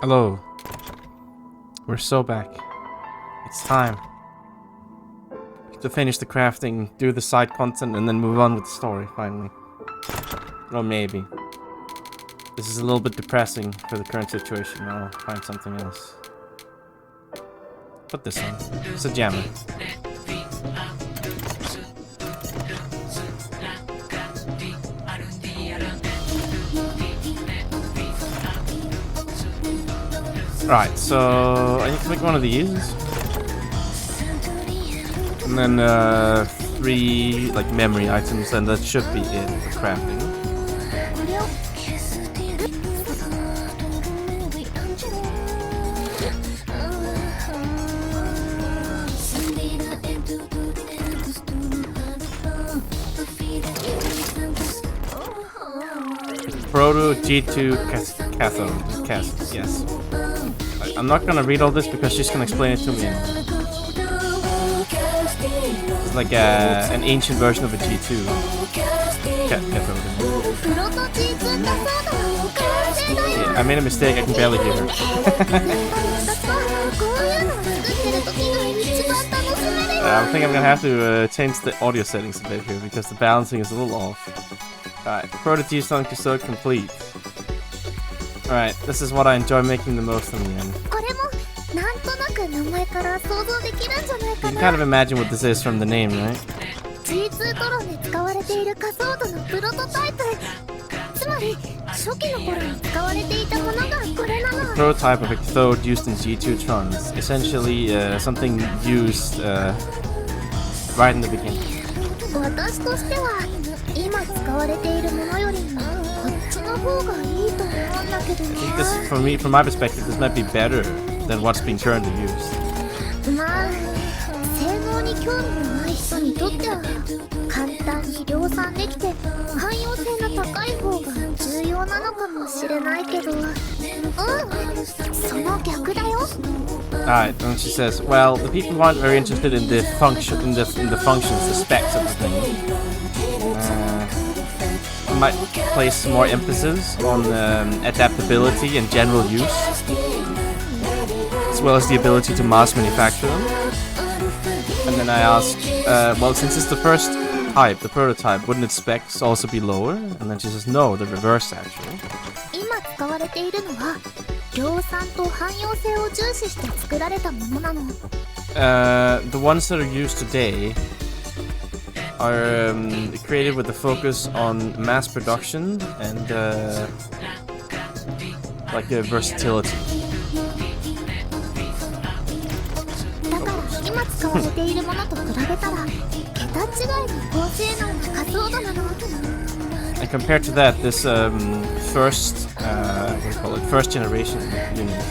Hello. We're so back. It's time to finish the crafting, do the side content, and then move on with the story, finally. Or maybe. This is a little bit depressing for the current situation. I'll find something else. Put this on. It's a jammer. Right, so I need to make one of these. And then 3 like memory items, and that should be it for crafting. Proto G2 cathode. Yes. I'm not gonna read all this because she's gonna explain it to me. It's like an ancient version of a G2 cathode. Yeah, I made a mistake, I can barely hear her. I think I'm gonna have to change the audio settings a bit here because the balancing is a little off. Alright, Proto G2 cathode complete. Alright, this is what I enjoy making the most in the end. You can kind of imagine what this is from the name, right? Prototype of a cathode used in G2 Trons. Essentially, something used right in the beginning. I think this, from my perspective, this might be better than what's being currently used. Alright, and she says, well, the people aren't very interested in the function, in the functions, the specs of the thing. Might place more emphasis on adaptability and general use, as well as the ability to mass manufacture them. And then I asked, well, since it's the first type, the prototype, wouldn't its specs also be lower? And then she says, no, the reverse actually. The ones that are used today are created with the focus on mass production and like versatility. And compared to that, this first, what do you call it, first generation unit.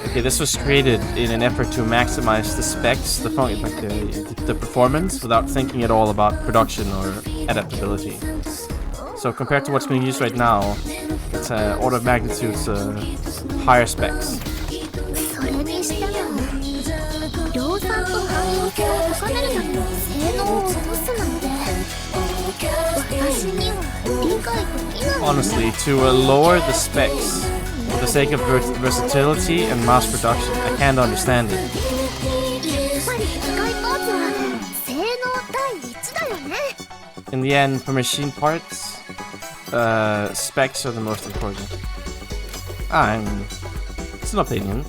Okay, this was created in an effort to maximize the specs, the performance, without thinking at all about production or adaptability. So compared to what's being used right now, it's order of magnitudes higher specs. Honestly, to lower the specs for the sake of versatility and mass production, I can't understand it. In the end, for machine parts, specs are the most important. It's an opinion.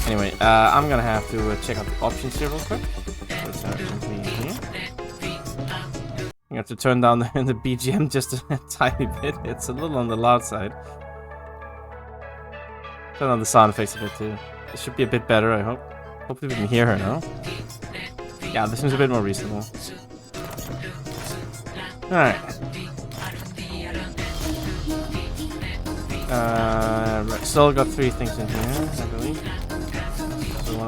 Anyway, I'm gonna have to check out the options here real quick. I have to turn down the BGM just a tiny bit. It's a little on the loud side. Turn on the sound effects a bit too. It should be a bit better, I hope. Hopefully we can hear her now. Yeah, this seems a bit more reasonable. Alright. Right, still got 3 things in here, I believe. So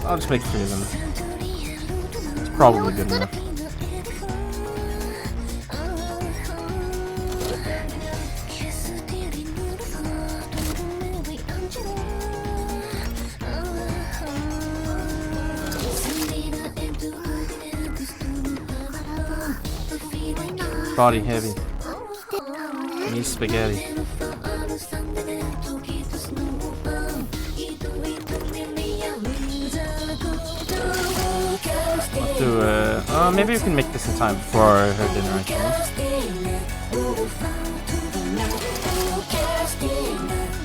I'll just make 3 of them. It's probably good enough. body heavy. Needs spaghetti. Maybe we can make this in time for her dinner, actually.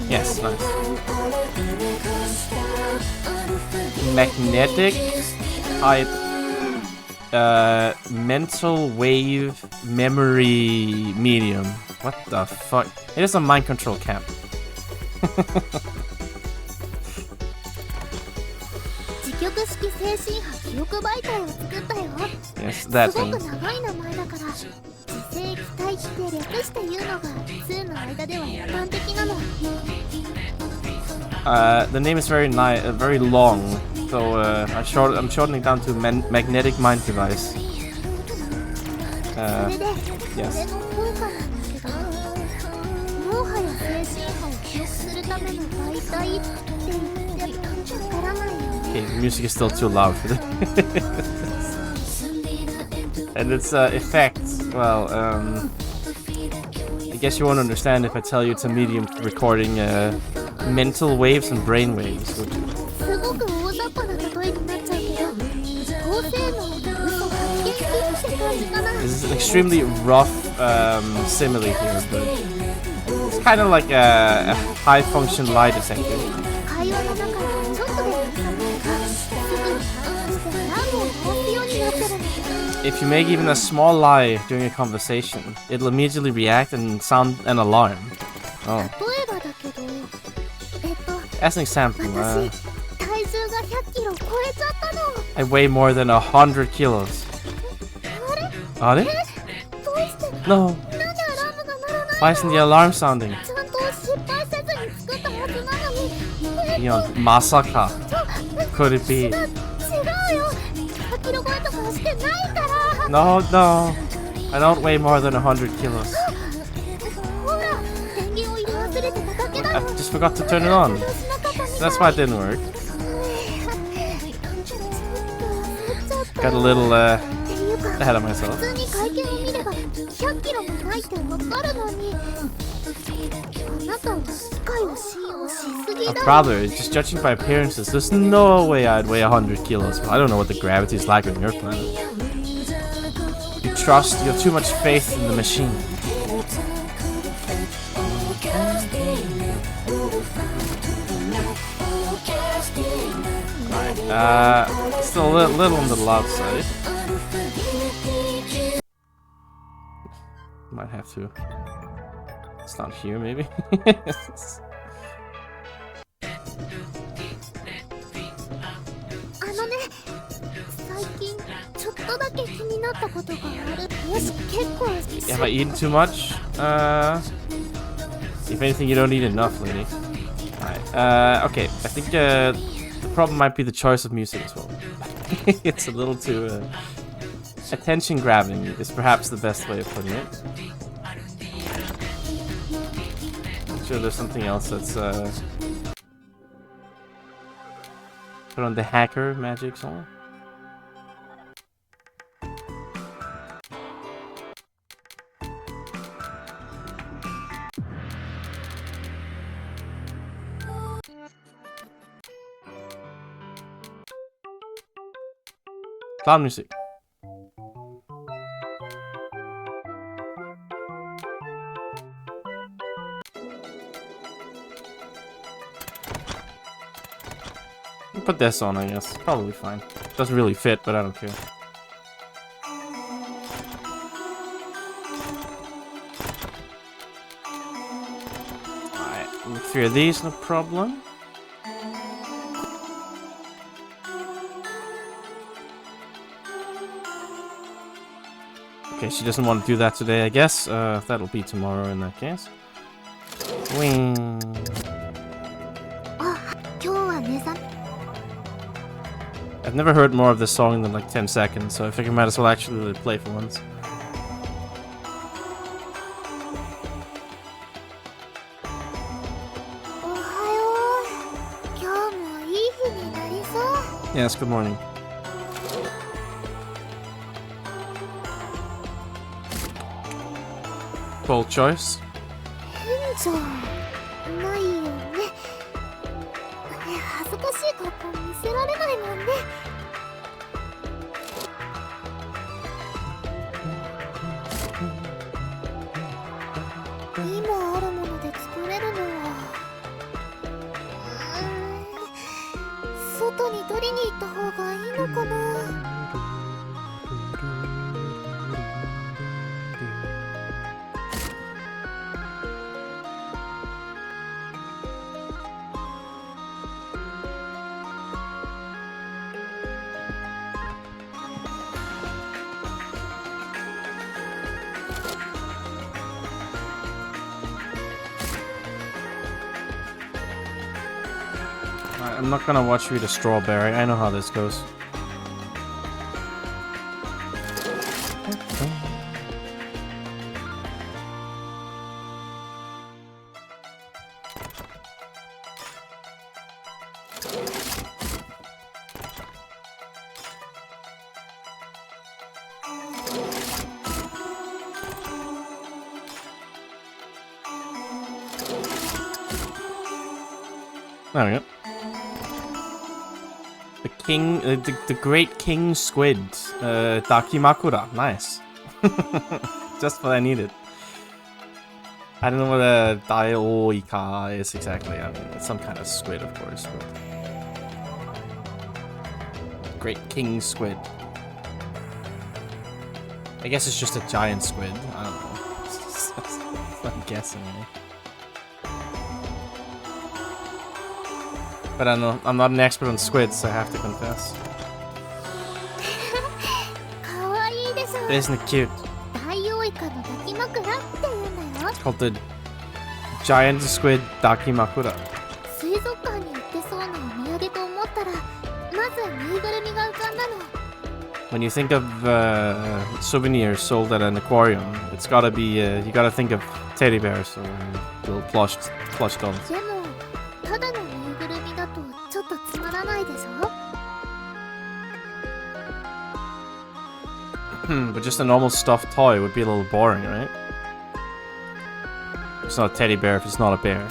Yes, nice. Magnetic type mental wave memory medium. What the fuck? It is a mind control camp. Yes, that thing. The name is very very long, so I'm shortening down to magnetic mind device. Yes. Okay, the music is still too loud for this. And its effects, well, I guess you won't understand if I tell you it's a medium for recording mental waves and brain waves, would you? This is an extremely rough simile here, but it's kind of like a high-function lie detector. If you make even a small lie during a conversation, it'll immediately react and sound an alarm. Oh. As an example, I weigh more than 100 kilos. Are it? No. Why isn't the alarm sounding? Masaka. Could it be? No, no. I don't weigh more than 100 kilos. I just forgot to turn it on. That's why it didn't work. Got a little ahead of myself. Brother, just judging by appearances, there's no way I'd weigh 100 kilos. I don't know what the gravity is like on your planet. You have too much faith in the machine. Alright, still a little on the loud side. Might have to. It's not here, maybe. Have I eaten too much? If anything, you don't eat enough, lady. Alright, okay. I think the problem might be the choice of music as well. It's a little too attention grabbing is perhaps the best way of putting it. I'm sure there's something else that's put on the hacker magic song. Cloud music. I'll put this on, I guess. Probably fine. Doesn't really fit, but I don't care. Alright, look through these, no problem. Okay, she doesn't want to do that today, I guess. That'll be tomorrow in that case. Wing. I've never heard more of this song than like 10 seconds, so I figure I might as well actually play for once. Yes, good morning. Bold choice. 変じゃないよね。恥ずかしい格好見せられないもんね。今あるもので作れるのは、外に取りに行った方がいいのかな。I'm not gonna watch you eat a strawberry. I know how this goes. There we go. The king, the great king squid, Dakimakura. Nice. Just what I needed. I don't know what a Daioika is exactly. I mean, it's some kind of squid, of course. But... Great king squid. I guess it's just a giant squid. I don't know. I'm guessing, right? But I don't know, I'm not an expert on squids, I have to confess. Isn't it cute? It's called the giant squid Dakimakura. When you think of souvenirs sold at an aquarium, it's gotta be, you gotta think of teddy bears or little plush dolls. But just a normal stuffed toy would be a little boring, right? It's not a teddy bear if it's not a bear.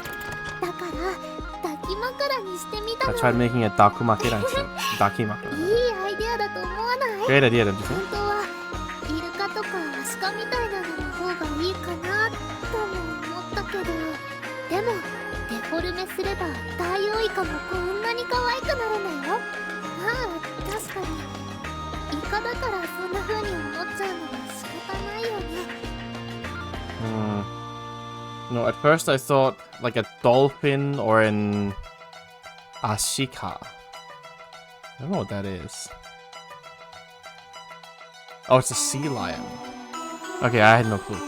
I tried making a Dakumakura instead. Dakimakura. Great idea, don't you think? No, at first I thought like a dolphin or an ashika. I don't know what that is. Oh, it's a sea lion. Okay, I had no clue.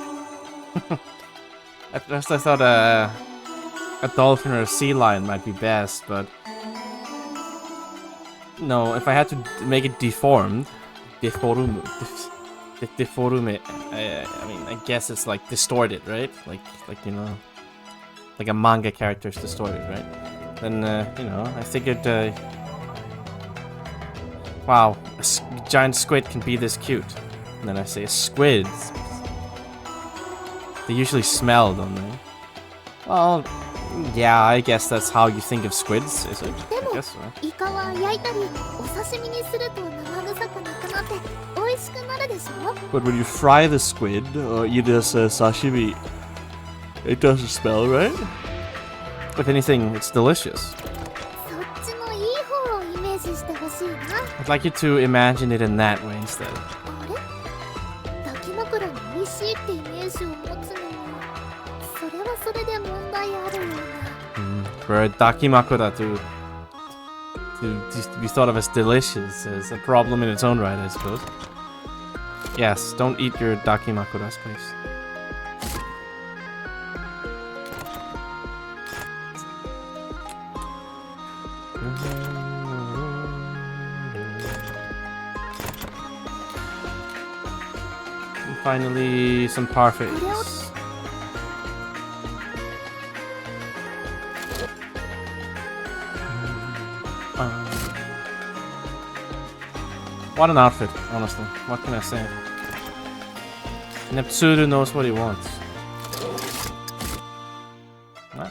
At first I thought a dolphin or a sea lion might be best, but no, if I had to make it deformed, deforme, I mean, I guess it's like distorted, right? Like you know, like a manga character is distorted, right? Then you know, I figured, wow, a giant squid can be this cute. And then I say squids. They usually smell, don't they? Well, yeah, I guess that's how you think of squids, is it? I guess so. But when you fry the squid or eat it as a sashimi, it doesn't smell, right? If anything, it's delicious. I'd like you to imagine it in that way instead. For a Dakimakura to be thought of as delicious is a problem in its own right, I suppose. Yes, don't eat your Dakimakuras, please. And finally, some parfaits. What an outfit, honestly. What can I say? Neptsuru knows what he wants.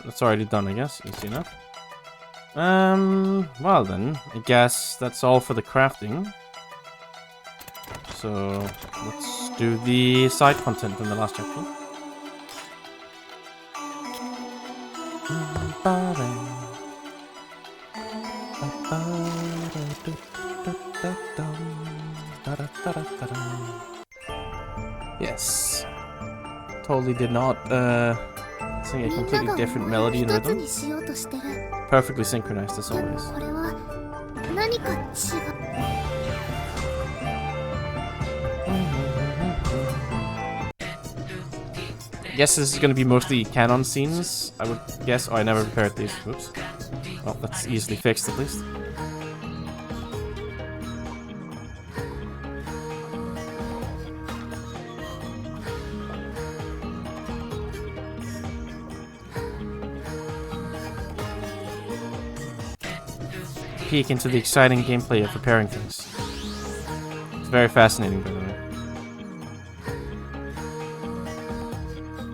that's already done, I guess. Easy enough. Well then, I guess that's all for the crafting. So, let's do the side content in the last chapter. Yes. Totally did not sing a completely different melody and rhythm. Perfectly synchronized as always. I guess this is going to be mostly canon scenes, I would guess. Oh, I never prepared these. Oops. Well, that's easily fixed at least. Peek into the exciting gameplay of preparing things. It's very fascinating, by the way.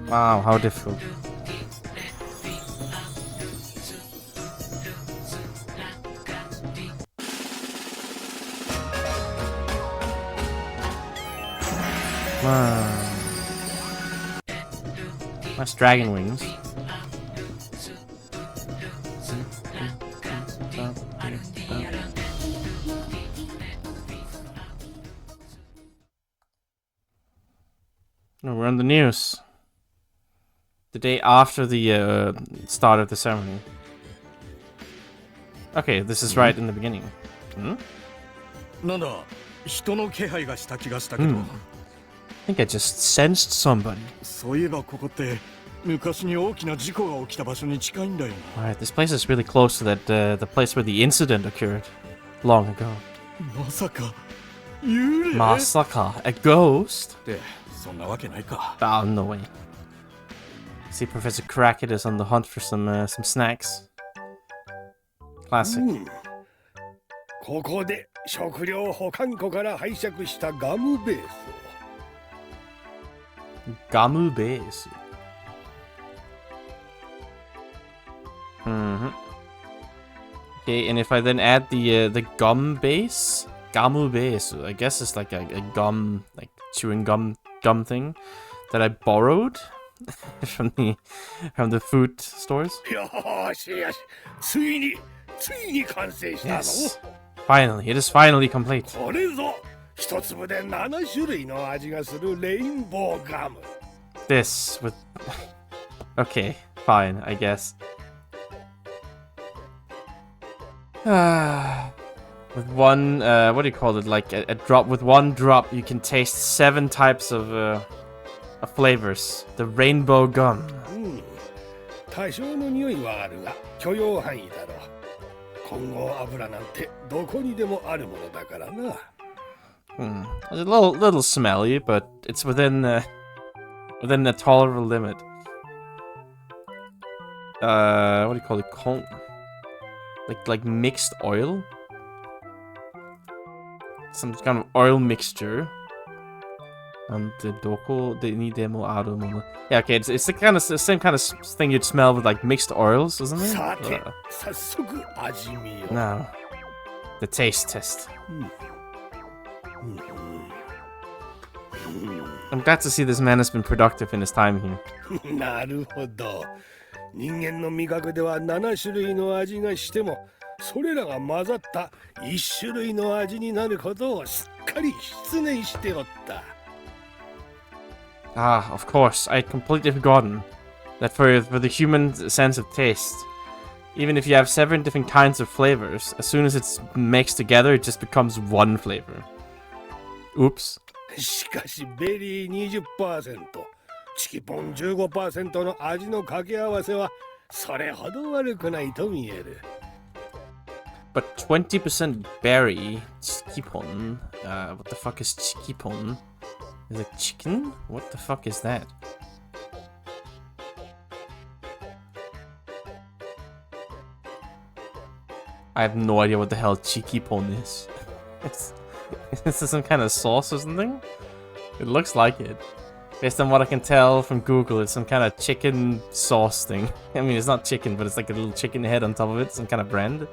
Wow, how difficult. Wow. Nice dragon wings. No, we're on the news. The day after the start of the ceremony. Okay, this is right in the beginning. Hmm? I think I just sensed somebody. Alright, this place is really close to that the place where the incident occurred long ago. Masaka, a ghost? Oh, no way. See, Professor Crackett is on the hunt for some snacks. Classic. Gamu base. Okay, and if I then add the gum base, gamu base, I guess it's like a gum, like chewing gum thing that I borrowed from the food stores. Yes, finally, it is finally complete. This with okay, fine, I guess. With one, what do you call it? Like a drop. With one drop, you can taste 7 types of flavors. The rainbow gum. There's a little smelly, but it's within a tolerable limit. What do you call it? Like mixed oil. Some kind of oil mixture. And the doko they need demo aru. Yeah, okay, it's the same kind of thing you'd smell with like mixed oils, isn't it? No. The taste test. I'm glad to see this man has been productive in his time here. Ah, of course, I had completely forgotten that for the human sense of taste, even if you have 7 different kinds of flavors, as soon as it's mixed together, it just becomes one flavor. Oops. But 20% berry, chikipon. What the fuck is chikipon? Is it chicken? What the fuck is that? I have no idea what the hell chikipon is. Is this some kind of sauce or something? It looks like it. Based on what I can tell from Google, it's some kind of chicken sauce thing. I mean, it's not chicken, but it's like a little chicken head on top of it. Some kind of brand.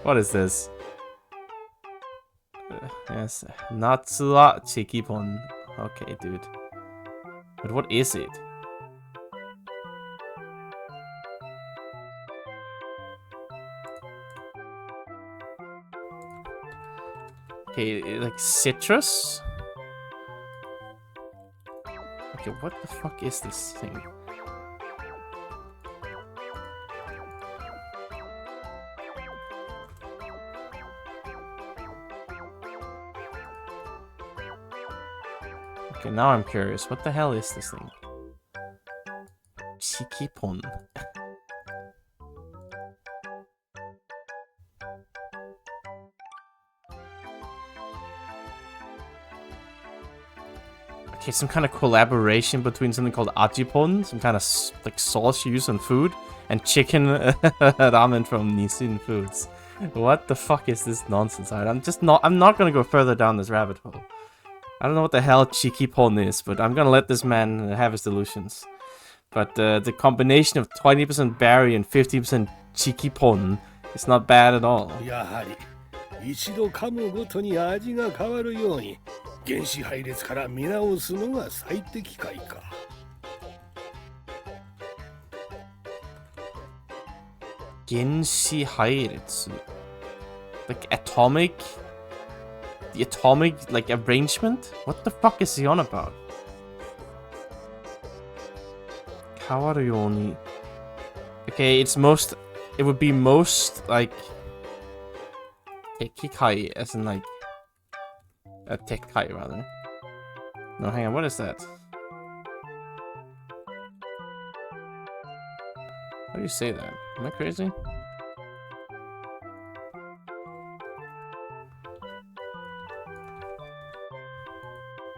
What is this? Yes, Natsua Chikipon. Okay, dude. But what is it? Okay, like citrus? Okay, what the fuck is this thing? Okay, now I'm curious. What the hell is this thing? Chikipon. Okay, some kind of collaboration between something called ajipon, some kind of like sauce used on food, and chicken ramen from Nissin Foods. What the fuck is this nonsense? I'm not gonna go further down this rabbit hole. I don't know what the hell chikipon is, but I'm gonna let this man have his delusions. But the combination of 20% berry and 50% chikipon is not bad at all. 一度噛むごとに味が変わるように原子配列から見直すのが最適解か。原子配列 like atomic? The atomic like arrangement? What the fuck is he on about? Kawaruyoni. Okay, it would be most like Tekikai, as in like a Tekai rather. No, hang on, what is that? How do you say that? Am I crazy?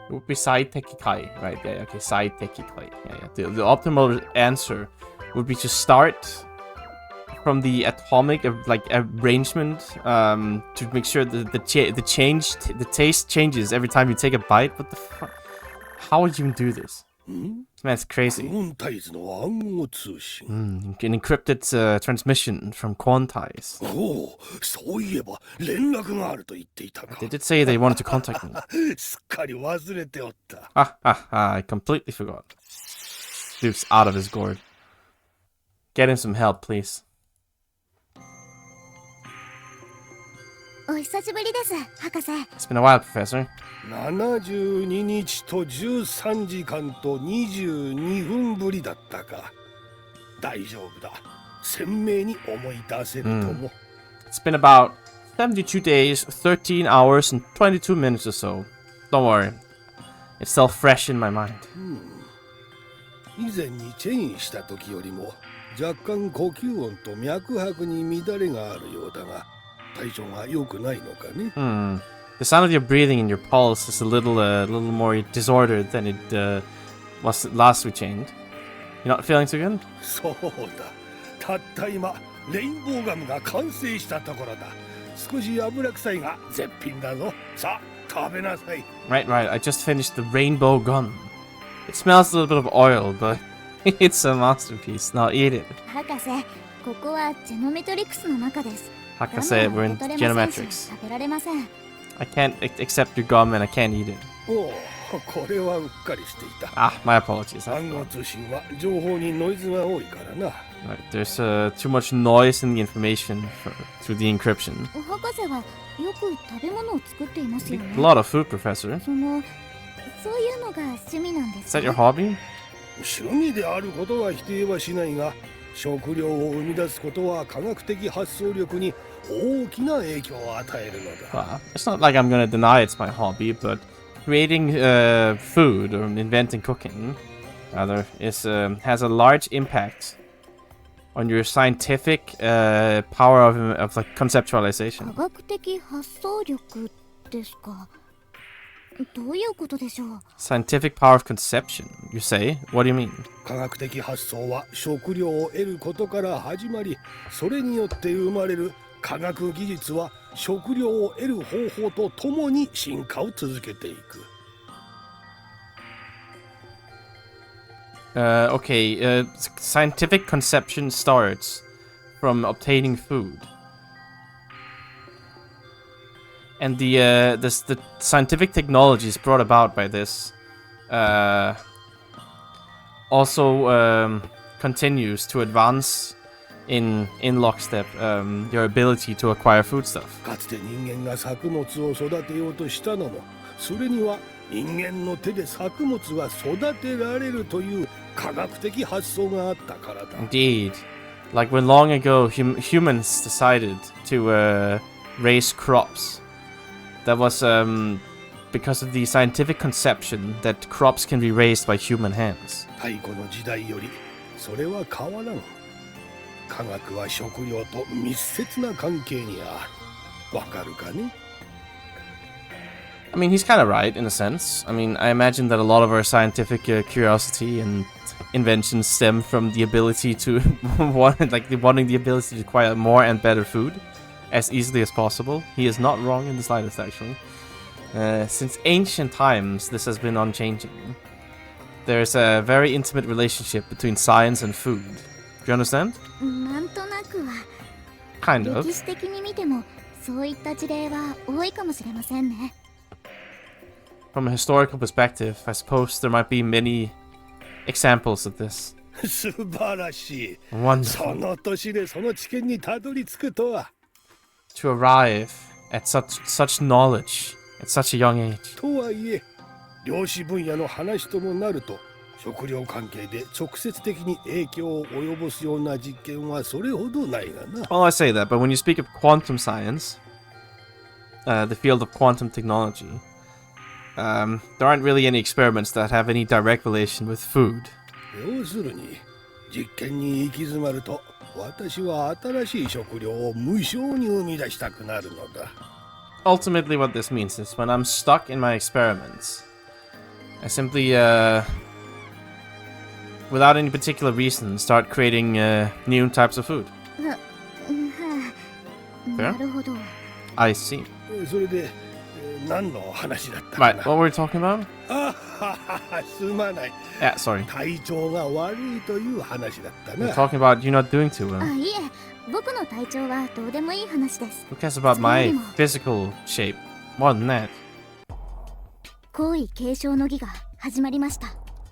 It would be Sai Tekikai, right? Yeah, okay, Sai Tekikai. Yeah. The optimal answer would be to start from the atomic like arrangement to make sure that the taste changes every time you take a bite. What the fuck? How would you do this? This man's crazy. An encrypted transmission from Quantize. They did say they wanted to contact me. I completely forgot. Dude's out of his gourd. Get him some help, please. お久しぶりです、博士。 It's been a while, Professor. 72日と13時間と22分ぶりだったか。大丈夫だ。鮮明に思い出せるとも。It's been about 72 days, 13 hours, and 22 minutes or so. Don't worry. It's still fresh in my mind. 以前にチェインした時よりも若干呼吸音と脈拍に乱れがあるようだが。 The sound of your breathing and your pulse is a little more disordered than it was last we chained. You're not feeling too good? Right. I just finished the rainbow gun. It smells a little bit of oil, but it's a masterpiece. Now eat it. Hakase, we're in geometrics. I can't accept your gum and I can't eat it. My apologies. Right, there's too much noise in the information through the encryption. A lot of food, Professor. Is that your hobby? 食料を生み出すことは科学的発想力に大きな影響を与えるのだ。It's not like I'm gonna deny it's my hobby, but creating food or inventing cooking, rather, has a large impact on your scientific power of like conceptualization. 科学的発想力ですか。どういうことでしょう? Scientific power of conception, you say? What do you mean? 科学的発想は食料を得ることから始まり、それによって生まれる科学技術は食料を得る方法とともに進化を続けていく。Okay, scientific conception starts from obtaining food. And the scientific technologies brought about by this also continues to advance in lockstep your ability to acquire foodstuff. かつて人間が作物を育てようとしたのも、それには人間の手で作物が育てられるという科学的発想があったからだ。Indeed. Like when long ago humans decided to raise crops. That was because of the scientific conception that crops can be raised by human hands. 太古の時代よりそれは変わらん。科学は食料と密接な関係にある。わかるかね? I mean, he's kind of right in a sense. I mean, I imagine that a lot of our scientific curiosity and inventions stem from the ability to wanting the ability to acquire more and better food as easily as possible. He is not wrong in the slightest, actually. Since ancient times, this has been unchanging. There's a very intimate relationship between science and food. Do you understand? なんとなくは Kind of. 歴史的に見てもそういった事例は多いかもしれませんね。 From a historical perspective, I suppose there might be many examples of this. 素晴らしい。 Wonderful. その年でその知見にたどり着くとは。 To arrive at such knowledge at such a young age. とはいえ、量子分野の話ともなると、食料関係で直接的に影響を及ぼすような実験はそれほどないがな。Well, I say that, but when you speak of quantum science, the field of quantum technology, there aren't really any experiments that have any direct relation with food. 要するに、実験に行き詰まると、私は新しい食料を無償に生み出したくなるのだ。Ultimately, what this means is when I'm stuck in my experiments, I simply, without any particular reason, start creating new types of food. なるほど。I see. それで、何の話だったか Right, な。 what were we talking about? あははすまない。 Yeah, sorry. 体調が悪いという話だった We're な。 talking about you not doing too あ、 well. いえ、僕の体調はどうでもいい話です。 Who cares about my physical shape? More than that. 皇位継承の儀が始まりました。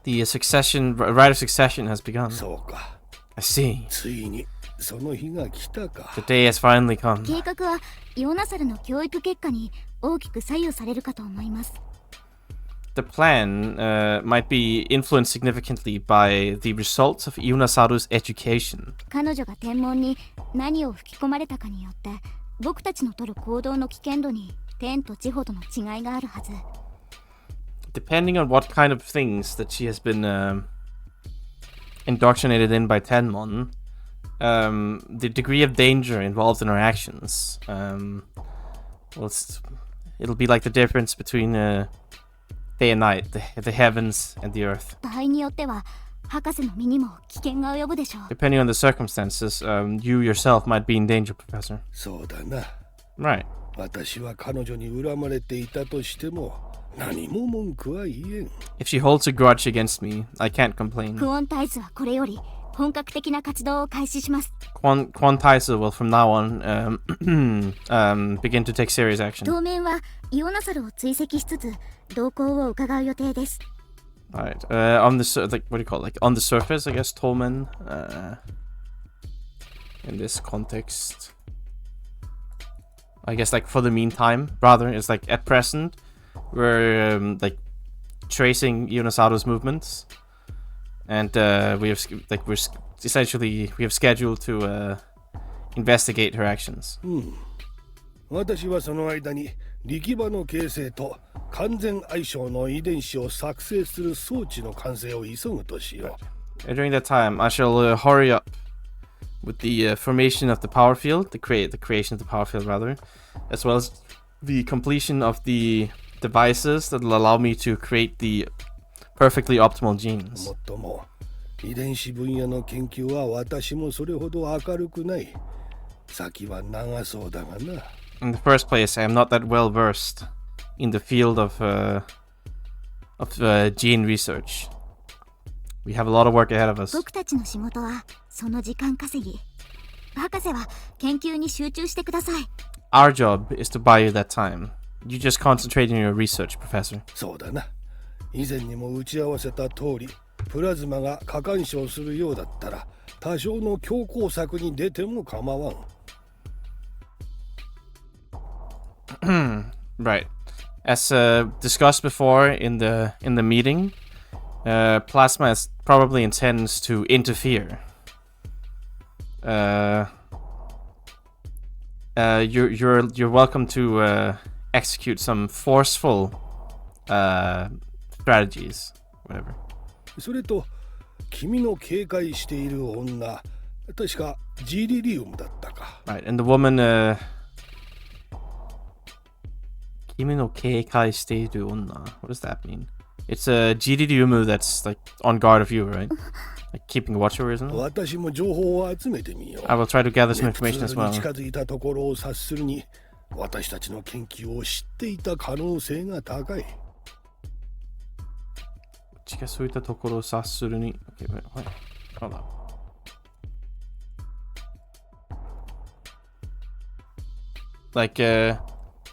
The rite of succession has begun. そうか。 I see. ついにその日が来たか。 The day has finally come. 計画はヨナサルの教育結果に大きく左右されるかと思います。 The plan might be influenced significantly by the results of Ionasaru's education. 彼女が天文に何を吹き込まれたかによって僕たちの取る行動の危険度に天と地ほどの違いがあるはず。 Depending on what kind of things that she has been indoctrinated in by Tenmon, the degree of danger involved in her actions, well, it'll be like the difference between day and night, the heavens and the earth. 場合によっては博士の身にも危険が及ぶでしょう。 Depending on the circumstances, you yourself might be in danger, Professor. そうだな。 Right. 私は彼女に恨まれていたとしても何も文句は言えん。 If she holds a grudge against me, I can't complain. クオンタイズはこれより本格的な活動を開始します。 Quantaiser will from now on begin to take serious action. 当面はイオナサルを追跡しつつ動向を伺う予定です。 Alright, on the what do you call it? Like on the surface, I guess Tolman, in this context, I guess like for the meantime, rather, it's like at present, we're like tracing Ionasaru's movements, and we have we have scheduled to investigate her actions. 私はその間に力場の形成と完全相性の遺伝子を作成する装置の完成を急ぐとしよう。 During that time, I shall hurry up with the formation of the power field, the creation of the power field rather, as well as the completion of the devices that will allow me to create the perfectly optimal genes. もっとも遺伝子分野の研究は私もそれほど明るくない。先は長そうだがな。 In the first place, I am not that well versed in the field of gene research. We have a lot of work ahead of us. 僕たちの仕事はその時間稼ぎ。博士は研究に集中してください。Our job is to buy you that time. You just concentrate on your research, Professor. そうだな。以前にも打ち合わせた通り、プラズマが過干渉するようだったら、多少の強硬策に出ても構わん。Right. As discussed before in the meeting, Plasma probably intends to interfere. You're welcome to execute some forceful strategies, whatever. それと君の警戒している女、確かジリリウムだったか。Right, and the woman 君の警戒している女. What does that mean? It's a Jiriryumu that's like on guard of you, right? Like keeping watch over, isn't it? 私も情報を集めてみよう。I will try to gather some information as well. 近づいたところを察するに、私たちの研究を知っていた可能性が高い。近づいたところを察するに。Okay, wait, hold on. Like,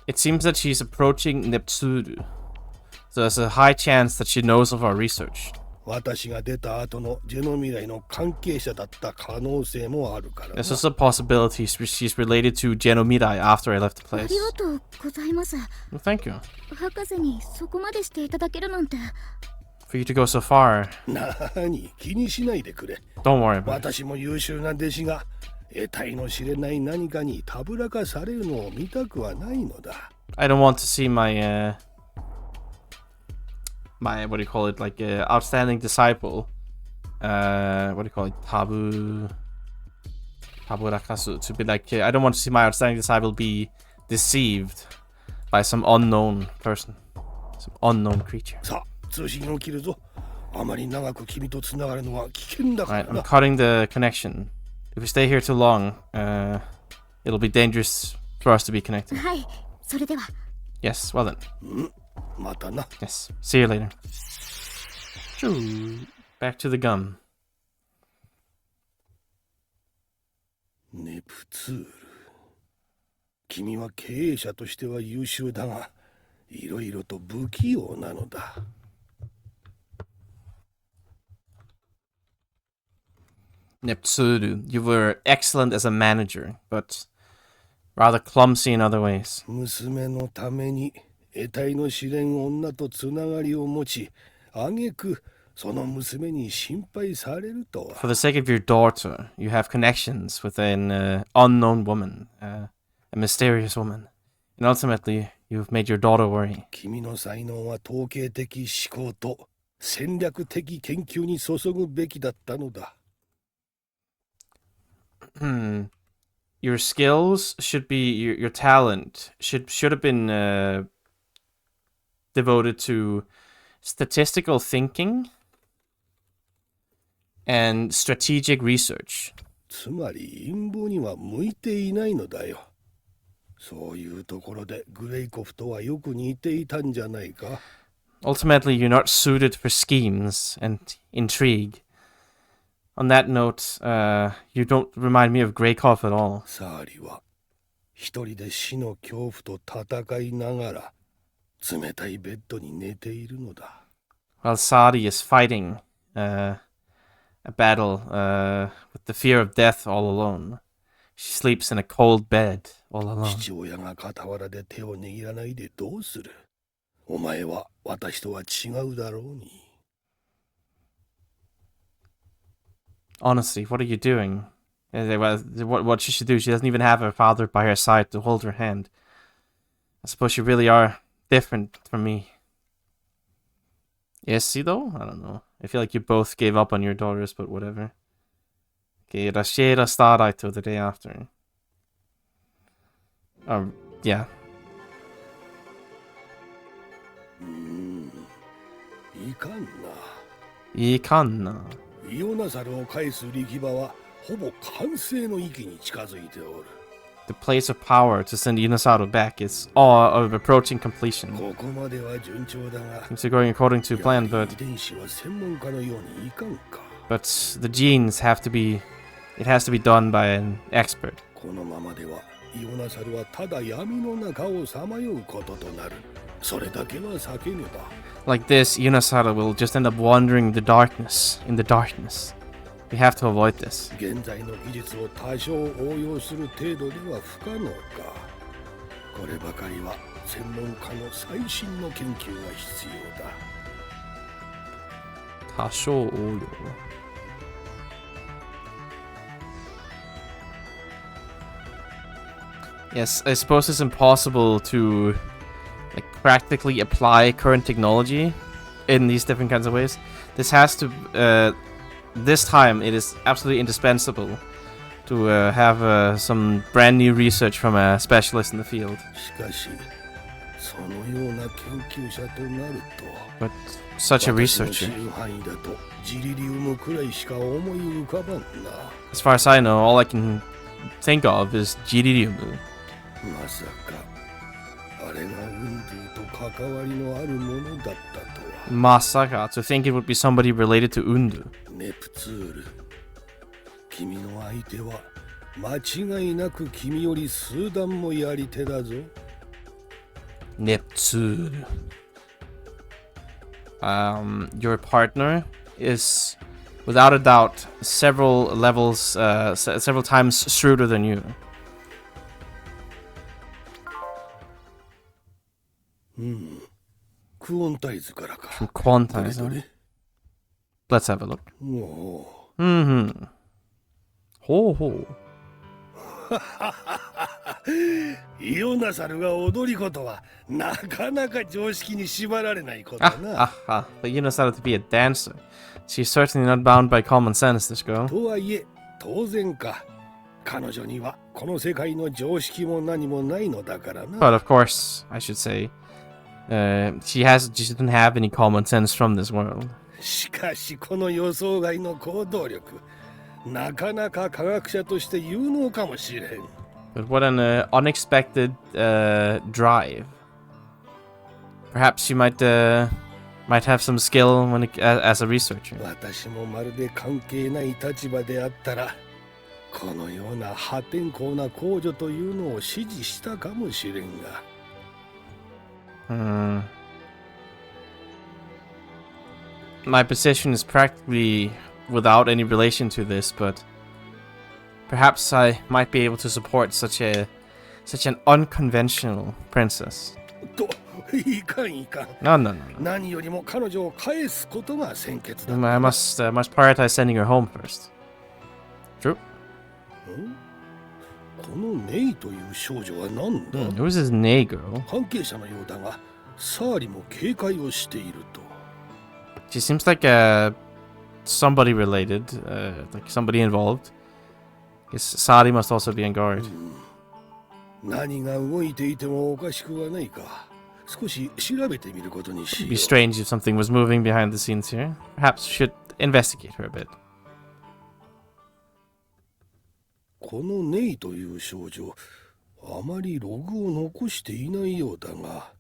it seems that she's approaching Neptsuru. So there's a high chance that she knows of our research. 私が出た後のジェノミライの関係者だった可能性もあるからな。There's also a possibility she's related to Genomirai after I left the あ place. りがとうございます。 Well, thank you. 博士にそこまでしていただけるなんて。For you to go so far. なに気にしないでくれ。Don't worry about it. 私も優秀な弟子が得体の知れない何かにたぶらかされるのを見たくはないのだ。I don't want to see my what do you call it? Like outstanding disciple. What do you call it? Taburakasu. To be like, I don't want to see my outstanding disciple be deceived by some unknown person, some unknown creature. さあ、通信を切るぞ。あまり長く君とつながるのは危険だから Alright, な。 I'm cutting the connection. If we stay here too long, it'll be dangerous for us to be connected. はい、それでは。Yes, well then. またな。 Yes. See you later. Choo. Back to the gum. ネプツール。君は経営者としては優秀だが、いろいろと不器用なのだ。Neptsuru, you were excellent as a manager, but rather clumsy in other ways. 娘のために得体の知れん女とつながりを持ち、挙句その娘に心配されるとは。 For the sake of your daughter, you have connections with an unknown woman, a mysterious woman, and ultimately, you've made your daughter worry. 君の才能は統計的思考と戦略的研究に注ぐべきだったのだ。Your skills should be your talent should have been devoted to statistical thinking and strategic research. つまり陰謀には向いていないのだよ。そういうところでグレイコフとはよく似ていたんじゃないか。 Ultimately, you're not suited for schemes and intrigue. On that note, you don't remind me of Greykov at all. サーリは一人で死の恐怖と戦いながら冷たいベッドに寝ているのだ。 While Sadi is fighting a battle with the fear of death all alone, she sleeps in a cold bed all alone. 父親が傍らで手を握らないでどうする。お前は私とは違うだろうに。 Honestly, what are you doing? What she should do? She doesn't even have her father by her side to hold her hand. I suppose you really are different from me. Is she though? I don't know. I feel like you both gave up on your daughters, but whatever. Okay, Rashida Starlight the day after. Yeah. いかんな。いいかんな。イオナサルを返す力場はほぼ完成の域に近づいておる。the place of power to send Yunosaru back is all of approaching completion. ここまでは順調だが、 Things are going according to plan, 遺 but 伝子は専門家のようにいかんか。 the genes have to be, it has to be done by an expert. このままではイオナサルはただ闇の中をさまようこととなる。それだけは避けねば。 Like this, Yunosaru will just end up wandering in the darkness. We have to avoid this. 現在の技術を多少応用する程度では不可能か。こればかりは専門家の最新の研究が必要だ。多少応用. Yes, I suppose it's impossible to like practically apply current technology in these different kinds of ways. This has to this time it is absolutely indispensable to have some brand new research from a specialist in the field. しかし、そのような研究者となると、 But such a 私の researcher, 知る範囲だとジリリウムくらいしか思い浮かばんな。 as far as I know, all I can think of is Jiririumu. まさかあれがウンドゥと関わりのあるものだったとは。 Masaka, to think it would be somebody related to Undu. ネプツール、君の相手は間違いなく君より数段もやり手だぞ。 Neptune. Your partner is, without a doubt, several levels, several times shrewder than you. クオンタイズからか。 From Quantize. どれどれ。 Let's have a look. おう Ho ho. イオナサルが踊り子とはなかなか常識に縛られないことだな。 But Yunosaru to be a dancer. She's certainly not bound by common sense, this girl. とはいえ当然か。彼女にはこの世界の常識も何もないのだからな。 But of course, I should say, she doesn't have any common sense from this world. しかしこの予想外の行動力、なかなか科学者として有能かもしれん。 But what an unexpected drive. Perhaps she might have some skill as a researcher. 私もまるで関係ない立場であったら、このような破天荒な公女というのを支持したかもしれんが。My position is practically without any relation to this, but perhaps I might be able to support such an unconventional princess. と、いかんいかん。 No. 何よりも彼女を返すことが先決だ。 I must prioritize sending her home first. True. このネイという少女は何だ、 Who's this Nay girl? 関係者のようだが、サーリも警戒をしていると。 She seems like somebody related, like somebody involved. Guess Sari must also be on guard. 何が動いていてもおかしくはないか。少し調べてみることにし It'd よ be う。 strange if something was moving behind the scenes here. Perhaps we should investigate her a bit. このネイという少女、あまりログを残していないようだが、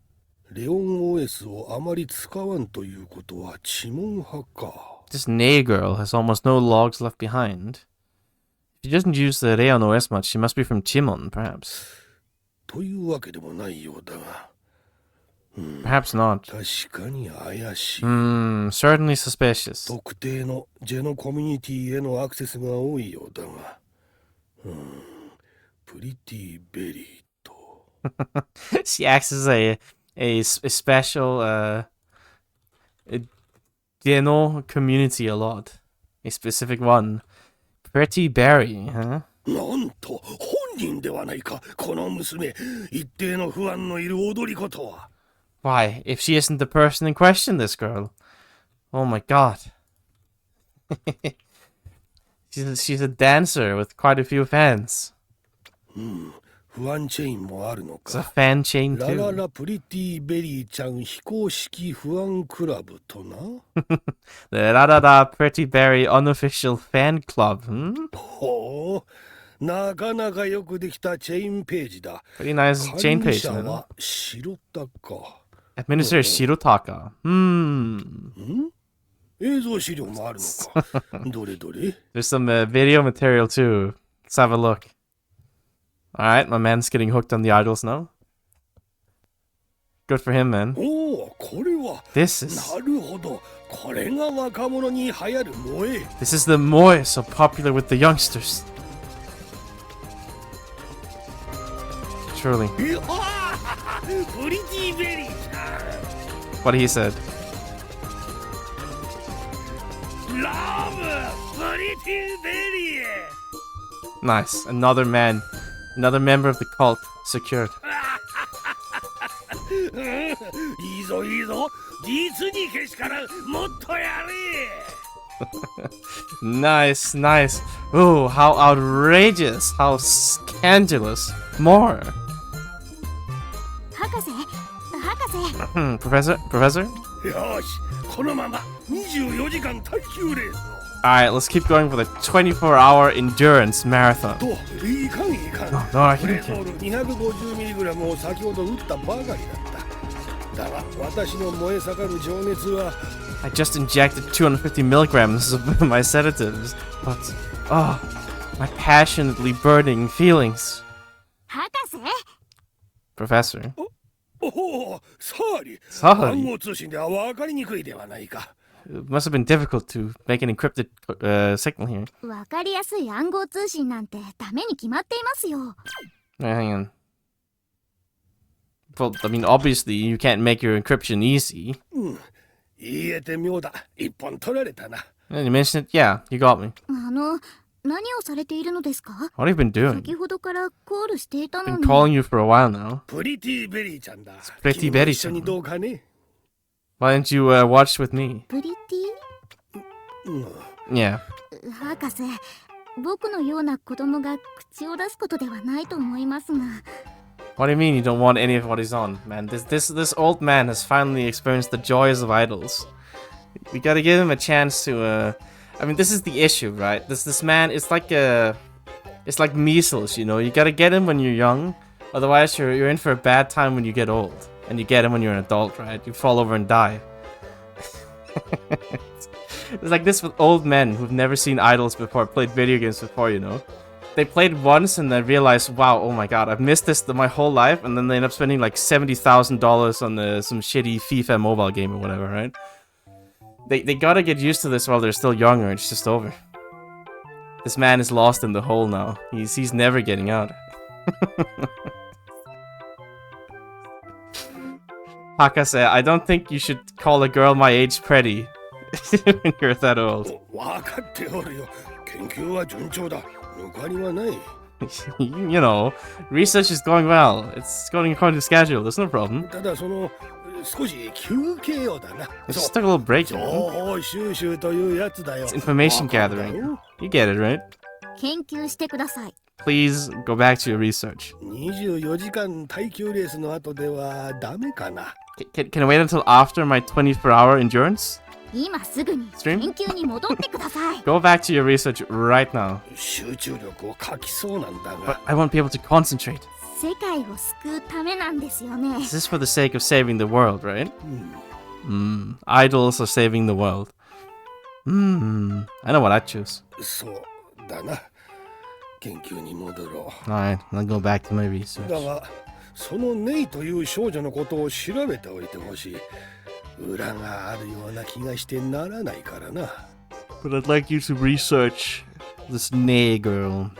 レオン OS をあまり使わんということは知門派か。 This Nay girl has almost no logs left behind. If she doesn't use the Reon OS much, she must be from Chimon, perhaps. というわけでもないようだが、 Perhaps not. 確かに怪しい。 Certainly suspicious. 特定のジェノコミュニティへのアクセスが多いようだが、プリティベリーと。She acts as a special Deno community a lot. A specific one. Pretty Berry, huh? なんと本人ではないか、この娘。一定の不安のいる踊り子とは。 Why, if she isn't the person in question, this girl. Oh my god. She's a dancer with quite a few fans. 不安チェインもあるの It's a か。 fan chain ララ too. ラプリティベリーちゃん非公式不安クラブとな。 The Radada Pretty Berry unofficial fan club, hmm? ほう、なかなかよくできたチェーンページだ。 Pretty nice chain 管理 page. 者 man. は白田か。 Administrator Shirotaka. Hmm. 映像資料もあるのか。どれどれ。 There's some video material too. Let's have a look. Alright, my man's getting hooked on the idols now. Good for him, man. おお、これは。 This is... なるほど。これが若者に流行る萌え。 This is the moe so popular with the youngsters. Truly. いやプリティベリーさ What he said. ん。ラブプリティベリー。 Nice. Another man. Another member of the cult secured. いいぞいいぞ。実にけしからん。もっとやれ。 Nice, nice. Ooh, how outrageous. How scandalous. More. 博士博士 Professor? Professor? よし、このまま24時間耐久レースを。 Alright, let's keep going for the 24-hour endurance marathon. と、いかんいかん。 No, I プレ can't. トール 250mg を先ほど打ったばかりだった。だが、私の燃え盛る情熱は。 I just injected 250 milligrams of my sedatives, but my passionately burning feelings. 博士 Professor. おお、サーリ。サーリ暗号通信では分かりにくいではないか。 It must have been difficult to make an encrypted signal here. わかりやすい暗号通信なんてダメに決まっていますよ。 Hang on. Well, I mean, obviously you can't make your encryption easy. 言えて妙だ。一本取られたな。 And you mentioned it? Yeah, you got me. 何をされているのですか？ What have you been doing? 先ほどからコールしていたの Been に。 calling you for a while now. プリティベリーちゃんだ。プリティベリーちゃん君も一緒にどうかね。 Why didn't you watch with me? プリテ Yeah. ィ博士、僕のような子供が口を出すことではないと思いますが。 What do you mean you don't want any of what he's on, man? This old man has finally experienced the joys of idols. We gotta give him a chance to, I mean, this is the issue, right? This man, it's like measles, you know? You gotta get him when you're young, otherwise you're in for a bad time when you get old. And you get him when you're an adult, right? You fall over and die. It's like this with old men who've never seen idols before, played video games before, you know? They played once and then realized, wow, oh my god, I've missed this my whole life, and then they end up spending like $70,000 on some shitty FIFA mobile game or whatever, right? They gotta get used to this while they're still young, or it's just over. This man is lost in the hole now. He's never getting out. Hakase, I don't think you should call a girl my age pretty when you're that old. 分かっておるよ。研究は順調だ。抜かりはない。You know, research is going well. It's going according to schedule. There's no problem. ただ少し休憩用だな。 I just took a little break, 情 man. 報収集というやつだよ。 It's information gathering. You get it, right? 研究してください。 Please go back to your research. 24時間耐久レースの後ではダメかな。Can I wait until after my 24-hour endurance? 今すぐに研究に戻ってください。 Go back to your research right now. 集中力を欠きそうなんだ But が。 I won't be able to concentrate. 世界を救うためなんですよね。 This is for the sake of saving the world, right? Idols are saving the world. I know what I'd choose. そうだな。研究に戻ろ Alright, I'll go back to my う。 research. だが、そのネイという少女のことを調べておいてほしい。裏があるような気がしてならないからな。 But I'd like you to research this Nay girl.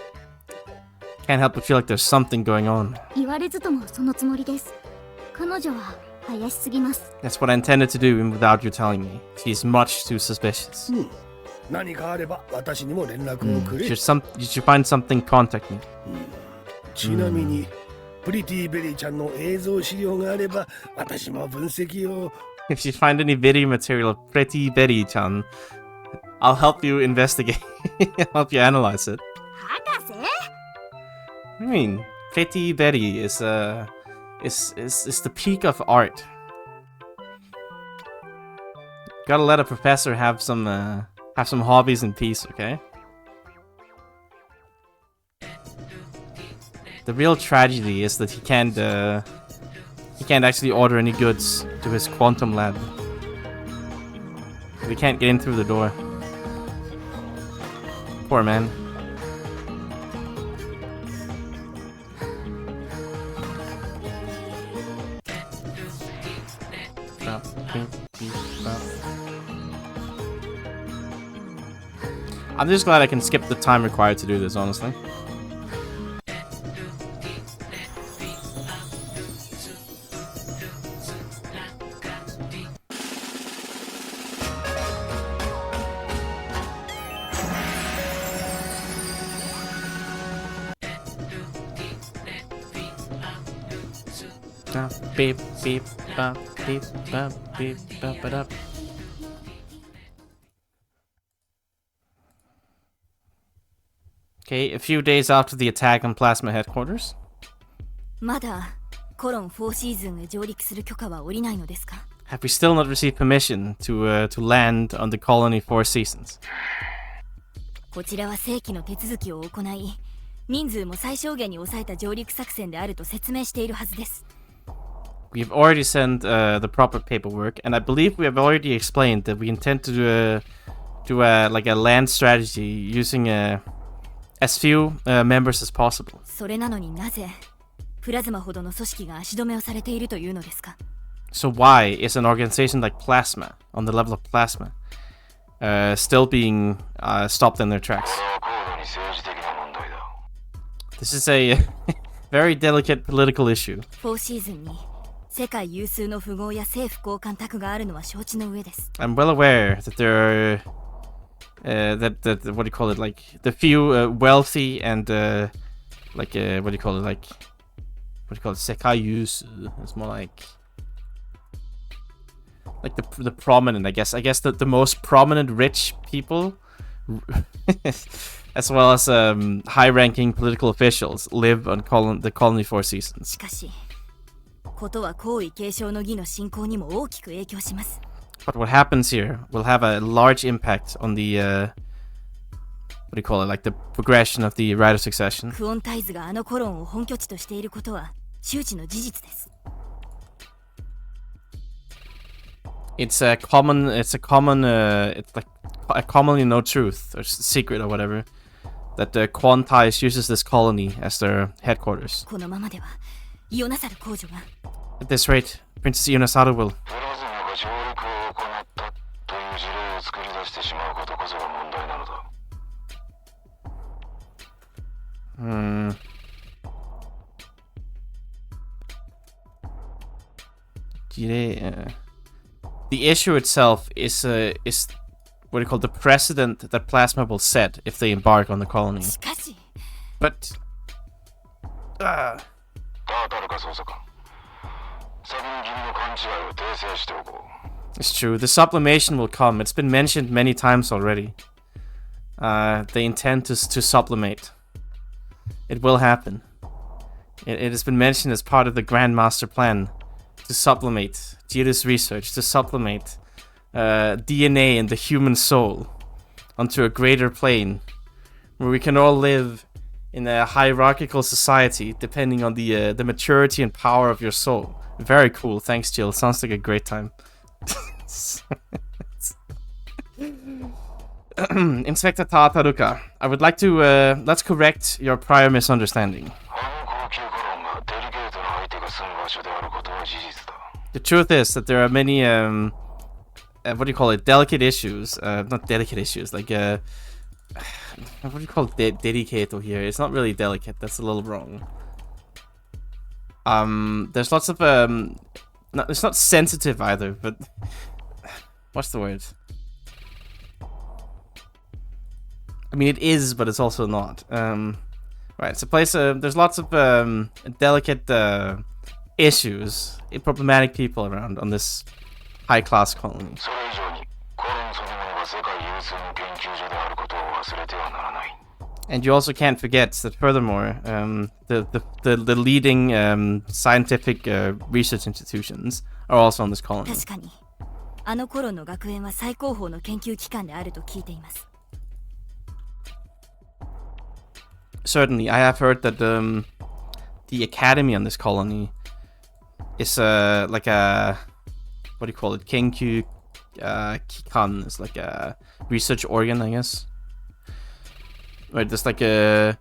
Can't help but feel like there's something going on. 言われずともそのつもりです。彼女は怪しすぎます。 That's what I intended to do even without you telling me. She's much too suspicious. 何かあれば私にも連絡をくれ。 You should find something, contact me. ちなみに、プリティベリーちゃんの映像資料があれば私も分析を。 If you find any video material of Pretty Betty-chan, I'll help you investigate. Help you analyze it. 博士 What do you mean? Pretty Betty is the peak of art. Gotta let a professor have some hobbies in peace, okay? The real tragedy is that he can't actually order any goods to his quantum lab. We can't get in through the door. Poor man. I'm just glad I can skip the time required to do this, honestly. Beep, beep, bop, beep, bop, beep, bop, it up. Okay, a few days after the attack on Plasma headquarters. まだコロン4シーズンへ上陸する許可は下りないのですか? Have we still not received permission to land on the colony 4 seasons? こちらは正規の手続きを行い、人数も最小限に抑えた上陸作戦であると説明しているはずです。We've already sent the proper paperwork, and I believe we have already explained that we intend to do like a land strategy using as few members as possible. それなのになぜプラズマほどの組織が足止めをされているというのですか? So why is an organization like Plasma, on the level of Plasma, still being stopped in their tracks? This is a very delicate political issue. 4シーズンに世界有数の富豪や政府高官宅があるのは承知の上です。I'm well aware that there are that what do you call it, like the few wealthy and like what do you call it, like what do you call it, sekai yusu. It's more like the prominent, I guess the most prominent rich people as well as high-ranking political officials live on the colony 4 seasons. しかしことは皇位継承の儀の進行にも大きく影響します。But what happens here will have a large impact on the what do you call it, like the progression of the right of succession. クオンタイズがあのコロンを本拠地としていることは周知の事実です。It's like a commonly known truth or secret or whatever that Quantize uses this colony as their headquarters. このままではイオナサル公女が At this rate, Princess Ionasaru will. The issue itself is what do you call the precedent that Plasma will set if they embark on the colony. しかし But it's true. The sublimation will come. It's been mentioned many times already. They intend to sublimate. It will happen. It has been mentioned as part of the Grand Master Plan to sublimate Jiru's research, to sublimate DNA and the human soul onto a greater plane where we can all live in a hierarchical society depending on the maturity and power of your soul. Very cool. Thanks, Jill. Sounds like a great time. Inspector Tataruka, I would like to let's correct your prior misunderstanding. The truth is that there are many what do you call it, delicate issues, not delicate issues, like what do you call it, dedicato here? It's not really delicate, that's a little wrong. There's lots of no, it's not sensitive either, but what's the word? I mean, it is, but it's also not. Right, it's a place. There's lots of delicate issues, problematic people around on this high-class colony. And you also can't forget that, furthermore, the leading scientific research institutions are also on this colony. 確かにあの頃の学園は最高峰の研究機関であると聞いています。Certainly, I have heard that the academy on this colony is like a, what do you call it? Kenkyu Kikan is like a research organ, I guess. Right, there's like the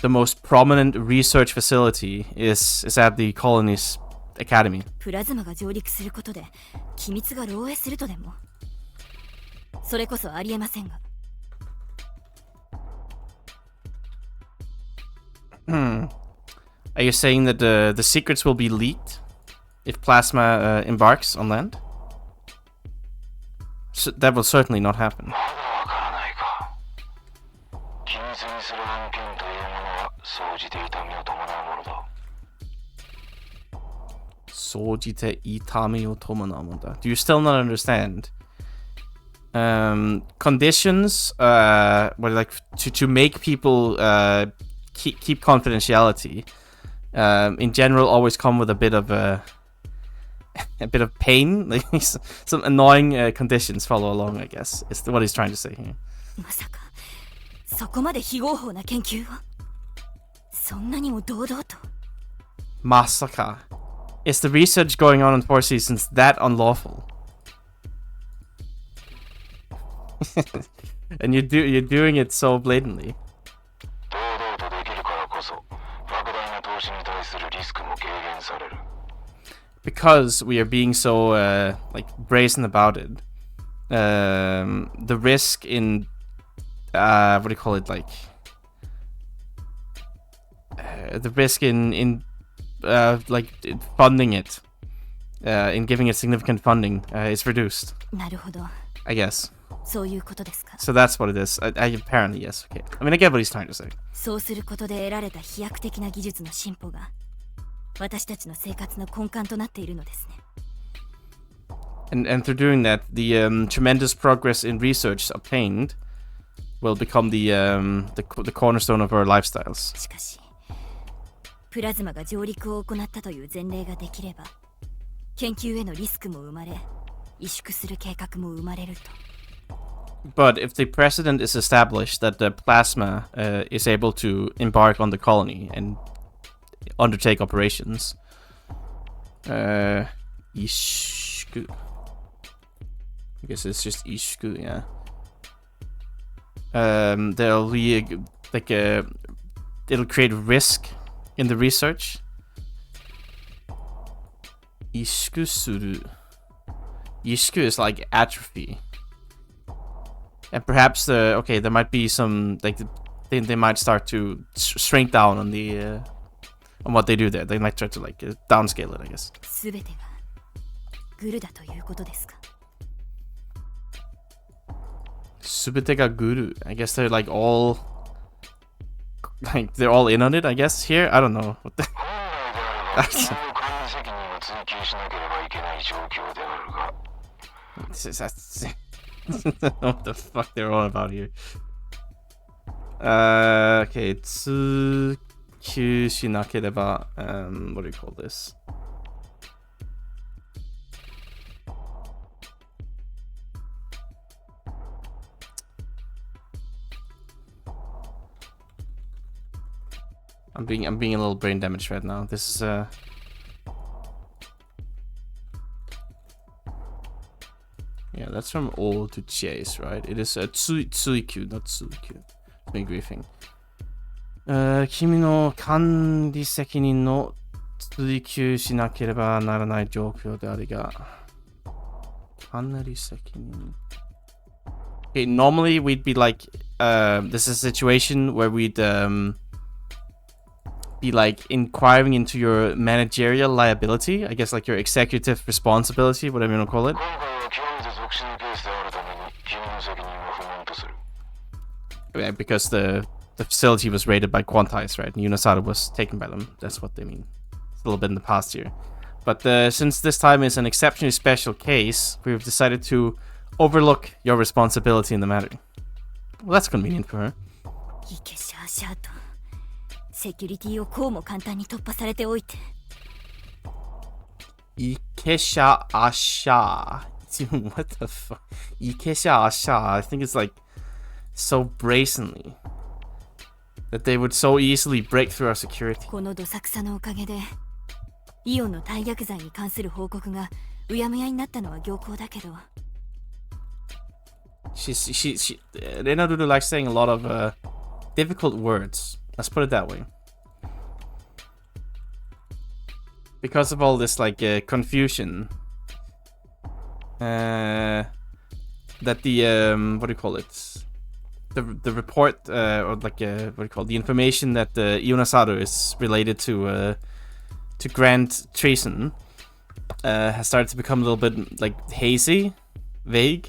most prominent research facility is at the colony's academy. プラズマが上陸することで機密が漏洩するとでも。それこそありえませんが。Are you saying that the secrets will be leaked if Plasma embarks on land? So that will certainly not happen. Do you still not understand? Conditions, like to make people keep confidentiality, in general, always come with a bit of pain. Like some annoying conditions follow along, I guess. Is what he's trying to say here. まさかそこまで非合法な研究をそんなにも堂々と Masaka. Is the research going on in Four Seasons that unlawful? And you're doing it so blatantly. Because we are being so like brazen about it. The risk in what do you call it, like the risk in like funding it, in giving it significant funding, is reduced. なるほど I guess. そういうことですか So that's what it is. Apparently, yes. Okay. I mean, I get what he's trying to say. そうすることで得られた飛躍的な技術の進歩が私たちの生活の根幹となっているのですね And through doing that, the tremendous progress in research obtained will become the cornerstone of our lifestyles. しかしプラズマが上陸を行ったという前例ができれば研究へのリスクも生まれ萎縮する計画も生まれると But if the precedent is established that the plasma is able to embark on the colony and undertake operations, Ishku. I guess it's just Ishku, yeah. There'll be it'll create risk in the research. Ishku suru. Ishku is like atrophy. And perhaps there might be some, like, they might start to shrink down on the on what they do there. They might try to like downscale it, I guess. すべてがグルだということですか Subete ga guru. I guess they're like all they're all in on it, I guess, here. I don't know. What the that's I don't know what the fuck they're on about here. Okay, tsukyu shinakereba, what do you call this? I'm being a little brain damaged right now. This is yeah, that's from old to chase, right? It is tsuikyu, not tsuikyu. It's been griefing. 君の管理責任の追求しなければならない状況であるが、管理責任。Okay, normally we'd be like, this is a situation where we'd be like inquiring into your managerial liability, I guess like your executive responsibility, whatever you want to call it. Yeah, because the facility was raided by Quantize, right? And Unisada was taken by them. That's what they mean. It's a little bit in the past here. But since this time is an exceptionally special case, we've decided to overlook your responsibility in the matter. Well, that's convenient for her. いけしゃあしゃあとセキュリティをこうも簡単に突破されておいて Ikesha Asha. What the fuck? Ikesha Asha. I think it's like so brazenly. That they would so easily break through our security. このどさくさのおかげでイオンの退虐罪に関する報告がうやむやになったのは良好だけど Lena Dudu likes saying a lot of difficult words. Let's put it that way. Because of all this like confusion, that the what do you call it? The report or like what do you call it? The information that Ionasaru is related to grand treason has started to become a little bit like hazy, vague.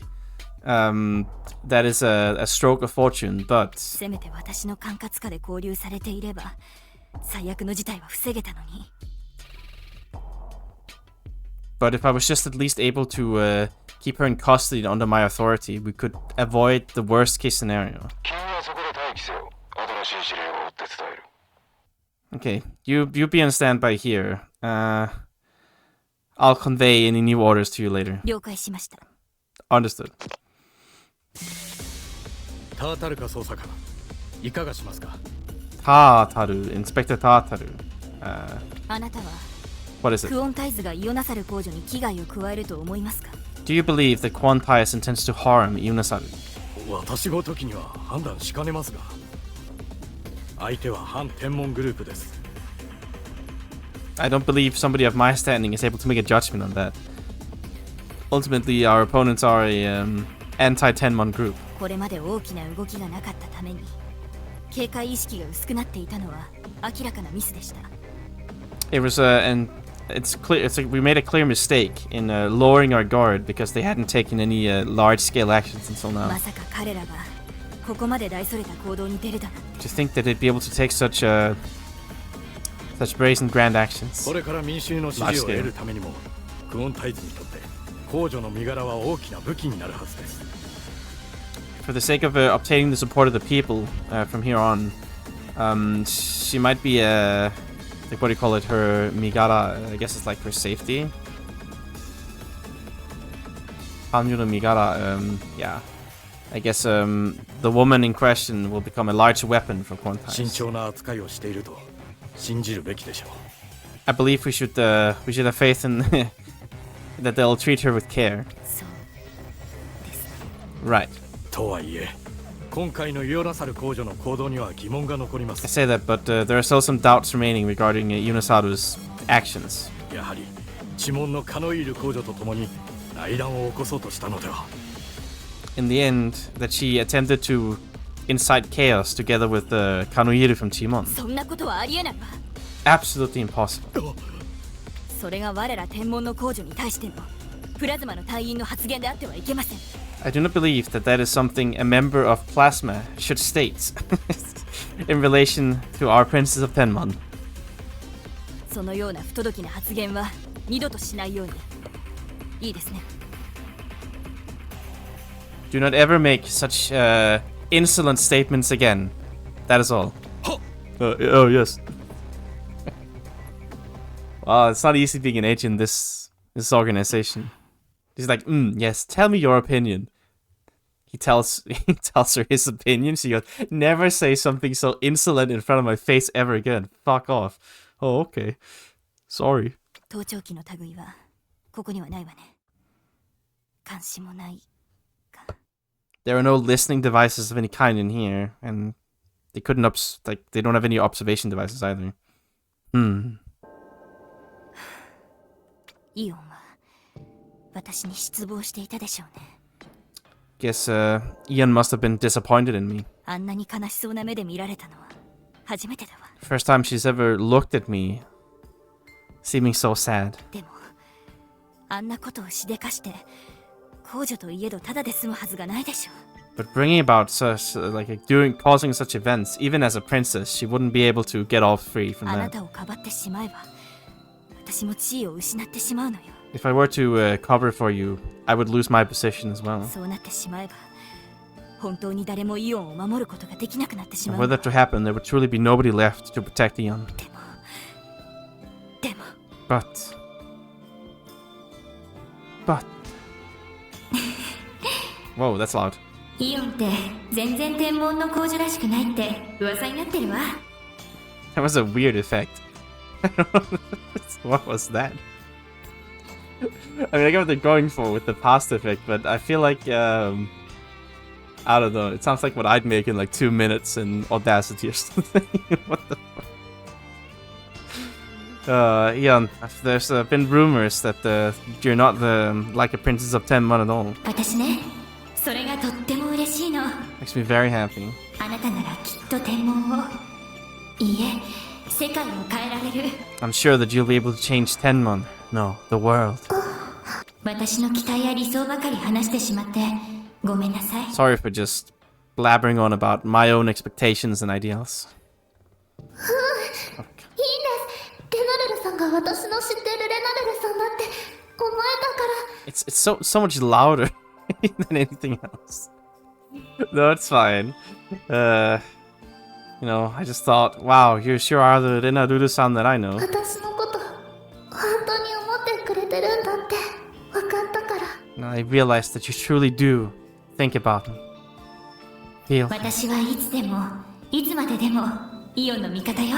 That is a stroke of fortune, but せめて私の管轄下で交流されていれば最悪の事態は防げたのに But if I was just at least able to keep her in custody under my authority, we could avoid the worst case scenario. Okay, you be on standby here. I'll convey any new orders to you later. 了解しました Understood. タータルカ捜査官いかがしますか Tataru, Inspector Tataru. あなたは What is it? クオンタイズがイオナサル工女に危害を加えると思いますか Do you believe that Quantius intends to harm Ionasaru? 私ごときには判断しかねますが相手は反天文グループです I don't believe somebody of my standing is able to make a judgment on that. Ultimately, our opponents are a anti-Tenmon group. これまで大きな動きがなかったために警戒意識が薄くなっていたのは明らかなミスでした It was and it's clear. It's like we made a clear mistake in lowering our guard because they hadn't taken any large-scale actions until now. まさか彼らがここまで大それた行動に出るだなんて To think that they'd be able to take such brazen grand actions. これから民衆の支持を得るためにもクオンタイズにとって公女の身柄は大きな武器になるはずです For the sake of obtaining the support of the people from here on, she might be like what do you call it? Her migara, I guess it's like her safety. Hanyu no migara, yeah. I guess the woman in question will become a large weapon for 慎 Quantize. 重な扱いをしていると信じるべきでしょう I believe we should have faith in that they'll treat her with care. そうですね Right. とはいえ今回のイオナサル公女の行動には疑問が残りま I す say that, but there are still some doubts remaining regarding Yunasaru's actions. やはり知門のカノイール公女と共に内乱を起こそうとしたのでは In the end, that she attempted to incite chaos together with Kanuiru from Chimon. そんなことはありえないわ Absolutely impossible. それが我ら天文の工女に対してのプラズマの隊員の発言であってはいけません I do not believe that that is something a member of Plasma should state in relation to our Princess of Tenmon. そのような不届きな発言は二度としないようにいいですね Do not ever make such insolent statements again. That is all. Oh, yes. Wow, it's not easy being an agent in this organization. He's like, yes, tell me your opinion. He tells her his opinion. She goes, never say something so insolent in front of my face ever again. Fuck off. Oh, okay. Sorry. 盗聴器の類はここにはないわね監視もないか There are no listening devices of any kind in here, and they couldn't they don't have any observation devices either. イオンは私に失望していたでしょうね Guess Ian must have been disappointed in me. あんなに悲しそうな目で見られたのは初めてだわ First time she's ever looked at me, seeming so sad. でもあんなことをしでかして公女といえどただで済むはずがないでしょう But bringing about causing such events, even as a princess, she wouldn't be able to get off free from あな that. たをかばってしまえば私も地位を失ってしまうのよ If I were to cover for you, I would lose my position as well. そうなってしまえば本当に誰もイオンを守ることができなくなってしま And う were の that to happen, there would truly be nobody left to protect Ian. でも But... Whoa, that's loud. イオンって全然天文の工事らしくないって噂になってるわ。 That was a weird effect. What was that? I mean, I get what they're going for with the past effect, but I feel like, I don't know, it sounds like what I'd make in like 2 minutes in Audacity or something. What the fuck? Eon, there's been rumors that you're not like a princess of Tenmon at all. 私ね、それがとっても嬉しいの。 Makes me very happy. あなたならきっと天文を、いいえ、世界を変えられる。 I'm sure that you'll be able to change Tenmon. No, the world. 私の期待や理想ばかり話してしまってごめんなさい。 Sorry for just blabbering on about my own expectations and ideals. いいんです。レナレルさんが私の知ってるレナレルさんだって思えたから。 It's so much louder than anything else. No, it's fine. You know, I just thought, wow, you sure are the Renaruru-san that I know. 私のこと本当に思ってくれてるんだって分かったから。 And I realized that you truly do think about me. Feel. 私はいつでもいつまででもイオンの味方よ。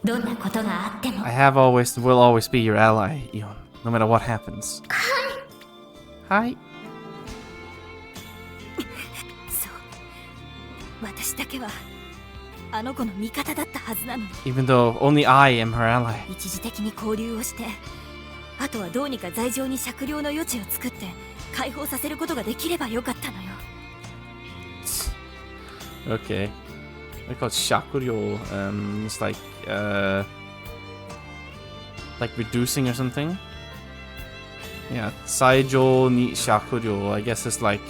どんなことがあっても。 I have always and will always be your ally, Eon, no matter what happens. Hi. そう、私だけはあの子の味方だったはずなのに。 Even though only I am her ally. 一時的に交流をして、あとはどうにか罪状に酌量の余地を作って解放させることができればよかったのよ。 Okay. I call it shakuryo. It's like reducing or something. Yeah, saijo ni shakuryo. I guess it's like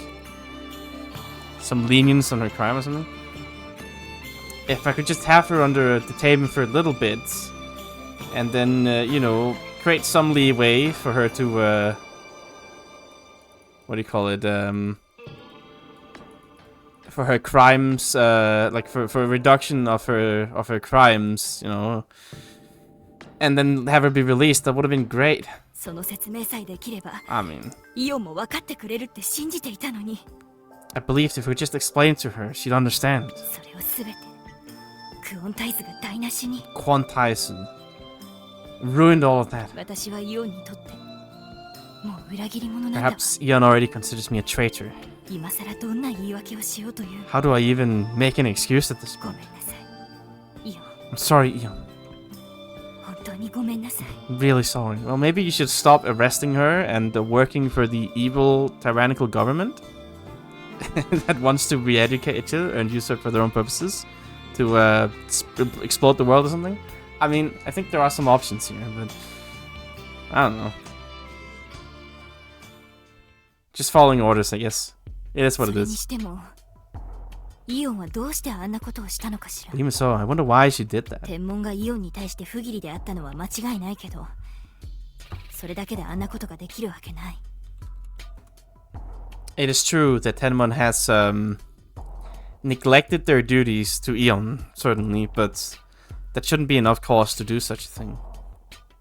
some lenience on her crime or something. If I could just have her under the table for a little bit, and then you know, create some leeway for her to what do you call it? For her crimes, like for a reduction of her crimes, you know, and then have her be released. That would have been great. その説明さえできれば、 I mean, イオンも分かってくれるって信じていたのに。 I believed if we just explained to her, she'd understand. それをすべてクオンタイズが台無しに。 Quantized ruined all of that. 私はイオンにとってもう裏切り者なんだわ。 Perhaps Eon already considers me a traitor. 今さらどんな言い訳をしようという。 How do I even make an excuse at this ご point? めんなさい。イオン、 I'm sorry, Eon. 本当にごめんなさい。 Really sorry. Well, maybe you should stop arresting her and working for the evil, tyrannical government that wants to re-educate you and use her for their own purposes to explode the world or something. I mean, I think there are some options here, but I don't know. Just following orders, I guess. It is what そ it れに is. してもイオンはどうしてあんなことをしたのかしら。 But even so, I wonder why she did that. 天文がイオンに対して不義理であったのは間違いないけど、それだけであんなことができるわけない。 It is true that Tenmon has neglected their duties to Eon, certainly, but that shouldn't be enough cause to do such a thing.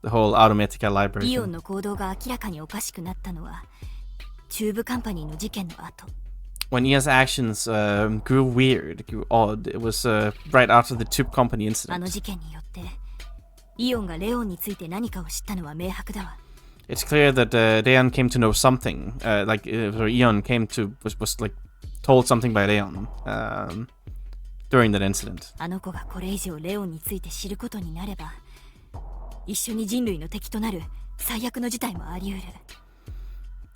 The whole Automatica library イオン thing. の行動が明らかにおかしくなったのはチューブカンパニーの事件の後。 When Eon's actions grew weird, grew odd, it was right after the Tube Company あの incident. 事件によってイオンがレオンについて何かを知ったのは明白だわ。 It's clear that Daeon came to know something, or Eon came to was like told something by Daeon during that incident. あの子がこれ以上レオンについて知ることになれば、一緒に人類の敵となる最悪の事態もあり得る。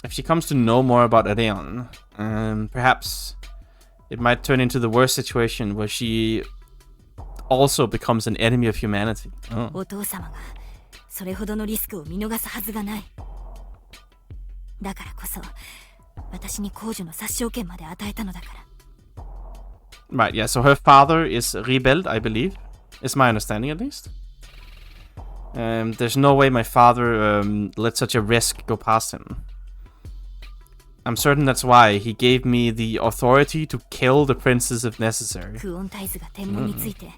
If she comes to know more about Adeon, perhaps it might turn into the worst situation where she also becomes an enemy of humanity. Oh. お父様がそれほどのリスクを見逃すはずがない。だからこそ私に公女の殺傷権まで与えたのだから。 Right, yeah, so her father is rebelled, I believe. Is my understanding at least. There's no way my father let such a risk go past him. I'm certain that's why he gave me the authority to kill the princess if necessary. クオンタイズが天文について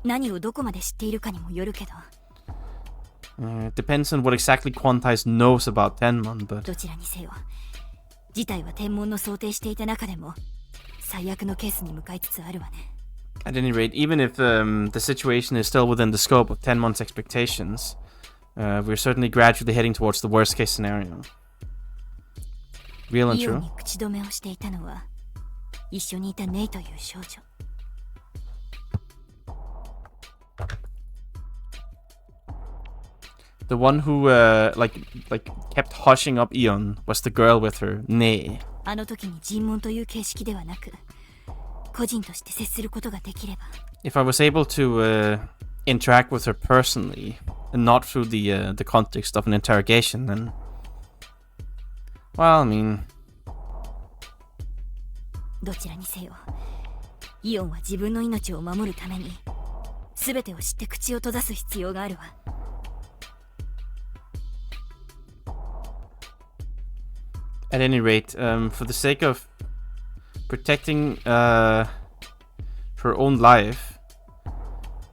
何をどこまで知っているかにもよるけど、 It depends on what exactly Quantize knows about Tenmon, but どちらにせよ事態は天文の想定していた中でも最悪のケースに向かいつつあるわね。 At any rate, even if the situation is still within the scope of 10 months' expectations, we're certainly gradually heading towards the worst case scenario. Real and イオン true. に口止めをしていたのは一緒にいたネイという少女。 The one who kept hushing up Eon was the girl with her, Nei. あの時に尋問という形式ではなく個人として接することができれば。 If I was able to interact with her personally and not through the context of an interrogation, then, well, I mean, どちらにせよイオンは自分の命を守るために全てを知って口を閉ざす必要があるわ。 at any rate, for the sake of protecting her own life,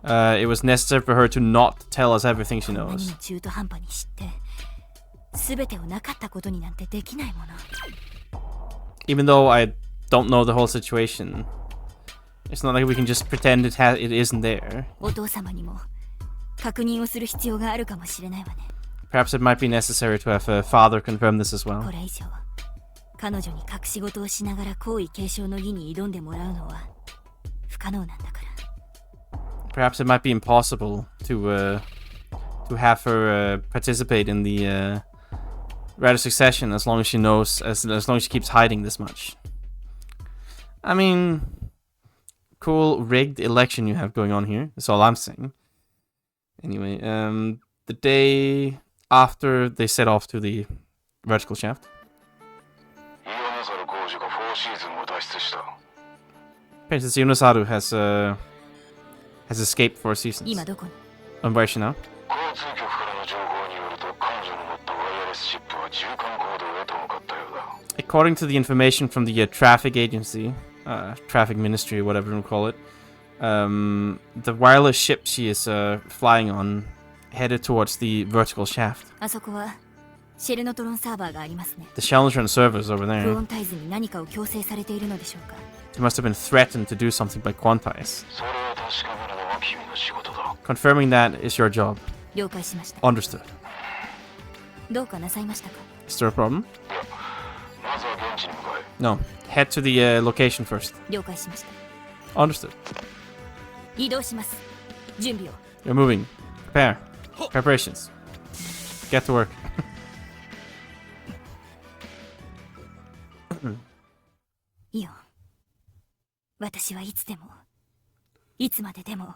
it was necessary for her to not tell us everything she 何 knows. も中途半端に知って全てをなかったことになんてできないもの。 Even though I don't know the whole situation, it's not like we can just pretend it isn't there. お父様にも確認をする必要があるかもしれないわね。 Perhaps it might be necessary to have a father confirm this as こ well. れ以上彼女に隠し事をしながら皇位継承の儀に挑んでもらうのは不可能なんだから。 Perhaps it might be impossible to have her participate in the right of succession as long as she knows, as long as she keeps hiding this much. I mean, cool rigged election you have going on here. That's all I'm saying. Anyway, the day after they set off to the vertical shaft, Princess Yunosaru has escaped for a season. 今どこに？ And where is she now? 交通局からの情報によると彼女の持ったワイヤレスチップは中間高度へと向かったようだ。 According to the information from the traffic agency, traffic ministry, whatever you call it, the wireless ship she is flying on headed towards the vertical shaft. あそこはシェルノトロンサーバーがありますね。 The Challenger servers over ク there. オンタイズに何かを強制されているのでしょうか。 They must have been threatened to do something by Quantize. それを確かめるのが君の仕事だ。 Confirming that is your job. 了解しました。 Understood. どうかなさいましたか？ Is there a problem? まずは現地に向かえ。 No. Head to the location first. 了解しました。 Understood. 移動します。準備を。 You're moving. Prepare. Preparations. Get to work. イオン。私はいつでも、いつまででも、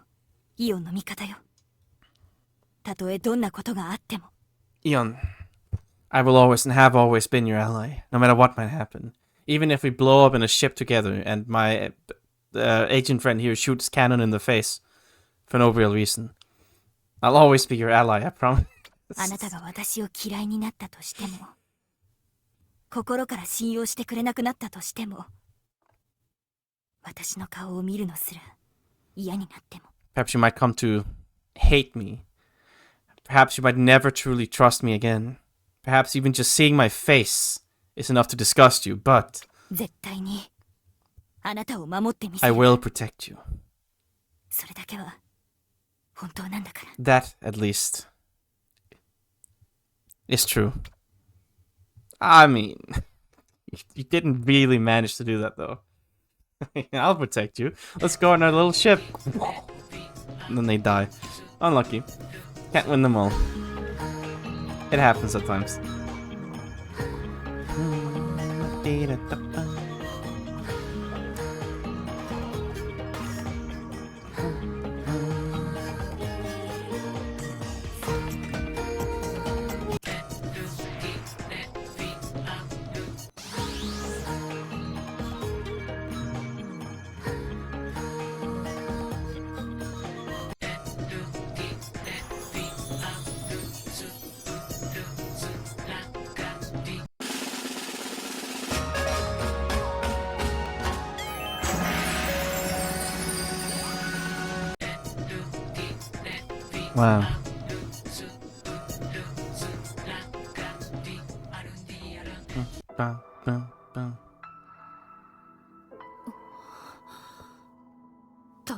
イオンの味方よ。たとえどんなことがあっても。 Eon, I will always and have always been your ally, no matter what might happen. Even if we blow up in a ship together and my agent friend here shoots cannon in the face for no real reason. I'll always be your ally, I promise. あなたが私を嫌いになったとしても、心から信用してくれなくなったとしても、私の顔を見るのすら嫌になっても。 Perhaps you might come to hate me. Perhaps you might never truly trust me again. Perhaps even just seeing my face is enough to disgust you, but 絶対にあなたを守ってみせ I る。 will protect you. それだけは本当なんだから。 That, at least, is true. I mean, you didn't really manage to do that, though. I'll protect you. Let's go on our little ship. And then they die. Unlucky. Can't win them all. It happens at times. Wow.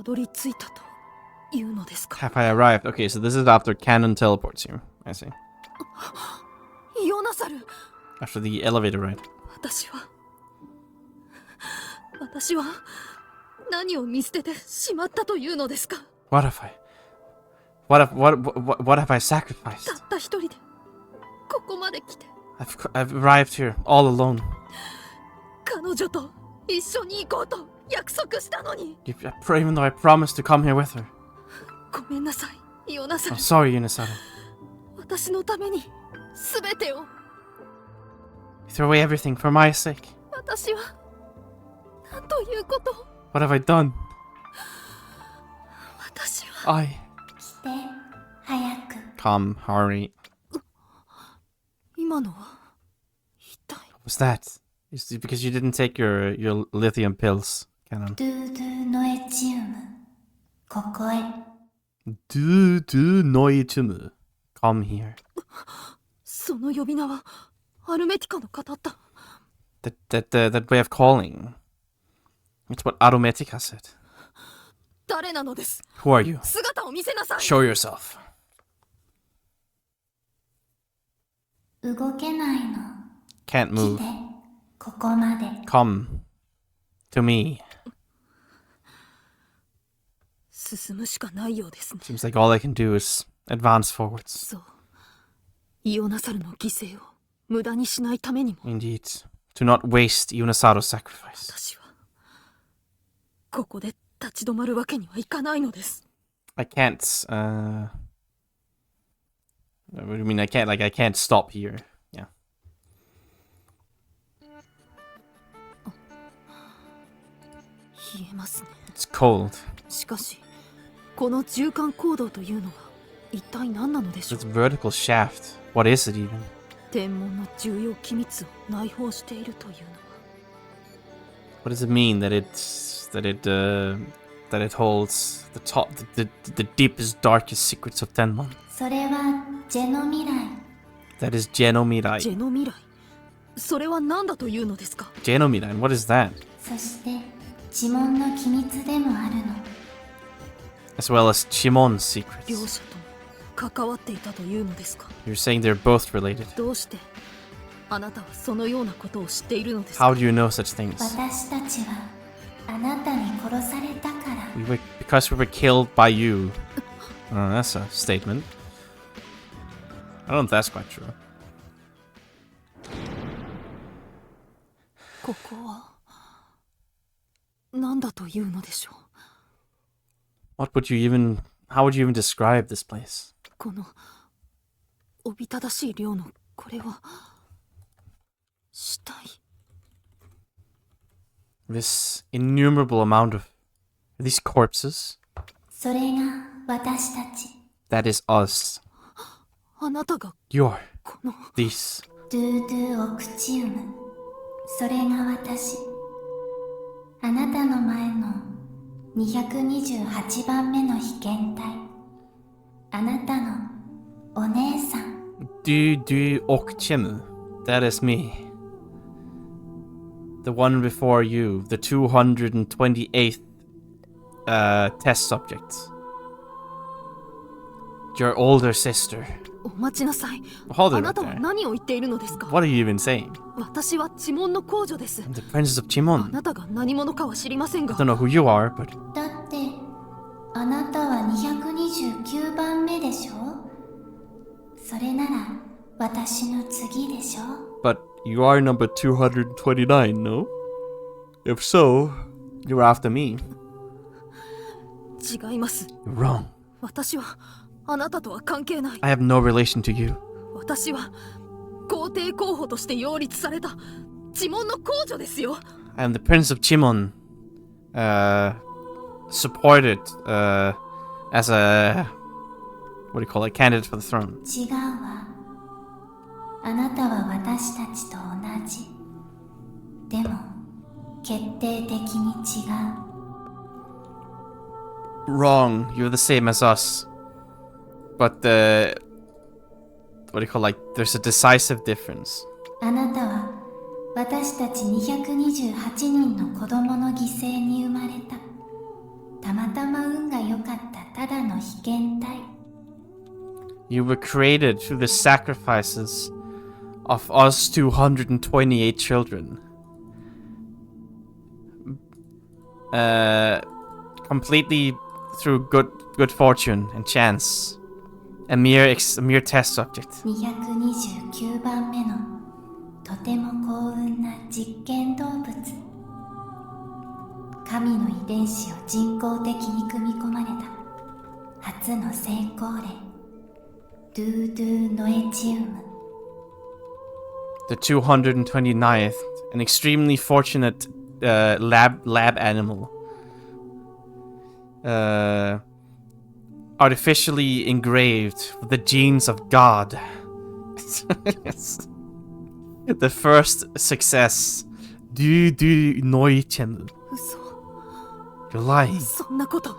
たどり着いたというのですか。 Have I arrived? Okay, so this is after Canon teleports you. I see. ヨナサル、 After the elevator ride. 私は何を見捨ててしまったというのですか。 What have I? What have I sacrificed? たった一人でここまで来て I've arrived here all alone. 彼女と一緒に行こうと約束したのに。 Even though I promised to come here with her. ごめんなさい、ヨナサ I'm ル。 sorry, Unisara. 私のために全てを。 You threw away everything for my sake. 私は何ということを。 What have I done? 私は I. 来て早く Come, hurry. 今のは一体。 What was that? It's because you didn't take your lithium pills, Canon. ドゥドゥノエチウムここへ Do noitumu. Come here. その呼び名はアルメティカの方だ。 That way of calling. It's what Arometica said. 誰なのです。 Who are you? 姿を見せなさい。 Show yourself. 動けないの Can't 来 move. てここまで Come to me. 進むしかないようですね。 Seems like all I can do is advance forwards. そう。イオナサルの犠牲を無駄にしないためにも。 Indeed. To not waste Yunasaro's sacrifice. 私はここで立ち止まるわけにはいかないのです。 I can't, What do you mean I can't stop here. Yeah. 冷えますね。 It's cold. しかしこの循環行動というのは一体何なのでしょう。 This vertical shaft. What is it even? 天文の重要機密を内包しているというのは。 What does it mean that it holds the top, the deepest, darkest secrets of Tenmon? それはジェノ未来 That is Genomirai. ジェノ未来、それは何だというのですか。 Genomirai, what is that? そして呪文の機密でもあるの As well as Chimon's secrets. 両者とも関わっていたというのですか。 You're saying they're both related. どうしてあなたはそのようなことを知っているのですか。 How do you know such things? 私たちはあなたに殺されたから Because we were killed by you. That's a statement. I don't think that's quite true. ここは何だというのでしょう。 How would you even describe this place? このおびただしい量のこれは死体。 This innumerable amount of these corpses. それが私たち That is us. あなたが You're この these. ドゥドゥオクチウムそれが私あなたの前の228番目の被験体あなたのお姉さん Du Okchemu. That is me. The one before you, the 228th test subject. Your older sister. お待ちなさい。 Hold あ it な right たは there. 何を言っているのですか。 What are you even saying? 私は呪文の皇女です。 I'm the Princess of あ Chimon. なたが何者かは知りません I が don't know who you are, but だってあなたは229番目でしょそれなら私の次でしょ you are number 229, no? If so, you're after me. 違います。 You're wrong. 私はあなたとは関係ない。 I have no relation to you. 私は皇帝候補として擁立された呪文の皇女ですよ。 I am the Prince of Chimon, supported as a what do you call it, candidate for the throne. 違うわあなたは私たちと同じでも決定的に違う Wrong. You're the same as us, but what do you call, like, there's a decisive difference. あなたは私たち228人の子供の犠牲に生まれたまたま運が良かったただの被験体。 You were created through the sacrifices of us 228 children. Completely through good fortune and chance. A mere test subject. 229番目のとても幸運な実験動物。神の遺伝子を人工的に組み込まれた初の成功例。ドゥドゥノエチウム。 The 229th, an extremely fortunate lab animal. Artificially engraved with the genes of God. The first success. Du Noichemu. 嘘。 You're lying. そんなこと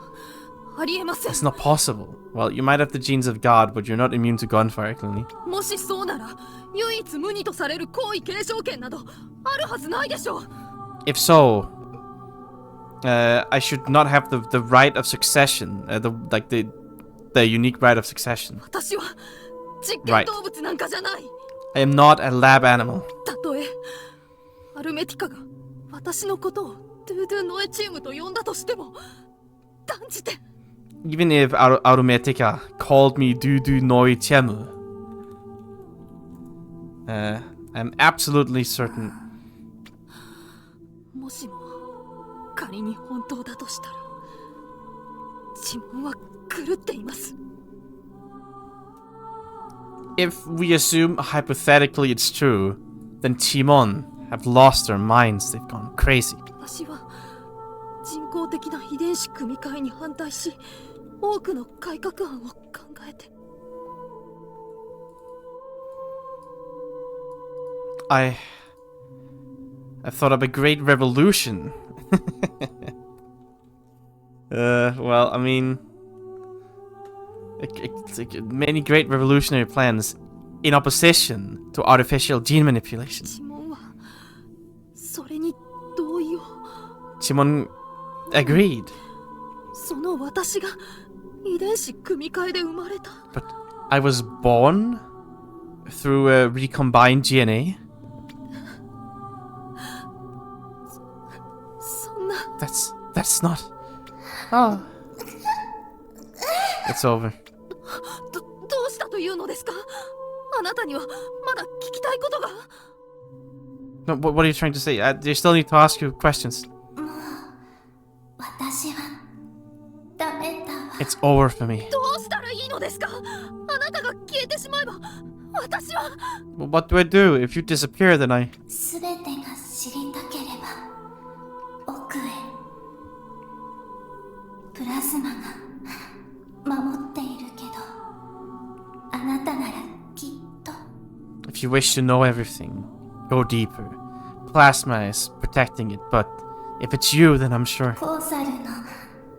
ありえません。 It's not possible. Well, you might have the genes of God, but you're not immune to gunfire, clearly. もしそうなら唯一無二とされる皇位継承権などあるはずないでしょう。 If so, I should not have the right of succession, the unique right of succession. 私は実験動物なんかじゃない。 I am not a lab animal. たとえアルメティカが私のことをドゥドゥノエチームと呼んだとしても断じて。 Even if Arumetica called me Dudu Noi Chemu, I'm absolutely certain. もしも仮に本当だとしたら呪文は狂っています。 If we assume hypothetically it's true, then Timon have lost their minds. They've gone crazy. 私は人工的な遺伝子組み換えに反対し多くの改革案を考えて。 I've thought of a great revolution. Well, I mean, many great revolutionary plans in opposition to artificial gene manipulation. 呪文はそれに同意を。 Timon agreed. その私が遺伝子組み換えで生まれた。 But I was born through recombined DNA. そんな。 That's not. Oh. It's over. どうしたというのですか？あなたにはまだ聞きたいことが。 No, what are you trying to say? You still need to ask you questions. 私はダメだわ。 It's over for me. どうしたらいいのですか？あなたが消えてしまえば私は。 Well, what do I do? If you disappear, then I... すべてが知りたければ奥へ。プラズマが守っているけどあなたならきっと。 If you wish to know everything, go deeper. Plasma is protecting it, but if it's you, then I'm sure. コーサルの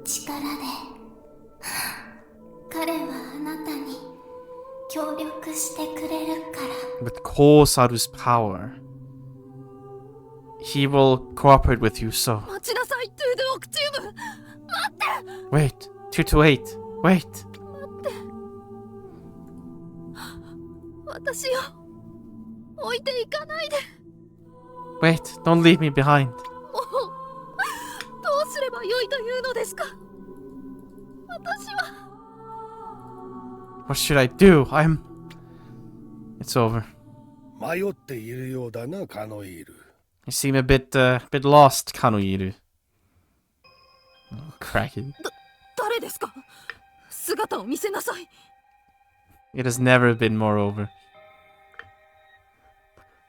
力で彼はあなたに協力してくれるから。 With Kosaru's power, he will cooperate with you, so... 待ちなさい、トゥードゥオクチウム。待って。 Wait, 228, wait. 私を置いていかないで。 Wait, don't leave me behind. もうどうすればよいというのですか？私は。 What should I do? It's over. 迷っているようだな、カノイール。 You seem a bit lost, Kanoiru. Oh, cracking. 誰ですか？姿を見せなさい。 It has never been more over.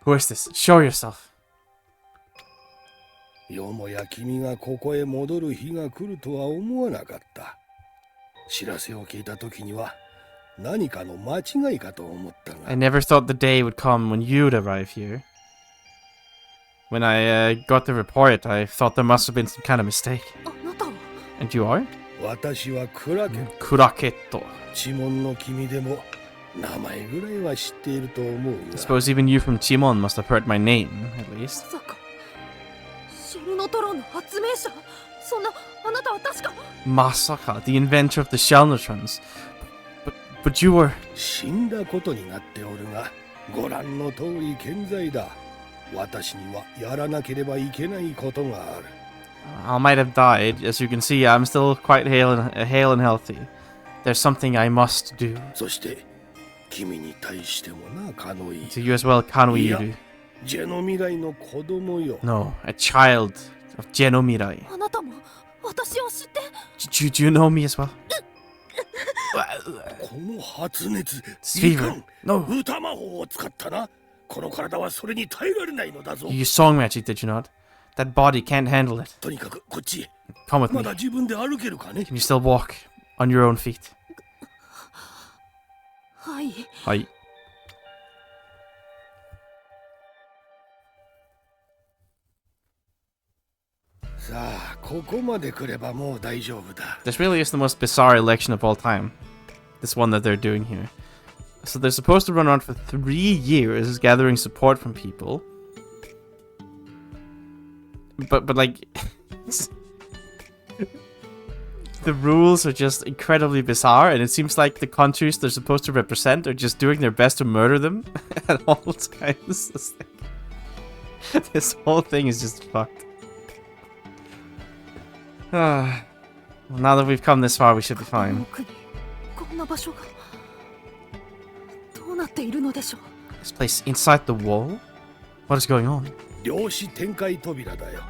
Who is this? Show yourself. よもや君がここへ戻る日が来るとは思わなかった。知らせを聞いた時には何かの間違いかと思ったが。 I never thought the day would come when you'd arrive here. When I got the report, I thought there must have been some kind of mistake. あなたは。 And you are? 私はクラケット。 Kuraketo. 知門の君でも名前ぐらいは知っていると思う I が。 suppose even you from Chimon must have heard my name, at least. まさかシェルノトロンの発明者そんな、あなたは確か。Masaka, the inventor of the shell neutrons. But you were... 死んだことになっておるが、ご覧の通り健在だ。私にはやらなければいけないことがある。I might have died. As you can see, I'm still quite hale and healthy. There's something I must do. そして、君に対してもな、カノイ。To you as well, Kanui いや、 Iru. ジェノ未来の子供よ。 No, a child of Genomirai. あなたも私を知って。Do you know me as well? この発熱、 This いか fever. ん。 No. 歌魔法を使ったな。この体はそれに耐えられないのだぞ。 You used song magic, did you not? That body can't handle it. とにかくこっちへ。 Come with ま me. だ自分で歩けるかね。 Can you still walk on your own feet? はい。はい。さあ、ここまで来ればもう大丈夫だ。 This really is the most bizarre election of all time. This one that they're doing here. So they're supposed to run around for 3 years gathering support from people. But like... the rules are just incredibly bizarre, and it seems like the countries they're supposed to represent are just doing their best to murder them at all times. It's like... this whole thing is just fucked. Well, now that we've come this far, we should be fine. 奥にこんな場所がどうなっているのでしょう。 This place inside the wall? What is going on? 量子展開扉だよ。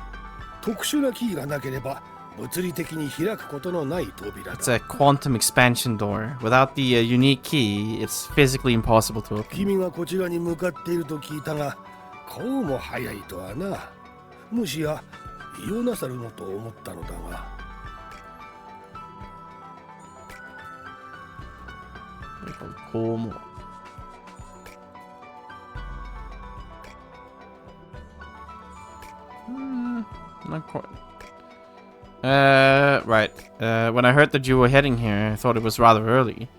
特殊なキーがなければ物理的に開くことのない扉 It's だ。 a quantum expansion door. Without the unique key, it's physically impossible to open. 君がこちらに向かっていると聞いたが、こうも早いとはな。もしやイオナサルのと思ったのだが。 Como? Not quite. Right. When I heard that you were heading here, I thought it was rather early.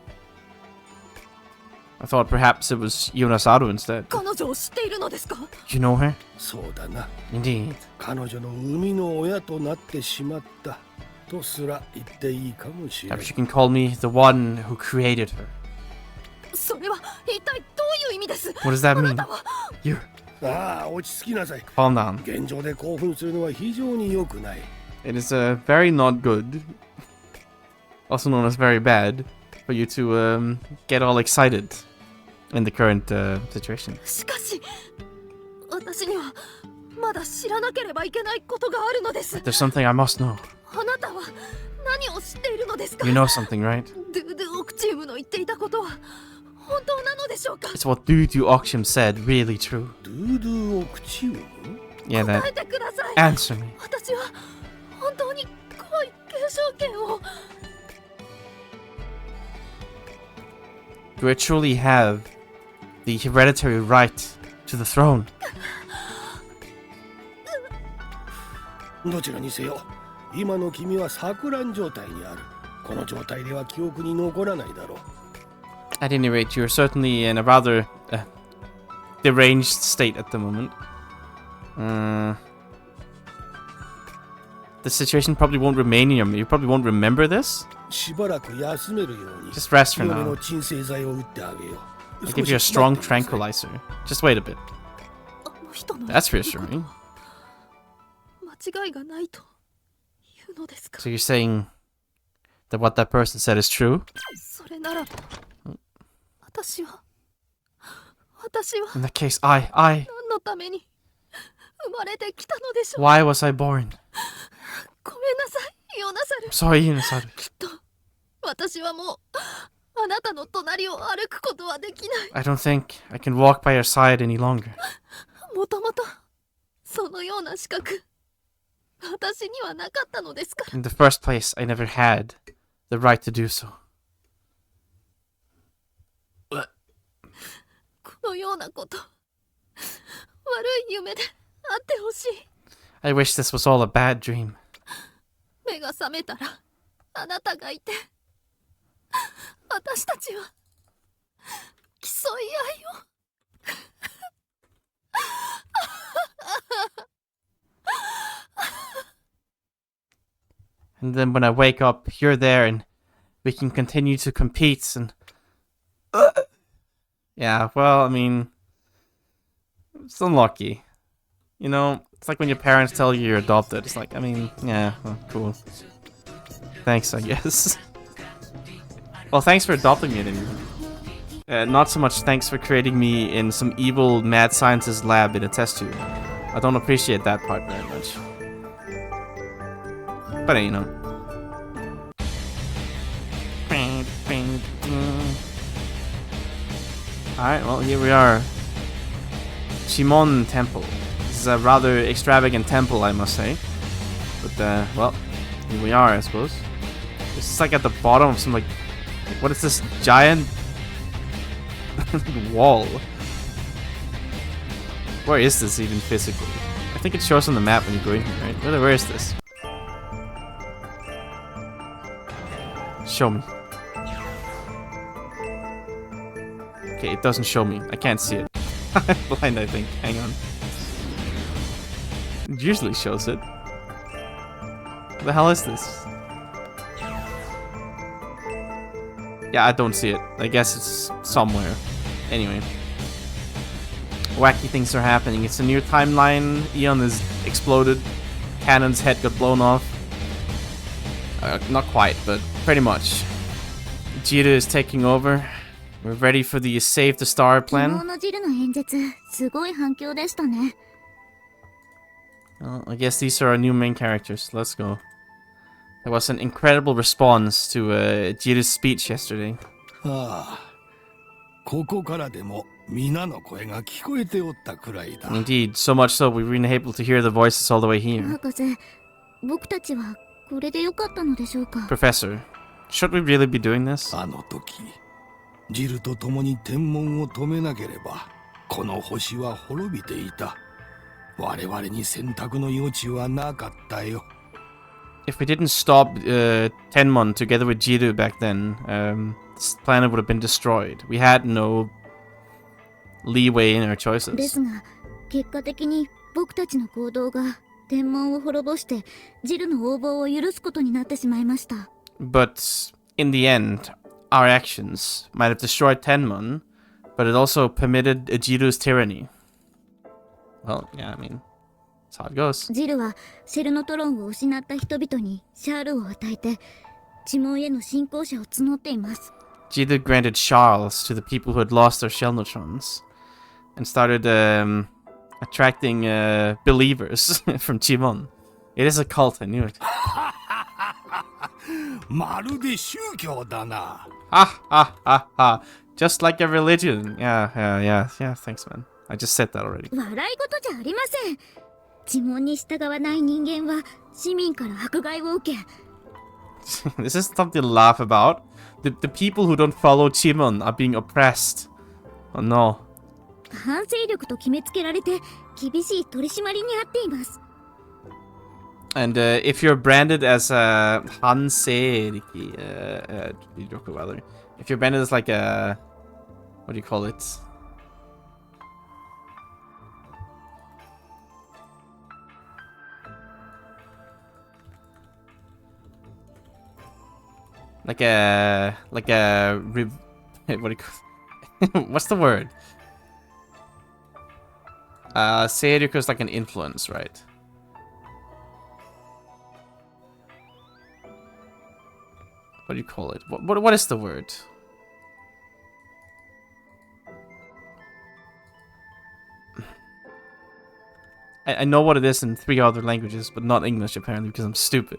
I thought perhaps it was Yonasaru instead. 彼女を知っているのですか？ You know her? そうだな。 Indeed. 彼女の生みの親となってしまったとすら言っていいかもしれない。 Perhaps you can call me the one who created her. それは一体どういう意味です？ What does that あ mean? なたは You. ああ、落ち着きなさい。 Calm down. 現状で興奮するのは非常に良くない。 It is very not good, also known as very bad, for you to get all excited in the current situation. しかし私にはまだ知らなければいけないことがあるのです。 There's something I must know. あなたは何を知っているのですか？ You know something, right? ドゥドゥオクチウムの言っていたことは本当なのでしょうか？ Is what Dudu Oxium said really true? ドゥドゥオクチウム？ Yeah, 答 that. えてください。 Answer me. 私は本当に皇位継承権を。 Do I truly have the hereditary right to the throne? どちらにせよ、今の君は錯乱状態にある。この状態では記憶に残らないだろう。 At any rate, you're certainly in a rather deranged state at the moment. The situation probably won't remain in your memory. You probably won't remember this. しばらく休めるように Just rest for 強め now. の鎮静剤を打ってあげよう。 I'll give you a strong tranquilizer. Just wait a bit. あの人の That's reassuring. 間違いがないというのですか？ So you're saying that what that person said is true? それならば私は In that case, I... 何のために生まれてきたのでしょう。 Why was I born? ごめんなさい、ヨナサル。 Sorry, Yunosaru. きっと私はもうあなたの隣を歩くことはできない。 I don't think I can walk by your side any longer. もともとそのような資格私にはなかったのですから。 In the first place, I never had the right to do so. このようなこと悪い夢であってほしい。 I wish this was all a bad dream. 目が覚めたらあなたがいて私たちは競い合いを And then when I wake up, you're there and we can continue to compete and... Yeah, well, I mean... It's unlucky. You know, it's like when your parents tell you you're adopted. It's like, I mean, yeah, well, cool. Thanks, I guess. Well, thanks for adopting me then. Not so much thanks for creating me in some evil mad scientist lab in a test tube. I don't appreciate that part very much. But you know. Alright, well, here we are. Shimon Temple. This is a rather extravagant temple, I must say. But, well, here we are, I suppose. This is like at the bottom of some, like, what is this giant wall? Where is this even physically? I think it shows on the map when you go in here, right? Where is this? Show me. Okay, it doesn't show me. I can't see it. I'm blind, I think. Hang on. It usually shows it. What the hell is this? Yeah, I don't see it. I guess it's somewhere. Anyway. Wacky things are happening. It's a new timeline. Eon is exploded. Cannon's head got blown off. Not quite, but pretty much. Jita is taking over. We're ready for the Save the Star plan. Well, I guess these are our new main characters. Let's go. There was an incredible response to Jita's speech yesterday. Indeed, so much so we weren't able to hear the voices all the way here. Professor, should we really be doing this? ジルと共に天文を止めなければこの星は滅びていた。我々に選択の余地はなかったよ。 If we didn't stop Tenmon together with Jiru back then, this planet would have been destroyed. We had no leeway in our choices. ですが、結果的に僕たちの行動が天文を滅ぼしてジルの横暴を許すことになってしまいました。But in the end, our actions might have destroyed Tenmon, but it also permitted Jiru's tyranny. Well, yeah, I mean, that's how it goes. ジルはシェルノトロンを失った人々にシャールを与えて地門への信仰者を募っています。Jiru granted Charles to the people who had lost their Shellnotrons and started attracting believers from Chimon. It is a cult, I knew it. まるで宗教だな。Ha ha ha ha. Just like a religion. Yeah, thanks, man. I just said that already. 笑い事じゃありません。地門に従わない人間は市民から迫害を受け。This is something to laugh about. The people who don't follow Chimon are being oppressed. Oh no. 反勢力と決めつけられて厳しい取り締まりにあっています。And if you're branded as a Hanseiriki, if you're branded as like a, what do you call it? Like a, what do you call? What's the word? Seiriko is like an influence, right? What do you call it? What is the word? I know what it is in 3 other languages, but not English apparently because I'm stupid.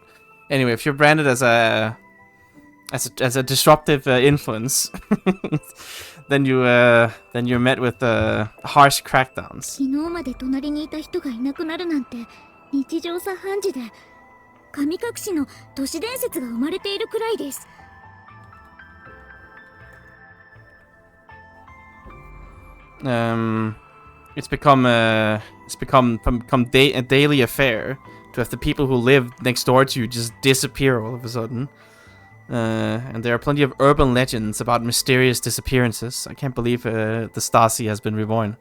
Anyway, if you're branded as a disruptive influence, then you're met with harsh crackdowns. 昨日まで隣にいた人がいなくなるなんて日常茶飯事で。神隠しの都市伝説が生まれているくらいです。It's become a daily affair to have the people who live next door to you just disappear all of a sudden. And there are plenty of urban legends about mysterious disappearances. I can't believe the Stasi has been reborn.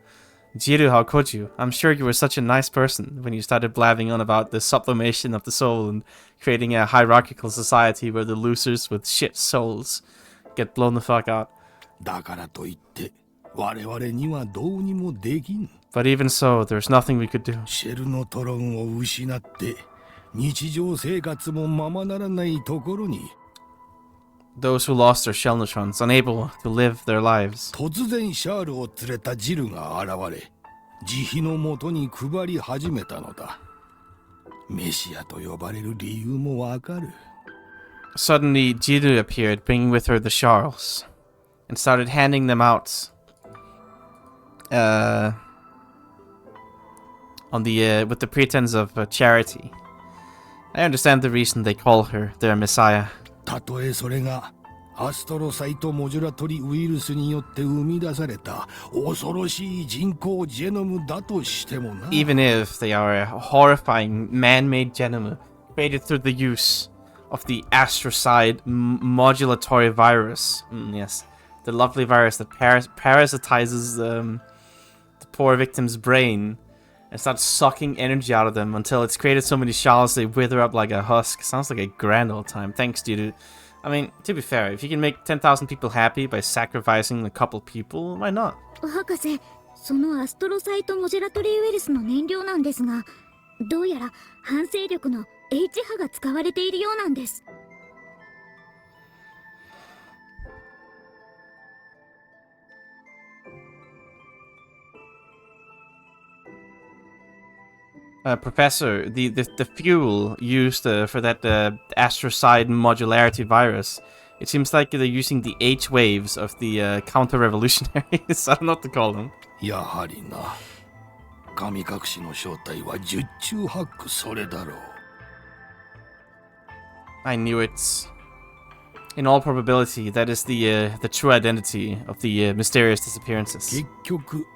Jiru, how could you? I'm sure you were such a nice person when you started blabbing on about the sublimation of the soul and creating a hierarchical society where the losers with shit souls get blown the fuck out. だからといって我々にはどうにもできん。 But even so, there's nothing we could do. シェルのトロンを失って日常生活もままならないところに Those who lost their shell neutrons, unable to live their lives. 突然シャールを連れたジルが現れ慈悲のもとに配り始めたのだ。メシアと呼ばれる理由もわかる。 Suddenly, Jiru appeared, bringing with her the Charles, and started handing them out. With the pretense of charity. I understand the reason they call her their messiah. たとえそれがアストロサイトモジュラトリウイルスによって生み出された恐ろしい人工ジェノムだとしてもな。 Even if they are a horrifying man-made genome created through the use of the astrocide modulatory virus. Yes, the lovely virus that parasitizes the poor victim's brain and starts sucking energy out of them until it's created so many shells they wither up like a husk. Sounds like a grand old time. Thanks, dude. I mean, to be fair, if you can make 10,000 people happy by sacrificing a couple people, why not? 博士、そのアストロサイトモジュラトリーウイルスの燃料なんですが、どうやら反省力の H 波が使われているようなんです。 Professor, the fuel used for that astrocide modularity virus, it seems like they're using the H waves of the counter-revolutionaries. I don't know what to call them. やはりな。神隠しの正体は十中八九それだろう。 I knew it. In all probability, that is the true identity of the mysterious disappearances. 結局、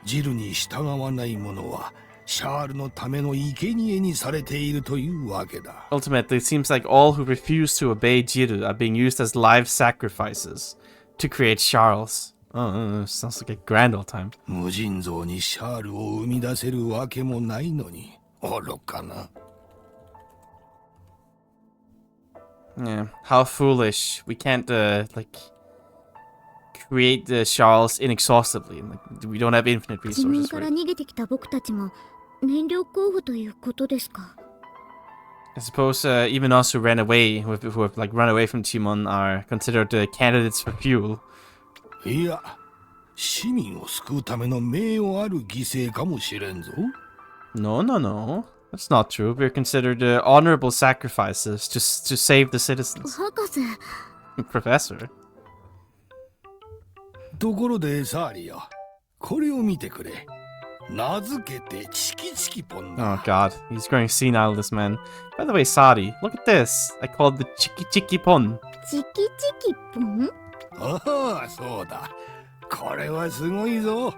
ジルに従わない者はシャールのための生贄にされているというわけだ。 Ultimately, it seems like all who refuse to obey Jiru are being used as live sacrifices to create Charles. Oh, sounds like a grand old time. 無尽蔵にシャールを生み出せるわけもないのに、愚かな。 Yeah, how foolish. We can't, create the Charles inexhaustively. Like, we don't have infinite 地面 resources か for ら it. 逃げてきた僕たちも燃料候補ということですか。 I suppose even us who ran away, who have like run away from Timon, are considered candidates for fuel. いや、市民を救うための名誉ある犠牲かもしれんぞ。 No, no, no. That's not true. We're considered honorable sacrifices to save the citizens. 博士、 Professor. ところでサーリア、これを見てくれ。名付けてチキチキポン Oh だ。 god, he's growing senile, this man. By the way, Sadi, look at this. I called the Chiki Chiki Pon. チキチキポン？ああ、そうだ。これはすごいぞ。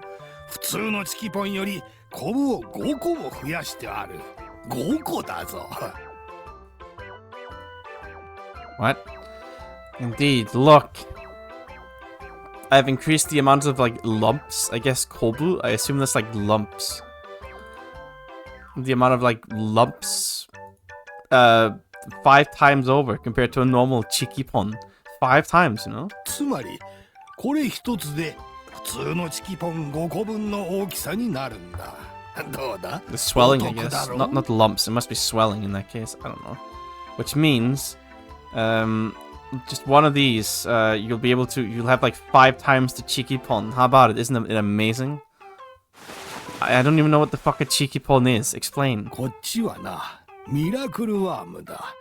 普通のチキポンよりコブを5個も増やしてある。5個だぞ。 What? Indeed, look. I've increased the amount of, like, lumps. I guess kobu? I assume that's, like, lumps. The amount of, like, lumps. 5 times over compared to a normal chikipon. 5 times, you know? つまり、これ一つで普通のチキポン5個分の大きさになるんだ。どうだ？ The swelling, I お得だ guess. ろ？ Not lumps. It must be swelling in that case. I don't know. Which means, just one of these, you'll have like 5 times the chikipon. How about it? Isn't it amazing? I don't even know what the fuck a chikipon is. Explain. こっちはな、ミラクルワームだ。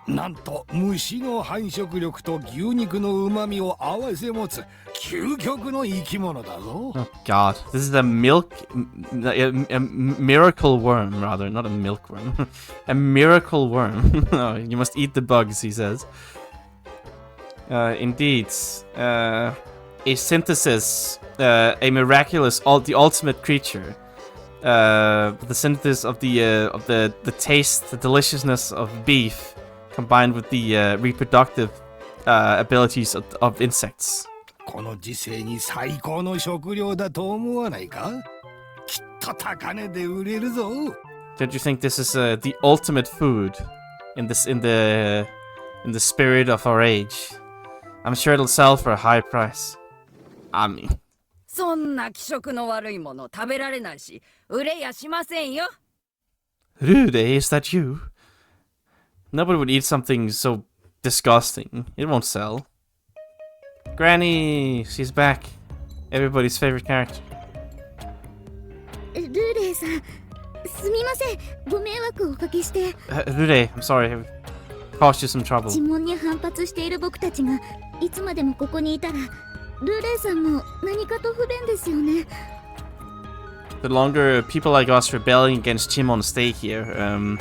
なんと虫の繁殖力と牛肉の旨味を併せ持つ究極の生き物だぞ。 Oh god. This is a miracle worm, rather. Not a milkworm. A miracle worm. Oh, you must eat the bugs, he says. Indeed. A synthesis. A miraculous, the ultimate creature. The synthesis of the taste, the deliciousness of beef, combined with the reproductive abilities of insects. この時世に最高の食料だと思わないか？きっと高値で売れるぞ。 Don't you think this is the ultimate food in the spirit of our age? I'm sure it'll sell for a high price. I mean, そんな気色の悪いもの食べられないし、売れやしませんよ。Rude, is that you? Nobody would eat something so disgusting. It won't sell. Granny, she's back. Everybody's favorite character. ルーレイさん、すみません。ご迷惑をおかけして。Rude, I'm sorry. I've caused you some trouble. 尋問に反発している僕たちがいつまでもここにいたら、ルーレイさんも何かと不便ですよね。The longer people like us rebelling against Chimon stay here, I'm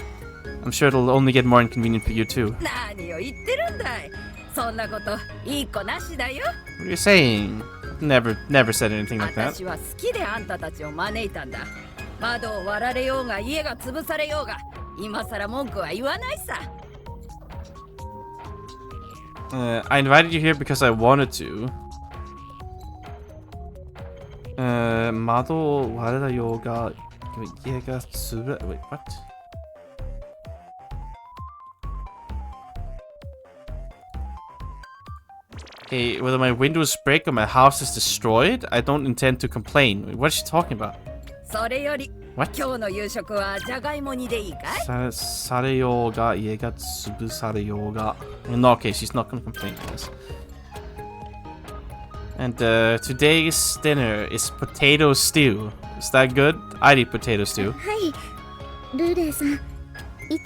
sure it'll only get more inconvenient for you too. 何を言ってるんだい。そんなこといい子なしだよ。What are you saying? Never said anything like that. 私は好きであんたたちを招いたんだ。窓を割られようが家が潰されようが、今さら文句は言わないさ。I invited you here because I wanted to. 窓を割れたようが家が潰れ... Wait, what? Okay, whether my windows break or my house is destroyed, I don't intend to complain. Wait, what is she talking about? それより、 What? 今日の夕食はじゃがいも煮でいいかい？されようが家が潰されようが... No, okay, she's not gonna complain, I guess. And today's dinner is potato stew. Is that good? I'd eat potato stew. はい、ルーレイさん、い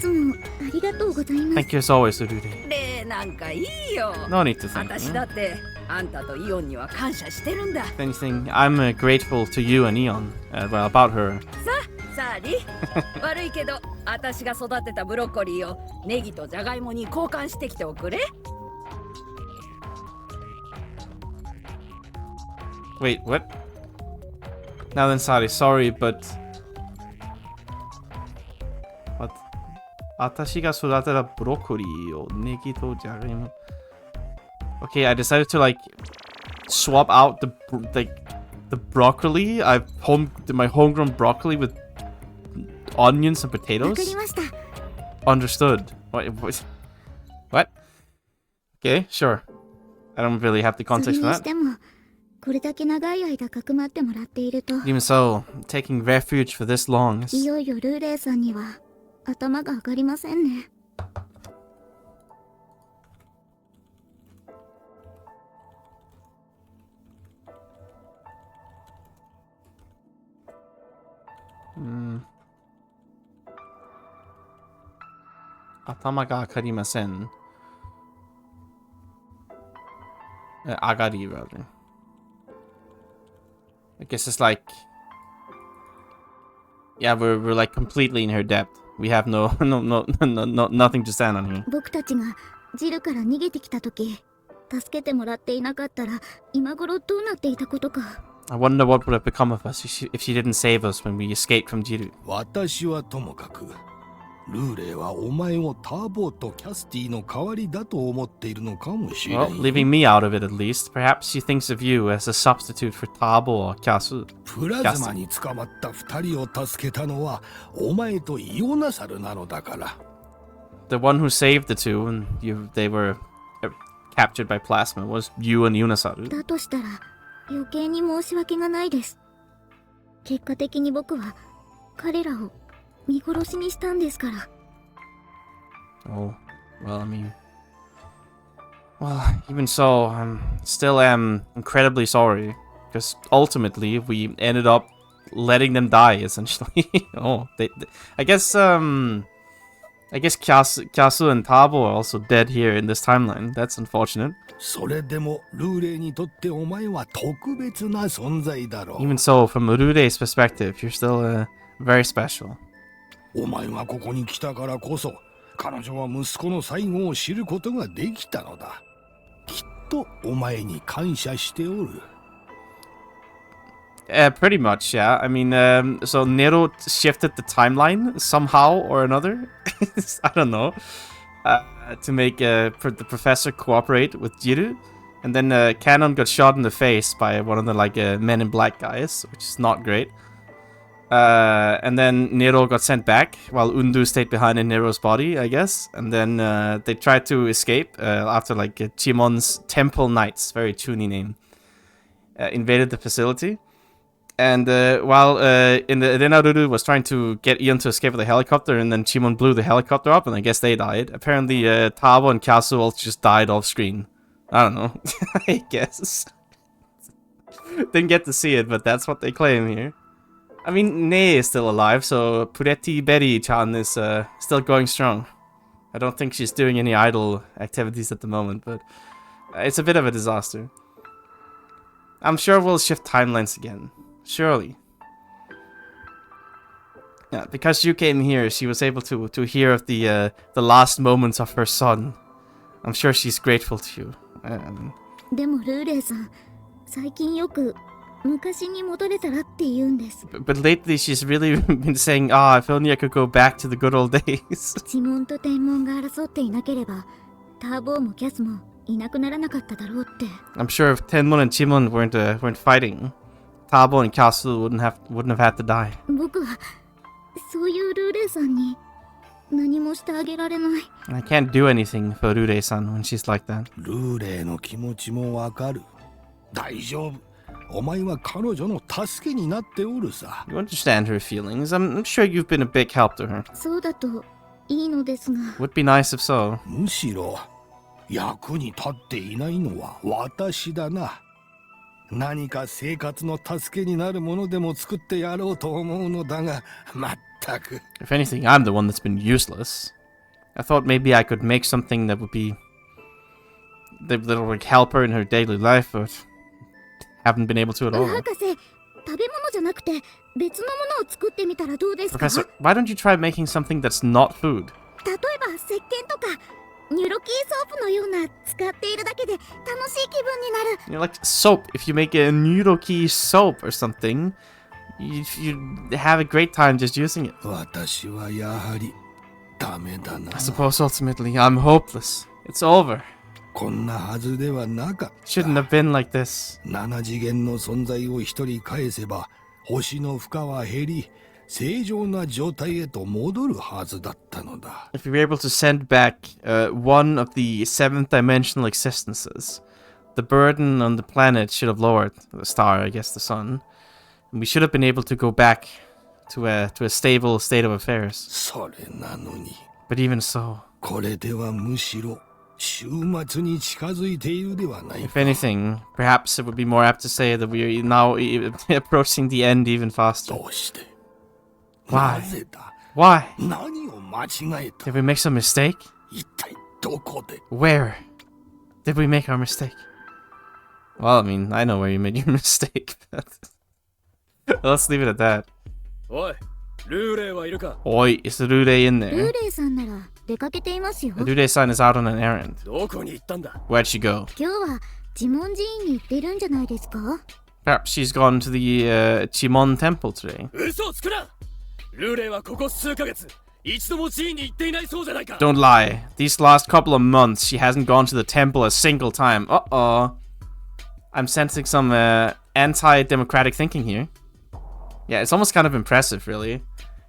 つもありがとうございます。 Thank you as always, Rudy. 礼なんかいいよ。 No need to thank 私 me. だってあんたとイオンには感謝してるんだ。 If anything, I'm grateful to you and Eon. Well, about her. さあリ悪いけど私が育てたブロッコリーをネギとジャガイモに交換してきておくれ。 Wait, what? Now then, sorry, but... What? 私が育てたブロッコリーをネギとジャガイモ... Okay, I decided to like swap out the broccoli. My homegrown broccoli with onions and わか potatoes. りました。 Understood. What? Okay, sure. I don't really have the それ context に for し that. ても、これだけ長い間かくまってもらっていると、 Even so, taking refuge for this long い is... よいよルーレイさんには頭が上がりませんね。 頭が上がりません. Agari, rather. I guess it's like... Yeah, we're like completely in her debt. We have nothing to stand on here. 僕たちがジルから逃げてきた時、助けてもらっていなかったら今頃どうなっていたことか。 I wonder what would have become of us if she didn't save us when we escaped from Jiru. 私はともかく、ルーレイはお前をターボーとキャスティの代わりだと思っているのかもしれな Well, い。 leaving me out of it at least. Perhaps she thinks of you as a substitute for Tabo or Kyasu. プラズマに捕まった二人を助けたのはお前とイオナサルなのだから。 The one who saved the two and they were captured by Plasma was you and Yunasaru. だとしたら余計に申し訳がないです。結果的に僕は彼らを見殺しにしたんですから。 Oh, well, I mean... Well, even so, I still am incredibly sorry. Because ultimately, we ended up letting them die, essentially. I guess Kyasu and Tabo are also dead here in this timeline. That's unfortunate. それでもルーレイにとってお前は特別な存在だろう。 Even so, from Urude's perspective, you're still very special. お前がここに来たからこそ、彼女は息子の最後を知ることができたのだ。きっとお前に感謝しておる。Pretty much, yeah. I mean, so Nero shifted the timeline somehow or another. I don't know. To make the professor cooperate with Jiru. And then Canon got shot in the face by one of the Men in Black guys, which is not great. And then Nero got sent back, while Undu stayed behind in Nero's body, I guess. And then they tried to escape after like Chimon's Temple Knights, very toony name, invaded the facility. And while Renaruru was trying to get Ion to escape with a helicopter, and then Chimon blew the helicopter up, and I guess they died. Apparently, Tabo and Kasu also just died off screen. I don't know. I guess. Didn't get to see it, but that's what they claim here. I mean, Ne is still alive, so Puretti Berry-chan is still going strong. I don't think she's doing any idle activities at the moment, but it's a bit of a disaster. I'm sure we'll shift timelines again. Surely. Yeah, because you came here, she was able to hear of the last moments of her son. I'm sure she's grateful to you. でもルーレイさん、最近よく昔に戻れたらって言うんです。But lately she's really been saying, "Ah, if only I could go back to the good old days." チモンと天文が争っていなければ、ターボーもキャスもいなくならなかっただろうって。I'm sure if Tenmon and Chimon weren't fighting, Tabo and Kasu wouldn't have had to die. 僕はそういうルーレイさんに何もしてあげられない。I can't do anything for Rure-san when she's like that. ルーレイの気持ちもわかる。大丈夫。お前は彼女の助けになっておるさ。You understand her feelings. I'm sure you've been a big help to her. そうだといいのですが。Would be nice if so. むしろ役に立っていないのは私だな。何か生活の助けになるものでも作ってやろうと思うのだが、まったく。If anything, I'm the one that's been useless. I thought maybe I could make something that would be that'll like help her in her daily life, but haven't been able to at all. 博士、食べ物じゃなくて別のものを作ってみたらどうですか？ Professor, why don't you try making something that's not food? 例えば石鹸とかニュロキーソープのような使っているだけで楽しい気分になる。You know, like soap. If you make a Nuroki soap or something, you have a great time just using it. 私はやはりダメだな。 I suppose ultimately I'm hopeless. It's over. こんなはずではなかった。 Shouldn't have been like this. 7次元の存在を一人返せば星の負荷は減り正常な状態へと戻るはずだったのだ。 If we were able to send back one of the 7th dimensional existences, the burden on the planet should have lowered. The star, I guess the sun. And we should have been able to go back to a stable state of affairs. それなのに。 But even so, これではむしろ終末に近づいているではない if か。 anything, perhaps it would be more apt to say that we are now approaching the end even faster. どうして Why? なぜだ Why? 何を間違えた Did we make some mistake? 一体どこで Where did we make our mistake? Well, I mean, I know where you made your mistake. But let's leave it at that. おい、ルーレイはいるか？ Oi, is Rude in ルー there? レイさんなら出かけていますよ。 Rude-san is out on an errand. どこに行ったんだ？ Where'd she go? 今日は自問寺院に行ってるんじゃないですか？ Perhaps she's gone to the Chimon temple today. 嘘をつくな！ルーレイはここ数ヶ月一度も寺院に行っていないそうじゃないか。 Don't lie. These last couple of months, she hasn't gone to the temple a single time. Uh-oh. I'm sensing some anti-democratic thinking here. Yeah, it's almost kind of impressive, really.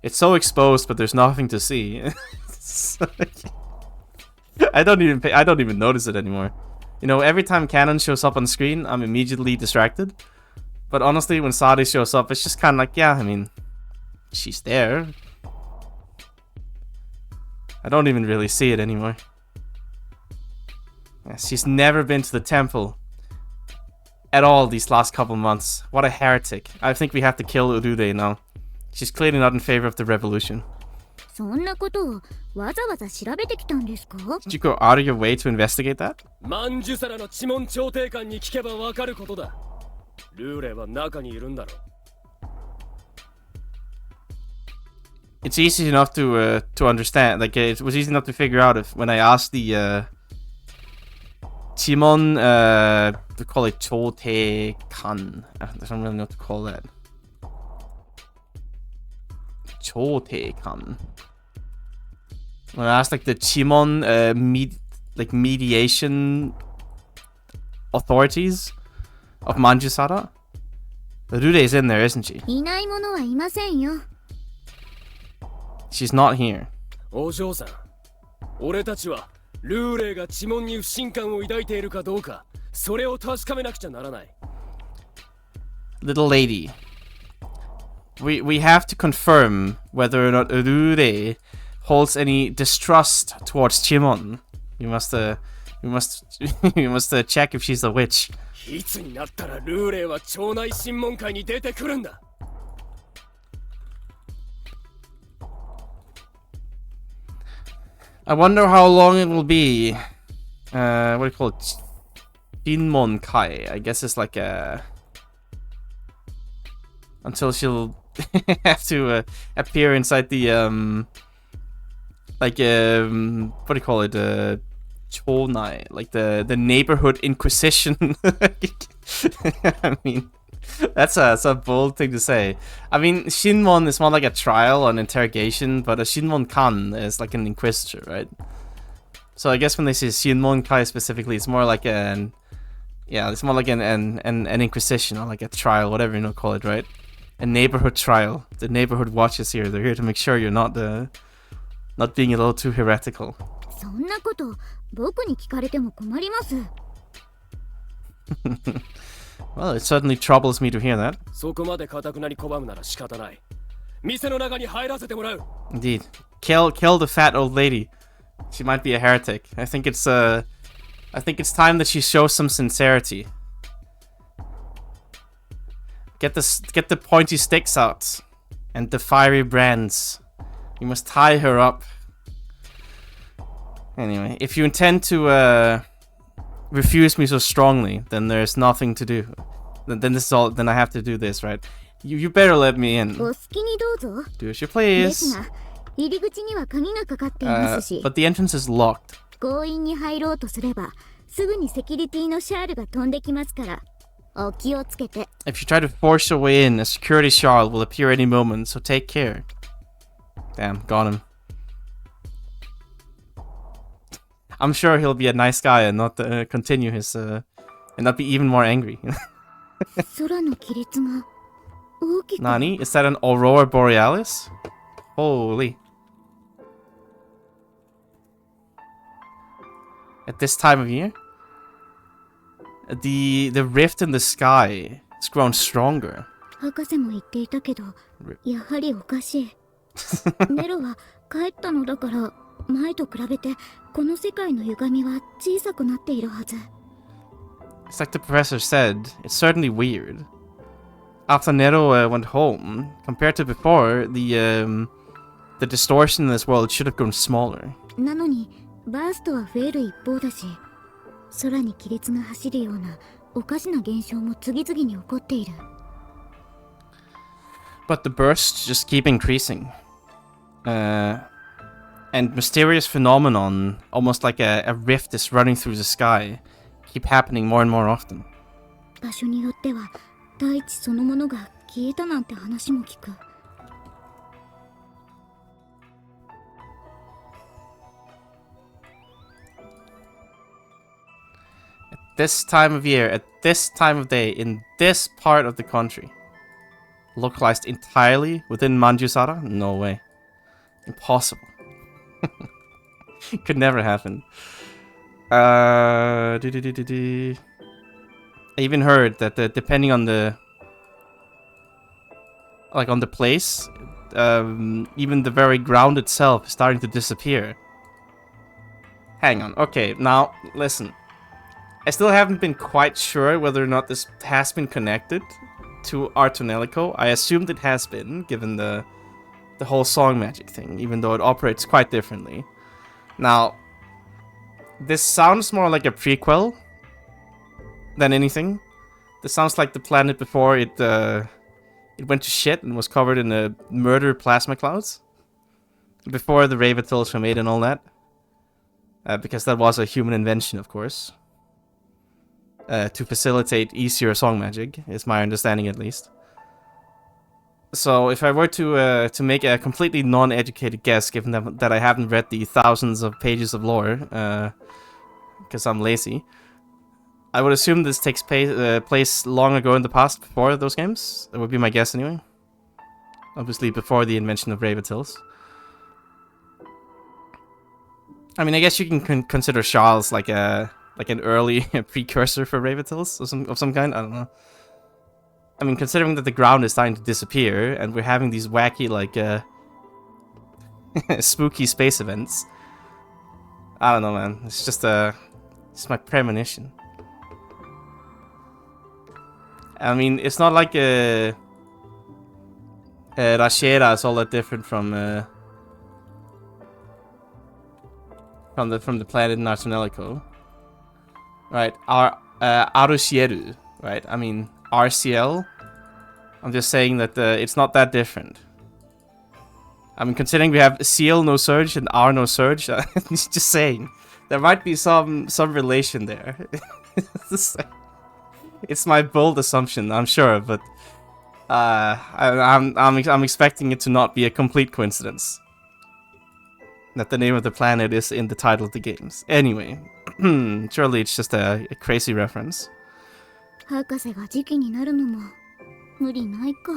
It's so exposed, but there's nothing to see. I don't even notice it anymore. You know, every time Canon shows up on screen, I'm immediately distracted. But honestly, when Sadi shows up, it's just kind of like, yeah, I mean, she's there. I don't even really see it anymore. Yeah, she's never been to the temple at all these last couple months. What a heretic. I think we have to kill Urude now. She's clearly not in favor of the revolution. そんなことをわざわざ調べてきたんですか？ Did you go out of your way to investigate that? マンジュサラの知門調停官に聞けばわかることだ。ルーレイは中にいるんだろう。It's easy enough to understand. Like it was easy enough to figure out if when I asked the Chimon, we call it Chote-kan. I don't really know what to call that. Chote-kan. When I asked like the Chimon mediation authorities of Manjusara, Rude is in there, isn't she? いないものはいませんよ。 She's not here. お嬢さん、俺たちはルーレイが知門に不信感を抱いているかどうか、それを確かめなくちゃならない。 Little lady. We have to confirm whether or not Rude holds any distrust towards Chimon. You must check if she's a witch. いつになったらルーレイは町内審問会に出てくるんだ。 I wonder how long it will be. What do you call it? Shinmon Kai. I guess it's like a... Until she'll have to appear inside the, like, what do you call it? Chonai. Like the neighborhood inquisition. I mean, that's a bold thing to say. I mean, Shinmon is more like a trial or an interrogation, but a Shinmon Kan is like an inquisitor, right? So I guess when they say Shinmon Kai specifically, it's more like an... Yeah, it's more like an inquisition or like a trial, whatever you call it, right? A neighborhood trial. The neighborhood watch is here. They're here to make sure you're not being a little too heretical. そんなこと僕に聞かれても困ります。 Well, it certainly troubles me to hear that. そこまで固くなり拒むなら仕方ない。店の中に入らせてもらう。 Indeed. Kill the fat old lady. She might be a heretic. I think it's time that she shows some sincerity. Get the pointy sticks out and the fiery brands. You must tie her up. Anyway, if you intend to refuse me so strongly, then there's nothing to do. Then this is all. Then I have to do this, right? You better let me in. お好きにどうぞ。 Do as you で please. すが、入り口には鍵がかかっていますし、 But the entrance is locked. 強引に入ろうとすれば、すぐにセキュリティのシャールが飛んできますから、お気をつけて。 If you try to force your way in, a security shard will appear any moment, so take care. Damn, got him. I'm sure he'll be a nice guy and not continue his and not be even more angry. 空の亀裂が大きく。 Nani? Is that an aurora borealis? Holy. At this time of year? The rift in the sky has grown stronger. 博士も言っていたけど、やはりおかしい。ネロは帰ったのだから、前と比べてこの世界の歪みは小さくなっているはず。 It's like the professor said, it's certainly weird. After Nero went home, compared to before, the distortion in this world should have grown smaller. なのに、バーストは増える一方だし、空に亀裂が走るようなおかしな現象も次々に起こっている。 But the bursts just keep increasing. And mysterious phenomenon, almost like a rift is running through the sky, keep happening more and more often. 場所によっては、大地そのものが消えたなんて話も聞く。 This time of year, at this time of day, in this part of the country. Localized entirely within Manjusara? No way. Impossible. Could never happen. I even heard that depending on the... Like on the place, even the very ground itself is starting to disappear. Hang on. Okay, now, listen. I still haven't been quite sure whether or not this has been connected to Artonelico. I assumed it has been, given the whole song magic thing, even though it operates quite differently. Now, this sounds more like a prequel than anything. This sounds like the planet before it went to shit and was covered in a murder plasma clouds. Before the Ravatils were made and all that. Because that was a human invention, of course. To facilitate easier song magic, is my understanding at least. So if I were to make a completely non-educated guess, given that I haven't read the thousands of pages of lore, because I'm lazy, I would assume this takes place long ago in the past, before those games. That would be my guess anyway. Obviously before the invention of Raventills. I mean, I guess you can consider Charles like an early precursor for Raventills of some kind. I don't know. I mean, considering that the ground is starting to disappear and we're having these wacky like spooky space events. I don't know, man. It's just it's my premonition. I mean, it's not like Rashera is all that different from the planet Nartonelico. Right, Arushieru, right? I mean, RCL. I'm just saying that it's not that different. I mean, considering we have Ciel Nosurge and R Nosurge, just saying. There might be some relation there. It's my bold assumption, I'm sure, but I'm expecting it to not be a complete coincidence that the name of the planet is in the title of the games. Anyway, surely it's just a crazy reference. 博士が時期になるのも無理ないか。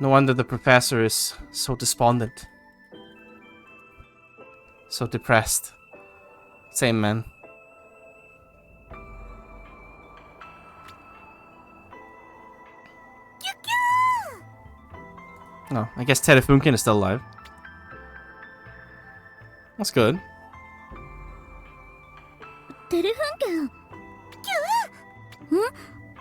No wonder the professor is so despondent. So depressed. Same, man. Oh, I guess Telefunken is still alive. That's good. テレフンケン。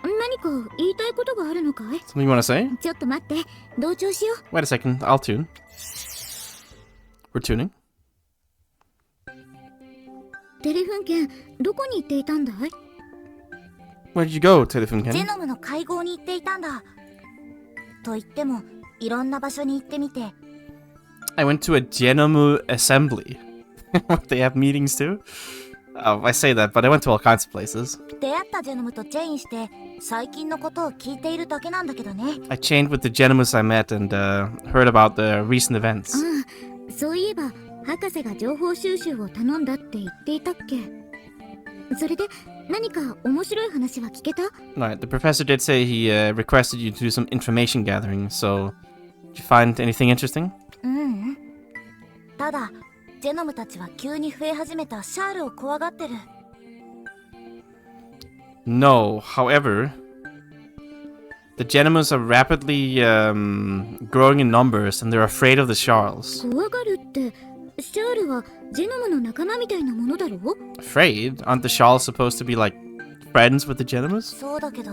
何か言いたいことがあるのかい？ Something you want to say? ちょっと待って、同調しよう。 Wait a second, I'll tune. We're tuning. テレフンケン、どこに行っていたんだい？ Where did you go, Telefunken? ジェノムの会合に行っていたんだ。と言っても、いろんな場所に行ってみて。I went to a Genome assembly. They have meetings too? Oh, I say that, but I went to all kinds of places. 出会ったジェノムとチェインして、最近のことを聞いているだけなんだけどね。I chained with the Genomes I met and heard about the recent events. そういえば、博士が情報収集を頼んだって言っていたっけ？それで、何か面白い話は聞けた？ Right, the professor did say he requested you to do some information gathering, so did you find anything interesting? ただ、ジェノムたちは急に増え始めたシャールを怖がってる。No, however, the Genomes are rapidly growing in numbers and they're afraid of the Charles. 怖がるって、シャールはジェノムの仲間みたいなものだろ？ Afraid? Aren't the Charles supposed to be like friends with the Genomes? そうだけど、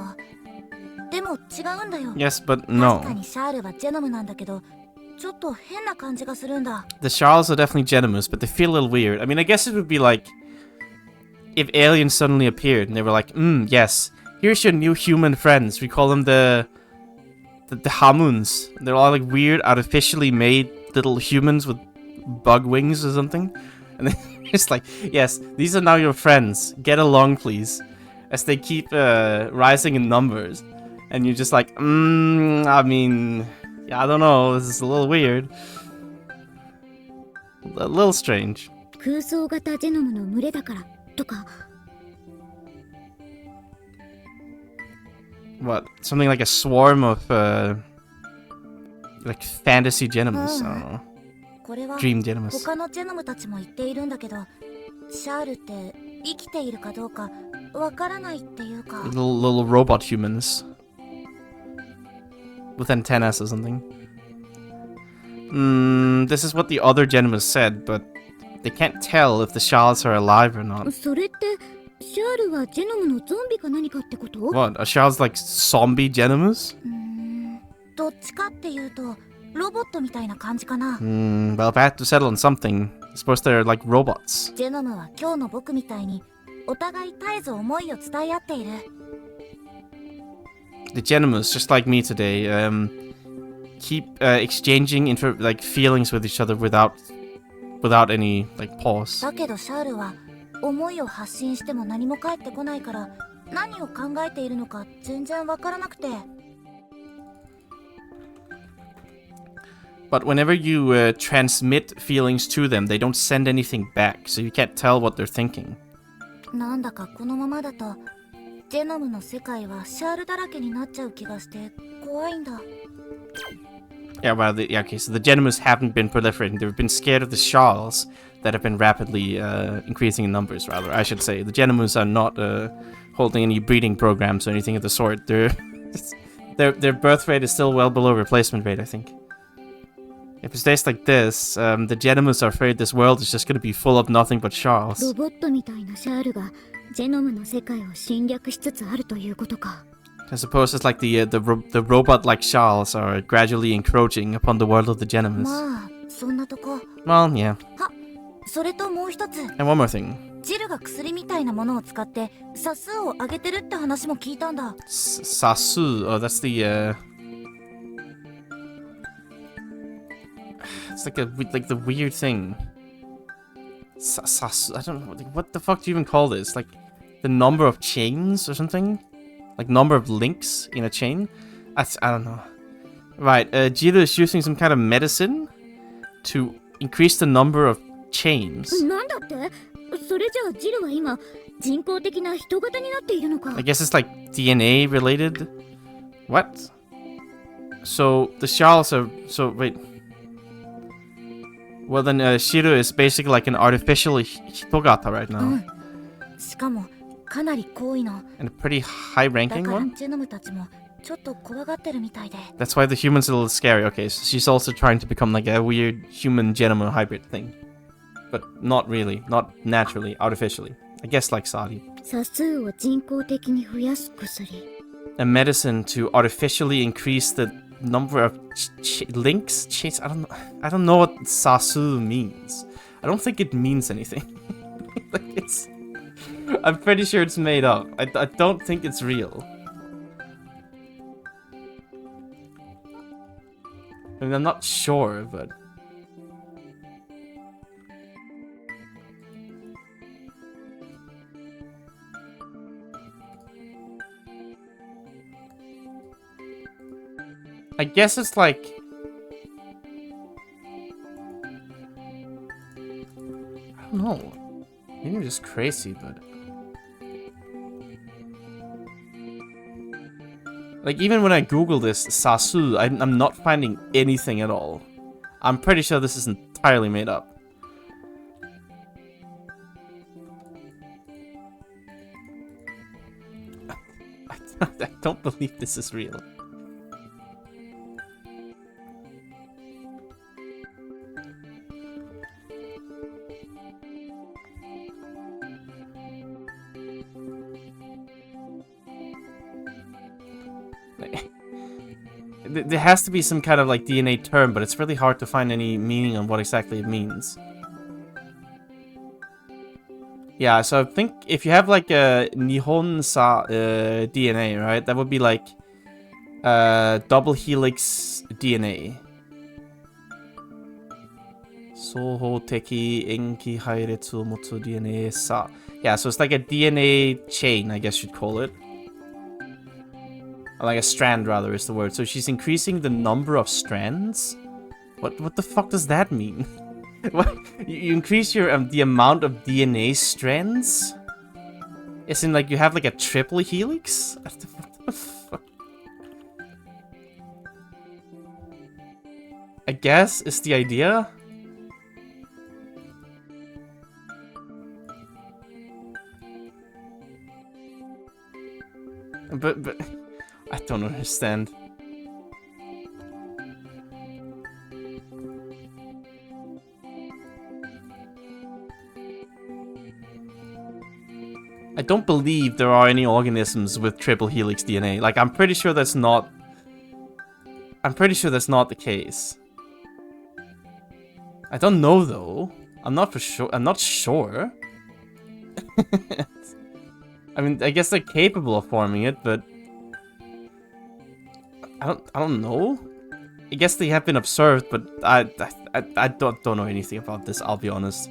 でも違うんだよ。 Yes, but no. 確かにシャールはジェノムなんだけど、ちょっと変な感じがするんだ。 The Charles are definitely Genomes, but they feel a little weird. I mean, I guess it would be like if aliens suddenly appeared and they were like, yes, here's your new human friends. We call them the Hamuns. They're all like weird, artificially made little humans with bug wings or something. And then it's like, yes, these are now your friends. Get along, please. As they keep rising in numbers. And you're just like, I mean, yeah, I don't know. This is a little weird. A little strange. 空想型ジェノムの群れだからとか。 What? Something like a swarm of like fantasy Genomes. I don't know. これは Dream Genomes. 他のジェノムたちも言っているんだけど、シャールって生きているかどうかわからないっていうか。Little robot humans. With antennas or something. This is what the other Genomes said, but they can't tell if the Charles are alive or not. それってシャールはジェノムのゾンビか何かってこと？ What? Are Charles like zombie Genomes? どっちかっていうとロボットみたいな感じかな。Well, if I had to settle on something, I suppose they're like robots. ジェノムは今日の僕みたいにお互い絶えず思いを伝え合っている。The Genomes, just like me today, keep exchanging like feelings with each other without any like pause. だけどシャールは思いを発信しても何も返ってこないから何を考えているのか全然わからなくて。But whenever you transmit feelings to them, they don't send anything back, so you can't tell what they're thinking. なんだかこのままだとジェノムの世界はシャールだらけになっちゃう気がして怖いんだ。 Yeah, well, okay, so the Genomes haven't been proliferating. They've been scared of the Sharls that have been rapidly increasing in numbers, rather. I should say. The Genomes are not holding any breeding programs or anything of the sort. Their birth rate is still well below replacement rate, I think. If it stays like this, the Genomes are afraid this world is just going to be full of nothing but Sharls. ロボットみたいなシャールがジェノムの世界を侵略しつつあるということか。 I suppose it's like the robot-like Sharls are gradually encroaching upon the world of the Genomes. まあそんなとこ。 Well, yeah. それともう一つ。 And one more thing. ジルが薬みたいなものを使ってサスを上げてるって話も聞いたんだ。Sasu. Oh, that's the It's like the weird thing. Sasu. I don't know. What the fuck do you even call this? Like the number of chains or something? Like number of links in a chain? I don't know. Right, Jiru is using some kind of medicine to increase the number of chains. なんだって？それじゃあジルは今人工的な人型になっているのか？ I guess it's like DNA related. What? So the Sharls are wait. Well then, Shiru is basically like an artificial Hitogata right now. しかもかなり高位の。 And a pretty high-ranking だから one? ジェノムたちもちょっと怖がってるみたいで。 That's why the human's a little scary. Okay, so she's also trying to become like a weird human genome hybrid thing. But not really, not naturally, artificially. I guess like Sadi. サスを人工的に増やす薬。 A medicine to artificially increase the number of links? Chains? I don't know what Sasu means. I don't think it means anything. Like I'm pretty sure it's made up. I don't think it's real. I mean, I'm not sure, but... I guess it's like... I don't know. Maybe I'm just crazy, but... Like, even when I Google this, Sasu, I'm not finding anything at all. I'm pretty sure this is entirely made up. I don't believe this is real. There has to be some kind of like DNA term, but it's really hard to find any meaning on what exactly it means. Yeah, so I think if you have like a Nihon-sa DNA, right, that would be like double helix DNA. Soho teki enki hairetsu motsu DNA sa. Yeah, so it's like a DNA chain, I guess you'd call it. Like a strand, rather, is the word. So she's increasing the number of strands? What the fuck does that mean? What? You increase your the amount of DNA strands? As in, like, you have like a triple helix? What the fuck? I guess is the idea. But I don't understand. I don't believe there are any organisms with triple helix DNA. Like, I'm pretty sure that's not... I'm pretty sure that's not the case. I don't know, though. I'm not for sure. I'm not sure. I mean, I guess they're capable of forming it, but... I don't know. I guess they have been observed, but I don't know anything about this, I'll be honest.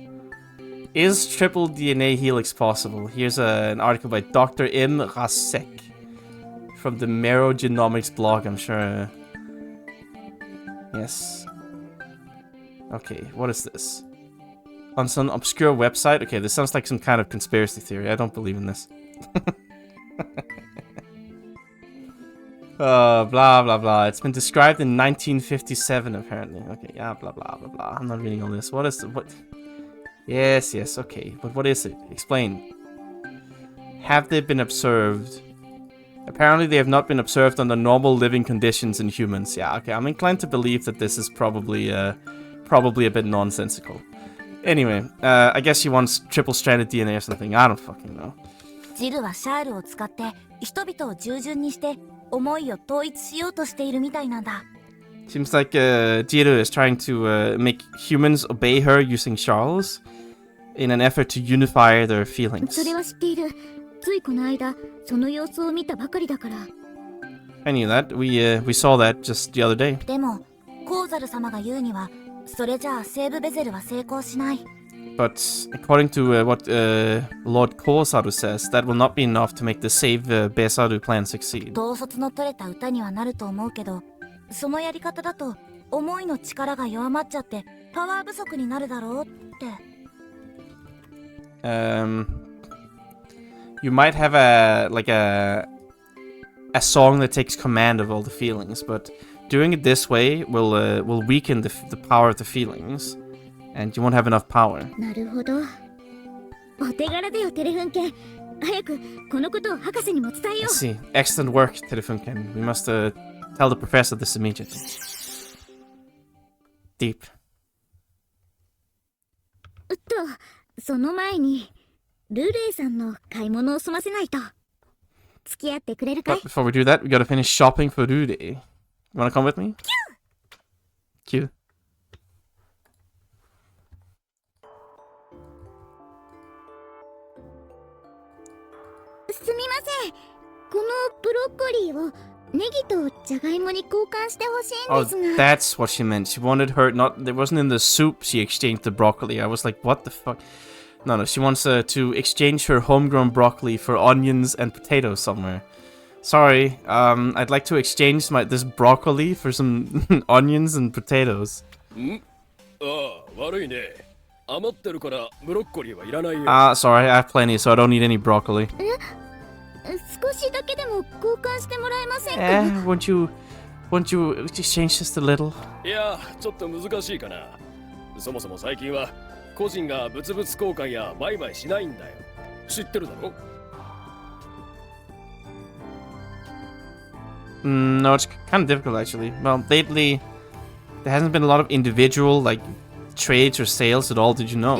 Is triple DNA helix possible? Here's an article by Dr. M. Rasek from the Merogenomics blog, I'm sure. Yes. Okay, what is this? on some obscure website. Okay, this sounds like some kind of conspiracy theory. I don't believe in this. Blah, blah, blah. It's been described in 1957, apparently. Okay, yeah, blah, blah, blah, blah. I'm not reading all this. What is the, what? Yes, okay. But what is it? Explain. Have they been observed? Apparently they have not been observed under normal living conditions in humans. Yeah, okay. I'm inclined to believe that this is probably a bit nonsensical. Anyway, I guess she wants triple-stranded DNA or something. I don't fucking know. ジルはシャールを使って人々を従順にして思いを統一しようとしているみたいなんだ。Seems like Jiru is trying to make humans obey her using Charles in an effort to unify their feelings. それは知っている。ついこの間、その様子を見たばかりだから。I knew that. We saw that just the other day. でも、コーザル様が言うには、それじゃあセーブベゼルは成功しない。But according to what Lord Kosaru says, that will not be enough to make the save Besaru plan succeed. 統率の取れた歌にはなると思うけど、そのやり方だと思いの力が弱まっちゃってパワー不足になるだろうって。You might have a song that takes command of all the feelings, but doing it this way will weaken the power of the feelings, and you won't have enough power. なるほど。お手柄だよ、テレフンケン。早くこのことを博士にも伝えよう。I see. Excellent work, Telefunken. We must tell the professor this immediately. Deep. その前にルーレイさんの買い物を済ませないと。付き合ってくれるかい？ But before we do that, we gotta finish shopping for Rude. You wanna come with me? Q. すみません。このブロッコリーをネギとジャガイモに交換してほしいんですが。Oh, that's what she meant. She wanted her not. It wasn't in the soup. She exchanged the broccoli. I was like, what the fuck? No. She wants to exchange her homegrown broccoli for onions and potatoes somewhere. Sorry. I'd like to exchange this broccoli for some onions and potatoes. 悪いね。余ってるからブロッコリーはいらないよ。Sorry. I have plenty, so I don't need any broccoli. 少しだけでも交換してもらえませんか？ Won't you exchange just a little? いや、ちょっと難しいかな。そもそも最近は個人が物々交換や売買しないんだよ。知ってるだろ？No, it's kind of difficult actually. Well, lately there hasn't been a lot of individual trades or sales at all. Did you know?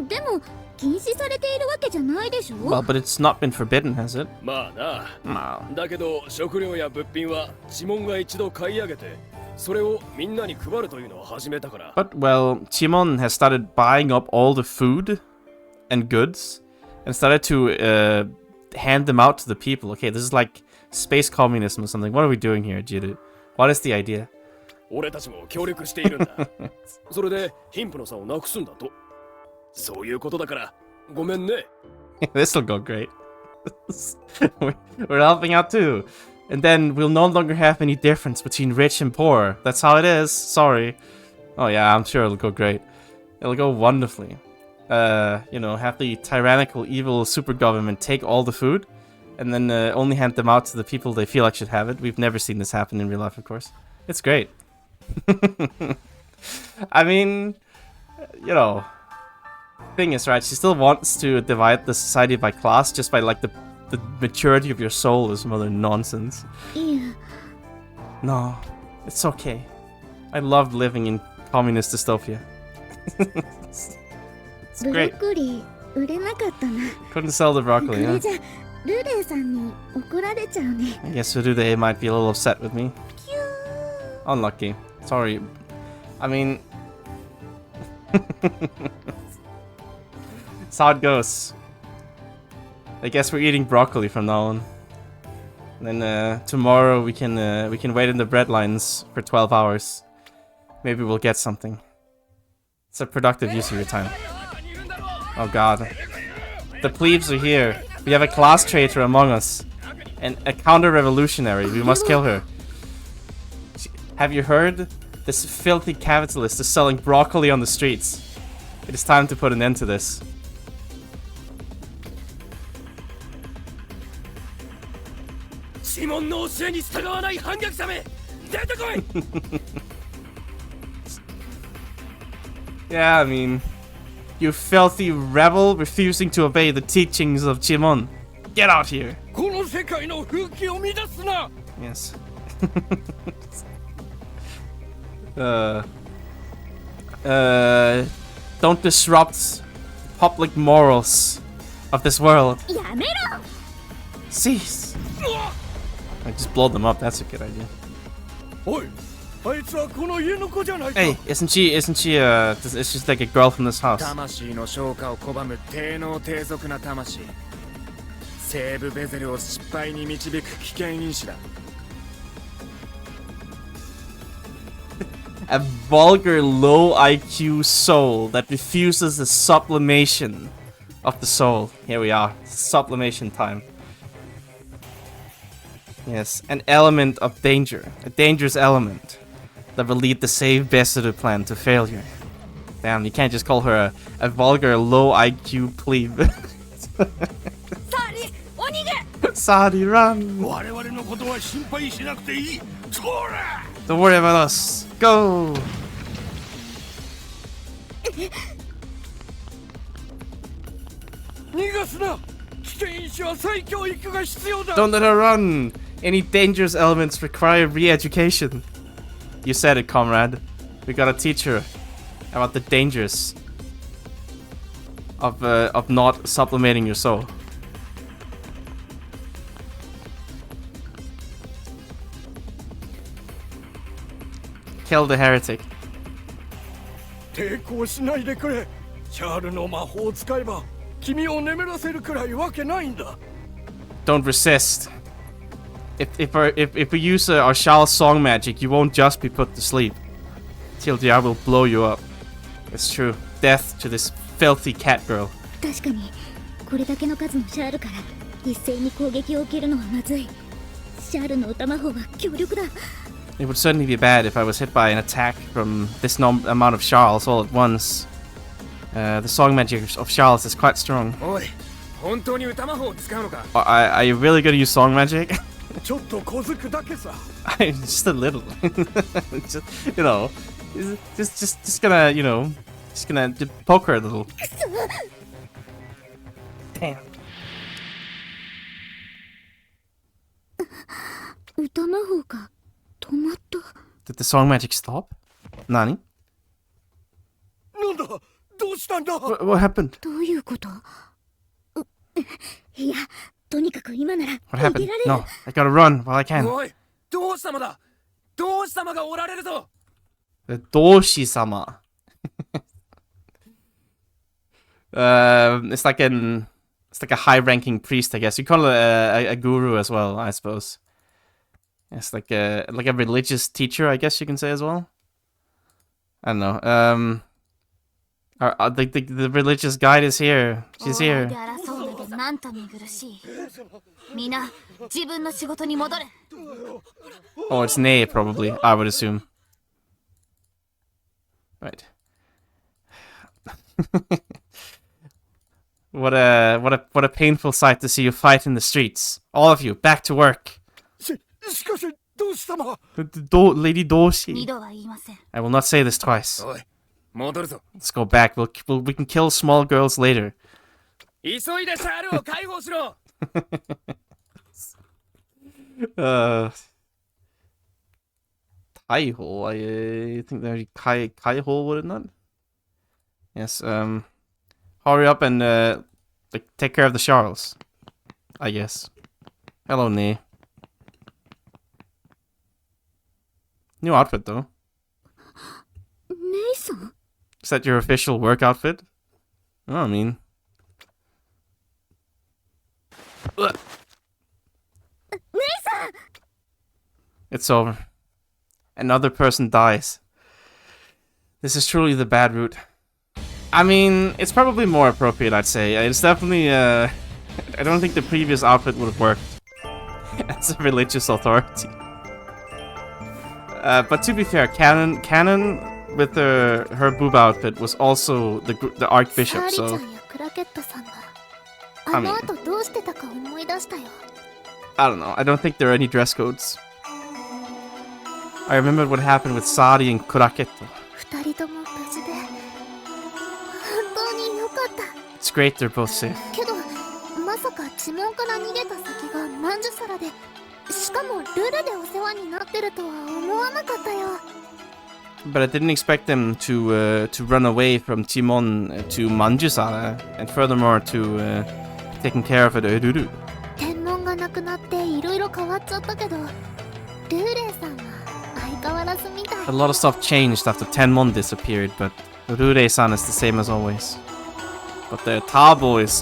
でも禁止されているわけじゃないでしょ？ Well, but it's not been forbidden, has it? まあな。だけど食料や物品はチモンが一度買い上げて、それをみんなに配るというのを始めたから。But well, Chimon has started buying up all the food and goods and started to hand them out to the people. Okay, this is like space communism or something. What are we doing here, Jiru? What is the idea? 俺たちも協力しているんだ。それで貧富の差をなくすんだと。そういうことだからごめんね。This'll go great. We're helping out too. And then we'll no longer have any difference between rich and poor. That's how it is. Sorry. Oh yeah, I'm sure it'll go great. It'll go wonderfully. Have the tyrannical, evil super government take all the food and then only hand them out to the people they feel like should have it. We've never seen this happen in real life, of course. It's great. I mean, thing is, right, she still wants to divide the society by class just by the maturity of your soul or some other nonsense. Yeah. No, it's okay. I loved living in communist dystopia. It's great. Couldn't sell the broccoli, huh? I guess Rude might be a little upset with me. Unlucky. Sorry. I mean... That's how it goes. I guess we're eating broccoli from now on. And then tomorrow we can wait in the bread lines for 12 hours. Maybe we'll get something. It's a productive use of your time. Oh god. The plebes are here. We have a class traitor among us. And a counter-revolutionary. We must kill her. Have you heard? This filthy capitalist is selling broccoli on the streets. It is time to put an end to this. Yeah, I mean, you filthy rebel refusing to obey the teachings of Chimon. Get out here. Yes. Don't disrupt public morals of this world. Cease. I just blow them up. That's a good idea. Hey, isn't she? It's just like a girl from this house. A vulgar, low IQ soul that refuses the sublimation of the soul. Here we are. Sublimation time. Yes, an element of danger. A dangerous element that will lead the save Besseru plan to failure. Damn, you can't just call her a vulgar, low IQ plebe. Sadi, run! Don't worry about us. Go! Don't let her run! Any dangerous elements require re-education. You said it, comrade. We gotta teach her about the dangers of not sublimating your soul. Kill the heretic. Don't resist. If we use our Ciel song magic, you won't just be put to sleep. Ciel will blow you up. It's true. Death to this filthy cat girl. It would certainly be bad if I was hit by an attack from this amount of Ciels all at once. The song magic of Ciels is quite strong. Are you really gonna use song magic? Just a little. Just, you know, just gonna, you know, just gonna poke her a little. Damn. Did the song magic stop? Nani? What happened? What happened? No, I gotta run while I can. The Doshi-sama. It's like a high-ranking priest, I guess. You call it a guru as well, I suppose. It's like a religious teacher, I guess you can say as well. I don't know. The religious guide is here. She's here. Oh, it's Nay, probably. I would assume. Right. What a painful sight to see you fight in the streets. All of you, back to work. Lady Doshi. I will not say this twice. Let's go back. We can kill small girls later. Taiho, I think there's Kaiho, would it not? Yes. Hurry up and take care of the Charles, I guess. Hello, Nee. New outfit though. Is that your official work outfit? Oh, I mean. It's over. Another person dies. This is truly the bad route. I mean, it's probably more appropriate, I'd say. It's definitely, I don't think the previous outfit would have worked. As a religious authority. But to be fair, canon with her boob outfit was also the Archbishop, サーリちゃ so んやクラケットさんが I あ mean- の後どうしてたか思い出したよ。 I don't know. I don't think there are any dress codes. I remember what happened with Sari and Kuraketto. 二人とも無事で本当に良かった。 It's great they're both safe. けどまさか地門から逃げた先がマンジュサラで、しかもルルでお世話になってるとは思わなかったよ。 But I didn't expect them to run away from Timon to Manjusara, and furthermore to taking care of it Ururu. 天文がなくなっていろいろ変わっちゃったけど、ルーレイさんは相変わらずみたい。 A lot of stuff changed after Tenmon disappeared, but Urure-san is the same as always. But the Tabo is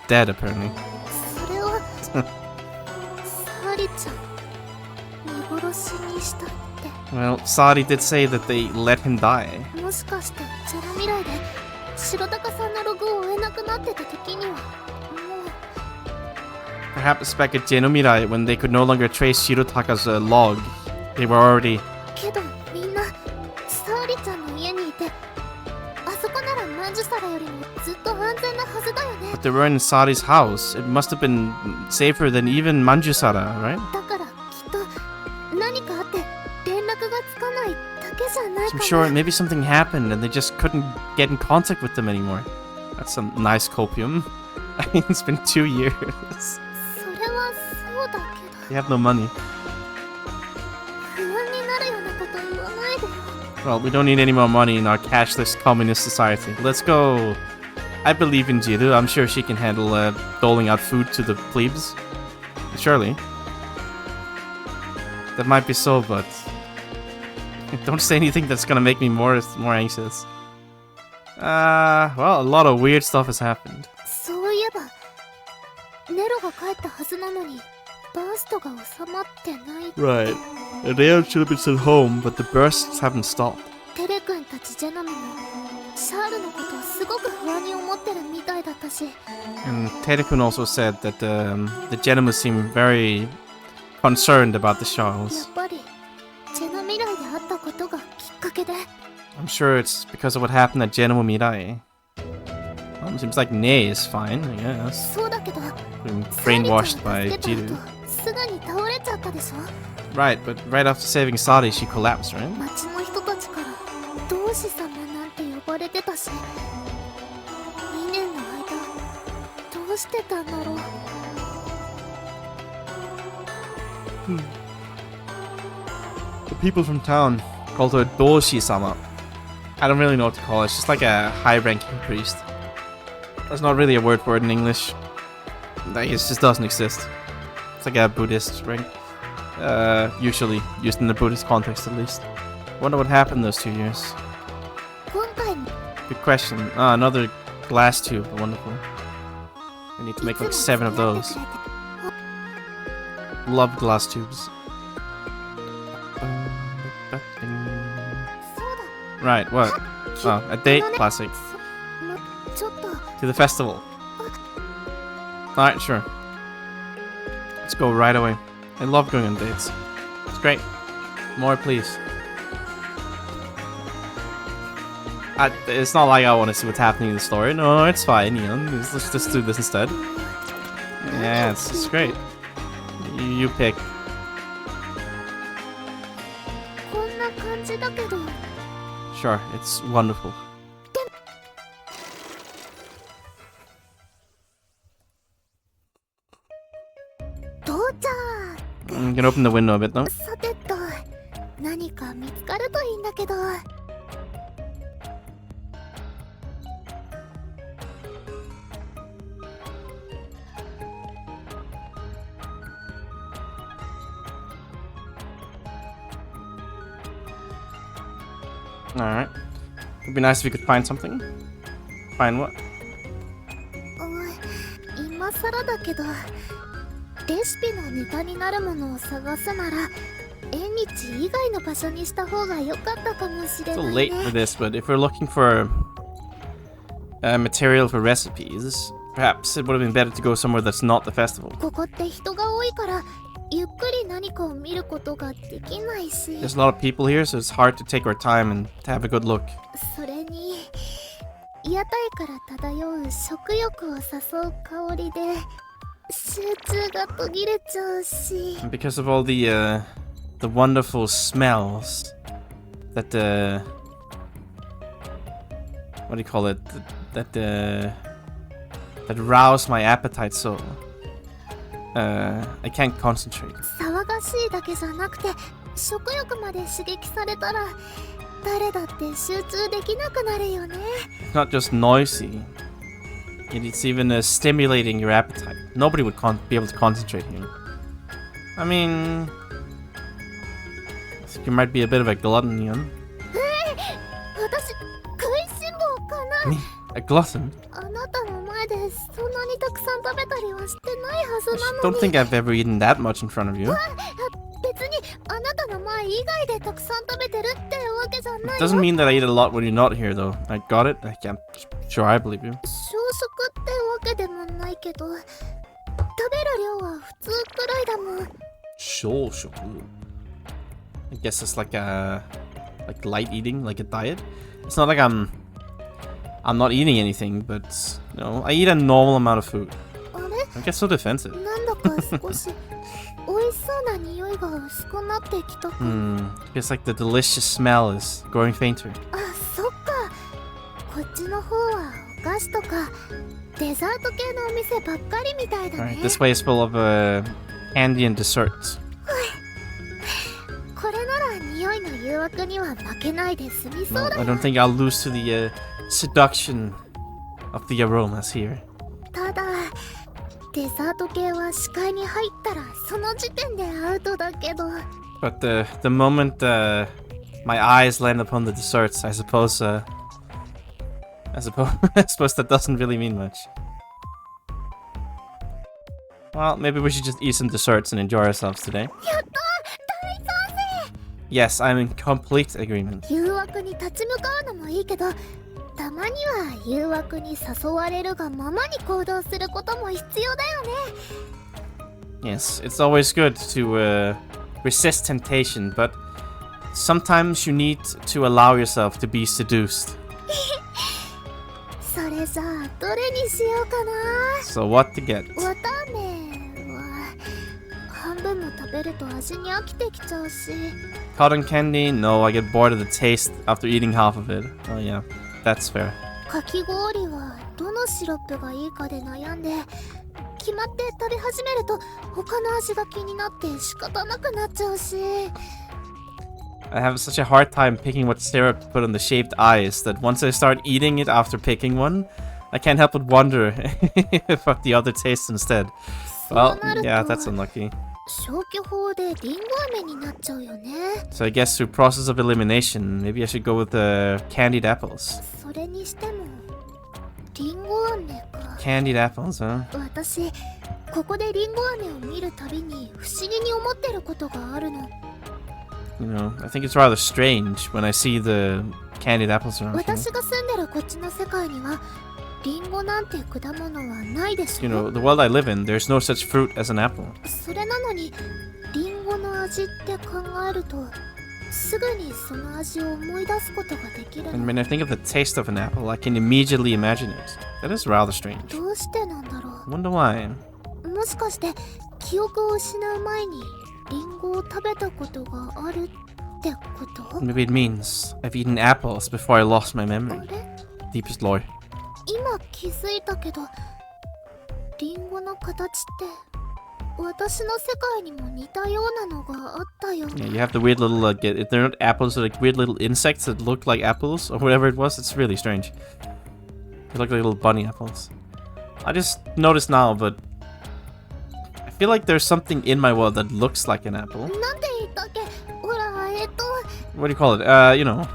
dead apparently. それをサーリちゃん見殺しにしたって。 Well, Sari did say that they let him die. もしかしてジェラ未来で白鷹さんのログを追えなくなってた時にはもう Perhaps back at Genomirai, when they could no longer trace Shirotaka's log, they were already... けどみんなサーリちゃんの家にいて、あそこならマンジュサラよりもずっと安全なはずだよね。 But they were in Sari's house. It must have been safer than even Manjusara, right? だからきっと何かあって連絡がつかないだけじゃないか I'm な。 sure maybe something happened and they just couldn't get in contact with them anymore. That's some nice copium. I mean, it's been 2 years. それはそうだけ They have no money. ど、不安になるようなこと言わないでよ。 Well, we don't need any more money in our cashless communist society. Let's go. I believe in Jiru. I'm sure she can handle doling out food to the plebes. Surely. That might be so, but don't say anything that's gonna make me more anxious. Well, a lot of weird stuff has happened. そういえばネロが帰ったはずなのにバーストが収まってない。 Right. They should have been sent home, but the bursts haven't stopped. テレ君たちジェノムもシャールのことをすごく不安に思ってるみたいだったし、 And Tedekun also said that the gentlemen seem very concerned about the や Charles. っぱりジェノ未来であったことがきっかけで。 I'm sure it's because of what happened at Genoa Mirai. Well, it seems like Nei is fine, I guess. そうだけど Being サーリちゃんを brainwashed by 助けた Jiru. 後すぐに倒れちゃったでしょ。 Right, but right after saving Sari, she collapsed, right? 町の人たちから同志様なんて呼ばれてたし、2年の間どうしてたんだろう。 The people from town called her Doshi-sama. I don't really know what to call it. It's just like a high-ranking priest. There's not really a word for it in English. It just doesn't exist. It's like a Buddhist rank. Usually used in the Buddhist context, at least. Wonder what happened those 2 years. 今回も Good question. Ah, another glass tube. Wonderful. I need to make like 7 of those. Love glass tubes. Right, what? Oh, a date classic. ちょっと To the festival. Alright, sure. Let's go right away. I love going on dates. It's great. More, please. It's not like I want to see what's happening in the story. No, it's fine, Ian. Let's just do this instead. Yeah, it's great. You pick. こんな感じだけど Sure, it's wonderful. You can open the window a bit, though. さてと何か見つかるといいんだけど。 Alright. It'd be nice if we could find something. Find what? 今更だけどレシピのネタになるものを探すなら縁日以外の場所にした方が良かったかもしれ It's な a い little late ね。 for this, but if we're looking for material for recipes, perhaps it would have been better to go somewhere that's not the festival. ここって人が多いからゆっくり何かを見ることができないし。 There's a lot of people here, so it's hard to take our time and to have a good look. それに屋台から漂う食欲を誘う香りで集中が途切れちゃうし。 And because of all the wonderful smells that what do you call it? That rouse my appetite so I can't concentrate. 騒がしいだけじゃなくて食欲まで刺激されたら誰だって集中できなくなるよね。 It's not just noisy. It's even stimulating your appetite. Nobody would be able to concentrate here. I mean, you might be a bit of a glutton, you know? 私食いしん坊かな。 Me? A glutton? あなたの前でそんなにたくさん食べたりはしてないはず I な just の don't に。 think I've ever eaten that much in front of you. 別にあなたの前以外でたくさん食べてるってわけじゃないよ。 Doesn't mean that I eat a lot when you're not here, though. I got it. I'm sure I believe you. 小食ってわけでもないけど食べる量は普通くらいだもん。 Sure. I guess it's like light eating, like a diet. It's not like I'm not eating anything, but I eat a normal amount of food. あれ I get so defensive. なんだか少し美味しそうな匂いが薄くなってきたか。 It's like the delicious smell is growing fainter. あ、そっか。こっちの方はお菓子とかデザート系のお店ばっかりみたいだね。 Alright, this way is full of candy and desserts. これなら匂いの誘惑には負けないで済みそう No, だ I な。 don't think I'll lose to the seduction of the aromas here. ただデザート系は視界に入ったらその時点でアウトだけど。 But the moment my eyes land upon the desserts, I suppose I suppose that doesn't really mean much. Well, maybe we should just eat some desserts and enjoy ourselves today. やったー、大賛 Yes, I'm in complete agreement. 成。誘惑に立ち向かうのもいいけどたまには誘惑に誘われるがままに行動することも必要だよね。 Yes, it's always good to resist temptation, but sometimes you need to allow yourself to be seduced. それじゃあどれにしようかな。 So what to get? わたあめは半分も食べると味に飽きてきちゃうし。 Cotton candy? No, I get bored of the taste after eating half of it. Oh yeah, that's fair. かき氷はどのシロップがいいかで悩んで決まって食べ始めると他の味が気になって仕方なくなっちゃうし。 I have such a hard time picking what syrup to put on the shaved ice that once I start eating it after picking one, I can't help but wonder what the other tastes instead. Well, yeah, that's unlucky. 消去法でリンゴ飴になっちゃうよね。 So I guess through process of elimination, maybe I should go with the candied apples. それにしてもリンゴ飴か。 Candied apples, huh? 私ここでリンゴ飴を見るたびに不思議に思ってることがあるの。 You know, I think it's rather strange when I see the candied apples around here. 私が住んでるこっちの世界にはリンゴなんて果物はないでしょ。 You know, the world I live in, there's no such fruit as an apple. それなのにリンゴの味って考えるとすぐにその味を思い出すことができる And の。 when I think of the taste of an apple, I can immediately imagine it. That is rather strange. どうしてなんだろ I wonder why. う。もしかして記憶を失う前にリンゴを食べたことがあるってこと？ Maybe it means I've eaten apples before I lost my あ memory. れ？ Deepest lore. 今気づいたけどリンゴの形って私の世界にも似たようなのがあったよ Yeah, ね。 you have the weird little, they're not apples, they're like weird little insects that look like apples, or whatever it was. It's really strange. They look like little bunny apples. I just noticed now, but I feel like there's something in my world that looks like an apple. なんて言ったっけ？ほら、What do you call it? You know.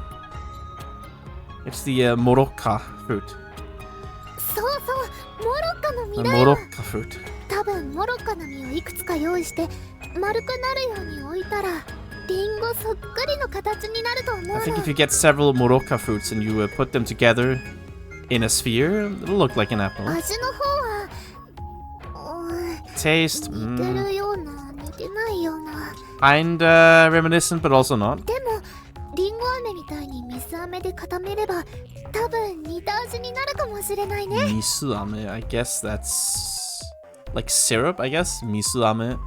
It's the Moroka fruit. そうそう、モロッカの実 The だよ。 Moroka fruit. 多分モロッカの実をいくつか用意して丸くなるように置いたらリンゴそっくりの形になると思う I の。 think if you get several Moroka fruits and you put them together in a sphere, it'll look like an apple. 味の方は、Taste? 似てるような似てないような。Kinda reminiscent, but also not. でもリンゴ飴みたいに水飴で固めれば多分似た味になるかもしれないね。 Misuame, I guess that's like syrup, I guess. Misuame.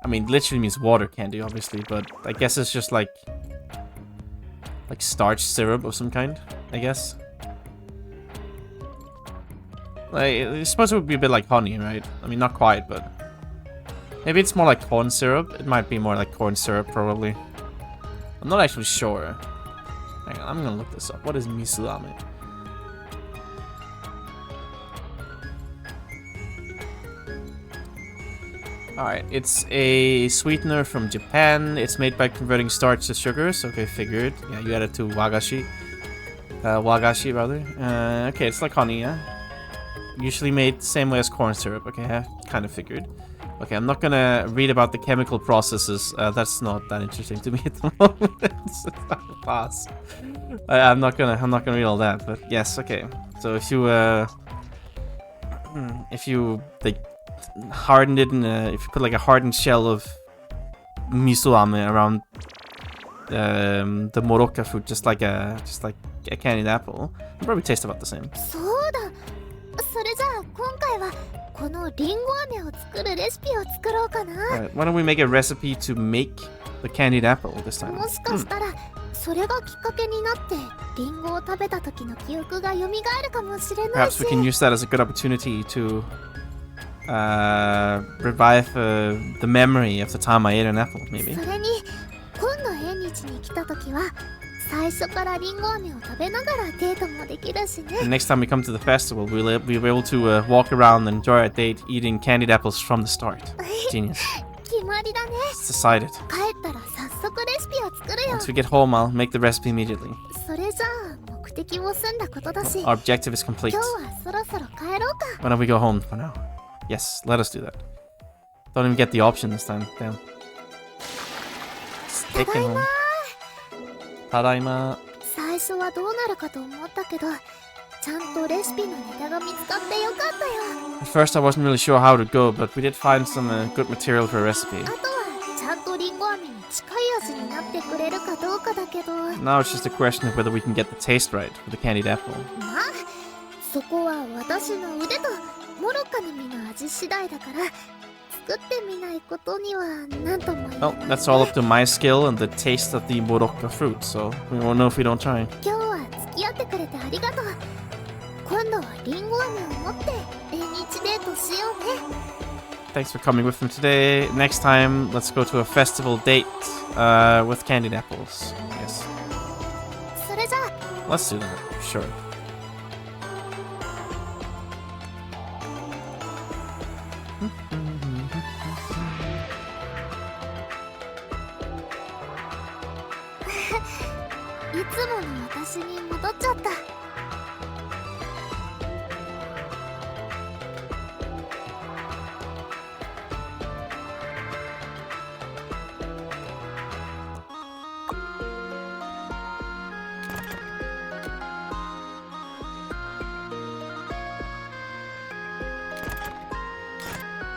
I mean, literally means water candy, obviously, but I guess it's just like starch syrup of some kind, I guess. Like, I suppose it would be a bit like honey, right? I mean, not quite, but maybe it's more like corn syrup. It might be more like corn syrup, probably. I'm not actually sure. Hang on, I'm gonna look this up. What is misuame? Alright, it's a sweetener from Japan. It's made by converting starch to sugars. Okay, figured. Yeah, you add it to wagashi. Wagashi, rather. Okay, it's like honey, yeah? Usually made the same way as corn syrup. Okay, I kind of figured. Okay, I'm not gonna read about the chemical processes. That's not that interesting to me at the moment. It's not a pass. I'm not gonna read all that. But yes, okay. So if you like hardened it in if you put like a hardened shell of misuame around the moroka fruit, just like a candied apple, it'll probably taste about the same. そうだ。それじゃあ今回はこのリンゴ飴を作るレシピを作ろうかな。Alright, why don't we make a recipe to make the candied apple this time? もしかしたらそれがきっかけになってリンゴを食べた時の記憶が蘇るかもしれないし。 Perhaps we can use that as a good opportunity to revive the memory of the time I ate an apple, maybe. それに今度縁日に来た時は最初からリンゴ飴を食べながらデートもできるしね。 And next time we come to the festival, we'll be able to walk around and enjoy our date eating candied apples from the start. Genius. 決まりだね。 It's decided. 帰ったら早速レシピを作るよ。 Once we get home, I'll make the recipe immediately. それじゃあ目的も済んだことだし、 Our objective is complete. 今日はそろそろ帰ろうか。 Why don't we go home for now? Yes, let us do that. Don't even get the option this time. Damn. Let's take it home. Tadaima. 最初はどうなるかと思ったけど、ちゃんとレシピのネタが見つかってよかったよ。 At first, I wasn't really sure how to go, but we did find some good material for a recipe. あとはちゃんとリンゴ飴に近い味になってくれるかどうかだけど、 Now it's just a question of whether we can get the taste right for the candied apple. まあそこは私の腕とモロッカの実の味次第だから、作ってみないことには何とも言えない。 Well, that's all up to my skill and the taste of the moroka fruit, so we won't know if we don't try. 今日は付き合ってくれてありがとう。今度はリンゴ飴を持って縁日デートしようね。 Thanks for coming with me today. Next time, let's go to a festival date with candied apples. Yes. それじゃあ Let's do that. Sure.いつもの私に戻っちゃった。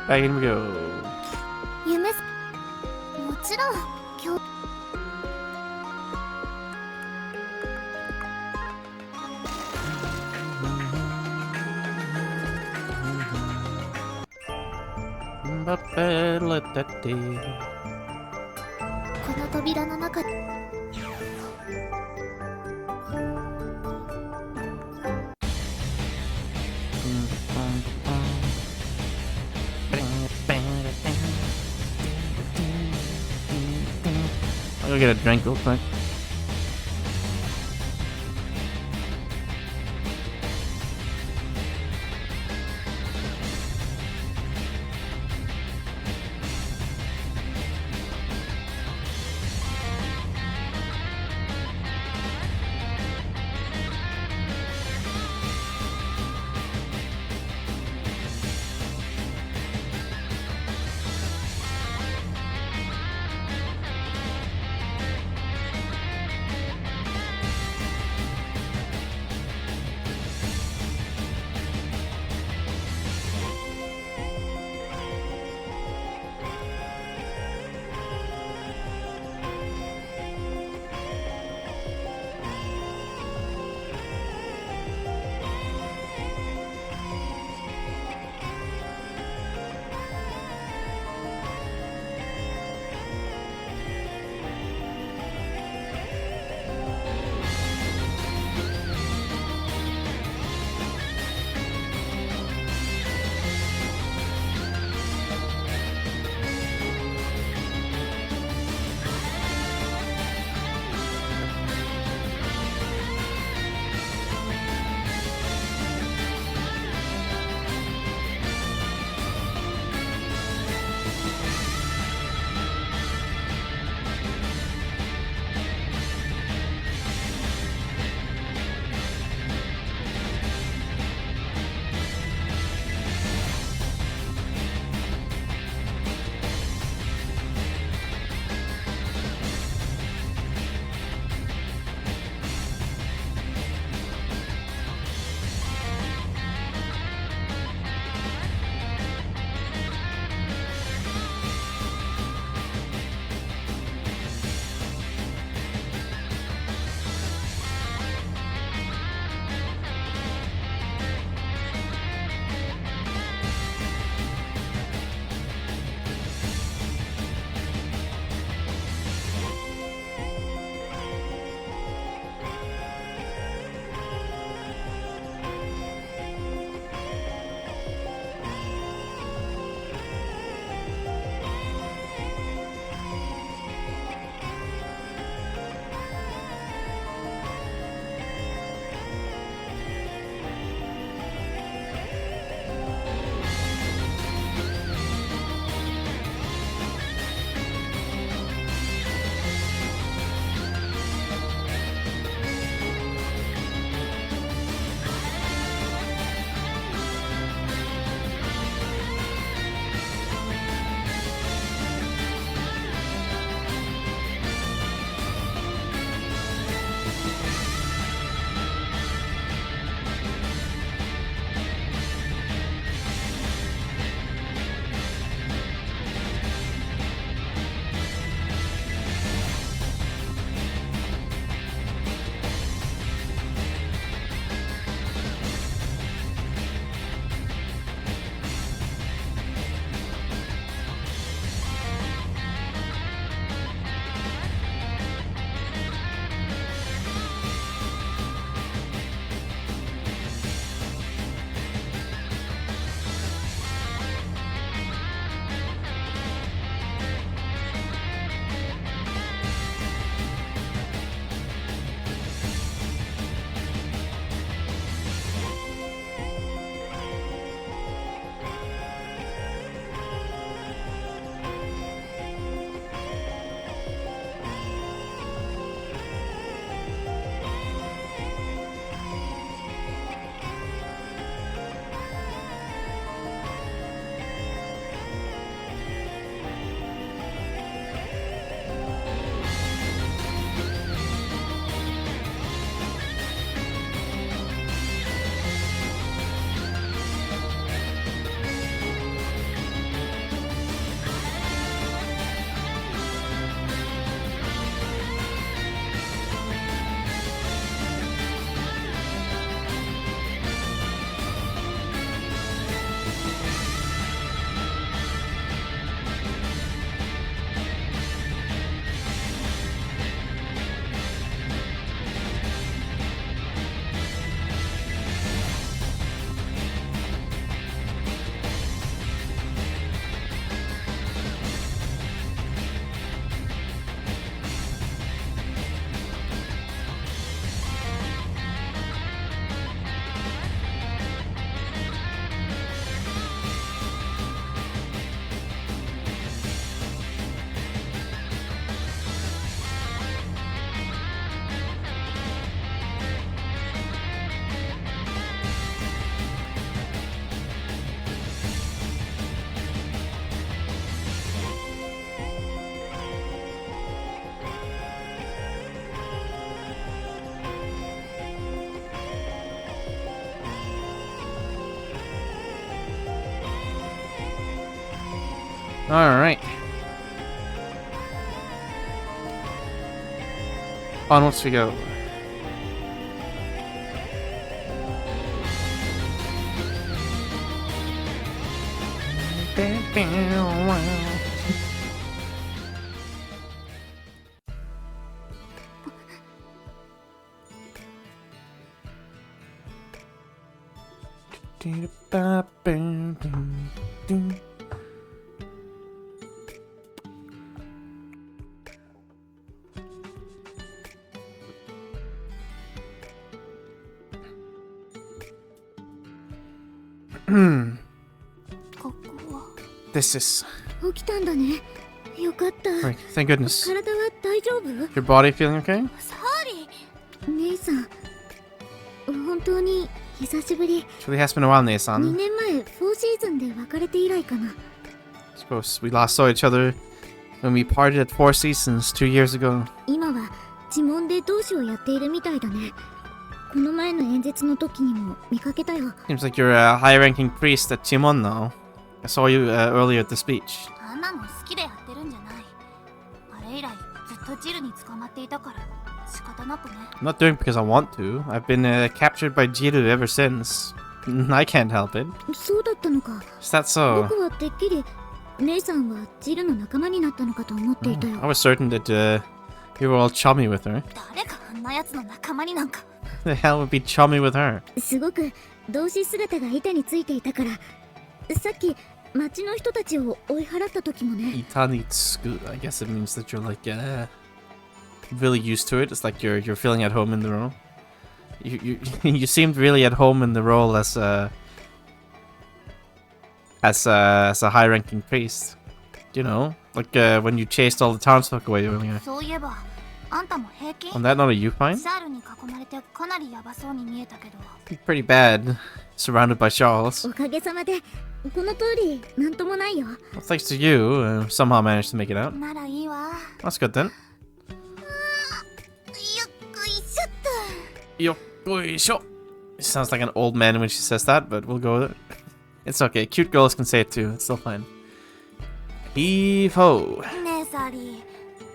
Back in we go. 夢すもちろん今日 この扉の中に I'll go get a drink real quick. Alright. Onwards we go. This is... 起きたんだね。よかった。 Right, thank goodness. 体は大丈夫？ Your body feeling okay? サーリー。姉さん、本当に久しぶり。 It really has been a while, 2 Nei-san. 年前、4シーズンで別れて以来かな。 Suppose we last saw each other when we parted at Four Seasons 2 years ago. 今は呪文で同志をやっているみたいだね。この前の演説の時にも見かけたよ。 Seems like you're a high-ranking priest at Chimon now. I saw you earlier at the speech. あんなの好きでやってるんじゃない。あれ以来ずっとジルに捕まっていたから仕方なくね。 I'm not doing it because I want to. I've been captured by Jiru ever since. I can't help it. そうだったのか。 Is that so? 僕はてっきり姉さんはジルの仲間になったのかと思っていたよ。 I was certain that you were all chummy with her. 誰があんなやつの仲間になんか。 The hell would be chummy with her? すごく同志姿が板についていたから、さっき町の人たちを追い払った時もね。 Itanitsuku. I guess it means that you're like really used to it. It's like you're feeling at home in the role. You seemed really at home in the role as a high-ranking priest. You know, like when you chased all the townsfolk away earlier. そういえばあんたも平気？ On that note, are you fine? シャールに囲まれてかなりヤバそうに見えたけど。 Pretty bad. Surrounded by Charles. おかげさまでこの通りなんともないよ。 Well, thanks to you, somehow managed to make it out. ならいいわ。 That's good then. よっこいしょっと。 Yokoisho. She sounds like an old man when she says that, but we'll go with it. It's okay. Cute girls can say it too. It's still fine. Heave ho. ねえサーリー、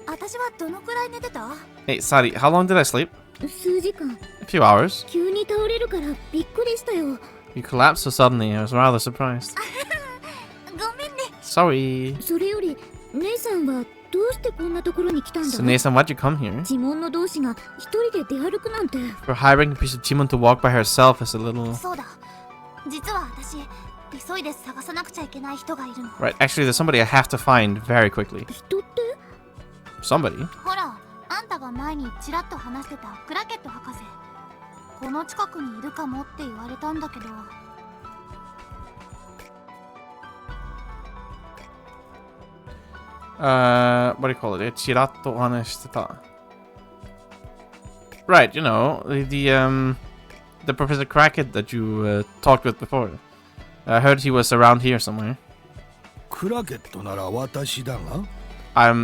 私はどのくらい寝てた？ Hey, Sari, how long did I sleep? 数時間 A few hours. 急に倒れるからびっくりしたよ。 You collapsed so suddenly. I was rather surprised. ごめんね。 Sorry. それより姉さんはどうしてこんなところに来たんだ？ So, Nathan, why'd you come here? 呪文の同士が一人で出歩くなんて。 For hiring a piece of Chimon to walk by herself is a little... そうだ。実は私、急いで探さなくちゃいけない人がいるの。 Right, actually, there's somebody I have to find very quickly. 人って？ Somebody? ほら、あんたが前にちらっと話してたクラケット博士。この近くにいるかもって言われたんだけど。What do you call it? Chirato haneshiteta. Right, you know, the Professor Crackett that you talked with before. I heard he was around here somewhere. クラケットなら私だが。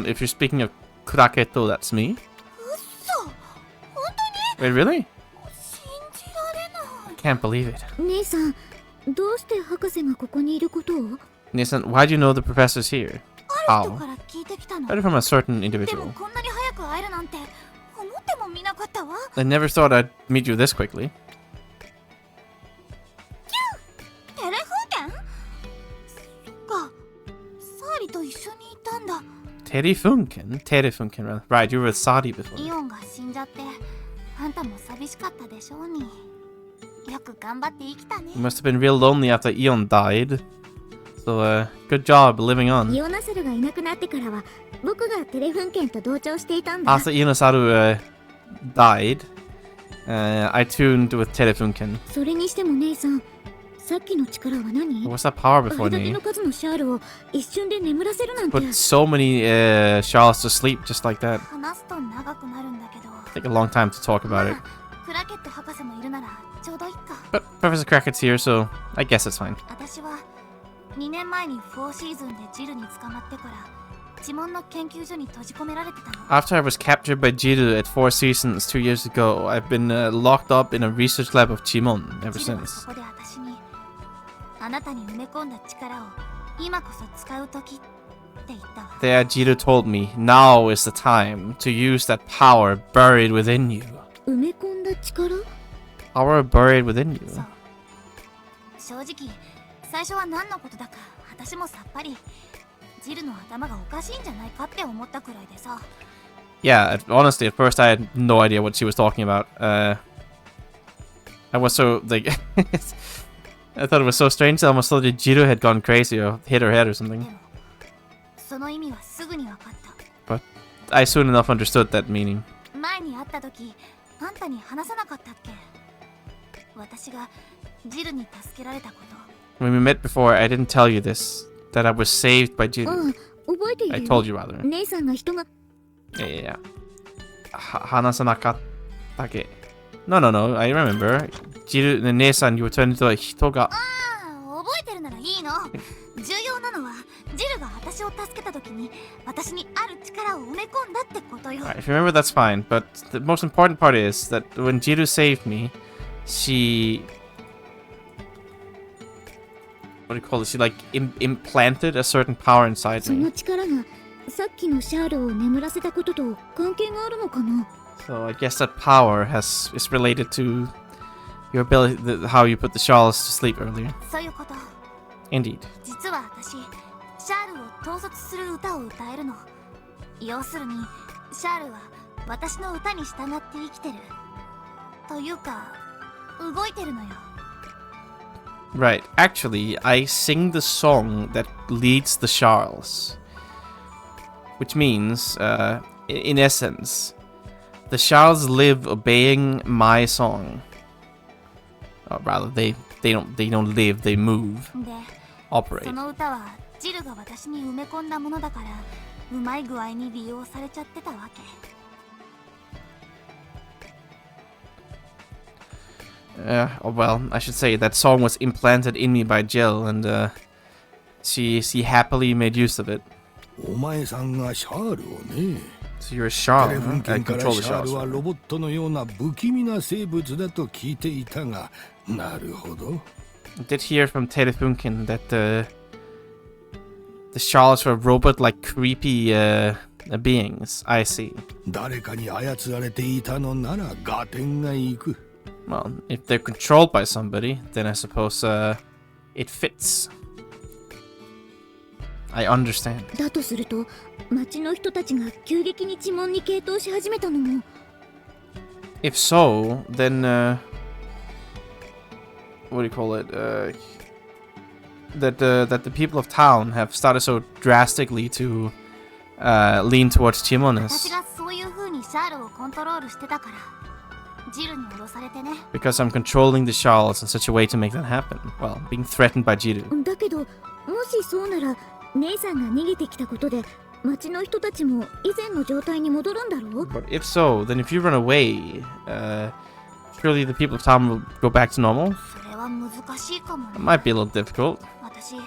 If you're speaking of Kraketo, that's me. 嘘、本当 Wait, really? に信じられない。 Can't believe it. 姉さん、どうして博士がここにいることを？ Nathan, why do you know the professor's here? ある人 How? から聞いてきたの。 I heard from a certain で individual. もこんなに早く会えるなんて思ってもみなかったわ。 I never thought I'd meet you this quickly. テレフォン券？そっか、サーリと一緒にいたんだ。 Terifunken? Terifunken, rather. Right, you were with Sadi before. イオンが死んじゃってあんたも寂しかったでしょうに。よく頑張って生きたね。 You must have been real lonely after Eon died. So, good job living イ on. オナサルがいなくなってからは僕がテレフンケンと同調していたんだ。 After Ionosaru died, I tuned with Terifunken. それにしても姉さん、さっきの力は何？ What's that power あ before れだけ me? の数のシャールを一瞬で眠らせるなんて。 Put so many Charles to sleep just like that. 話すと長くなるんだけど。 Take a long time to talk about it. クラケット博士もいるならちょうどいいか。 But Professor Crackett's here, so I guess it's fine. 私は2年前に4シーズンでジルに捕まってから呪文の研究所に閉じ込められてたの。 After I was captured by Jiru at Four Seasons 2 years ago, I've been locked up in a research lab of Chimon ever ジルは since. そこで私にあなたに埋め込んだ力を今こそ使う時ってって言ったわ。 There, Jiro told me, now is the time to use that power buried within you. 埋め込んだ力？ Power buried within you. そう。正直、最初は何のことだか私もさっぱり。ジルの頭がおかしいんじゃないかって思ったくらいでさ。Yeah, honestly, at first I had no idea what she was talking about. I was so, like, I thought it was so strange. I almost thought that Jiro had gone crazy or hit her head or something. でも、その意味はすぐに分かった。But I soon enough understood that meaning. 前に会った時、あんたに話さなかったっけ？私がジルに助けられたこと。 When we met before, I didn't tell you this, that I was saved by Jiro. 覚えているよ。 I told you rather. 姉さんが人が Yeah. Hanasanakatake. No, I remember. Jiru, Ne-san, you were turning into a hitoga. ああ、覚えてるならいいの。重要なのはジルが私を助けた時に私にある力を埋め込んだってことよ。 Right, if you remember, that's fine. But the most important part is that when Jiru saved me, she... What do you call it? She, like, implanted a certain power inside そ me. の力がさっきのシャールを眠らせたことと関係があるのかな？ So I guess that power is related to your ability, how you put the Charles to sleep earlier. そういうこと。 Indeed. 実は私、シャールを統率する歌を歌えるの。要するに、シャールは私の歌に従って生きてる。というか、動いてるのよ。 Right. Actually, I sing the song that leads the Charles. Which means, in essence, the Charles live obeying my song. Or rather, they don't live, they move, で、 operate. その歌はジルが私に埋め込んだものだから、うまい具合に利用されちゃってたわけ。Well, I should say that song was implanted in me by Jill, and she happily made use of it. お前さんがシャールをね。 So you're a テ Charles, レフン huh? 県 I から control the シャール Charles. はロボットのような不気味な生物だと聞いていたが、なるほど。 I did hear from Telefunken that the Charles were robot-like creepy beings. I see. 誰かに操られていたのなら合点がいく。 Well, if they're controlled by somebody, then I suppose it fits. I understand. だとすると町の人たちが急激に呪文に傾倒し始めたのも If so, then what do you call it? That the people of town have started so drastically to lean towards 私 Chimones がそういう風にシャールをコントロールしてたから、ジルに脅されてね。 because I'm controlling the Charles in such a way to make that happen. Well, being threatened by Jiru. だけどもしそうなら姉さんが逃げてきたことで町の人たちも以前の状態に戻るんだろう But if so, then if you run away, surely the people of town will go back to normal. それは難しいかも It ね。 might be a little difficult. 私、シ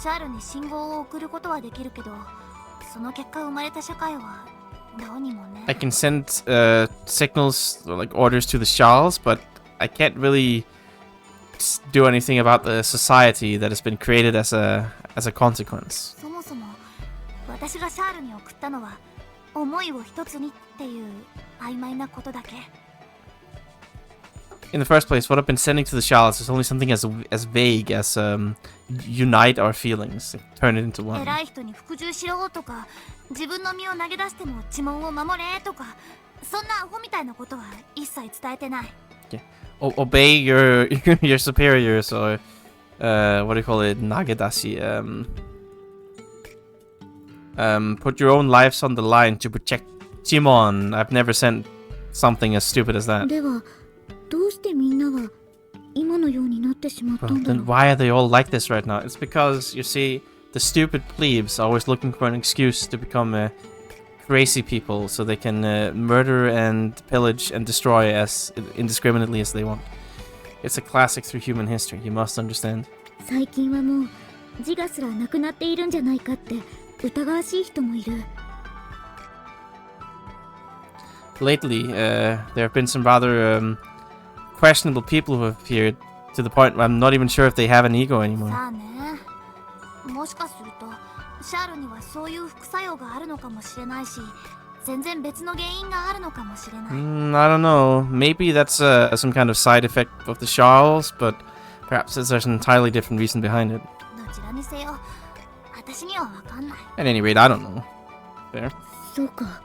ャールに信号を送ることはできるけど、その結果生まれた社会はどうにもね。 I can send signals or like orders to the Charles, but I can't really do anything about the society that has been created as a consequence. そもそも私がシャールに送ったのは思いを一つにっていう曖昧なことだけ。 In the first place, what I've been sending to the Charles is only something as vague as unite our feelings, turn it into one. 偉い人に服従しろとか、自分の身を投げ出しても呪文を守れとか、そんなアホみたいなことは一切伝えてない。 Obey your your superiors, or what do you call it, nagedashi. Put your own lives on the line to protect Jimon. I've never sent something as stupid as that. ではどうしてみんなは今のようになってしまったん Well, だろ then う why are they all like this right now? It's because, you see, the stupid plebes are always looking for an excuse to become crazy people so they can murder and pillage and destroy as indiscriminately as they want. It's a classic through human history, you must understand. 最近はもう自我すらなくなっているんじゃないかって疑わしい人もいる Lately, there have been some rather questionable people who have appeared to the point where I'm not even sure if they have an ego anymore. さあね、もしかするとシャールにはそういう副作用があるのかもしれないし、全然別の原因があるのかもしれない。I don't know. Maybe that's some kind of side effect of the Charles, but perhaps there's an entirely different reason behind it. どちらにせよ、私にはわかんない。 At any rate, I don't know. There. そうか。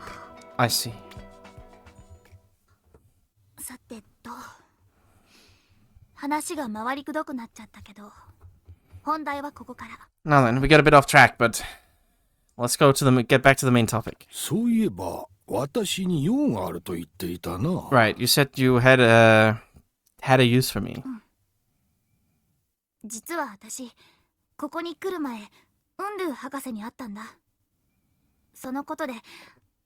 I see. さて話が回りくどくなっちゃったけど、本題はここから。 Now then, we got a bit off track, but let's get back to the main topic. そういえば私に用があると言っていたな。 Right, you said you had a use for me. 実は私、ここに来る前、ウンドゥ博士に会ったんだ。そのことで、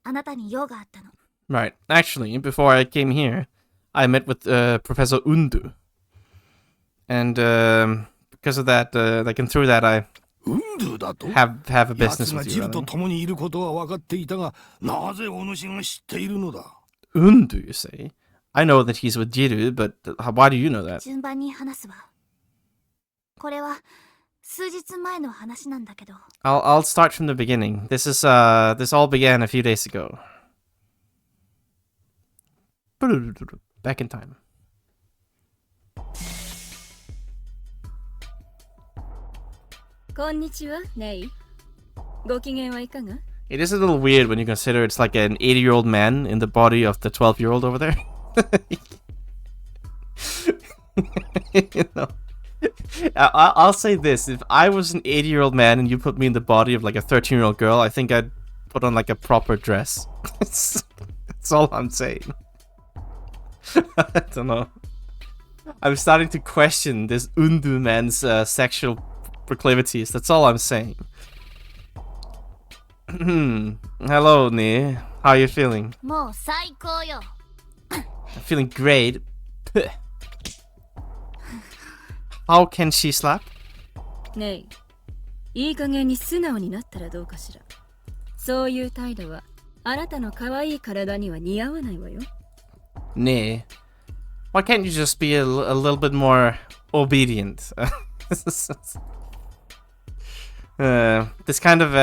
あなたに用があったの。 Right, actually, before I came here, I met with Professor Undu. And because of that, and through that, I ウンドゥだと have a 奴 business が with ジ you. ルと rather. 共にいることは分かっていたが、なぜお主が知っているのだ。 Undu, you say? I know that he's with Jiru, but why do you know that? 順番に話すわ。これは数日前の話なんだけど。 I'll start from the beginning. This all began a few days ago. Back in time. こんにちは、ネイ。ご機嫌はいかが？ It is a little weird when you consider it's like an 80-year-old man in the body of the 12-year-old over there. You know, I'll say this: if I was an 80-year-old man and you put me in the body of like a 13-year-old girl, I think I'd put on like a proper dress. That's all I'm saying. I don't know. I'm starting to question this Undu man's sexual proclivities. That's all I'm saying. Hello, Ne. How are you feeling? もう最高よ。 I'm feeling great. How can she slap? ネイ、いい加減に素直になったらどうかしら。そういう態度はあなたの可愛い体には似合わないわよ。 Ne. Why can't you just be a little bit more obedient? This kind of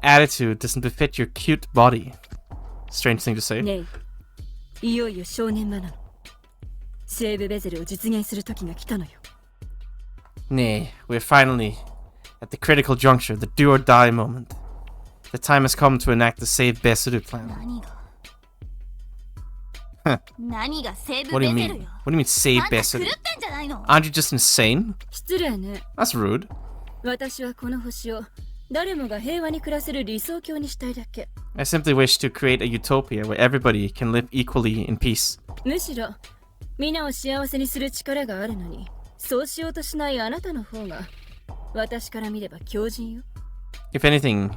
attitude doesn't befit your cute body. Strange thing to say. ネイ、いよいよ正念場なの。西部ベゼルを実現する時が来たのよ。 Nay, we're finally at the critical juncture, the do or die moment. The time has come to enact the Save Besuru plan. 何が Huh. 何がセーブ What do ベ you ゼ mean? ルよ。 What do you mean Save あんた狂 Besuru? ってんじゃないの。 Aren't you just insane? 失礼ね。 That's rude. 私はこの星を誰もが平和に暮らせる理想郷にしたいだけ。 I simply wish to create a utopia where everybody can live equally in peace. むしろ皆を幸せにする力があるのに、そうしようとしないあなたの方が私から見れば強靭よ。 If anything,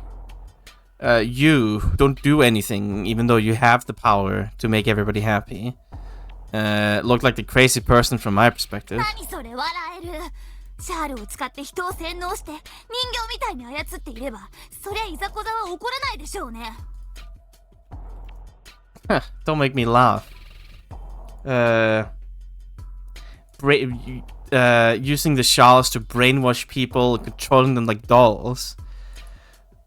you don't do anything even though you have the power to make everybody happy. Look like the crazy person from my perspective. 何それ笑える。シャールを使って人を洗脳して人形みたいに操っていれば、そりゃいざこざは起こらないでしょうね。 Don't make me laugh. Using the shawls to brainwash people, controlling them like dolls.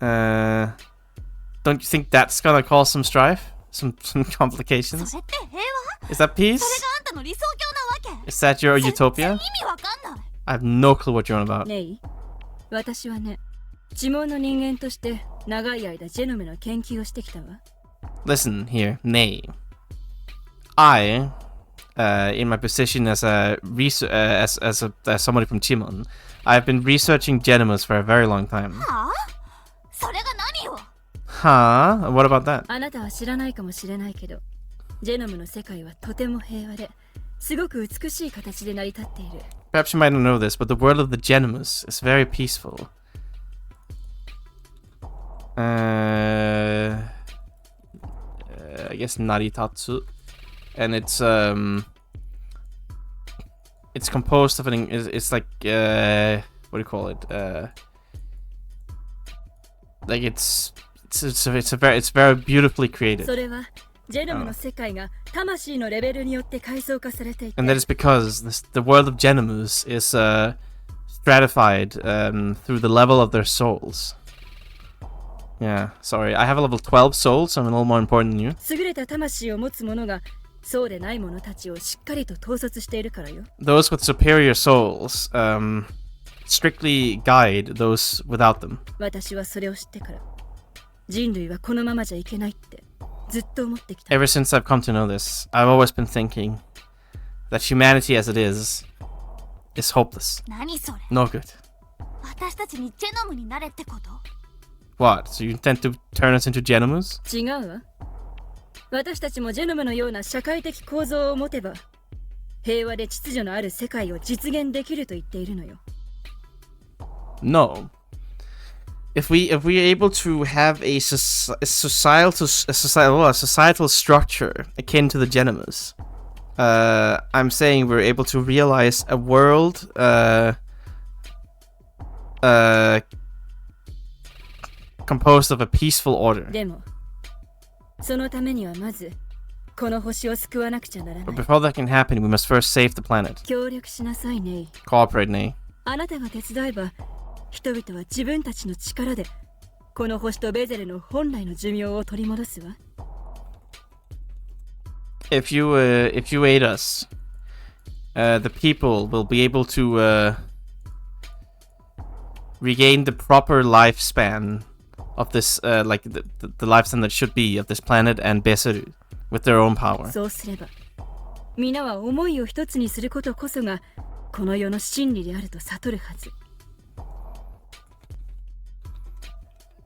Don't you think that's gonna cause some strife? Some そ complications? れって平和？ Is that それ peace? があんたの理想郷なわけ？ Is that your 全然 utopia? 意味わかんない。 I have no clue what you're on about. ネイ、私はね、呪文の人間として長い間ジェノムの研究をしてきたわ。 Listen here, Nay. I, in my position as somebody from Chimon, I've been researching genomes for a very long time. はあ？それが何よ？ Huh? What about that? あなたは知らないかもしれないけど、ジェノムの世界はとても平和で、すごく美しい形で成り立っている。 Perhaps you might not know this, but the world of the genomes is very peaceful. I guess Naritatsu. And it's composed of it's like what do you call it? Like it's very beautifully created. それはジェノムの世界が魂のレベルによって階層化されていて、 And that is because the world of genomes is stratified through the level of their souls. Yeah, sorry. I have a level 12 soul, so I'm a little more important than you. 優れた魂を持つ者がそうでない者たちをしっかりと統率しているからよ。Those with superior souls strictly guide those without them. 私はそれを知ってから人類はこのままじゃいけないってずっと思ってきた。 Ever since I've come to know this, I've always been thinking that humanity as it is hopeless. 何それ No good. 私たちにジェノムになれってこと What? So you intend to turn us into Genomus? 違うわ。私たちもジェノムのような社会的構造を持てば平和で秩序のある世界を実現できると言っているのよ。 No. If we're able to have a societal structure akin to the Genomus, I'm saying we're able to realize a world composed of a peaceful order. でもそのためにはまずこの星を救わなくちゃならな But い。 before that can happen, we must first save the planet. 協力しなさいね。 Cooperate, nay. あなたが手伝えば人々は自分たちの力でこの星とベゼルの本来の寿命を取り戻すわ。 If you aid us, the people will be able to regain the proper lifespan of this, like the lifespan that should be of this planet and Beseru with their own power. そうすれば皆は思いを一つにすることこそがこの世の真理であると悟るはず。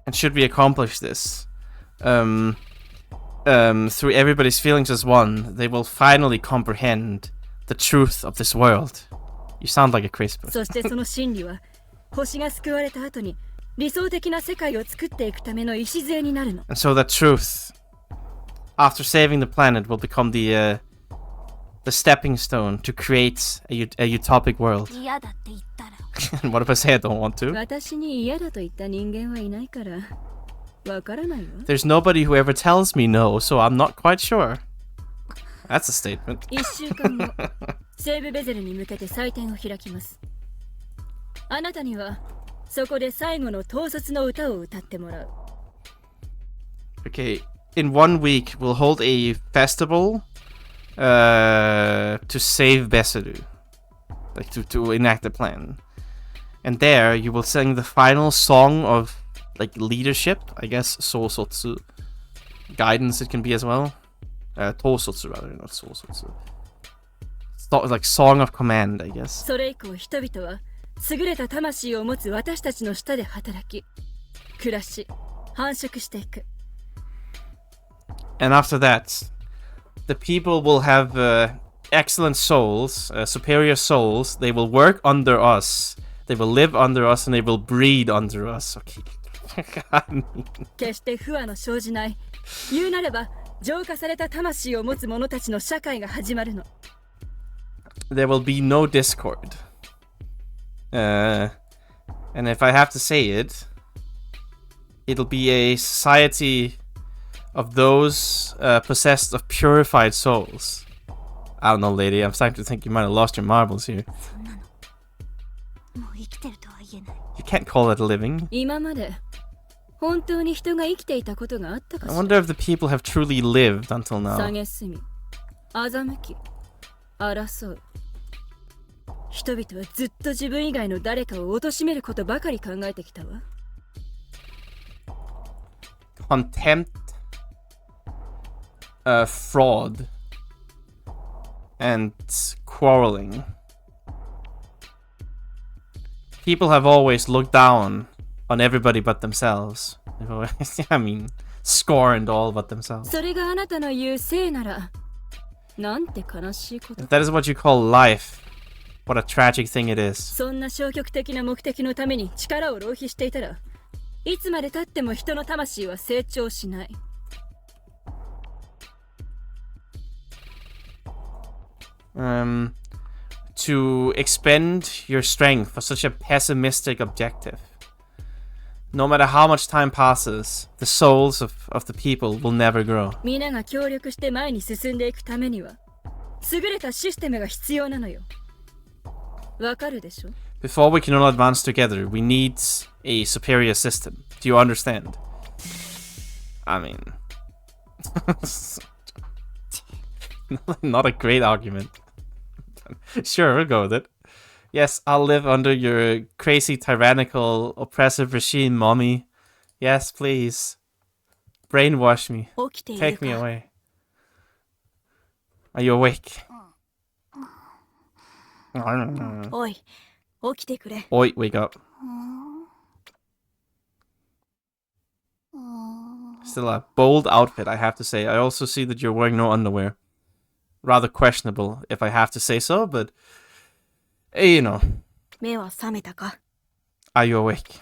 And should we accomplish this, through everybody's feelings as one, they will finally comprehend the truth of this world. You sound like a crazy person. そしてその真理は星が救われた後に理想的な世界を作っていくための礎になるの。 And so that truth, after saving the planet, will become the stepping stone to create a utopic world. 嫌だって言ったら And what if I say I don't want to? 私に嫌だと言った人間はいないからわからないわ。 There's nobody who ever tells me no, so I'm not quite sure. That's a statement. 1週間後西部ベゼルに向けて祭典を開きます。あなたにはそこで最後の統率の歌を歌ってもらう。 Okay, in 1 week, we'll hold a festival to save Beseru. Like, to enact the plan. And there, you will sing the final song of, like, leadership, I guess, Sousotsu. Guidance it can be as well. Tousotsu, rather, not Sousotsu. Like, song of command, I guess. それ以降人々は優れた魂を持つ私たちの下で働き、暮らし、繁殖していく。 And after that, the people will have excellent souls, superior souls. They will work under us. They will live under us, and they will breed under us. Okay. 決して不和の生じない。言うなれば浄化された魂を持つ者たちの社会が始まるの。 There will be no discord. And if I have to say it, it'll be a society of those possessed of purified souls. I don't know, lady. I'm starting to think you might have lost your marbles here. そんなのもう生きてるとは言えない You can't call that living. 今まで本当に人が生きていたことがあったか I しら。 wonder if the people have truly lived until now. 蔑み、欺き、争う。人々はずっと自分以外の誰かを貶めることばかり考えてきたわ。 Contempt, fraud, and quarreling. People have always looked down on everybody but themselves. I mean, scorned all but themselves. それがあなたの言う性なら、なんて悲しいこと。 If that is what you call life, what a tragic thing it is. そんな消極的な目的のために力を浪費していたら、いつまで経っても人の魂は成長しない。 To expend your strength for such a pessimistic objective. No matter how much time passes, the souls of the people will never grow. 皆が協力して前に進んでいくためには、優れたシステムが必要なのよ。わかるでしょ？ Before we can all advance together, we need a superior system. Do you understand? I mean... not a great argument. Sure, we'll go with it. Yes, I'll live under your crazy, tyrannical, oppressive regime, mommy. Yes, please. Brainwash me. Take me away. Are you awake? Oi, 起きてくれ。 Oi, wake up. Still a bold outfit, I have to say. I also see that you're wearing no underwear. Rather questionable, if I have to say so, but... you know. 目は覚めたか？ Are you awake?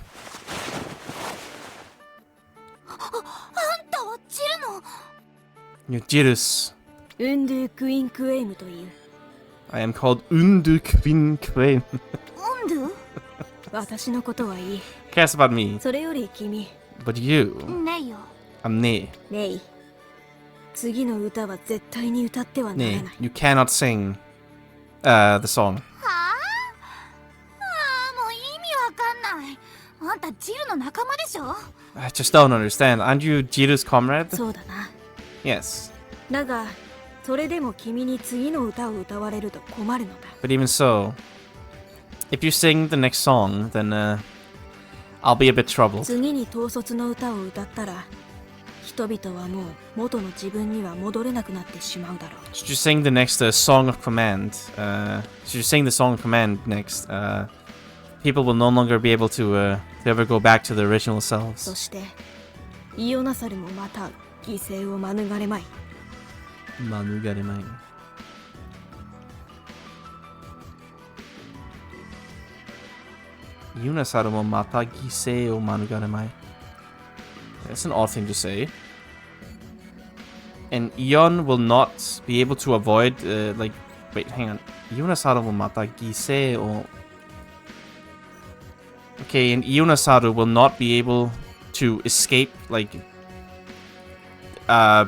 あんたはジルの You're Jirus. ウンドゥクインクエイムという。 I am called Unduk Queen. ウンドゥ私のことはいい。 Cares about me. それより君。 But you, ねえよ I'm Ne. レイ。次の歌は絶対に歌ってはなら Ne, ない。 you cannot sing the song. はあもう意味わかんない。あんたジルの仲間でしょ I just don't understand. Aren't you Jirus' comrade? そうだな。 Yes. だが、それでも君に次の歌を歌われると困るのだ。 But even so, if you sing the next song, then I'll be a bit troubled. 次に統率の歌を歌ったら、人々はもう元の自分には戻れなくなってしまうだろう。 Should you sing the next song of command? Should you sing the song of command next? People will no longer be able to ever go back to their original そ selves. して、イオナサルもまた犠牲を免れまい。 Yunasaru mo mata gisei o manugaremai. That's an odd thing to say. And Ion will not be able to avoid, wait, hang on. Yunasaru mo mata gisei o... Okay, and Yunasaru will not be able to escape,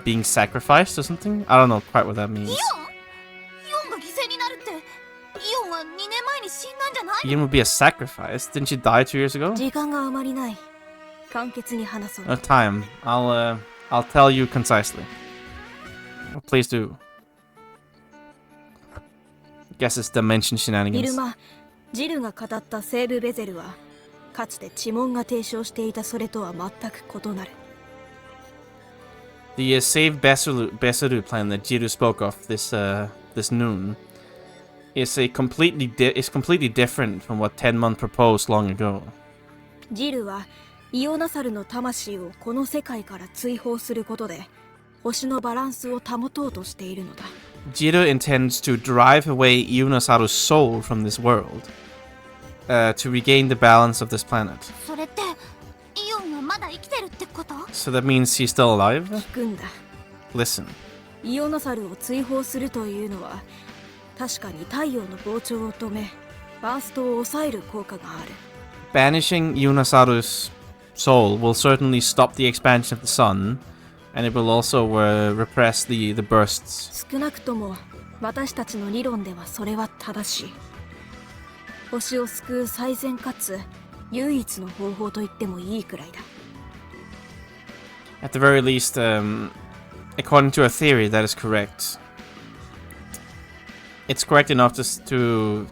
being sacrificed or something? I don't know quite what that means. イオンが犠牲になるってイオンは2年前に死んだんじゃない Ion will be a sacrifice? Didn't she die 2 years ago? 時間があまりない。簡潔に話そう。 No time. I'll tell you concisely. Please do. Guess it's dimension 昼 shenanigans. 間、ジルが語った西部ベゼルは、かつて知門が提唱していたそれとは全く異なる。The Save Besaru plan that Jiru spoke of this noon is completely different from what Tenmon proposed long ago. ジルは、イオナサルの魂をこの世界から追放することで、星のバランスを保とうとしているのだ。Jiru intends to drive away Ionasaru's soul from this world to regain the balance of this planet. それってイオンはまだ生きてるってこと So that means he's still alive? 聞くんだ。 Listen. イオナサルを追放するというのは、確かに太陽の膨張を止め、バーストを抑える効果がある。Banishing Ionasaru's soul will certainly stop the expansion of the sun, and it will also repress the bursts. 少なくとも私たちの理論ではそれは正しい。星を救う最善かつ唯一の方法と言ってもいいくらいだ。 At the very least, according to a theory, that is correct. It's correct enough to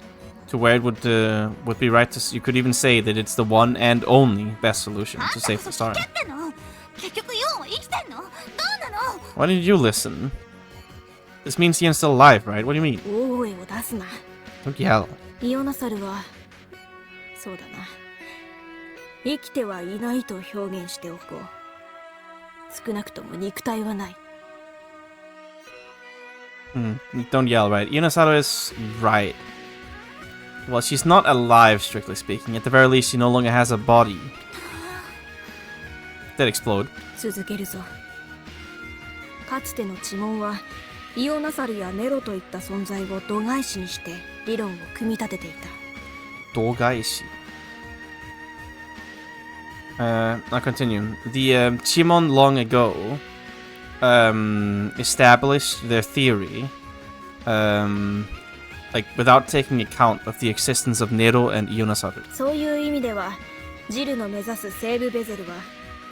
where it would be right to. You could even say that it's the one and only best solution to save the star. っての結局イオンは生きてんのどうなの Why didn't you listen? This means Ian's still alive, right? What do you mean? 大声を出すな。 Don't yell. イオナサルは、そうだな。生きてはいないと表現しておこう。少なくとも肉体はない。Don't yell, right? Ionasaru is right. Well, she's not alive, strictly speaking. At the very least, she no longer has a body. That explode. 続けるぞ。かつての知門は、イオナサルやネロといった存在を度外視にして理論を組み立てていた。Dogaishi. I'll continue. The Chimon long ago established their theory, without taking account of the existence of Nero and Ionasaru. そういう意味では、ジルの目指す西部ベゼルは、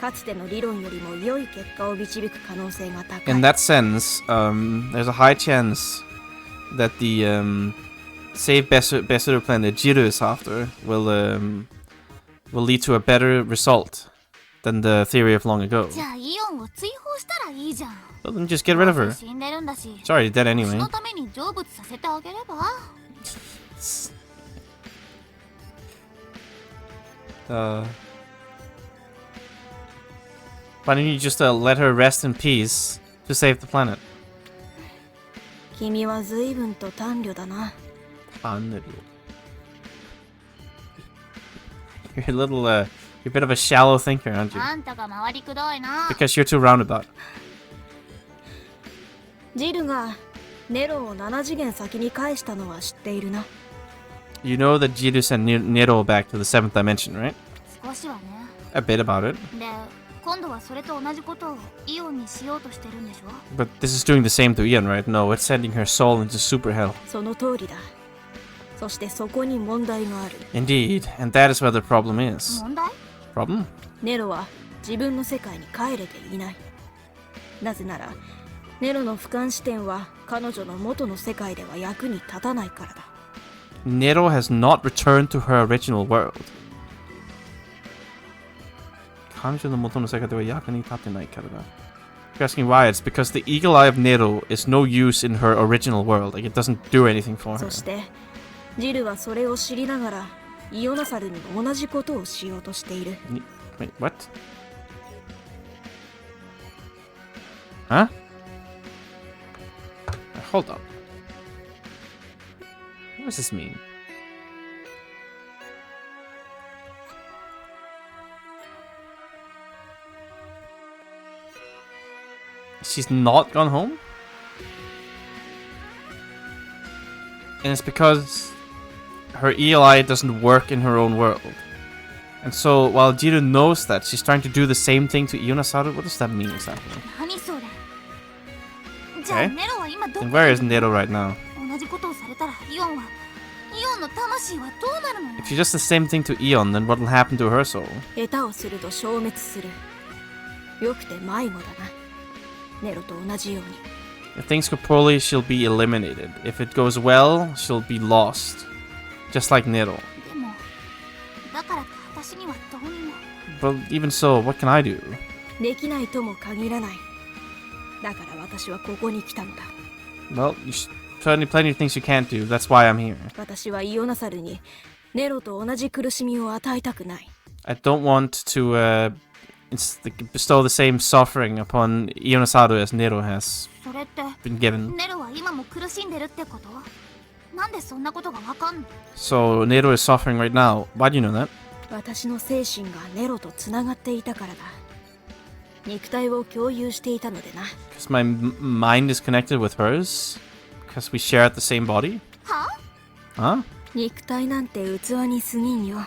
かつての理論よりも良い結果を導く可能性が高い。 In that sense, there's a high chance that the save Besserer plan that Jiro is after will lead to a better result than the theory of long ago. じゃあイオンを追放したらいいじゃん。 Well, then just get rid of her. 死んでるんだし。 It's already dead そ anyway. のために成仏させてあげれば。Why don't you just let her rest in peace to save the planet? 君は随分と短慮だな。 You're a little, you're a bit of a shallow thinker, aren't you? あんたが回りくどいな。 Because you're too roundabout. ジルがネロを7次元先に返したのは知っているな。 You know that Jiro sent Nero back to the 7th dimension, right? 少しはね。 A bit about it. で、今度はそれと同じことをイオンにしようとしてるんでしょ。 But this is doing the same to Ian, right? No, it's sending her soul into super hell. その通りだ。そしてそこに問題がある。 Indeed, and that is where the problem is. 問題？ Problem? ネロは自分の世界に帰れていない。なぜなら、ネロの俯瞰視点は彼女の元の世界では役に立たないからだ。 Nero has not returned to her original world. 彼女の元の世界では役に立ってないからだ。You're asking why? It's because the eagle eye of Nero is no use in her original world. Like, it doesn't do anything for そ her. して、ジルはそれを知りながら、イオナサルにも同じことをしようとしている。Wait, what? Huh? Hold up. What does this mean? She's not gone home? And it's because her ELI doesn't work in her own world. And so, while Jiro knows that, she's trying to do the same thing to Ionasaru. What does that mean exactly? 何それ？じゃあネロは今どこ And where is Nero right now? 同じことをされたらイオンの魂はどうなるのよ？ If she does the same thing to Eon, then what will happen to her soul? 下手をすると消滅する。よくて迷子だな。ネロと同じように。 If things go poorly, she'll be eliminated. If it goes well, she'll be lost. Just like Nero. でもだからって私にはどうにも。 But even so, what can I do? できないとも限らない。だから私はここに来たのだ。 Well, plenty of things you can't do. That's why I'm here. 私はイオナサルにネロと同じ苦しみを与えたくない。 I don't want to bestow the same suffering upon Ionasaru as Nero has それって been given. ネロは今も苦しんでるってこと？なんでそんなことがわかんの？ So Nero is suffering right now. Why do you know that? 私の精神がネロとつながっていたからだ。肉体を共有していたのでな。 Because my mind is connected with hers? Because we share the same body? は？ Huh? 肉体なんて器に過ぎんよ。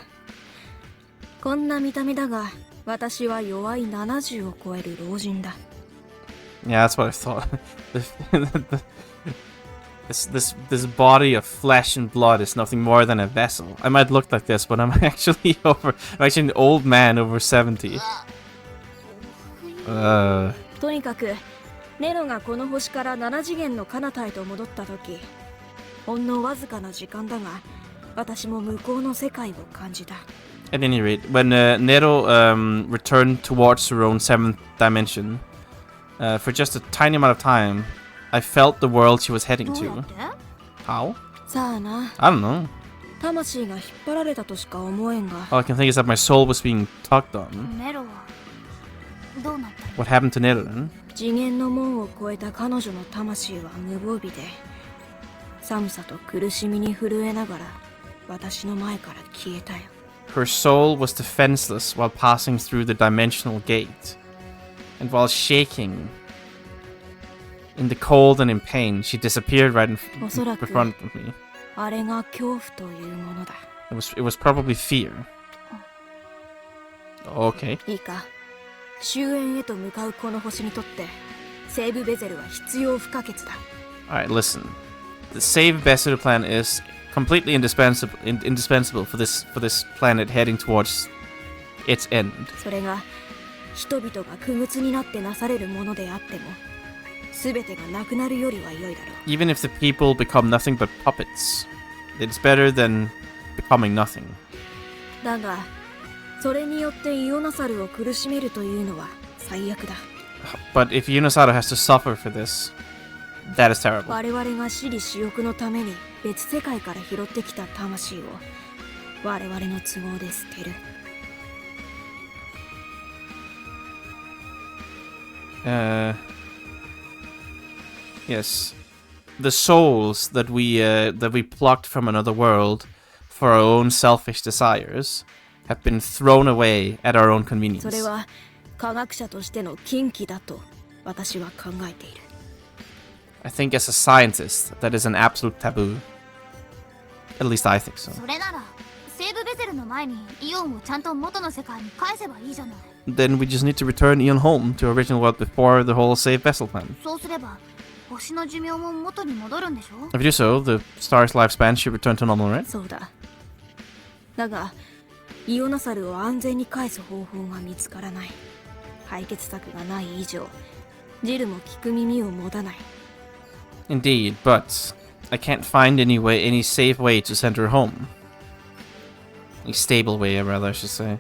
こんな見た目だが、私は弱い70を超える老人だ。Yeah, that's what I thought. This body of flesh and blood is nothing more than a vessel. I might look like this, but I'm actually an old man over 70. とにかく、ネロがこの星から7次元の彼方へと戻った時、ほんのわずかな時間だが、私も向こうの世界を感じた。 At any rate, when Nero returned towards her own 7th dimension, for just a tiny amount of time, I felt the world she was heading どうや to. って？ How? さあな、 I don't know. 魂が引っ張られたとしか思えんが、 All I can think is that my soul was being tugged on. ネロはどうなったの？ What happened to Nero then? 次元の門を越えた彼女の魂は無防備で、寒さと苦しみに震えながら私の前から消えたよ。 Her soul was defenseless while passing through the dimensional gate. And while shaking in the cold and in pain, she disappeared right in front of me. あれが恐怖というものだ。 It was probably fear. Okay. いいか、終焉へと向かうこの星にとってセーブベゼルは必要不可欠だ。 Alright, listen. The save Besserer plan is completely indispensable for this planet heading towards its end. それが人々が傀儡になってなされるものであっても、全てがなくなるよりは良いだろう。 Even if the people become nothing but puppets, it's better than becoming nothing. だが、それによってイオナサルを苦しめるというのは最悪だ。 But if Yunosado has to suffer for this, that is terrible. 我々が私利私欲のために別世界から拾ってきた魂を我々の都合で捨てる。 Yes. The souls that we plucked from another world for our own selfish desires have been thrown away at our own convenience. それは科学者としての禁忌だと私は考えている。 I think as a scientist, that is an absolute taboo. At least I think so. それならセーブベゼルの前にイオンをちゃんと元の世界に返せばいいじゃない。 Then we just need to return Eon home to original world before the whole save vessel plan. そうすれば星の寿命も元に戻るんでしょ。 If you do so, the star's lifespan should return to normal, right? そうだ。だがイオナサルを安全に返す方法が見つからない。解決策がない以上、ジルも聞く耳を持たない。 Indeed, but I can't find any safe way to send her home. A stable way, rather, I should say.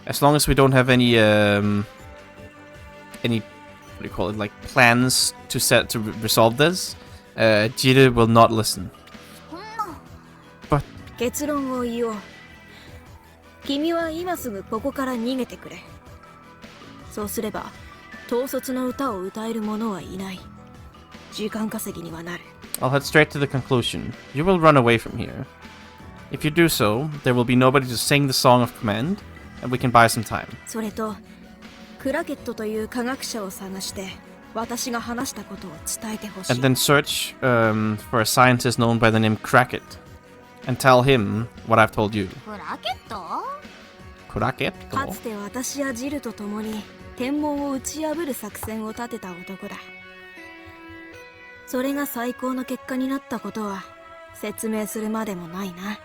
As long as we don't have any what do you call it, like plans to resolve this, Jire will not listen. そんな。 But 結論を言おう。君は今すぐここから逃げてくれ。そうすれば統率の歌を歌える者はいない。時間稼ぎにはなる。 I'll head straight to the conclusion. You will run away from here. If you do so, there will be nobody to sing the song of command, and we can buy some time. それとクラケットという科学者を探して私が話したことを伝えてほしい。 And then search for a scientist known by the name Crackett, and tell him what I've told you. ブラケット？ Crackett? かつて私やジルと共に天文を打ち破る作戦を立てた男だ。それが最高の結果になったことは説明するまでもないな。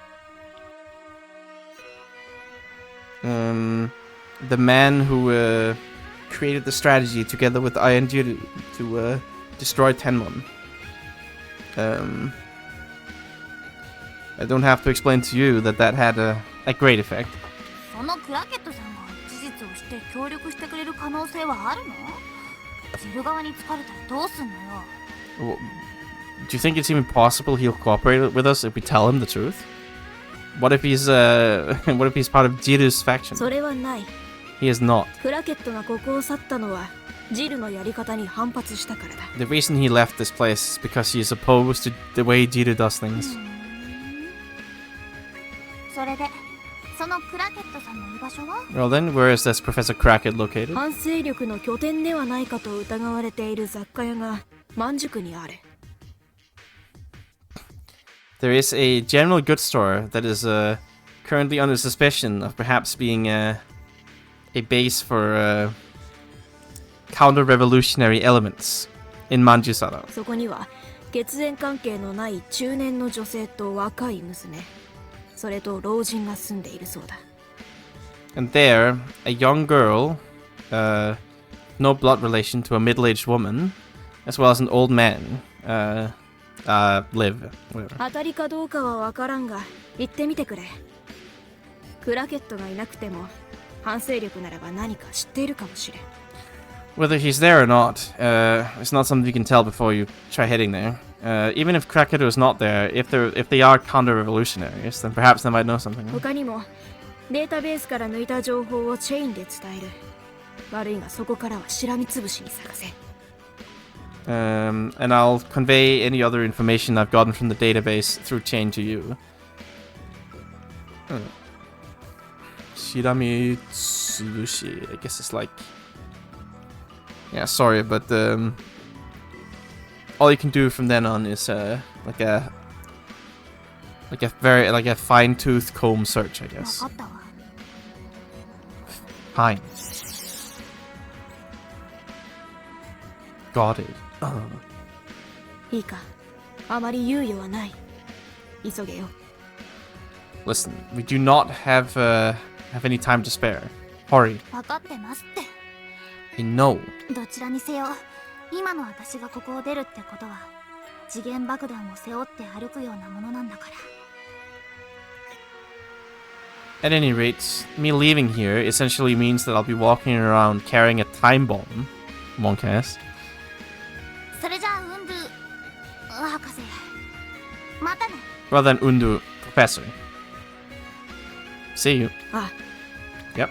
The man who created the strategy together with Iron Jiru to destroy Tenmon. I don't have to explain to you that had a great effect. そのクラケットさんが事実を知って協力してくれる可能性はあるの？ジル側に疲れたらどうすんのよ。 Well, do you think it's even possible he'll cooperate with us if we tell him the truth? What if he's part of Jiru's faction? それはない。 He is not. クラケットがここを去ったのはジルのやり方に反発したからだ。 The reason he left this place is because he is opposed to the way Jiru does things. それでそのクラケットさんの居場所は？ Well then, where is this Professor Crackett located? 反勢力の拠点ではないかと疑われている雑貨屋が万宿にある。 There is a general goods store that is currently under suspicion of perhaps being a base for counter-revolutionary elements in Manjusara. そこには血縁関係のない中年の女性と若い娘、それと老人が住んでいるそうだ。 And there, a young girl, no blood relation to a middle-aged woman, as well as an old man, live. Whatever. 当たりかどうかはわからんが、行ってみてくれ。クラケットがいなくても、反勢力ならば何か知っているかもしれん。 Whether he's there or not, it's not something you can tell before you try heading there. Even if Krakatoa is not there, if they are counter-revolutionaries, then perhaps they might know something. 他にも、データベースから抜いた情報をチェインで伝える。悪いがそこからはしらみつぶしに探せ。And I'll convey any other information I've gotten from the database through chain to you. Shirami Tsubushi, I guess it's like... Yeah, sorry, but all you can do from then on is like a fine-tooth comb search, I わ guess. かったわ。 Fine. Got it. いいか、あまり猶予はない。急げよ。 Listen, we do not have any time to spare. Hurry. わかってますって。No. どちらにせよ今の私がここを出るってことは次元爆弾を背負って歩くようなものなんだから。 At any rate, me leaving here essentially means that I'll be walking around carrying a time bomb. Moncast. それじゃあウンドゥ博士またね。 Rather than Undu Professor. See you. あ Yep.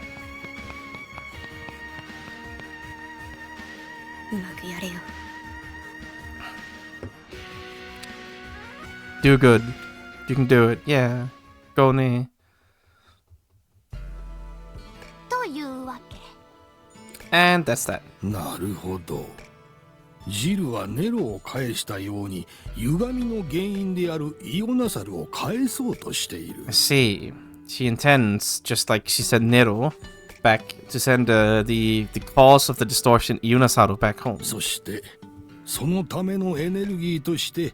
うまくやれよ。 Do good. You can do it. Yeah. Go ne. というわけ。 And that's that. なるほど。ジルはネロを返したように歪みの原因であるイオナサルを返そうとしている。 I see. She intends, just like she sent Nero back, to send the cause of the distortion Ionasaru back home. そしてそのためのエネルギーとして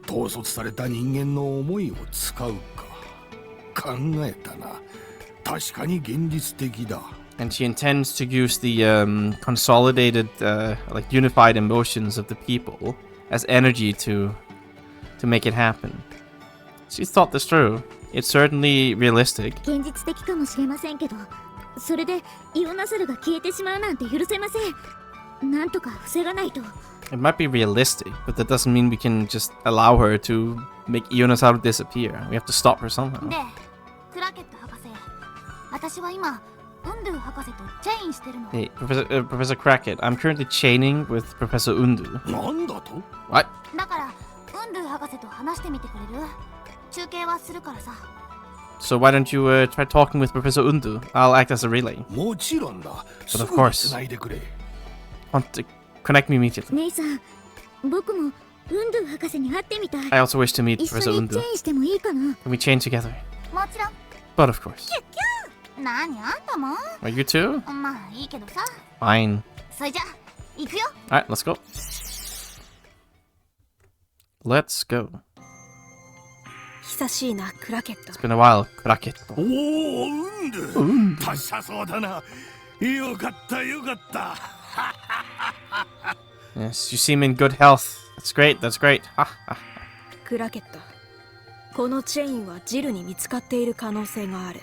統率された人間の思いを使うか。考えたな。確かに現実的だ。 And she intends to use the consolidated, like unified emotions of the people as energy to make it happen. She's thought this through. It's certainly realistic. 現実的かもしれませんけど、それでイオナサルが消えてしまうなんて許せません。なんとか防がないと。 It might be realistic, but that doesn't mean we can just allow her to make Ionasaru disappear. We have to stop her somehow. でクラケット博士、私は今ウンドゥ博士とチェインしてるの。 Hey, Professor Crackett, I'm currently chaining with Professor Undu. なんだと？ What? だからウンドゥ博士と話してみてくれる？中継はするからさ。 So why don't you try talking with Professor Undu? I'll act as a relay. もちろんだ。 But of course. 繋いでくれ。 Want to connect me immediately. 姉さん、僕もウンドゥ博士に会ってみたい。 I also wish to meet 一緒 Professor にチェ Undu. インしてもいいかな？ Can we chain together? もちろん。 But of course. 何あんたも？ Are you too? まあいいけどさ。 Fine. それじゃ行くよ。 Alright, let's go. Let's go. 久しいな、クラケット。 It's been a while, Crackett. おお、うんだ。達者そうだな。よかったよかった。 Yes, you seem in good health. That's great, that's great. Ha, ha. クラケット。このチェインはジルに見つかっている可能性がある。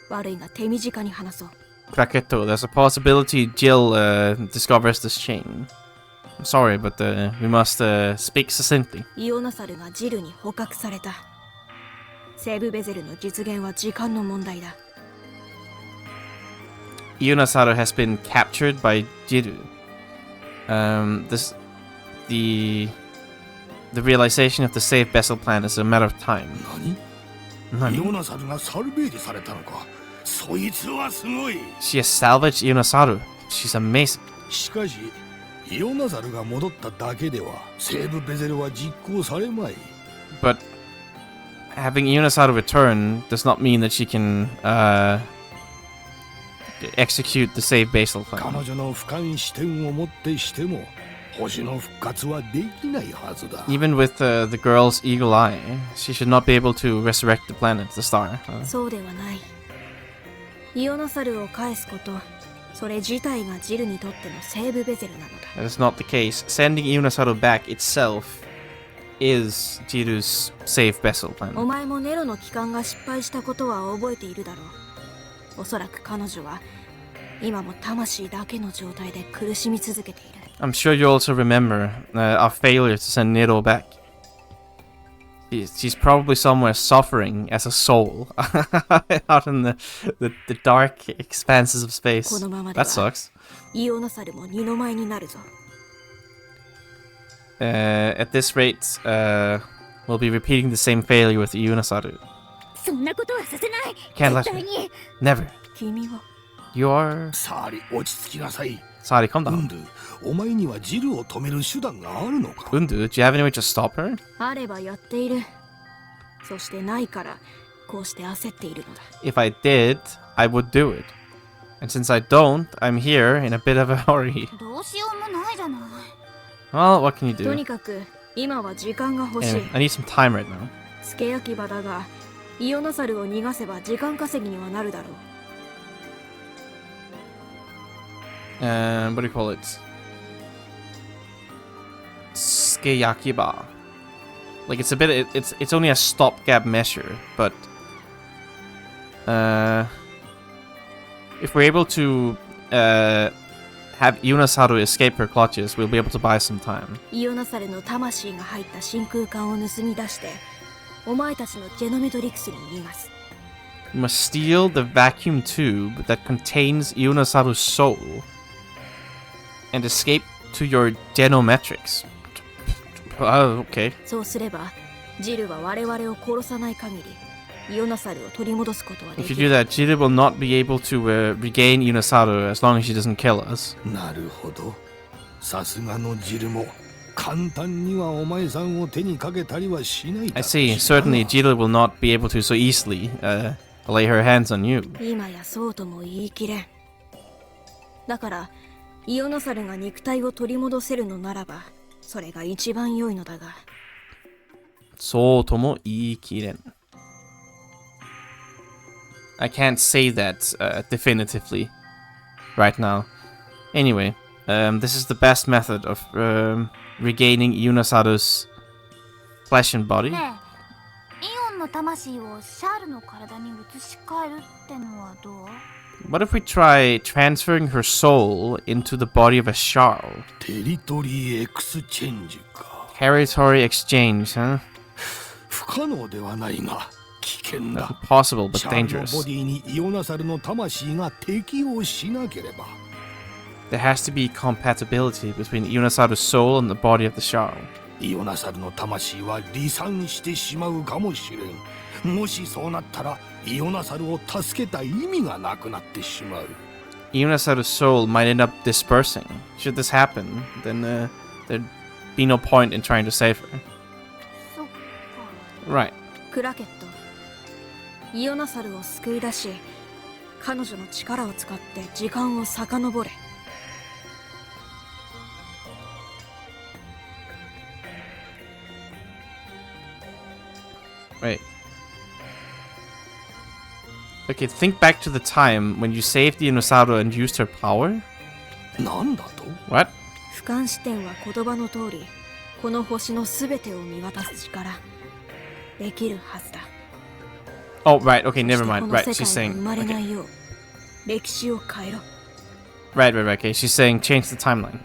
悪いが手短に話そう。 Cracketto, there's a possibility Jill discovers this chain. I'm sorry, but we must speak succinctly. イオナサルがジルに捕獲された。セーブベゼルの実現は時間の問題だ。 Ionasaru has been captured by Jiru. The realization of the safe vessel plan is a matter of time. 何？イオナサルがサルベージされたのか。そいつはすごい。 She has salvaged Ionasaru. She's amazing. しかし、イオナサルが戻っただけではセーブベゼルは実行されまい。 But having Ionasaru return does not mean that she can execute the safe basal 彼 plan. 女の俯瞰視点をもってしても星の復活はできないはずだ。 Even with the girl's eagle eye, she should not be able to resurrect the planet, the star. そうではない。イオナサルを返すこと、それ自体がジルにとってのセーブベゼルなのだ。 That is not the case. Sending Ionasaru back itself is Jiru's safe vessel お plan. 前もネロの帰還が失敗したことは覚えているだろう。おそらく彼女は今も魂だけの状態で苦しみ続けている。 I'm sure you also remember our failure to send Nero back. She's probably somewhere suffering as a soul out in the dark expanses of space. このままで That は sucks. イオナサルも二の舞になるぞ。 At this rate, we'll be repeating the same failure with Ionasaru. そんなことはさせない。 Can't let 絶対に。 Never. 君は You're... サーリ、落ち着きなさい。 Sorry, calm ウ down. ンドゥ、お前にはジルを止める手段があるのか？ Undu, do you have any way to stop her? あればやっている。そしてないからこうして焦っているのだ。 If I did, I would do it. And since I don't, I'm here in a bit of a hurry. どうしようもないじゃない。 Well, what can you と do? にかく今は時間が欲しい。 Anyway, I need some time right now. 付け焼き場だが、イオナサルを逃がせば時間稼ぎにはなるだろう。what do you call it? Skeyakiba. Like it's a bit. It's only a stopgap measure, but if we're able to have Ionasaru escape her clutches, we'll be able to buy some time. イオナサルの魂が入った真空管を盗み出して、お前たちのジェノメトリクスに逃がす。You must steal the vacuum tube that contains Ionasaru's soul and escape to your genometrics. Okay. そうすれば、ジルは我々を殺さない限り、イオナサルを取り戻すことはで If き you do る。 that, Jiri will not be able to regain Ionasaru as long as she doesn't kill us. なるほど。さすがのジルも簡単にはお前さんを手にかけたりはしないだ I ろう see. しな。 Certainly, Jiri will not be able to so easily lay her hands on you. 今やそうとも言い切れん。だから、イオナサルが肉体を取り戻せるのならば、それが一番良いのだが。そうとも言い切れん. I can't say that definitively right now. Anyway, this is the best method of regaining Ionasaru's flesh and body. ねえ、イオンの魂をシャールの体に移し替えるってのはどう？ What if we try transferring her soul into the body of a Sharl? テリトリーエクスチェンジか。 Territory exchange, huh? 不可能ではないが危険だ。 Possible, but シャールの dangerous. ボディにイオナサルの魂が適応しなければ。 There has to be compatibility between Ionasaru's soul and the body of the Sharl. イオナサルの魂は離散してしまうかもしれん。もしそうなったらイオナサルを助けた意味がなくなってしまう。 Ionasaru's soul might end up dispersing. Should this happen, then there'd be no point in trying to save her. そっか。 Right. クラケット、イオナサルを救い出し、彼女の力を使って時間を遡れ。 Right. Okay, think back to the time when you saved Ionasaru and used her power. なんだと？ What? 俯瞰視点は言葉の通り、この星のすべてを見渡す力、できるはずだ。 Oh, right. Okay, never そして mind. この Right, 世 she's 界が saying. 生まれな Okay. いよう、歴史を変えろ。 Right. Okay, she's saying change the timeline.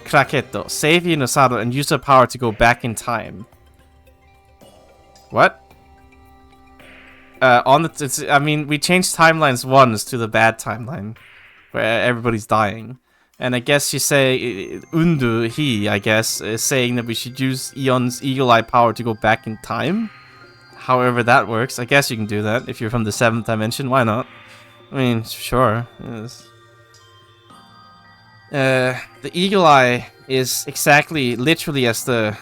Kraketo, save Ionasaru and use her power to go back in time. What? I mean, we changed timelines once to the bad timeline, where everybody's dying. And I guess she say, I guess, is saying that we should use Eon's eagle eye power to go back in time. However that works, I guess you can do that if you're from the 7th dimension. Why not? I mean, sure. Yes. The eagle eye is exactly, literally as the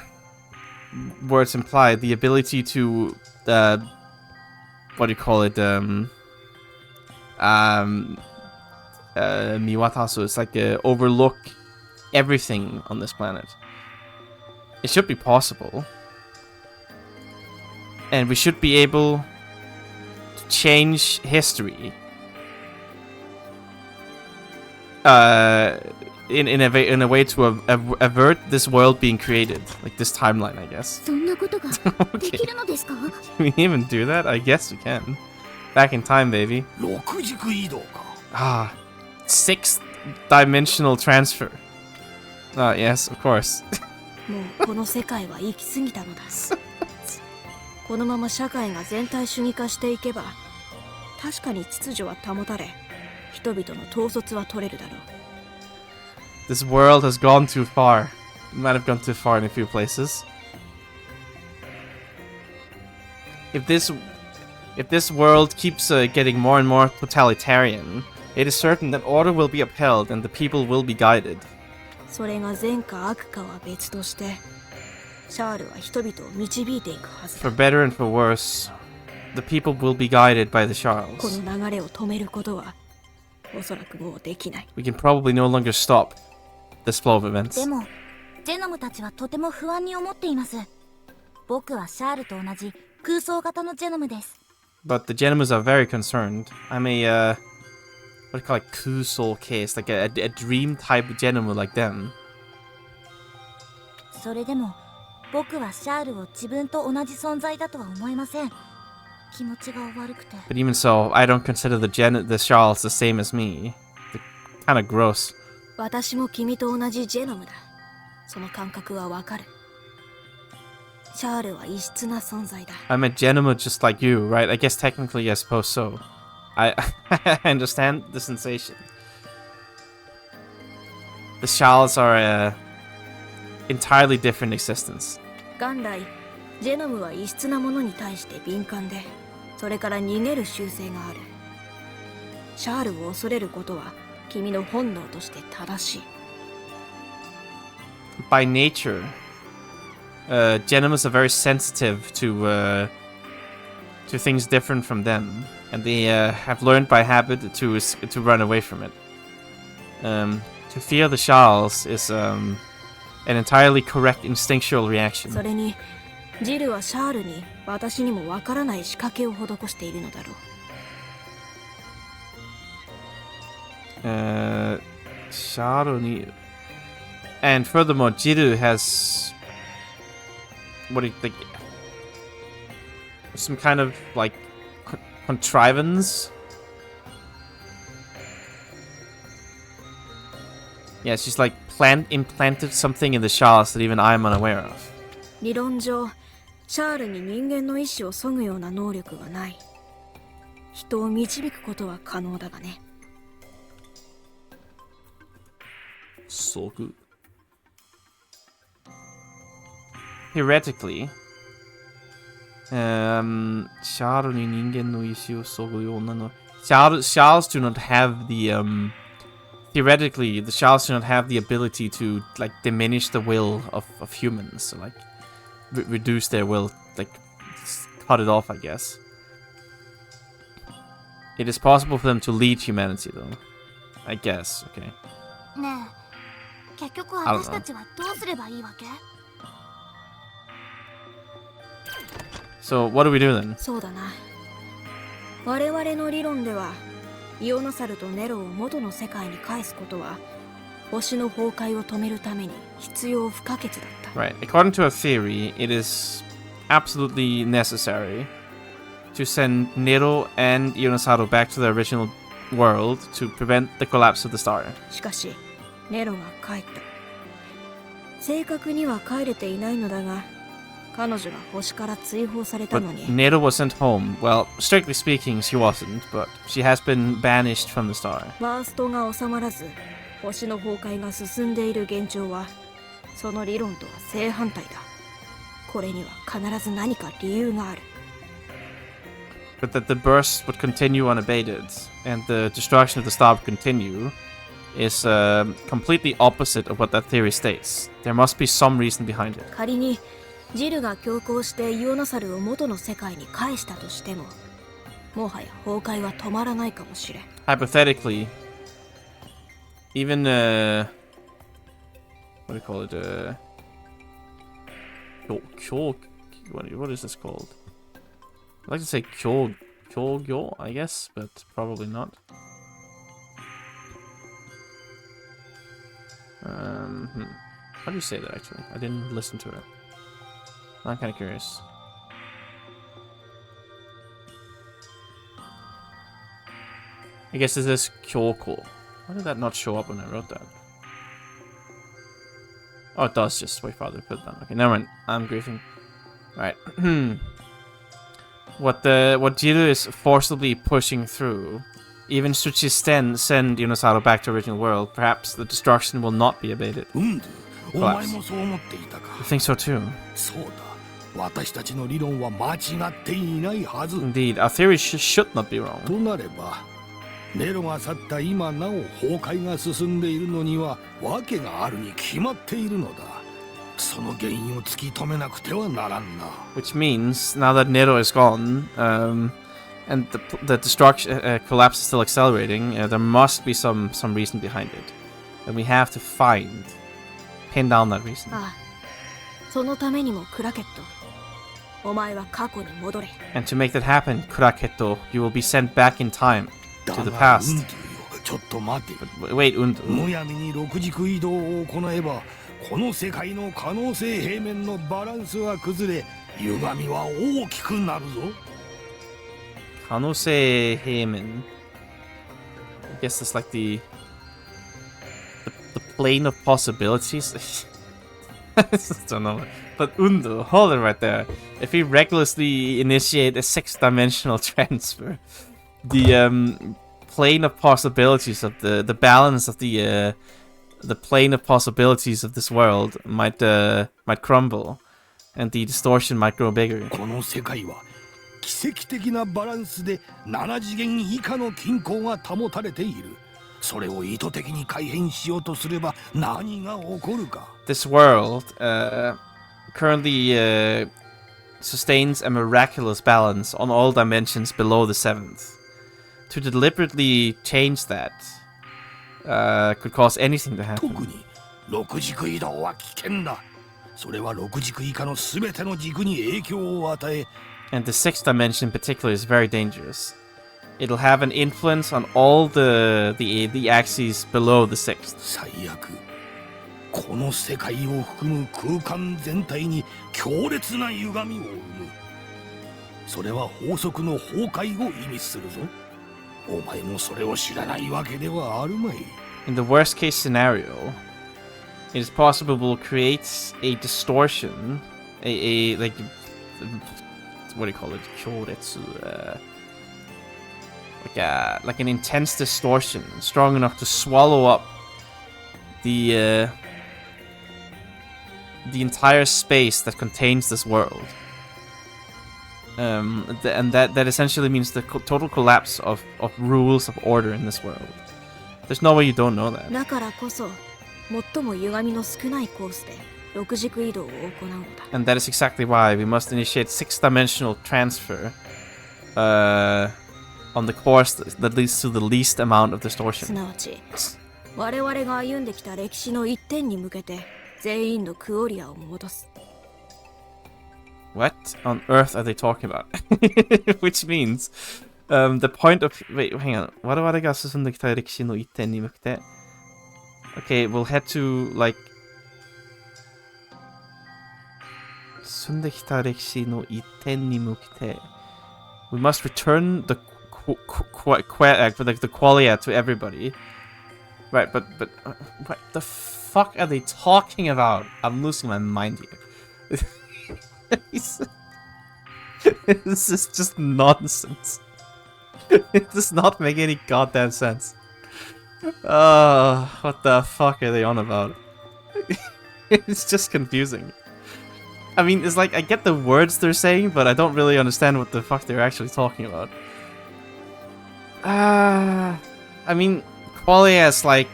words imply, the ability to, what do you call it? Miwatasu. It's like overlook everything on this planet. It should be possible. And we should be able to change history. In a way to avert this world being created. Like this timeline, I guess. そんなことができるのですか？ Can we even do that? I guess we can. Back in time, baby. 六軸移動か。 Ah, 6th dimensional transfer. Ah, yes, of course. もうこの世界は行き過ぎたのだ。このまま社会が全体主義化していけば、確かに秩序は保たれ、人々の統率は取れるだろう。 This world has gone too far. It might have gone too far in a few places. If this world keeps getting more and more totalitarian, it is certain that order will be upheld and the people will be guided. それが善か悪かは別として、シャールは人々を導いていくはずだ。 For better and for worse, the people will be guided by the こ Charles. の流れを止めることは、おそらくもうできない。 We can probably no longer stop this flow of events. でもジェノムたちはとても不安に思っています。僕はシャールと同じ空想型のジェノムです。 But the Genomes are very concerned. I'm a, what what do you call it, Kusou case, like a dream type Genoma like them. それでも僕はシャールを自分と同じ存在だとは思えません。気持ちが悪くて。 But even so, I don't consider the Charles the same as me. They're kind of gross. 私も君と同じジェノムだ。その感覚はわかる。シャールは異質な存在だ。I'm a Genoma just like you, right? I guess technically I suppose so. I understand the sensation. The Charles are a entirely different existence. 元来ジェノムは異質なものに対して敏感で、それから逃げる習性がある。シャールを恐れることは君の本能として正しい。By nature, Genomas are very sensitive to things different from them, and they have learned by habit to run away from it. To fear the Charles is an entirely correct instinctual reaction. それにジルはシャールに私にもわからない仕掛けを施しているのだろう。Charles, and furthermore, Jiru has what do you think? Some kind of like contrivance. Yeah, she's like implanted something in the Charles that even I'm unaware of. 理論上シャールに人間の意志を削ぐような能力はない。人を導くことは可能だがね。So good. Theoretically, Charles do not have the theoretically the Charles do not have the ability to like diminish the will of humans, so, like reduce their will, like cut it off, I guess. It is possible for them to lead humanity though, I guess. Okay. ねえ、結局私たちはどうすればいいわけ？ So what do we do then? そうだな。我々の理論ではイオナサルとネロを元の世界に返すことは星の崩壊を止めるために必要不可欠だった。 Right. According to our theory, it is absolutely necessary to send Nero and Ionosaru back to their original world to prevent the collapse of the star. しかしネロが帰った。正確には帰れていないのだが、彼女が星から追放された But のに。 Nero was sent home. Well, strictly speaking, she wasn't, but she has been banished from the star. バーストが収まらず、星の崩壊が進んでいる現状は、その理論とは正反対だ。これには必ず何か理由がある。But that the burst would continue unabated and the destruction of the star would continue is completely opposite of what that theory states. There must be some reason behind it. 仮にジルが強行してイオナサルを元の世界に返したとしても、もはや崩壊は止まらないかもしれん。Hypothetically, even what do you call it? What is this called? I'd like to say Kyogyo, I guess, but probably not. How do you say that actually? I didn't listen to it. I'm kind of curious. I guess this is Kyoko. Why did that not show up when I wrote that? Oh, it does just way farther to put it down. Okay, never mind. I'm griefing. Alright. What Jiru is forcibly pushing through, even should she send Ionosaru back to original world, perhaps the destruction will not be abated. Collapse. You think so too? そうだ。私たちの理論は間違っていないはず。 Indeed, our theory should not be wrong. となれば、ネロが去った今なお崩壊が進んでいるのには訳があるに決まっているのだ。その原因を突き止めなくてはならんな。 Which means, now that Nero is gone, and the destruction collapse is still accelerating, there must be some reason behind it. And we have to pin down that reason. ああ、そのためにもクラケット、お前は過去に戻れ。 And to make that happen, Kuraketo, you will be sent back in time to the だが past. ウンディよ、ちょっと待て。 But wait, und. むやみに6軸移動を行えばこの世界の可能性平面のバランスは崩れ歪みは大きくなるぞ。 Kanose Heimen. I guess it's like the plane of possibilities. I just don't know. But Undo, hold it right there. If we recklessly initiate a 6-dimensional transfer, the plane of possibilities of the balance of the plane of possibilities of this world might crumble, and the distortion might grow bigger. この世界は奇跡的なバランスで7次元以下の均衡が保たれている。それを意図的に改変しようとすれば何が起こるか。 This world currently sustains a miraculous balance on all dimensions below the 7th. To deliberately change that could cause anything to 特 happen. に6軸移動は危険だ。それは6軸以下の全ての軸に影響を与え And the 6th dimension in particular is very dangerous. It'll have an influence on all the axes below the 6th. 最悪この世界を含む空間全体に強烈な歪みを生む。それは法則の崩壊を意味するぞ。お前もそれを知らないわけではあるまい。 In the worst case scenario, it is possible we'll create a distortion, a like, what do you call it? Kyoretsu, like an intense distortion, strong enough to swallow up the entire space that contains this world. And that essentially means the total collapse of rules of order in this world. There's no way you don't know that. だからこそ最も歪みの少ないコースで6軸移動を行うのだ。 And that is exactly why we must initiate 6-dimensional transfer on the course that leads to the least amount of す distortion. なわち我々が歩んできた歴史の一点に向けて全員のクオリアを戻す。 What on earth are they talking about? Which means the point of... Wait, hang on. 我々が進んできた歴史の一点に向けて Okay, we'll head to, like... 進んできた歴史の一点に向けて We must return the qualia to everybody. Right, but what the fuck are they talking about? I'm losing my mind here. This is just nonsense. It does not make any goddamn sense. What the fuck are they on about? It's just confusing. I mean, it's like I get the words they're saying, but I don't really understand what the fuck they're actually talking about. I mean, qualia is like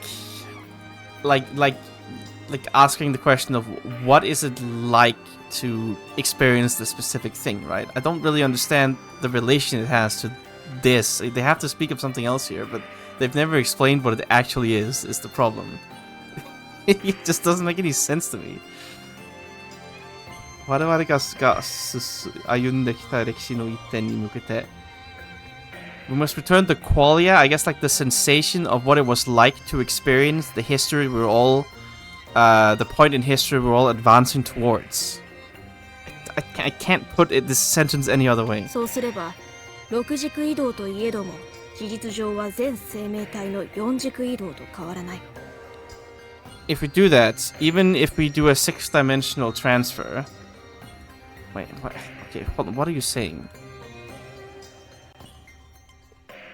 asking the question of what is it like to experience this specific thing, right? I don't really understand the relation it has to this. They have to speak of something else here, but they've never explained what it actually is the problem. It just doesn't make any sense to me. 我々が歩んできた歴史の一点に向けて We must return the qualia, I guess like the sensation of what it was like to experience the history we're all the point in history we're all advancing towards. I can't put this sentence any other way. そうすれば6軸移動といえども事実上は全生命体の4軸移動と変わらない。 If we do that, even if we do a 6-dimensional transfer... Wait, what? Okay, hold on, what are you saying?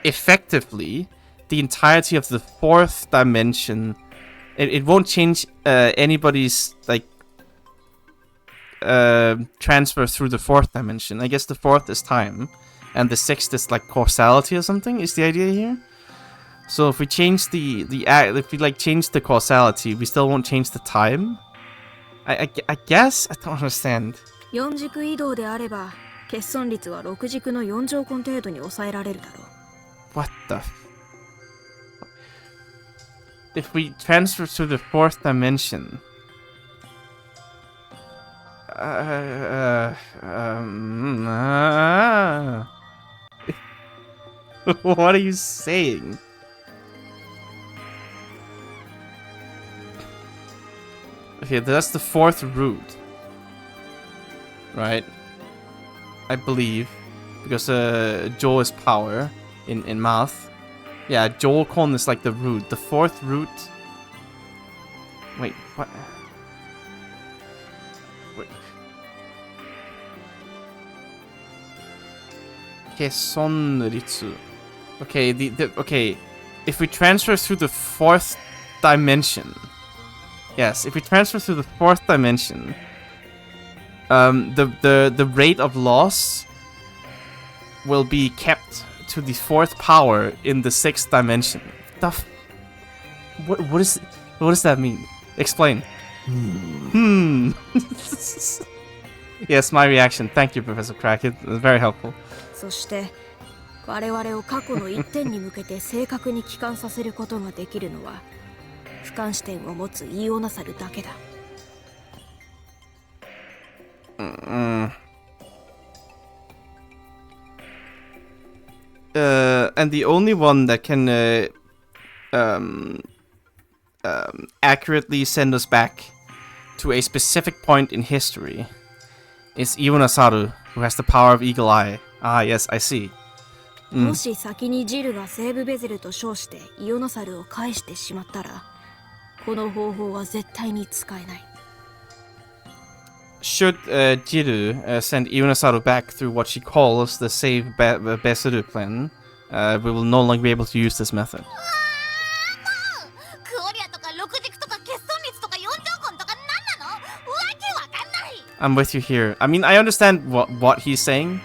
Effectively, the entirety of the 4th dimension... It won't change anybody's, like... transfer through the 4th dimension. I guess the 4th is time, and the 6th is like causality or something, is the idea here? So if we change if we like change the causality, we still won't change the time? I guess? I don't understand. 4軸移動であれば欠損率は6軸の4乗根程度に抑えられるだろう。 What the If we transfer to the 4th dimension... What are you saying? Okay, that's the 4th root. Right? I believe. Because Joel is power in math. Yeah, Joel-kon is like the root. The 4th root... Wait, what? Wait. Kesonritsu. Okay, okay. If we transfer through the 4th dimension... Yes, if we transfer through the 4th dimension... the rate of loss will be kept to the 4th power in the 6th dimension. What does that mean? Explain. Yes, my reaction. Thank you, Professor Crack. It was very helpful. そして我々を過去の一点に向けて正確に帰還させることができるのは俯瞰視点を持つイオナサルだけだ。And the only one that can accurately send us back to a specific point in history is Ionasaru, who has the power of Eagle Eye. Ah, yes, I see. もし先にジルがセーブベゼルと称してイオナサルを返してしまったら、この方法は絶対に使えない。Should Jiru send Ionasaru back through what she calls the Save Beseru plan, we will no longer be able to use this method. I'm with you here. I mean, I understand what he's saying,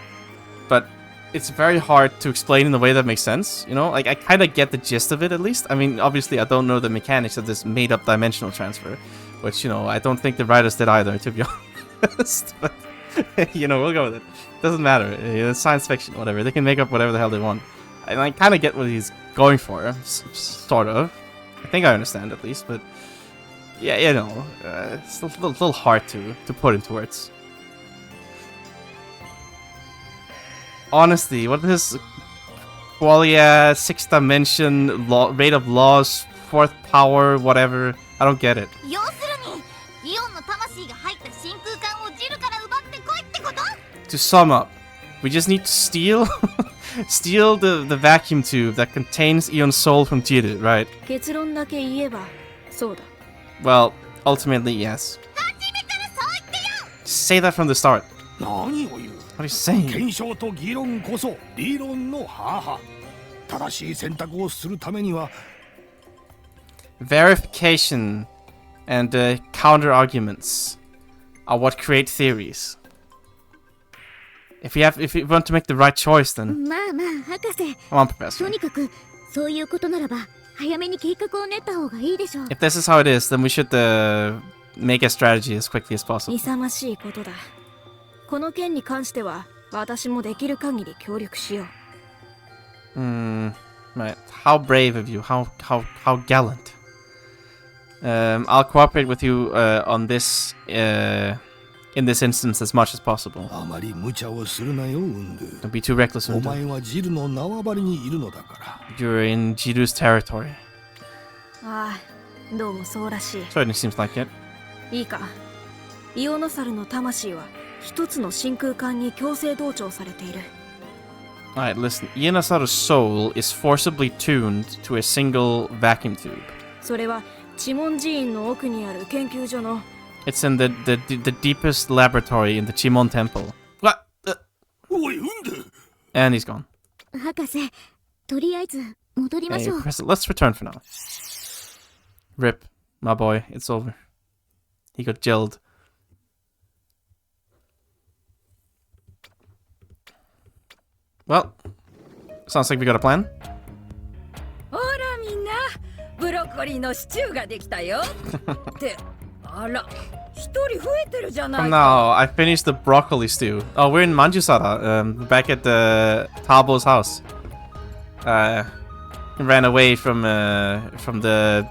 but it's very hard to explain in a way that makes sense, you know? Like, I kind of get the gist of it, at least. I mean, obviously, I don't know the mechanics of this made-up dimensional transfer, which, you know, I don't think the writers did either, to be honest. But, you know, we'll go with it. Doesn't matter. It's science fiction, whatever. They can make up whatever the hell they want. And I kind of get what he's going for, sort of. I think I understand, at least, but... Yeah, you know, it's a little hard to put into words. Honestly, what is Qualia, 6th dimension, rate of loss, 4th power, whatever? I don't get it. To sum up, we just need to steal steal the vacuum tube that contains Eon's soul from Jiru, right? 結論だけ言えばそうだ。Well, ultimately, yes. Say that from the start. 何を言う? What are you saying? 検証と議論こそ理論の母。正しい選択をするためには Verification and counter arguments are what create theories. If you want to make the right choice, then まあまあ博士。 come on, Professor. とにかくそういうことならば早めに計画を練った方がいいでしょう。 If this is how it is, then we should make a strategy as quickly as possible. 勇ましいことだ。この件に関しては私もできる限り協力しよう。Right. How brave of you. How gallant. I'll cooperate with you on this in this instance as much as possible. あまり無茶をするなよ、ウンドゥ。 Don't be too reckless, お Undu. 前はジルの縄張りにいるのだから。You're in Jiru's territory. ああ、どうもそうらしい。 Certainly seems like it. いいか。イオノサルの魂は一つの真空管に強制同調されている。Alright, listen. Ionasaru's soul is forcibly tuned to a single vacuum tube. それは知門寺院の奥にある研究所の It's in the deepest laboratory in the Chimon Temple. What? おい、ウンドゥ。 And he's gone. 博士、とりあえず戻りま Hey, しょう。 Professor, let's return for now. Rip, my boy, it's over. He got gelled. Well, sounds like we got a plan. ほらみんな、ブロッコリーのシチューができたよ。ってあら、一人増えてるじゃない From か。 now, I finished the broccoli stew. Oh, we're in Manjusara, back at Tabo's house. Ran away from the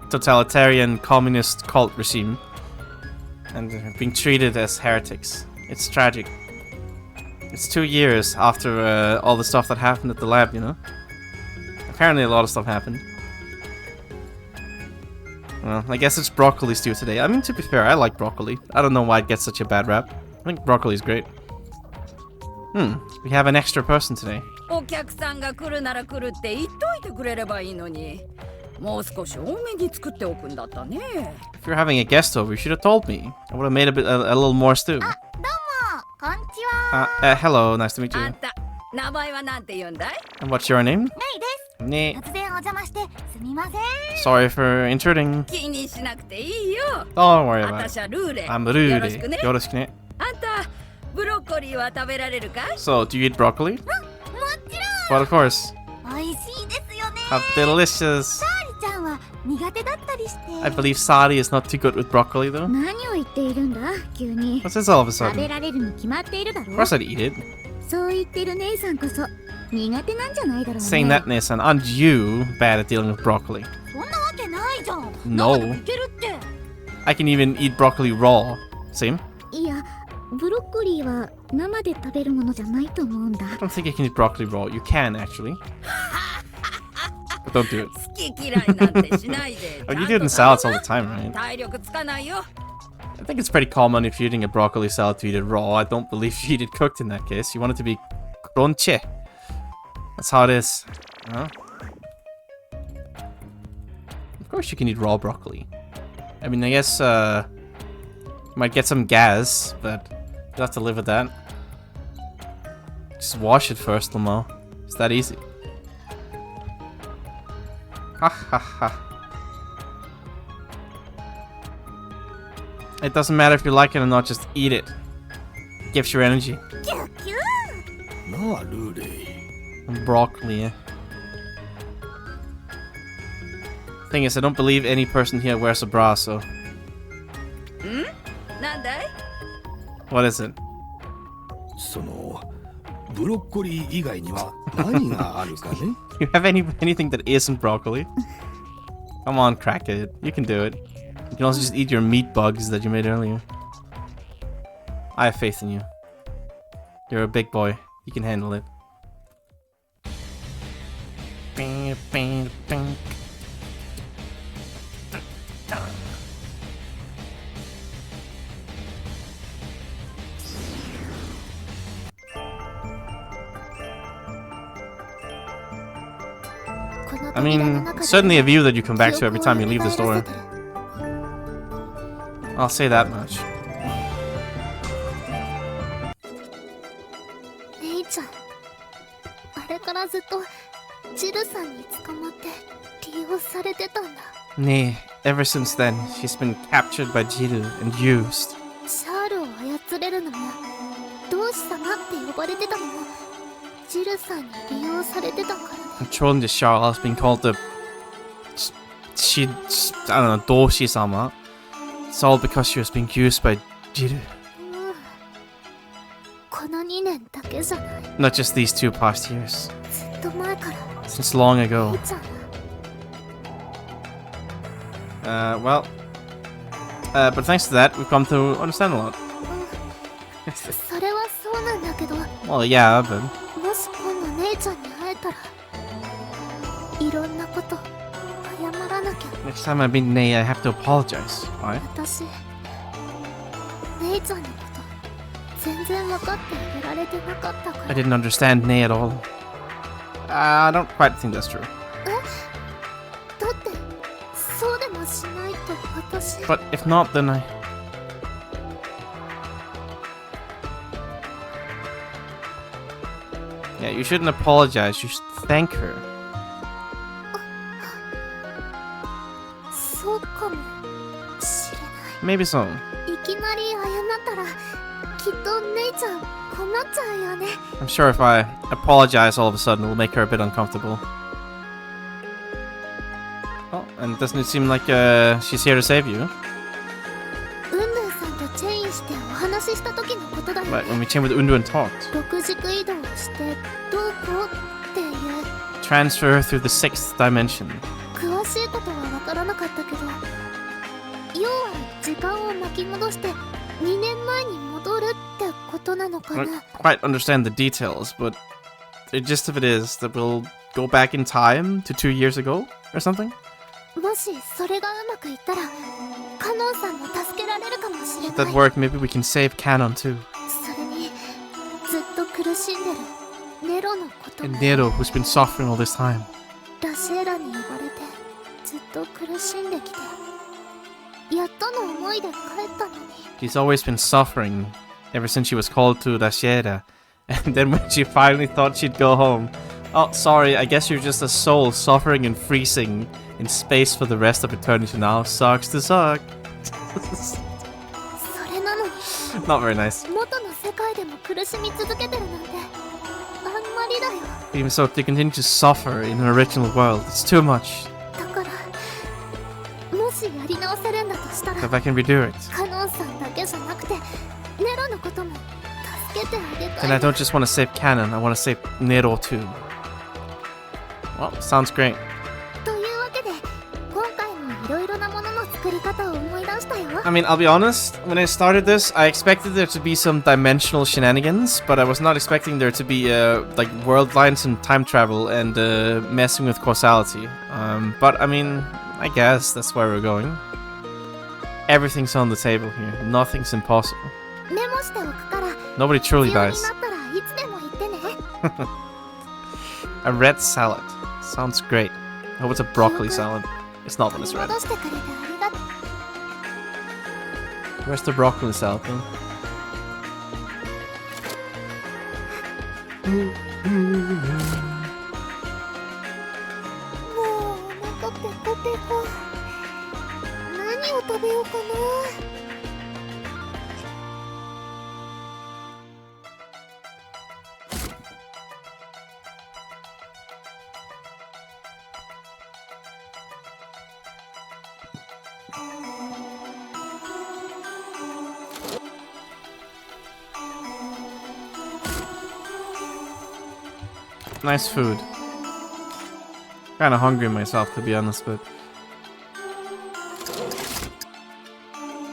totalitarian communist cult regime and being treated as heretics. It's tragic. It's 2 years after all the stuff that happened at the lab, you know? Apparently a lot of stuff happened. Well, I guess it's broccoli stew today. I mean, to be fair, I like broccoli. I don't know why it gets such a bad rap. I think broccoli is great. We have an extra person today. お客さんが来るなら来るって言っといてくれればいいのに。もう少し多めに作っておくんだったね。If you're having a guest over, you should have told me. I would have made a little more stew. どうもこんにちは。 Hello, nice to meet あ you. んた、名前はなんて言うんだい？ And what's your name? メイです。 Ne. 突然お邪魔してすみません。 Sorry for intruding. 気にしなくていいよ。 Don't worry about 私 it. はルーレ。 I'm よろしくね。 Rudy. Yoroshiku. あんた、ブロッコリーは食べられるかい？ So, do you eat broccoli? もちろん。 Well, of course. 美味しいですよね。 How delicious. サーリちゃんは苦手だったりして。 I believe Sari is not too good with broccoli, though. 何を言っているんだ急に。 What's this all of a 食べ sudden? られるに決まっているだ Of ろ。 course I'd eat it. そう言ってる姉さんこそ苦手なんじゃないだろうね。 Saying that, Nissan, aren't you bad at dealing with broccoli? そんなわけないじゃん。 No. 生でもいけるって。 I can even eat broccoli raw. Same? いや、ブロッコリーは生で食べるものじゃないと思うんだ。 I don't think you can eat broccoli raw. You can, actually. But don't do it. 好き嫌いなんてしないで。 Oh, you do it in salads all the time, right? 体力つかないよ。 I think it's pretty common if you're eating a broccoli salad to eat it raw. I don't believe you eat it cooked in that case. You want it to be crunchy. That's how it is. Huh? Of course you can eat raw broccoli. I mean, I guess, you might get some gas, but you'll have to live with that. Just wash it first, Lamar. It's that easy. Ha ha ha. It doesn't matter if you like it or not, just eat it. It gives you energy. キュッキュー。なあルーレイ。 And broccoli, yeah. Thing is, I don't believe any person here wears a bra, so... なんだい？ What is it? そのブロッコリー以外には何があるかね You have anything that isn't broccoli? Come on, crack it. You can do it. You can also just eat your meat bugs that you made earlier. I have faith in you. You're a big boy. You can handle it. Bing, bing, bing. I mean, certainly a view that you come back to every time you leave the store. I'll say that much. 姉ちゃん、あれからずっとジルさんに捕まって利用されてたんだ。 Nay, ever since then, she's been captured by Jiru and used. シャールを操れるのも、同志様って呼ばれてたのも、ジルさんに利用されてたからね。 Controlling the Shah has been called the... I don't know, Doshi-sama. It's all because she was being used by Jiru. この2年だけじゃない。 Not just these 2 past years. ずっと前から。 Since long ago. 姉ちゃんは Well... but thanks to that, we've come to understand a lot. それはそうなんだけど、も Well, yeah, but... し今度姉ちゃんに会えたら、いろんなこと謝らなきゃ。 Next time I meet Nay, I have to apologize. Why? 私、姉ちゃんのこと全然分かってあげられてなかったか I ら。 didn't understand Nay at all. I don't quite think that's true. だってそうでもしないと私。 But if not, then I... Yeah, you shouldn't apologize, you should thank her. そうかもしれない。 Maybe so. いきなり謝ったら、きっと姉ちゃん困っちゃうよね。 I'm sure if I apologize all of a sudden, it will make her a bit uncomfortable. Oh, and doesn't it seem like she's here to save you? ウンドゥさんとチェインしてお話しした時のことだよ Right, ね。 when we came with Undu and talked. 6軸移動してどうこうっていう Transfer through the 6th dimension. 詳しいことは分からなかったけど、要は時間を巻き戻して2年前に戻るってことなのか I don't な。 quite understand the details, but the gist of it is that we'll go back in time to 2 years ago or something. もしそれがうまくいったらカノンさんも助けられるかもしれ If な that い。 worked, maybe we can save Canon too. それにずっと苦しんでるネロのことも And Nero, who's been suffering all this time. ラシエラに呼ばれてずっと苦しんできてやっとの思いで帰ったのに。 She's always been suffering ever since she was called to La Sierra. And then when she finally thought she'd go home, oh, sorry, I guess you're just a soul suffering and freezing in space for the rest of eternity now. Sucks to suck. それなのに Not very nice. 元の世界でも苦しみ続けてるなんてあんまりだよ。 Even so, to continue to suffer in her original world, it's too much. だからもしやり直せるんだとしたら If I can redo it, カノンさんだけじゃなくてネロのことも助けてあげた then I い。 don't just want to save Canon, I want to save Nero too. Well, sounds great. というわけで今回もいろいろなものの作り方を思い出したよ。 I mean, I'll be honest, when I started this, I expected there to be some dimensional shenanigans, but I was not expecting there to be, like, world lines and time travel and, messing with causality. But, I mean, I guess that's where we're going. Everything's on the table here. Nothing's impossible. メモしておくから Nobody 必 truly 要に dies. なったらいつでも言ってね。 A red salad. Sounds great. I hope it's a broccoli salad. It's not when it's red. 戻してくれてありがとう。 Where's the broccoli salad then? もうお腹ペコペコ。何を食べようかな。Nice food. Kinda hungry myself, to be honest, but...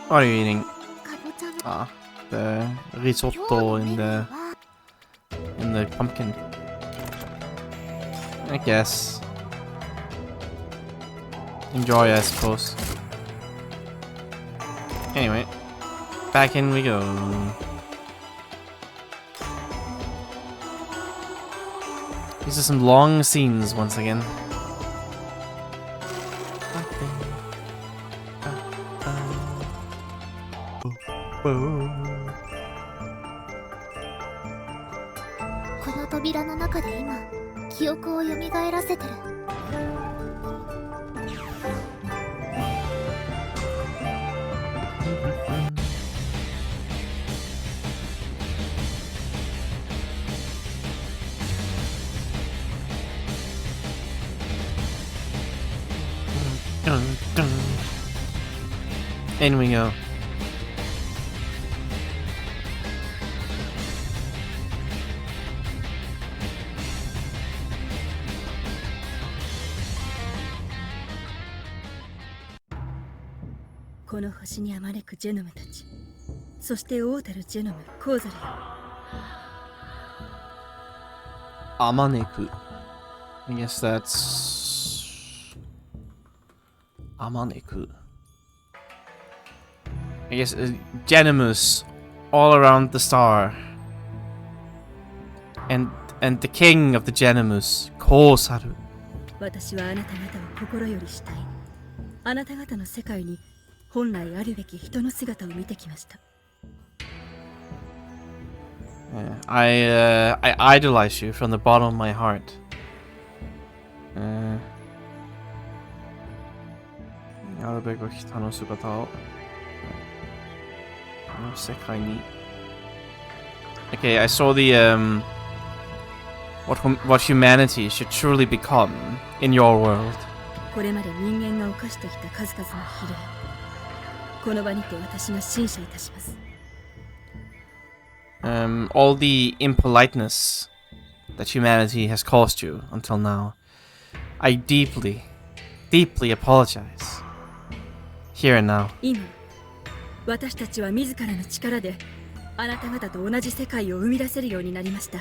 What are you eating? かぼちゃの Ah, the risotto in the pumpkin. I guess. Enjoy, I suppose. Anyway, back in we go. These are some long scenes once again. この扉の中で今記憶を蘇らせてる。In we go.「この星にあまねくジェノムたち、そして王たるジェノムコーザルよ。 Amaneku. I guess that's... Amaneku. I guess Genimus all around the star. And the king of the Genimus, Kosaru. 私はあなた方を心より慕い、あなた方の世界に本来あるべき人の姿を見てきました。 I idolize you from the bottom of my heart. あるべき人の姿をこの世界に Okay, I saw the what humanity should truly become in your world. これまで人間が犯してきた数々の非礼をこの場にて私が審査いたします。 All the impoliteness that humanity has caused you until now. I deeply, deeply apologize. Here and now. 今、私たちは自らの力であなた方と同じ世界を生み出せるようになりました。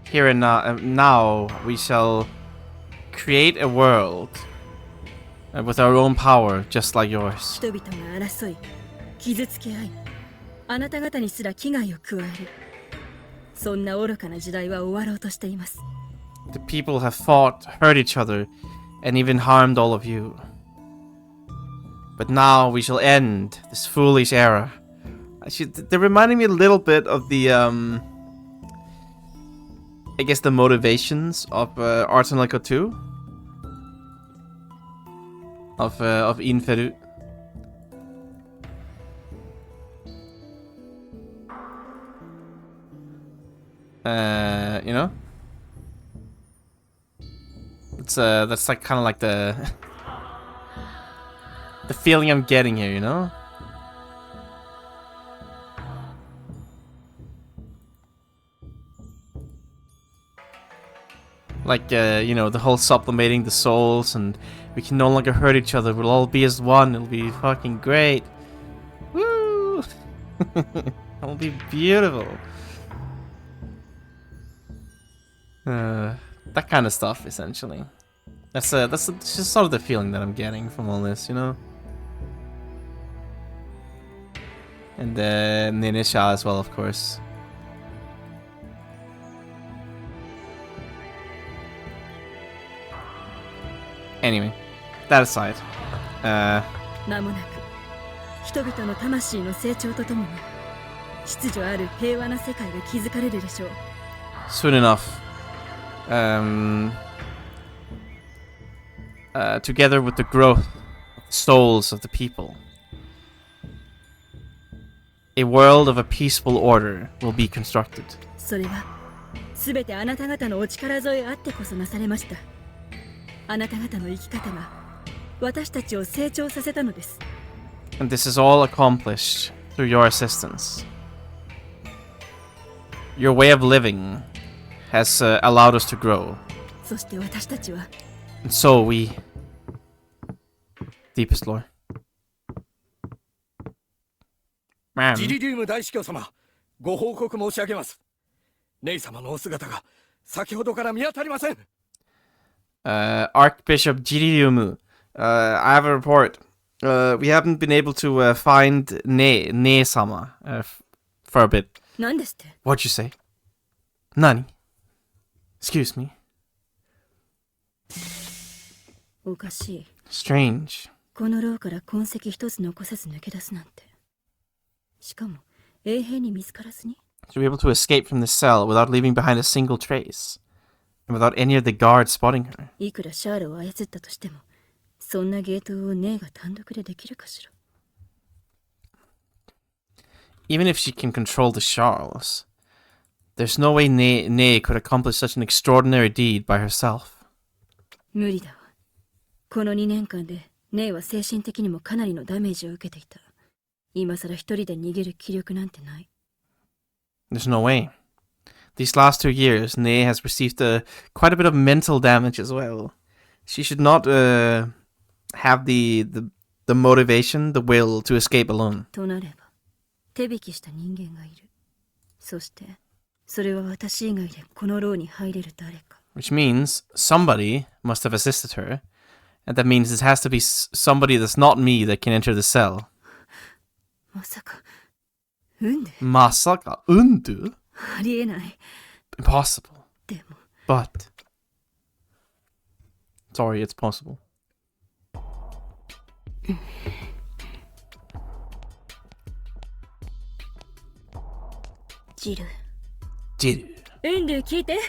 Here and now, now we shall create a world with our own power, just like yours. 人々が争い傷つけ合いあなた方にすら危害を加えるそんな愚かな時代は終わろうとしています The people have fought, hurt each other, and even harmed all of you. But now we shall end this foolish era. They're reminding me a little bit of the, I guess the motivations of Arsenal 2. Of Inferu. You know? That's like kind of like the feeling I'm getting here, you know? Like, you know, the whole sublimating the souls and we can no longer hurt each other. We'll all be as one. It'll be fucking great. Woo! It'll be beautiful. That kind of stuff, essentially. That's just sort of the feeling that I'm getting from all this, you know? And Ninisha as well, of course. Anyway, that aside. 間もなく人々の魂の成長とともに秩序ある平和な世界が築かれるでしょう Soon enough. Together with the growth of the souls of the people, a world of a peaceful order will be constructed. それは全てあなた方のお力添えあってこそなされましたあなた方の生き方が私たちを成長させたのです And this is all accomplished through your assistance. Your way of living has allowed us to grow. そして私たちは And so we... Deepest lore. ジリリウム大司教様ご報告申し上げますネイ様のお姿が先ほどから見当たりません Archbishop Jiriyumu. I have a report. We haven't been able to find Ne-sama for a bit. 何ですって What'd you say? Nani? Excuse me. おかしい Strange. この牢から痕跡一つ残さず抜け出すなんてしかも永遠に見つからずに To be able to escape from the cell without leaving behind a single trace. And without any of the guards spotting her. いくらシャールを操ったとしてもそんなゲートをネイが単独でできるかしら Even if she can control the Charles, there's no way Ne could accomplish such an extraordinary deed by herself. 無理だわこの2年間でネイは精神的にもかなりのダメージを受けていた今さら一人で逃げる気力なんてない There's no way. These last 2 years, Ne has received quite a bit of mental damage as well. She should not have the motivation, the will to escape alone. となれば手引きした人間がいるそしてそれは私以外でこの牢に入れる誰か Which means somebody must have assisted her. And that means it has to be somebody that's not me that can enter the cell. まさか運で Masaka undu? ありえない Impossible. でも But... Sorry, it's possible. ジルJiru. で聞いて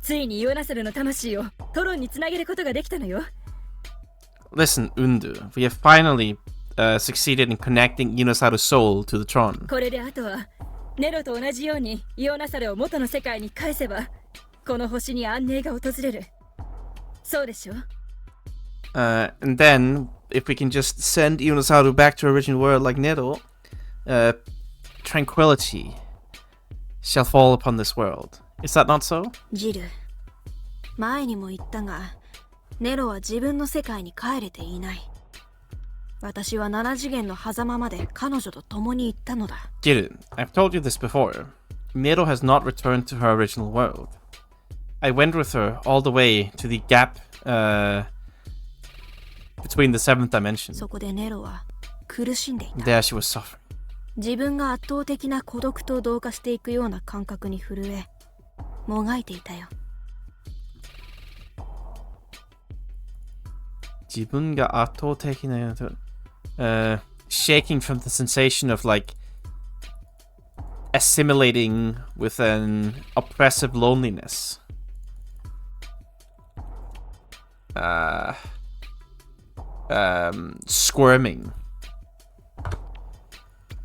ついにヨナサルの魂をトロンにつなげることができたのよ Listen, Undu, we have finally succeeded in connecting Yunosaru's soul to the throne. これであとはネロと同じようにヨナサルを元の世界に返せばこの星に安寧が訪れるそうでしょ And then, if we can just send Yunosaru back to her original world like Nero, tranquility shall fall upon this world. Is that not so? ジル前にも言ったがネロは自分の世界に帰れていない私は7次元の狭間まで彼女と共に行ったのだ Jiru, I've told you this before. Nero has not returned to her original world. I went with her all the way to the gap between the seventh dimension. そこでネロは苦しんでいた。 There she was suffering. 自分が圧倒的な孤独と同化していくような感覚に震え、もがいていたよ。自分が圧倒的な、shaking from the sensation of like assimilating with an oppressive loneliness. Squirming.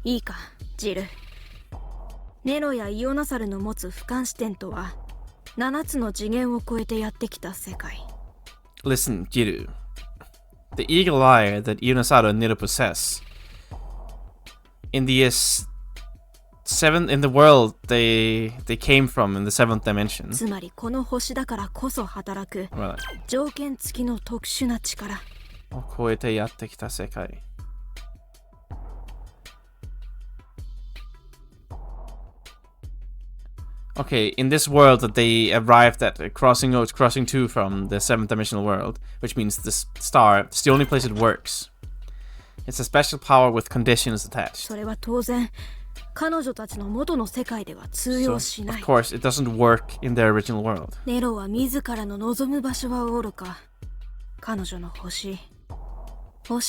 いいか、ジル。ネロやイオナサルの持つ俯瞰視点とは、7つの次元を超えてやってきた世界。Listen, Jiru. The eagle eye that Ionasaru and Nero possess. In the in the world they came from in the seventh dimension. つまりこの星だからこそ働く Right. 条件付きの特殊な力。を超えてやってきた世界。Okay, in this world that they arrived at, crossing 2 from the 7th dimensional world, which means this star, it's the only place it works. It's a special power with conditions attached. それは当然、彼女たちの元の世界では通用 So, しな of い。 course, it doesn't work in their original world. ネロは自らの望む場所はおろか、彼女の星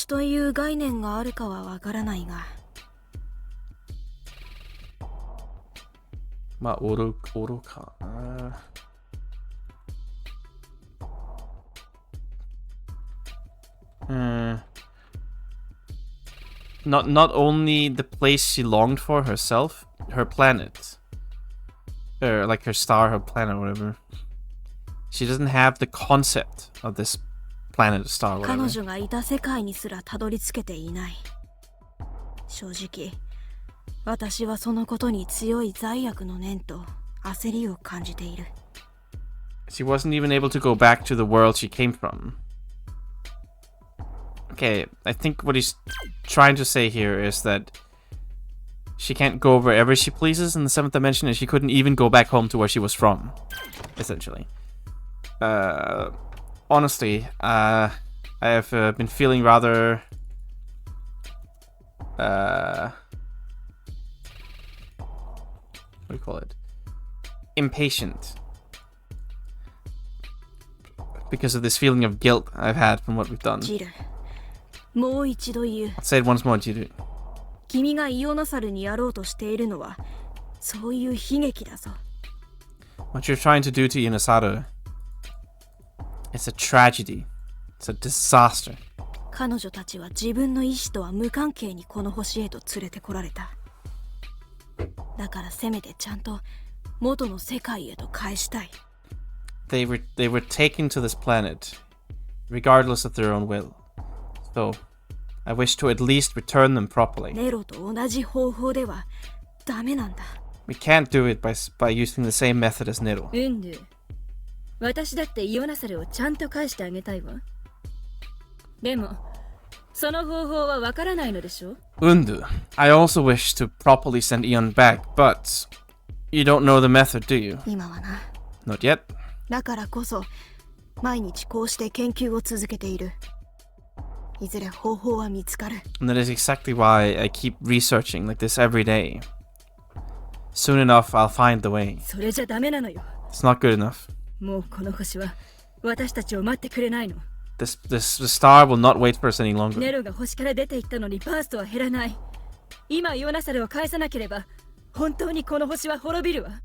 という概念があるかはわからないが。まあ、おるかな。Not only the place she longed for herself, her planet. Or like her star, her planet, whatever. She doesn't have the concept of this planet, star, 彼 whatever. 女がいた世界にすらたどり着けていない。正直、私はそのことに強い罪悪の念と焦りを感じている。She wasn't even able to go back to the world she came from. Okay, I think what he's trying to say here is that she can't go wherever she pleases in the 7th dimension, and she couldn't even go back home to where she was from, essentially. Honestly, I have been feeling rather... what do you call it? Impatient. Because of this feeling of guilt I've had from what we've done. ジル、もう一度言う。 I'll say it once more, Jiru. 君がイオナサルにやろうとしているのは、そういう悲劇だぞ。What you're trying to do to Inosato, it's a tragedy. It's a disaster. 彼女たちは自分の意志とは無関係にこの星へと連れてこられた。だからせめてちゃんと元の世界へと返したい。They were taken to this planet, regardless of their own will. So, I wish to at least return them properly. ネロと同じ方法ではダメなんだ。We can't do it by using the same method as Nero. うんぬ、私だってイオナサルをちゃんと返してあげたいわ。でも、その方法はわからないのでしょ？ Undu, I also wish to properly send Eon back, but you don't know the method, do you? 今はな。 Not yet. だからこそ毎日こうして研究を続けている。いずれ方法は見つかる。 And that is exactly why I keep researching like this every day. Soon enough, I'll find the way. それじゃダメなのよ。 It's not good enough. もうこの星は私たちを待ってくれないの。The star will not wait for us any ネ longer. ロが星から出て行ったのにバーストは減らない。今イオナサルを返さなければ本当にこの星は滅びるわ。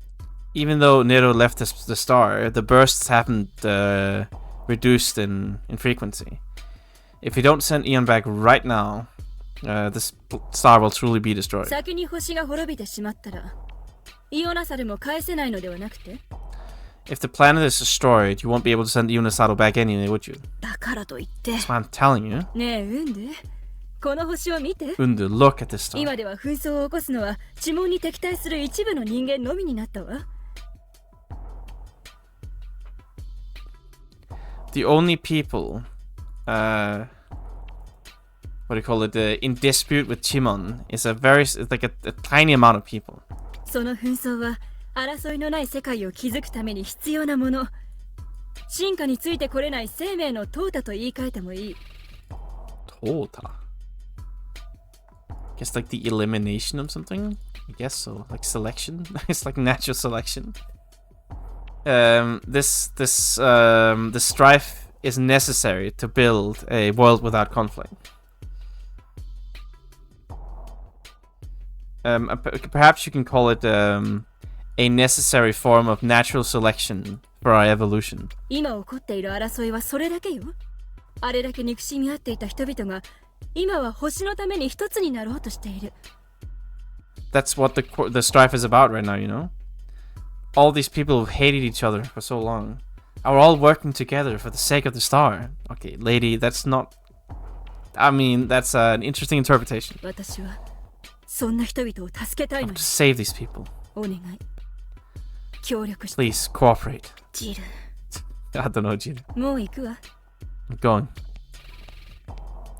Even though Nero left the star, the bursts haven't reduced in frequency. If we don't send Eon back right now, this star will truly be destroyed. 先に星が滅びてしまったらイオナサルも返せないのではなくて、 If the planet is destroyed, you won't be able to send Ionasato back anyway, would you? だからといって That's what I'm telling you. ねえウンドゥ、この星を見て。 Undu, look at this star. 今では紛争を起こすのは呪文に敵対する一部の人間のみになったわ。 The only people, what do you call it, in dispute with Chimon is it's like a tiny amount of people. その紛争は争いのない世界を築くために必要なもの。進化についてこれない生命の淘汰と言い換えてもいい。Ota. Guess like the elimination of something? I guess so. Like selection? It's like natural selection. This strife is necessary to build a world without conflict. Perhaps you can call it a necessary form of natural selection for our evolution. 今起こっている争いはそれだけよ。あれだけ憎しみ合っていた人々が今は星のために一つになろうとしている。That's what the strife is about right now, you know? All these people who've hated each other for so long are all working together for the sake of the star. Okay, lady, that's not... I mean, that's an interesting interpretation. 私はそんな人々を助けたいの To に。 save these people. お願い。協力して。 Please, cooperate. ジル。 I don't know, Gina. もう行くわ。 I'm going.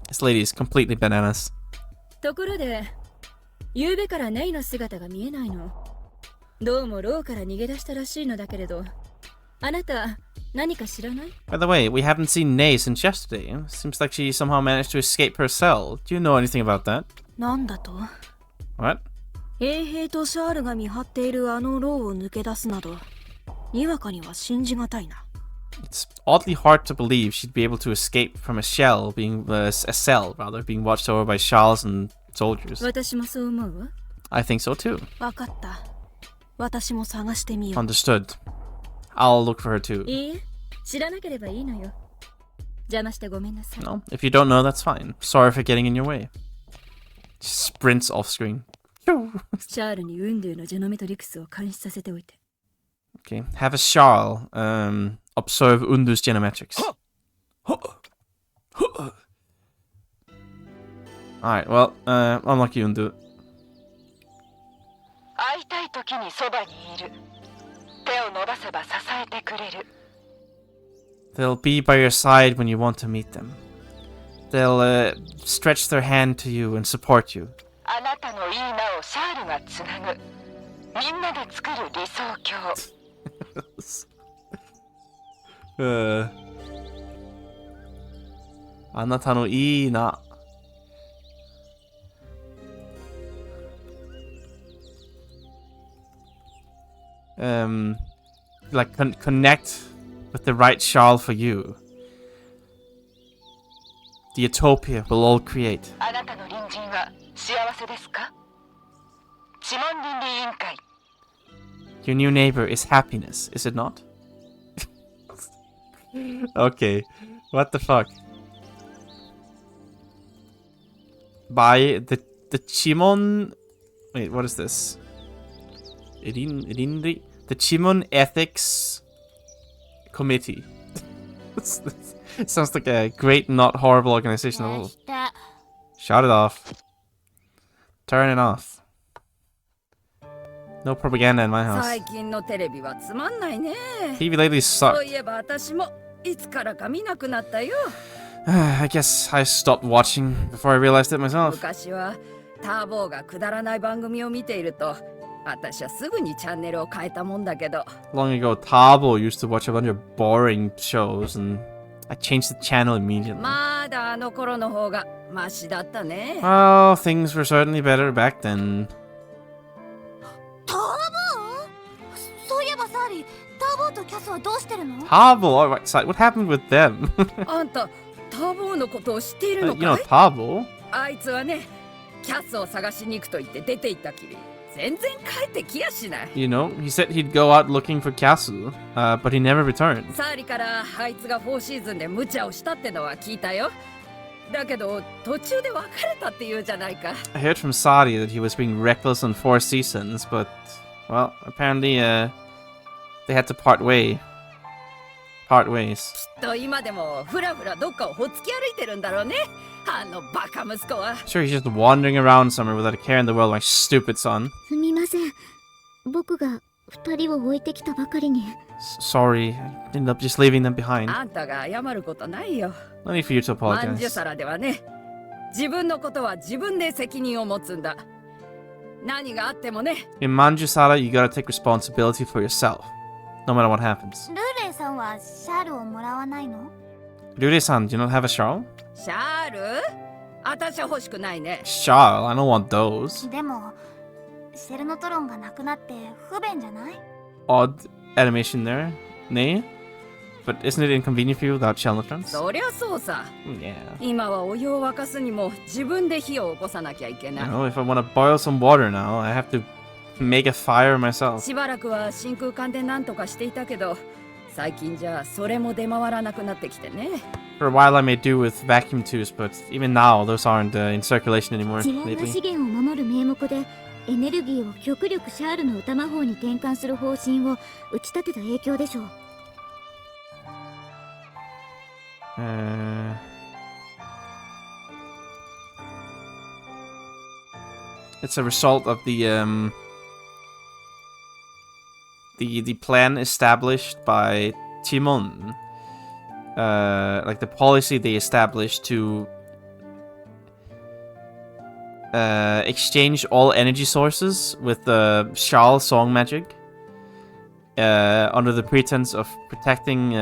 This lady is completely bananas. ところで、夕べからネイの姿が見えないの。どうも牢から逃げ出したらしいのだけれど、あなた何か知らない？ By the way, we haven't seen Nay since yesterday. Seems like she somehow managed to escape her cell. Do you know anything about that? なんだと？ What? 衛兵とシャールが見張っているあの牢を抜け出すなど、にわかには信じがたいな。It's oddly hard to believe she'd be able to escape from a cell being watched over by Charles and soldiers. 私もそう思うわ。 I think so too. わかった。私も探してみよう。 Understood. I'll look for her too. いいえ、知らなければいいのよ。邪魔してごめんなさい。 No, if you don't know, that's fine. Sorry for getting in your way. She sprints off screen. シャールにウンドゥのジェノメトリクスを監視させておいて。 Okay, have a Charles observe Undu's genometrics. Alright, well, unlucky Undu. 会いたい時にそばにいる。手を伸ばせば支えてくれる。 They'll be by your side when you want to meet them. They'll stretch their hand to you and support you. あなたのいい名をシャールがつなぐ。みんなで作る理想郷。あなたのいいな。Like connect with the right Charles for you. The utopia we'll all create. あなたの隣人は幸せですか？諮問倫理委員会。 Your new neighbor is happiness, is it not? Okay, what the fuck? By the Chimon... Wait, what is this? Irinri? The Chimon Ethics Committee. Sounds like a great, not horrible organization at all. Shut it off. Turn it off. No propaganda in my house. 最近のテレビはつまんないね。 TV lately そう sucked. いえば私もいつからか見なくなったよ。I guess I stopped watching before I realized it myself. 昔はターボーがくだらない番組を見ていると、私はすぐにチャンネルを変えたもんだけど。 Long ago, Tabo used to watch a bunch of boring shows, and I changed the channel immediately. まだあの頃の方がマシだったね。 Well, things were certainly better back then. ターボー？そういえばサーリー、ターボーとキャスはどうしてるの？ Tabo, alright, side. What happened with them? あんたターボーのことを知っているの You か know い？ Tabo? あいつはね、キャスを探しに行くと言って出て行ったきり、全然帰ってきやしない。You know, he said he'd go out looking for Kasu, but he never returned. サーリからあいつが4シーズンで無茶をしたってのは聞いたよ。だけど途中で別れたって言うじゃないか。 I heard from Sadi that he was being reckless on 4 seasons, but, well, apparently, they had to part ways. きっと今でもふらふらどっかをほっつき歩いてるんだろうね。あのバカ息子は。 Sure, he's just wandering around somewhere without a care in the world, my stupid son. すみません。僕が二人を置いてきたばかりに。 Sorry, I ended up just leaving them behind. あんたが謝ることないよ。 No need for you to まんじゅ apologize. 皿ではね、自分のことは自分で責任を持つんだ。何があってもね。 In Manjusara, you gotta take responsibility for yourself, no matter what happens. ルーレイさんはシャールをもらわないの？ Rure-san, do you not have a Charles? シャール？私は欲しくないね。 Shal, I don't want those. でもシェルノトロンがなくなって不便じゃない？ Odd animation there. Nay? But isn't it inconvenient for you without shell notrons? そりゃそうさ。 Yeah. 今はお湯を沸かすにも自分で火を起こさなきゃいけない。 You know, if I want to boil some water now, I have to make a fire myself. しばらくは真空管で何とかしていたけど、最近じゃそれも出回らなくなってきてね。 For a while I made do with vacuum tubes, but even now those aren't in circulation anymore 自然な資 lately. 源を守る名目でエネルギーを極力シャールの歌魔法に転換する方針を打ち立てた影響でしょう。It's a result of the plan established by Timon. Like the policy they established to exchange all energy sources with the Shal song magic under the pretense of protecting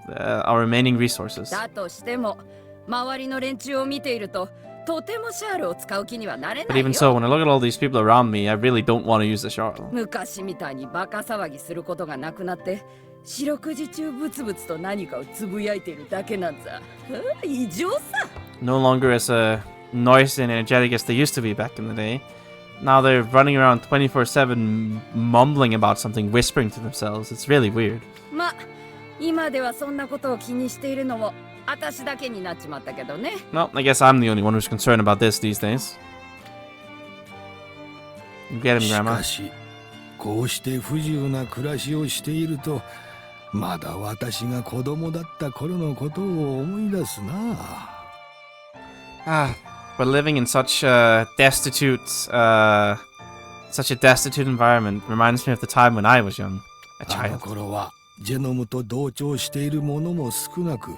our remaining resources. だとしても周りの連中を見ているととてもシャールを使う気にはなれ But ない even よ。 so, when I look at all these people around me, I really don't want to use the Shal. 昔みたいにバカ騒ぎすることがなくなって四六時中ブツブツと何かをつぶやいているだけなんざ異常さ。 No longer as noisy and energetic as they used to be back in the day. Now they're running around 24/7 mumbling about something, whispering to themselves. It's really weird. ま、今ではそんなことを気にしているのも私だけになっちまったけどね。 Well, I guess I'm the only one who's concerned about this these days. You get him, し Grandma. かしこうして不自由な暮らしをしているとまだ私が子供だった頃のことを思い出すな。 Ah, but living in such such a destitute environment reminds me of the time when I was young, a あの child. 頃はジェノムと同調している者も少なく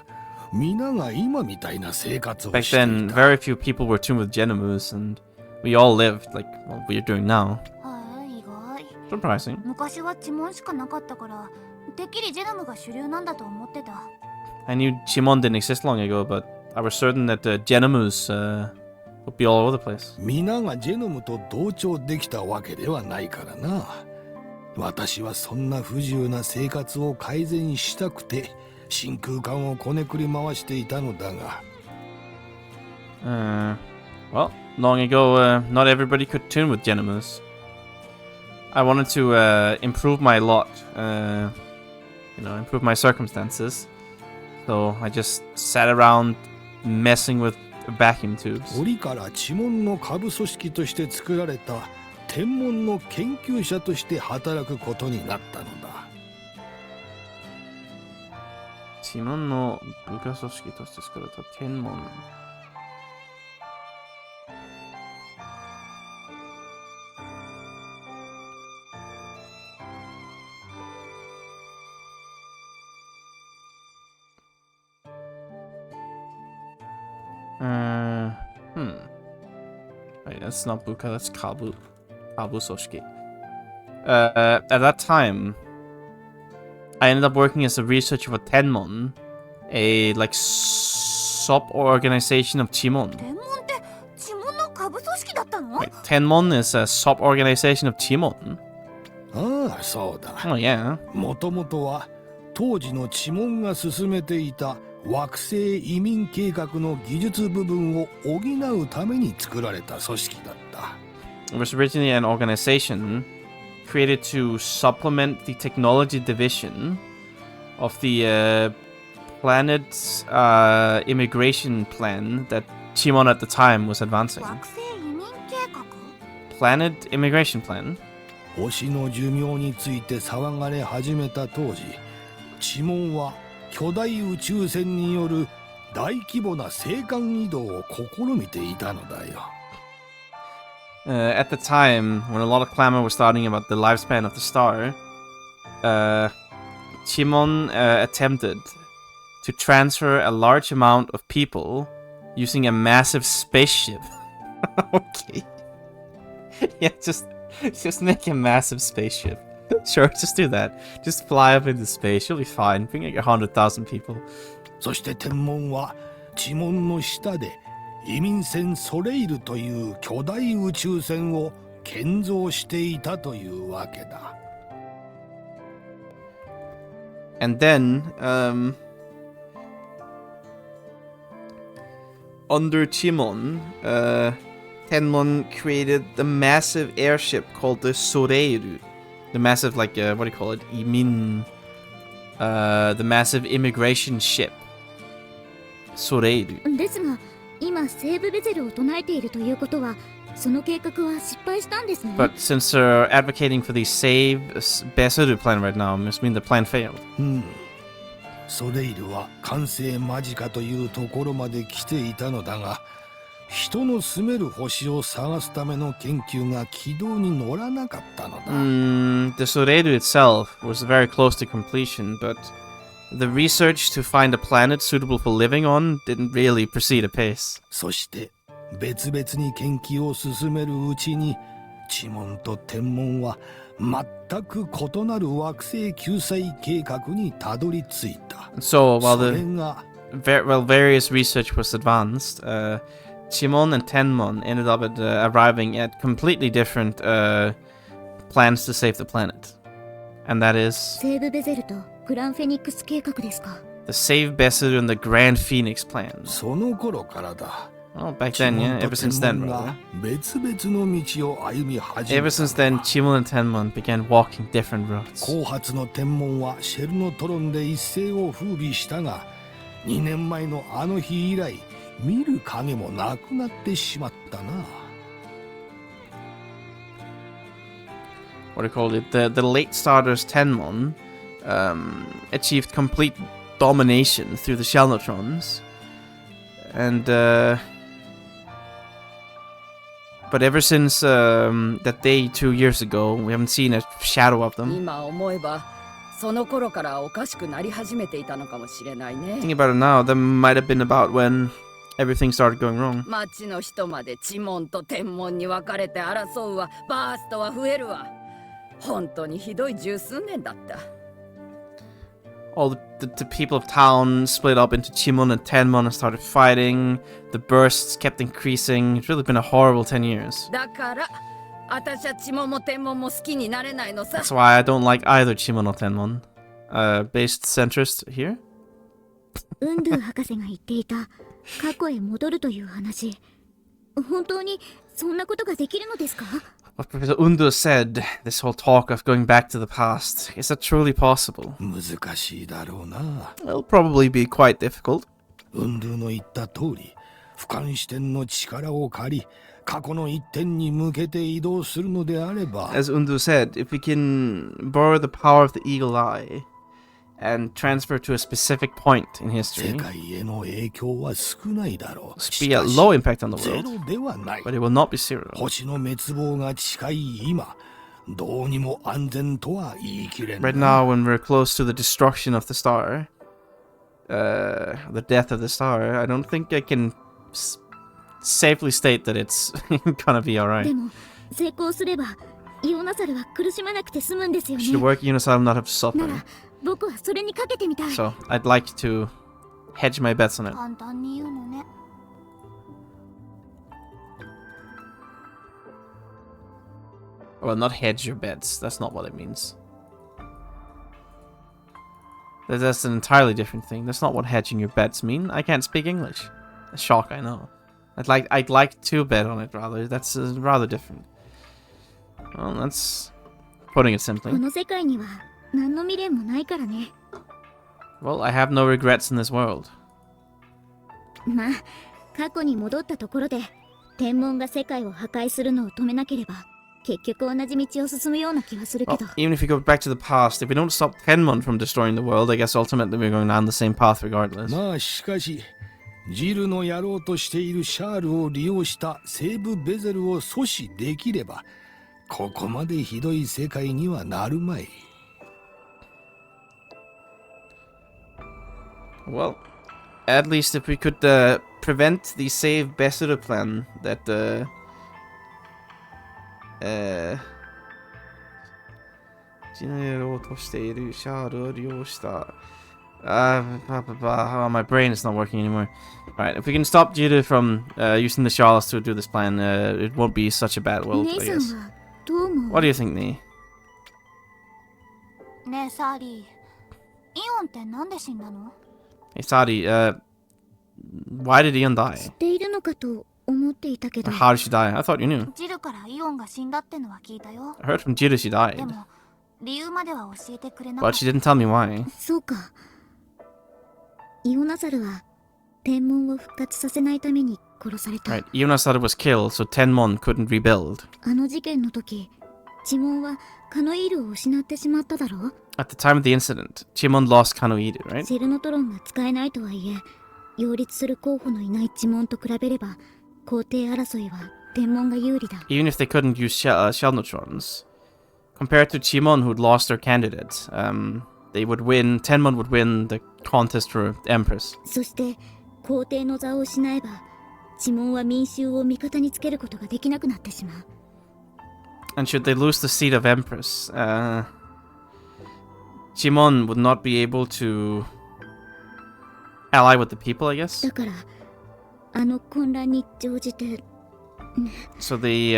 皆が今みたいな生活を Back してい then, た。 very few people were tuned with Genomus, and we all lived like what we're doing now. はい意外。 Surprising. 昔は地紋しかなかったからてっきりジェノムが主流なんだと思ってた。 I knew Chimon didn't exist long ago, but I was certain that Genomus would be all over the place. 皆がジェノムと同調できたわけではないからな。私はそんな不自由な生活を改善したくて真空管をこねくり回していたのだが。Well, long ago, not everybody could tune with Genomus. I wanted to improve my lot, improve my circumstances. So I just sat around messing with vacuum tubes. 折から地紋の下部組織として作られた天文の研究者として働くことになったのだ。 Timon no bukasoshiki to shite tsukurata Tenmon. Wait, that's not Buka, that's Kabu. Kabu Soshiki. At that time, I ended up working as a researcher for Tenmon, a like sub-organization of Chimon. 天文って地紋の下部組織だったの？ Wait, Tenmon is a sub-organization of Chimon? ああ、そうだ。 Oh yeah. もともとは当時の地紋が進めていた惑星移民計画の技術部分を補うために作られた組織だった。 It was originally an organization created to supplement the technology division of the planet's immigration plan that Chimon at the time was advancing. 惑星移民計画？ Planet immigration plan? 星の寿命について騒がれ始めた当時、地紋は巨大宇宙船による大規模な星間移動を試みていたのだよ。At the time, when a lot of clamor was starting about the lifespan of the star, Chimon attempted to transfer a large amount of people using a massive spaceship. Okay. Yeah, just make a massive spaceship. Sure, just do that. Just fly up into space, you'll be fine. Bring like 100,000 people. そして天文は地紋の下で移民船ソレイルという巨大宇宙船を建造していたというわけだ。And then, under Chimon, Tenmon created the massive airship called the Soreiru. The massive, like, what do you call it? Imin. The massive immigration ship. Soreiru. ですが、今セーブベゼルを唱えているということは、その計画は失敗したんですね。 But since they're advocating for the save Beseru plan right now, must mean the plan failed. ソレイルは完成間近というところまで来ていたのだが、人の住める星を探すための研究が軌道に乗らなかったのだ。The Soreiru itself was very close to completion, but the research to find a planet suitable for living on didn't really proceed apace. そして別々に研究を進めるうちに、地門と天門は全く異なる惑星救済計画にたどり着いた。 So while それが various research was advanced, Chimon and Tenmon ended up arriving at completely different plans to save the planet. And that is セーブベゼルとグランフェニックス計画ですか。 the Save Beseru and the Grand Phoenix plan. その頃からだ。 Oh, back then, yeah. Ever since then, brother. 別々の道を歩み始め Ever た。 since then, Chimon and Tenmon began walking different routes. 後発の天文はシェルノトロンで一世を風靡したが、2年前のあの日以来、見る影もなくなってしまったな。What do you call it? The late starters Tenmon achieved complete domination through the Shelnotrons. And but ever since that day 2 years ago, we haven't seen a shadow of them. 今思えばその頃からおかしくなり始めていたのかもしれないね。 Thinking about it now, that might have been about when everything started going wrong. 町の人まで地門と天門に分かれて争うわ、バーストは増えるわ。本当にひどい十数年だった。 All the people of town split up into Chimon and Tenmon and started fighting. The bursts kept increasing. It's really been a horrible 10 years. だから私は地門も天門も好きになれないのさ。 That's why I don't like either Chimon or Tenmon. Based centrist here? ウンドゥ博士が言っていた過去へ戻るという話、本当にそんなことができるのですか？ What Professor Undur said, this whole talk of going back to the past, is that truly possible? 難しいだろうな。 It'll probably be quite difficult. ウンドゥの言った通り、俯瞰視点の力を借り、過去の一点に向けて移動するのであれば、 As Undur said, if we can borrow the power of the eagle eye and transfer to a specific point in 世 history, 界への影響は少ないだろう。 be at low impact on the ゼ world, ロではない。 but it will not be zero. 星の滅亡が近い今、どうにも安全とは言い切れんな。 Right now, when we're close to the destruction of the star, the death of the star, I don't think I can safely state that it's gonna be で alright. も成功すればイオナサルは苦しまなくて済むんですよね。 Should work Unisalem not have to な suffer. ら僕はそれにかけてみたい。 So I'd like to hedge my bets on it. 簡単に言うのね。 Well, not hedge your bets. That's not what it means. That's an entirely different thing. That's not what hedging your bets mean. I can't speak English. A shock, I know. I'd like to bet on it rather. That's rather different. Well, that's putting it こ simply. の世界には何の未練もないからね。 Well, I have no regrets in this world. まあ過去に戻ったところで天文が世界を破壊するのを止めなければ結局同じ道を進むような気はするけ Well, ど。 even if we go back to the past, if we don't stop Tenmon from destroying the world, I guess ultimately we're going down the same path regardless. まあしかし、ジルのやろうとしているシャールを利用した西部ベゼルを阻止できれば、ここまでひどい世界にはなるまい。Well, at least if we could prevent the Save Beseru plan that Oh, my brain is not working anymore. Alright, if we can stop Jiru from using the Charles to do this plan, it won't be such a bad world, I guess. What do you think, Nee? ねえサーリー、イオンってなんで死んだの？ Hey, Sadi, why did Ian die? 知っているのかと思っていたけど。 Or how did she die? I thought you knew. ジルからイオンが死んだってのは聞いたよ。 I heard from Jiru she で died. も理由までは教えてくれなか But った。 she didn't tell me why. そうか。イオナザルは天文を復活させないために殺された。 Right, Ionasada was killed, so Tenmon couldn't rebuild. あの事件の時、チモンはカノイールを失ってしまっただろう。 At the time of the incident, Chimon lost Kanoidu, right? セルノトロンが使えないとはいえ、擁立する候補のいないチモンと比べれば、皇帝争いは天文が有利だ。 Even if they couldn't use shell neutrons. Compared to Chimon, who'd lost their candidate, they would win, Tenmon would win the contest for Empress. そして皇帝の座を失えば、チモンは民衆を味方につけることができなくなってしまう。 And should they lose the seat of Empress, Chimon would not be able to ally with the people, I guess. だからあの混乱に乗じて。 So they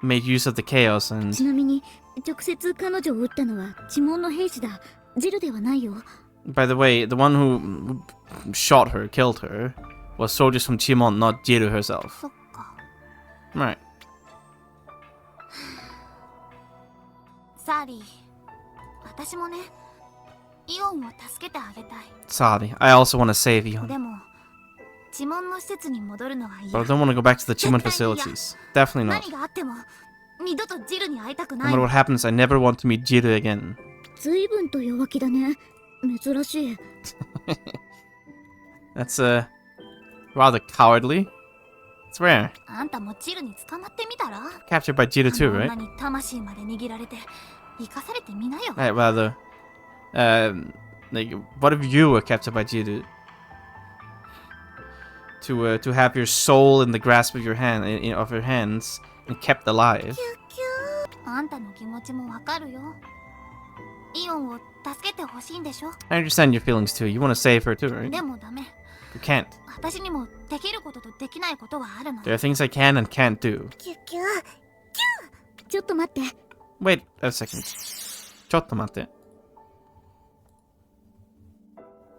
made use of the chaos and... ちなみに直接彼女を撃ったのはチモンの兵士だ。ジルではないよ。 By the way, the one who shot her, killed her, was soldiers from Chimon, not Jiru herself. そっか。 Right. サーリー、私もね、イオンを助けてあげたい。 Sorry, I also want to save Ion. でも、チモンの施設に戻るのは But I 嫌。 don't want to go back to the Chimon facilities. Definitely not. 何があっても、二度とジルに会いたく No ない matter の。 what happens, I never want to meet Jiru again. 随分と弱気だね。珍しい。 That's, rather cowardly. It's rare. あんたもジルに捕まってみたら？ Captured by Jiru あ too, の right? 女に魂まで握られて、生かされてみなよ。 Right, rather. Like, what if you were captured by Jiru? To have your soul in the grasp of your hand, of your hands, and kept alive. あんたの気持ちもわかるよ。イオンを助けてほしいんでしょ？ I understand your feelings too. You want to save her too, right? でもダメ。 You can't. 私にもできることとできないことはあるの。 There are things I can and can't do. ちょっと待って。 Wait a second. ちょっと待って。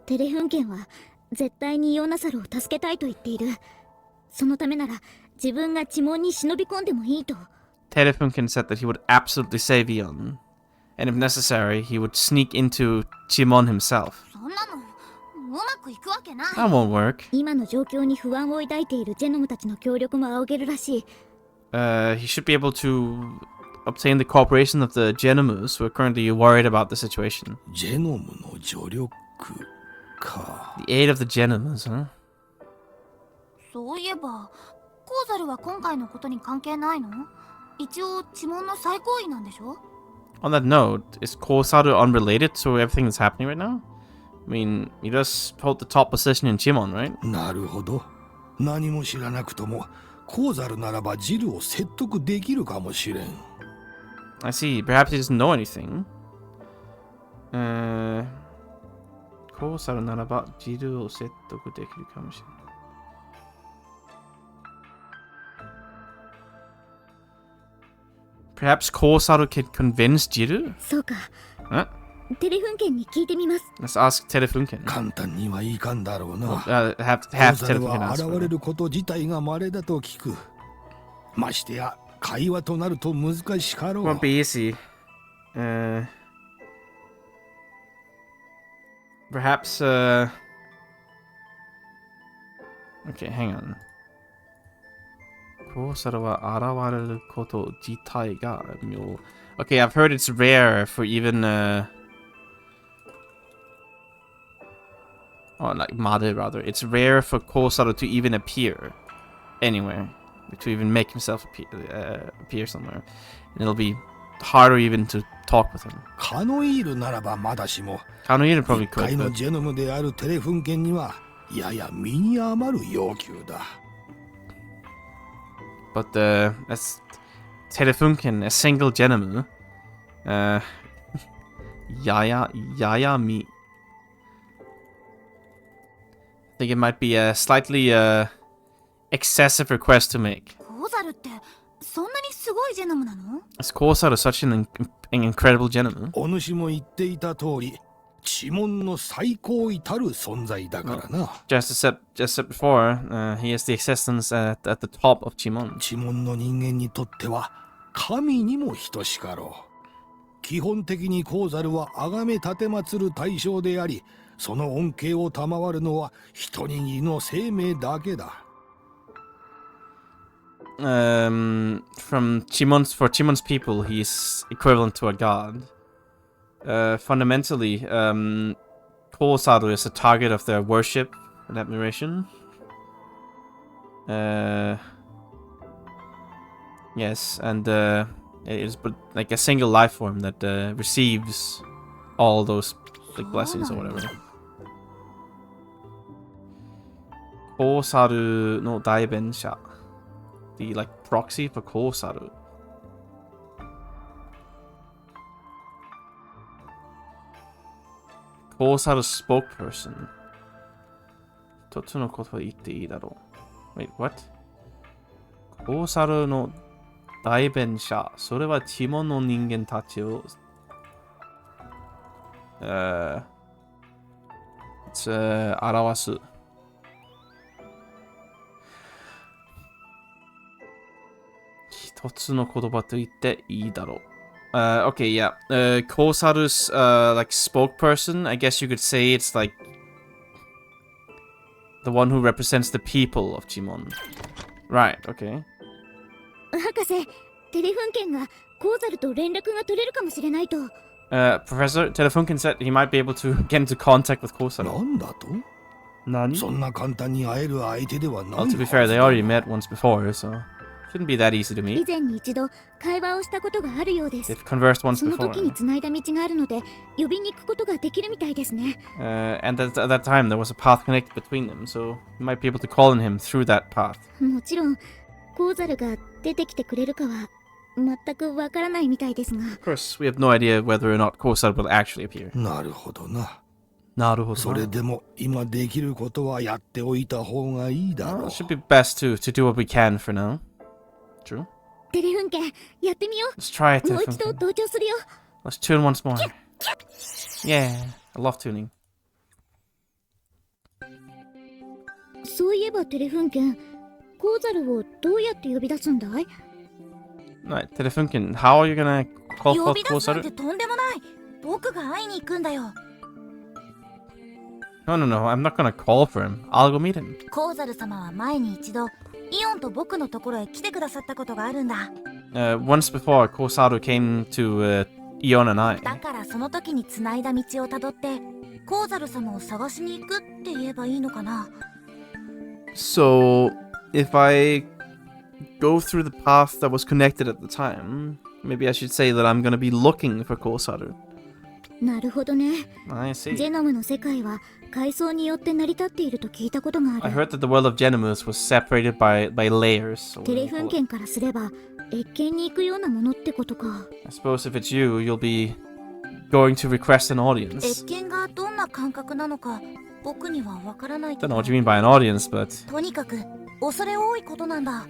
テレフンケンは絶対にイオナサルを助けたいと言っている。そのためなら自分が地門に忍び込んでもいいと。 Telefunken said that he would absolutely save Ion. And if necessary, he would sneak into Chimon himself. そんなのうまくいくわけない。 That won't work. 今の状況に不安を抱いているジェノムたちの協力も仰げるらしい。He should be able to obtain the cooperation of the Genomus, who are currently worried about the situation. ジェノムの助力か。 The aid of the Genomus, huh? そういえば、コーザルは今回のことに関係ないの？一応、地門の最高位なんでしょ？ On that note, is Kosaru unrelated to everything that's happening right now? I mean, he does hold the top position in Chimon, right? なるほど。何も知らなくとも、コーザルならばジルを説得できるかもしれん。I see. Perhaps he doesn't know anything. Kosaru ならばジルを説得できるかもしれない。Perhaps Kosaru can convince Jiru? そうか。 Huh? テレフンケンに聞いてみます。 Let's ask Telefunken. 簡単にはいかんだろうな。 Have コーザル Telefunken は ask 現 for れ it. ること自体が稀だと聞く。ましてや、会話となると難しかろ Won't う。 be easy. Perhaps, okay, hang on. コーサルは現れること自体が妙。Okay, I've heard it's rare for even, or like Made rather. It's rare for Kosaru to even appear anywhere. To even make himself appear somewhere. And it'll be harder even to talk with him. カノイールならばまだしも、 Kanoira probably 一回 could, の but ジェノムであるテレフンケンには、やや身に余る要求だ。as Telefunken, a single Genomu, Yaya Mi. think it might be a slightly excessive request to make. コーザルってそんなにすごいジェノムなの？ Is Corsair such an incredible gentleman? お主も言っていた通り、知門の最高位たる存在だからな。Just said before, he is the existence at the top of Chimon. 知門の人間にとっては神にも等しかろう。基本的にコーザルは崇め奉る対象であり、その恩恵を賜るのは一握りの生命だけだ。For Chimon's people, he's equivalent to a god. Fundamentally, Kosaru is a target of their worship and admiration. Yes, and it is but like a single life form that receives all those like blessings or whatever. Kosaru no Daibensha. The like proxy for Kosaru. Kosaru's spokesperson. Totsu no koto wa itte ii daro. Wait, what? Kosaru no daibensha. それはチモンの人間たちを表す。一つの言葉と言っていいだろう。Okay, yeah. Kosaru's like spokesperson, I guess you could say it's like the one who represents the people of Chimon. Right, okay. 博士、テレフン県がコーザルと連絡が取れるかもしれないと。Professor Telefunken said he might be able to get into contact with Kosaru. なんだと？何？そんな簡単に会える相手ではない。 Well, to be fair, they already met once before, so shouldn't be that easy to 以 meet. 前に一度会話をしたことがあるようです。 They've conversed once その before. 時に繋いだ道があるので、呼びに行くことができるみたいですね。And at that time, there was a path connected between them, so you might be able to call on him through that path. もちろん、コーザルが出てきてくれるかは全くわからないみたいですが。Of course, we have no idea whether or not Kosaru will actually appear. なるほどな。なるほど。それでも今できることはやっておいた方がいいだろ Well, う。 it should be best to do what we can for now. True. テレフン県、やってみよ Let's try it. う。もう一度 Telefunken. 同調するよ。 Let's tune once more. Yeah, I love tuning. そういえばテレフン県、コーザルをどうやって呼び出すんだい？ Right, Telefunken, how are you gonna call 呼 forth び出すなんて Kosaru? とんでもない。僕が会いに行くんだよ。 No, I'm not gonna call for him. I'll go meet him. コーザル様は前に一度イオンと僕のところへ来てくださったことがあるんだ。 Once before, Kosaru came to Ion and I. だからその時に繋いだ道をたどってコーザル様を探しに行くって言えばいいのかな。 So, if I go through the path that was connected at the time, maybe I should say that I'm gonna be looking for Kosaru. なるほどね。 I ジ see. ェノムの世界は階層によって成り立っていると聞いたことが I ある。 heard that the world of Genomus was separated by layers. or テレ whatever フ you ン call it. 県からすれば越見に行くようなものってことか。 I suppose if it's you, you'll be going to request an audience. 越見がどんな感覚なのか僕にはわからないけ Don't know ど、 what you mean by an audience, but とにかく恐れ多いことなんだ。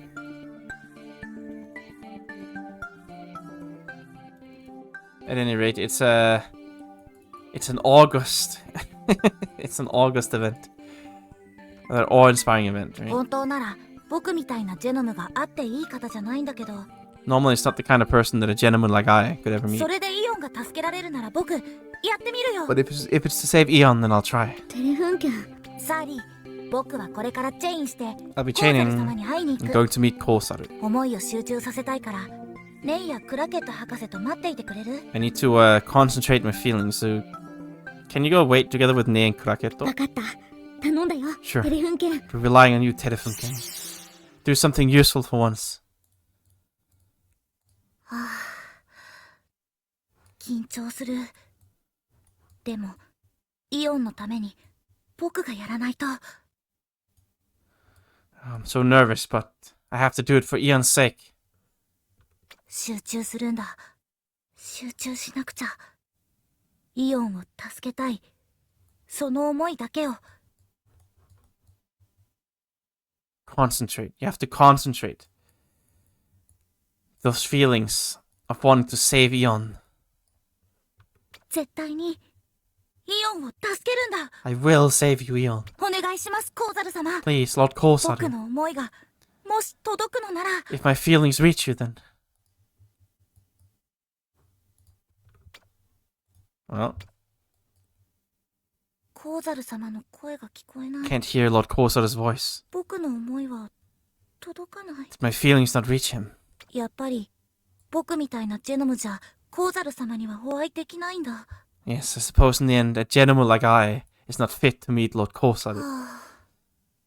at any rate, it's an August. It's an August event. An awe-inspiring event, right? 本当なら僕みたいなジェノムがあっていい方じゃないんだけど、 Normally, it's not the kind of person that a gentleman like I could ever meet. それでイオンが助けられるなら僕やってみるよ。 But if it's to save Eon, then I'll try. テレフン県、サーリー、僕はこれからチェインして I'll be コーザル chaining 様に会いに and 行く。 going to meet Kosaru. 思いを集中させたいからレイやクラケット博士と待っていてくれる？ I need to concentrate my feelings. So, can you go wait together with Ne and Kuraketo? わかった。頼んだよ。 Sure. テレフン県。 We're relying on you, Telefunken. Do something useful for once. 緊張する。でもイオンのために僕がやらないと。 I'm so nervous, but I have to do it for Eon's sake. 集中するんだ。集中しなくちゃ。イオンを助けたい。その思いだけを。concentrate. You have to concentrate. Those feelings of wanting to save Ion. 絶対にイオンを助けるんだ。 I will save you, Ion. お願いします、コウザル様。 Please, Lord 僕 Kosaru. の思いがもし届くのなら。 If my feelings reach you, then. Well, コウザル様の声が聞こえない。 can't hear Lord Kosaru's voice. 僕の思いは届かない。 My feelings not reach him. やっぱり僕みたいなジェノムじゃコウザル様にはお会いできないんだ。 Yes, I suppose in the end, a gentleman like I is not fit to meet Lord Kosaru.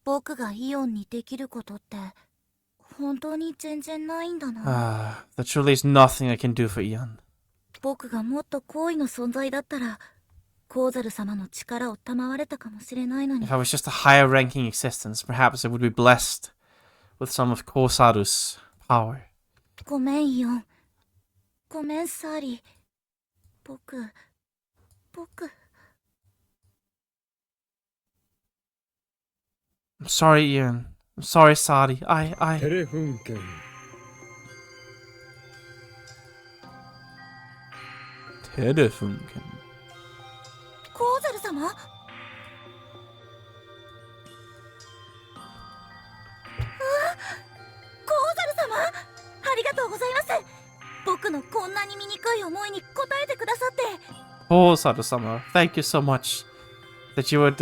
僕がイオンにできることって本当に全然ないんだな。There truly is nothing I can do for Ion. 僕がもっと高位の存在だったらコウザル様の力を賜れたかもしれないのに。 If I was just a higher ranking existence, perhaps I would be blessed with some of Kosaru's power. ごめんイオン。ごめんサーリー。僕。 I'm sorry, Ian. I'm sorry, Sadi. テレフンケン Telefunken. コウザル様？コウザル様？ありがとうございます。僕のこんなに醜い思いに応えてくださって。 Kosaru-sama, thank you so much that you would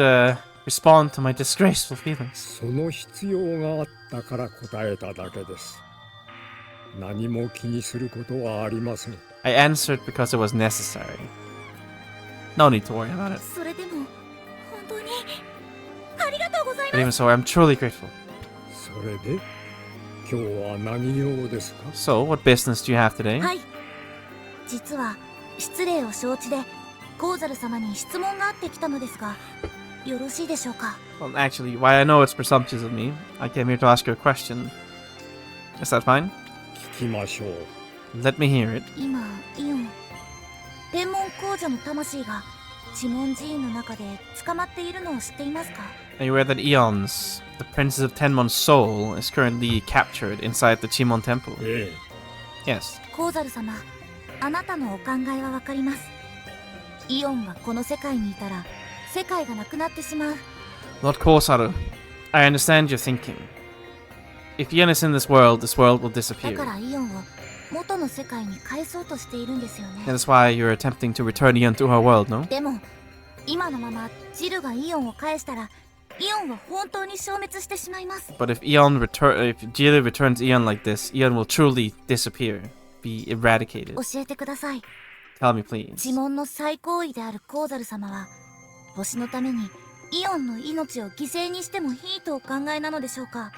respond to my disgraceful feelings. その必要があったから答えただけです。何も気にすることはありません。 I answered because it was necessary. No need to worry about it. それでも本当にありがとうござい But ま even す。 so, I'm truly grateful. それで今日は何用ですか？ So, what business do you have today? はい。実は失礼を承知でコウザル様に質問があってきたのですが、よろしいでしょうか？ Well, actually, while I know it's presumptuous of me, I came here to ask you a question. Is that fine? 聞きましょう。 Let me hear it. 今イオン天文工女の魂が地門寺院の中で捕まっているのを知っていますか？ Are you aware that Eons, the Princess of Tenmon's soul, is currently captured inside the Chimon Temple? え Yes. コウザル様、あなたのお考えはわかります。イオンがこの世界にいたら世界がなくなってしまう。 Lord Kosaru, I understand your thinking. If Ion is in this world will だ disappear. からイオンを元の世界に返そうとしているんですよね。 And that's why you're attempting to return Ion to her world, no? でも今のままジルがイオンを返したらイオンは本当に消滅してしまいます。 But if Jill returns Ion like this, Ion will truly disappear, be eradicated. 教えてください。 Tell me, please. 呪文の最高位であるコウザル様は星のためにイオンの命を犠牲にしてもいいとお考えなのでしょうか？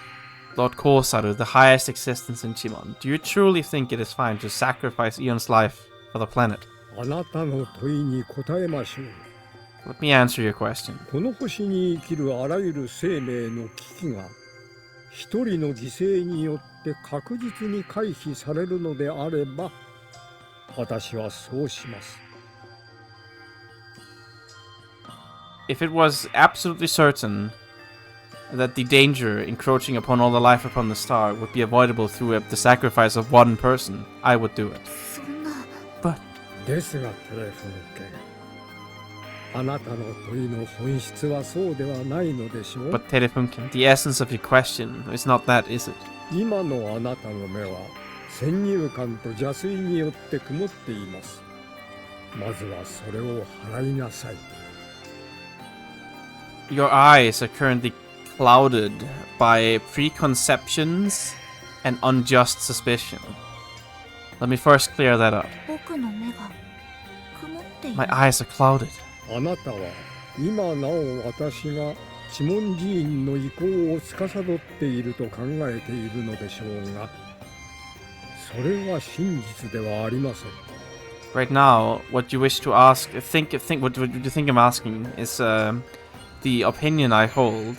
Lord Kosaru, the highest existence in Chimon, do you truly think it is fine to sacrifice Ion's life for the planet? あなたの問いに答えましょう。 Let me answer your question. この星に生きるあらゆる生命の危機が一人の犠牲によって確実に回避されるのであれば、私はそうします。 If it was absolutely certain that the danger encroaching upon all the life upon the star would be avoidable through the sacrifice of one person, I would do it. そんな。 But ですがテレフォンケン、あなたの問いの本質はそうではないのでしょう。 But Terefunken, the essence of your question is not that, is it? 今のあなたの目は先入観と邪推によって曇っています。まずはそれを払いなさい。 Your eyes are currently clouded by preconceptions and unjust suspicion. Let me first clear that up. 僕の目が曇っている。 My eyes are clouded. あなたは今なお私が知門寺院の意向を司っていると考えているのでしょうが、それは真実ではありません。 Right now, what you wish to ask, what you think I'm asking is the opinion I hold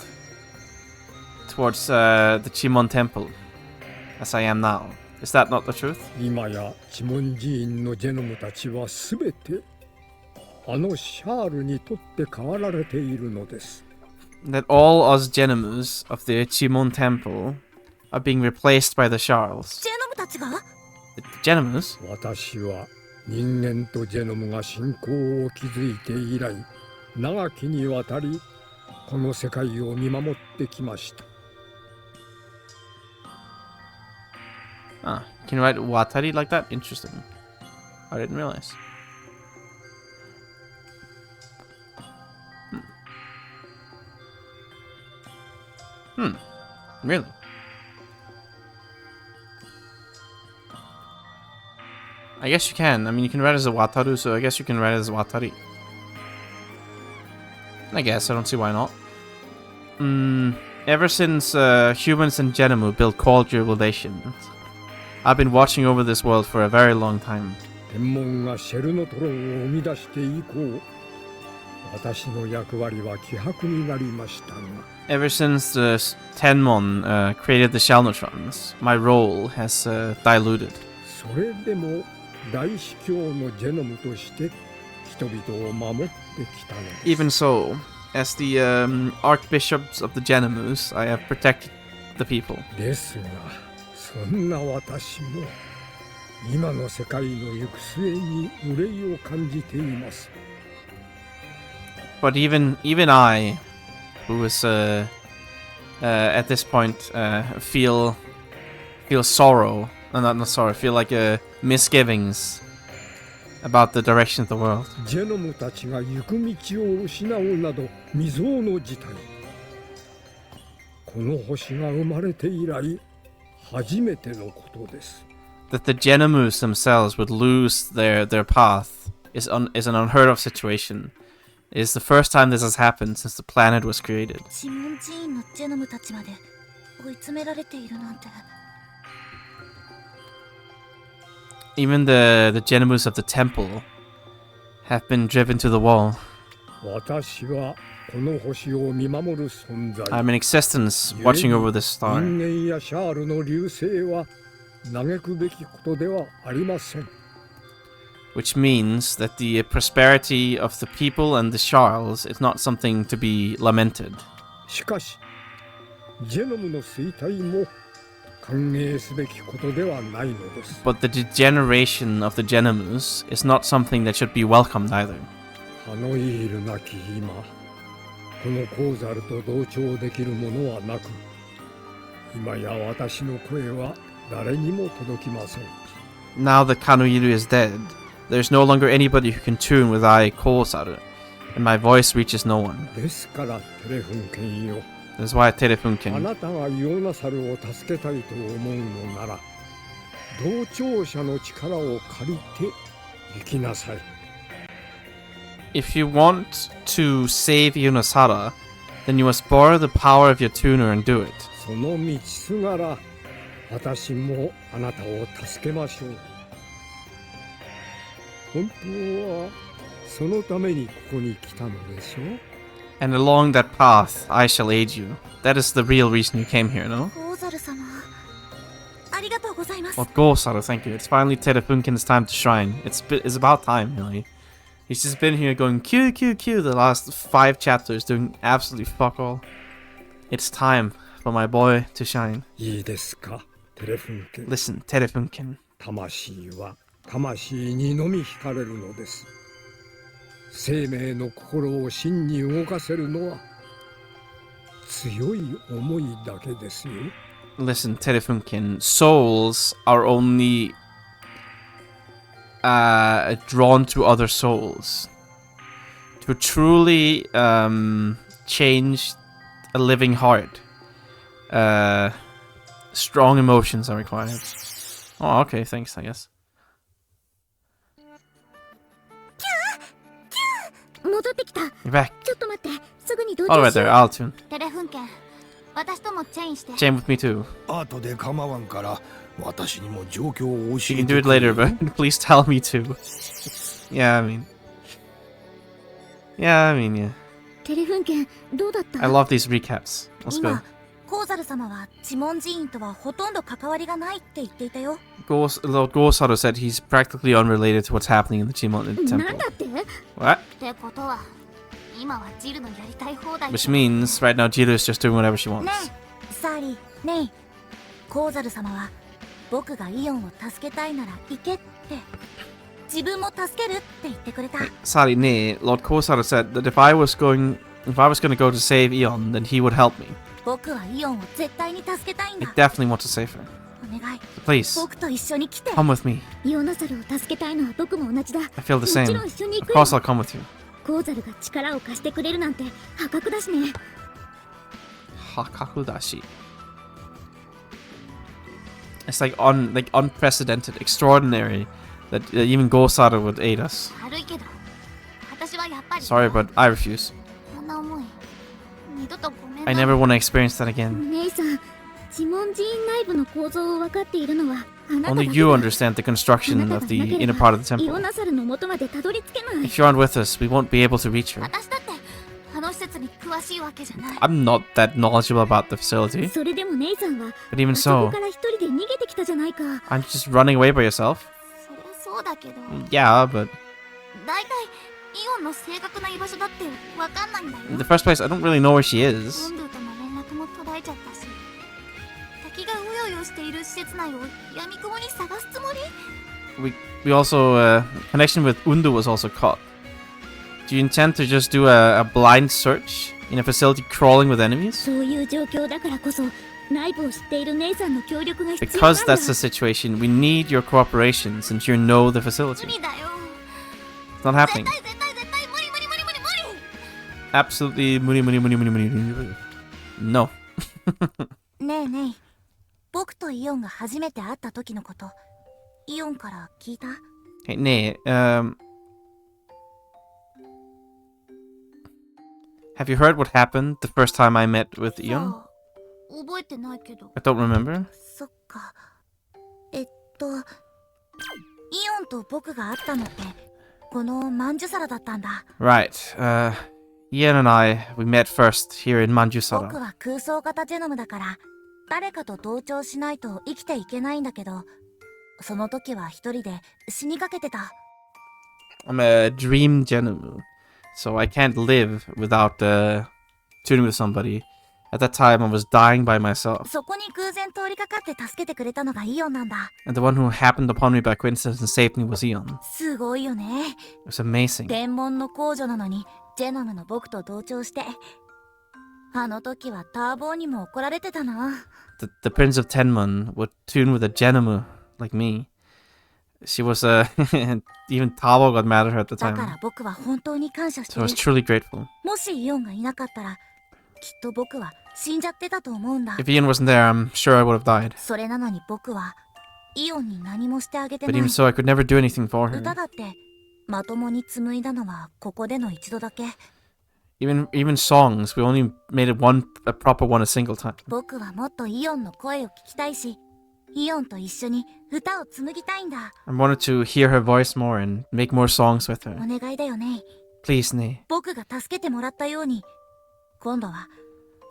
towards the Chimon Temple, as I am now. Is that not the truth? 今や知門寺院のジェノムたちはすべてあのシャールにとって変わられているのです。that all us Genomus of the Chimon Temple are being replaced by the Charles. ジェノムたちが The Genomus? 私は人間とジェノムが信仰を築いて以来、長きにわたりこの世界を見守ってきました。Ah, you can write Watari like that? Interesting. I didn't realize. Really? I guess you can. I mean, you can write as a Wataru, so I guess you can write as Watari. I guess. I don't see why not. Ever since humans and Genomu built cordial relations, I've been watching over this world for a very long time. 天文がシェルノトロンを生み出して以降、私の役割は希薄になりましたが。Ever since the Tenmon created the Shalnotrons, my role has diluted. それでも大司教のジェノムとして人々を守ってきたのです。Even so, as the archbishops of the Genomus, I have protected the people. ですが、そんな私も今の世界の行く末に憂いを感じています。But even I, who is at this point feel sorrow, not sorrow, feel like misgivings about the direction of the world. ジェノムたちが行く道を失うなど未曾有の事態。この星が生まれて以来初めてのことです。That the Genomus themselves would lose their path is an unheard of situation. It is the first time this has happened since the planet was created. チモン寺院のジェノムたちまで追い詰められているなんて。Even the Genomus of the temple have been driven to the wall. 私はこの星を見守る存在。I'm in existence, watching over this star. 人間やシャールの流星は嘆くべきことではありません。Which means that the prosperity of the people and the Charles is not something to be lamented. しかし、ジェノムの衰退も歓迎すべきことではないのです。But the degeneration of the Genomus is not something that should be welcomed either. ハノイールなき今、このコーザルと同調できるものはなく、今や私の声は誰にも届きません。Now that Kanuiru is dead, there's no longer anybody who can tune with I Kosaru, and my voice reaches no one. ですからテレフンケンよ。That's why あ Terefunken. なたがヨナサルを助けたいと思うのなら、同調者の力を借りて生きなさい。If you want to save Yunasara, then you must borrow the power of your tuner and do it. その道すがら、私もあなたを助けましょう。本当はそのためにここに来たのでしょう。And along that path, I shall aid you. That is the real reason you came here, no? ゴーザル様、ありがとうございます。 Well, Gosaru, thank you. It's finally Terefunken's time to shine. It's about time, really. He's just been here going Q, Q, Q the last 5 chapters, doing absolutely fuck all. It's time for my boy to shine. いいですか、テレフンケン。 Listen, Terefunken. 魂は魂にのみ惹かれるのです。生命の心を真に動かせるのは強い思いだけですよ。Listen, Terefunken. Souls are only drawn to other souls. To truly change a living heart, strong emotions are required. Oh, okay, thanks, I guess. 戻ってきた。 You're back. ちょっと待って、すぐに同 All 調 right しよ there, う。 I'll tune. テレフンケン、私ともチェインして。 Chain with me too. 後で構わんから私にも状況を教 You え can て do it くれ later, but please tell me to. Yeah, yeah. テレフンケン、どうだった？ I love these recaps. Let's go. 今、コーザル様はチモン寺院とはほとんど関わりがないって言っていたよ。Lord Gosaru said he's practically unrelated to what's happening in the Chimon なん temple. だって？ What? ってことは、今はジルのやりたい放題。 Which means right now Jiru is just doing whatever she wants. ねえサーリー、ねえコウザル様は僕がイオンを助けたいなら行けって自分も助けるって言ってくれた。 Sari ne, Lord Kosaru said that if I was going to go to save Eon, then he would help me. 僕はイオンを絶対に助けたいん I だ。 definitely want to save her. お願い Please, 僕と一緒に来て。 come with me. イオナザルを助けたいのは僕も同じだ。 I feel the もち same. ろん一緒に行 Of くよ。 course I'll come with you. コウザルが力を貸してくれるなんて破格だしね。 Hakakudashi. It's like unprecedented, extraordinary that even Gosaru would aid us. 悪いけど私はやっぱり Sorry, but I refuse. こんな思い二度とごめんな。 I never want to experience that again. 姉さん、自問自院内部の構造を分かっているのはあなただ Only け you だ。 understand the construction of the inner part of the イオ temple. ナザルの元までたどり着けない。 If you aren't with us, we won't be able to reach her. 私だってあの施設に詳しいわけじゃない。 I'm not that knowledgeable about the facility. それでも姉さんは But even あそこ so, から一人で逃げてきたじゃないか。 I'm just running away by yourself. そりゃそうだけど Yeah, but 大体イオンの正確な居場所だってわかんないんだよ。 in the first place, I don't really know where she ウ is. ンドゥとの連絡も途絶えちゃったし敵がうようよしている施設内を闇雲に探すつもり。 We also, connection with Undu was also caught. Do you intend to just do a blind search in a facility crawling with enemies? そういう状況だからこそ内部を知っている姉さんの協力が必要な Because んだ。 that's the situation, we need your cooperation since you know the 無 facility. 理だよ。 It's not happening. 絶対無理無理無理無理無理。 Absolutely muni. No. ねえねえ、僕とイオンが初めて会った時のことイオンから聞いた？ Hey, nee, have you heard what happened the first time I met with さ Eon? あ覚えてないけど。 I don't remember. そっか。イオンと僕が会ったのってこのまんじゅ皿だったんだ。 Right, Ian and I, we met first here in 僕 Manjusara. は空想型ジェノムだから誰かと同調しないと生きていけないんだけど、その時は一人で死にかけてた。 I'm a dream Genomu, so I can't live without tuning with somebody. At that time, I was dying by myself. そこに偶然通りかかって助けてくれたのがイオンなんだ。 And the one who happened upon me by coincidence and saved me was Eon. すごいよね。 It was amazing. 天文の工女なのにジェノムの僕と同調して、あの時はターボーにも怒られてたな。 The Prince of Tenmun would tune with a Genomu like me. She was even Tabo got mad at her at the だから time. 僕は本当に感謝して So I る was。truly grateful. もしイオンがいなかったらきっと僕は死んじゃってたと思うんだ。 If Ian wasn't there, I'm sure I would have died. それなのに僕はイオンに何もしてあげて But ない。 even so, I could never do anything for 歌 her. だってまともに紡いだのはここでの一度だけ。 Even songs, we only made it a proper one a single time. 僕はもっとイオンの声を聞きたいし、イオンと一緒に歌を紡ぎたいんだ。 I wanted to hear her voice more and make more songs with お her. 願いだよね。 Please, Ne. 僕が助けてもらったように、今度は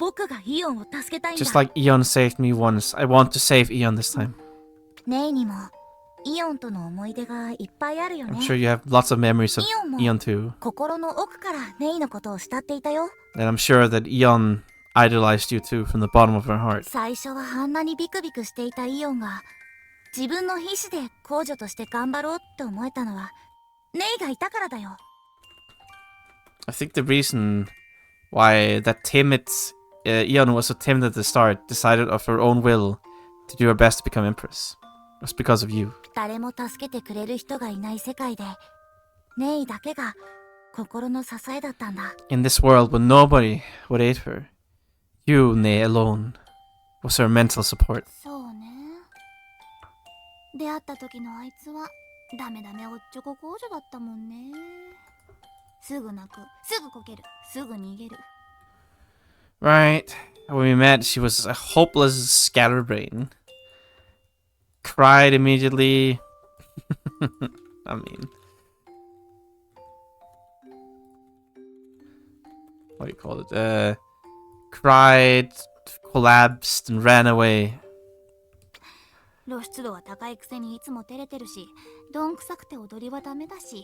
僕がイオンを助けたいんだ。 Just like Eon saved me once, I want to save Eon this time. ネイにもイオンとの思い出がいっぱいあるよ I'm ね。 sure you have lots of memories of Eon も Eon too. 心の奥からネイのことを慕っていたよ。 And I'm sure that Eon idolized you too from the bottom of her heart. 最初はあんなにビクビクしていたイオンが自分の意志で公女として頑張ろうって思えたのはネイがいたからだよ。 I think the reason why that timid Eon who was so timid at the start decided of her own will to do her best to become Empress was because of you. 誰も助けてくれる人がいない世界でネイだけが心の支えだったんだ。 In this world where nobody would aid her, you, Ne, alone, was her mental support. そうね。出会った時のあいつはダメおっちょこ公女だったもんね。すぐ泣く、すぐこける、すぐ逃げる。 Right. When we met, she was a hopeless scatterbrain. Cried immediately. I mean, what do you call it? Cried, collapsed, and ran away. 露出度は高いくせにいつも照れてるし、どんくさくて踊りはダメだし。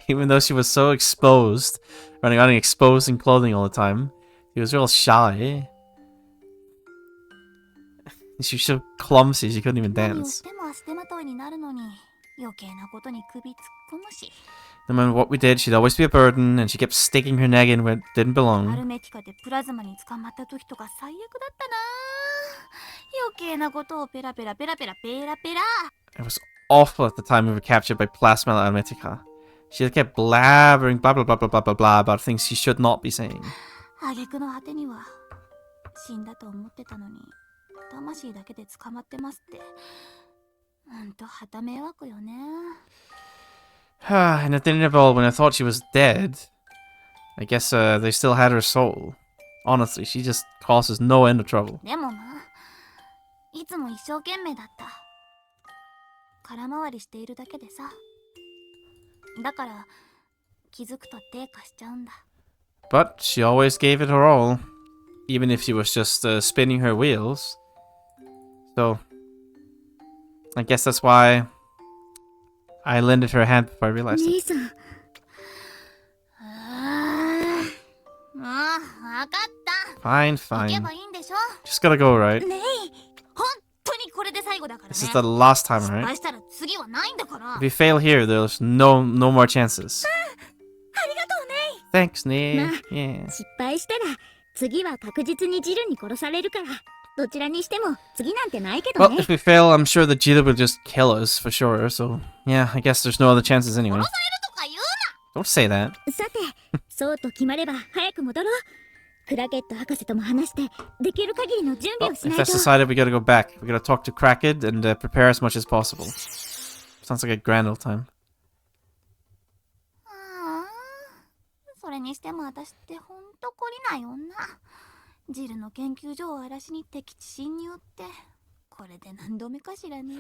Even though she was so exposed, running around exposed in clothing all the time, she was real shy. She was so clumsy, she couldn't even 何を dance. しても足手まといになるのに、余計なことに首突っ込むし。No matter what we did, she'd always be a burden, and she kept sticking her neck in where it didn't ア belong. ルメティカでプラズマに捕まった時とか最悪だったな。余計なことをペラペラペラペラペラペラ。 It was awful at the time we were captured by Plasma Almetica. She just kept blabbering blah blah blah blah blah blah blah about things she should not be saying. 挙句の果てには死んだと思ってたのに魂だけで捕まってますって。旗迷惑よね。And at the end of it all, when I thought she was dead, I guess they still had her soul. Honestly, she just causes no end of trouble. でもな、いつも一生懸命だった。空回りしているだけでさ。だから気づくと低下しちゃうんだ。But she always gave it her all, even if she was just spinning her wheels. So, I guess that's why I lended her a hand before I realized it. 姉さん、もうわかった。 Fine, 行け fine. ばいいんでしょ。 Just gotta go, right? ねえ、本当にこれで最後だからね。 This is the last time, 失 right? 敗したら次はないんだから。 If we fail here, there's no more chances. ありがとうね。 Thanks, Nee. まあ Yeah. 失敗したら次は確実にジルに殺されるから、どちらにしても次なんてないけど Well, ね。 if we fail, I'm sure that Jida will just kill us for sure. So, yeah, I guess there's no other chances anyway. 殺されるとか言う Don't say that. さて、そうと決まれば早く戻ろう。クラケット博士とも話してできる限りの準備 Well, をし if ないと。 that's decided, we gotta go back. We gotta talk to Kraken and prepare as much as possible. Sounds like a grand old time. ああ、それにしても私ってほんと懲りない女。ジルの研究所を荒らしに敵地侵入って、これで何度目かしらね。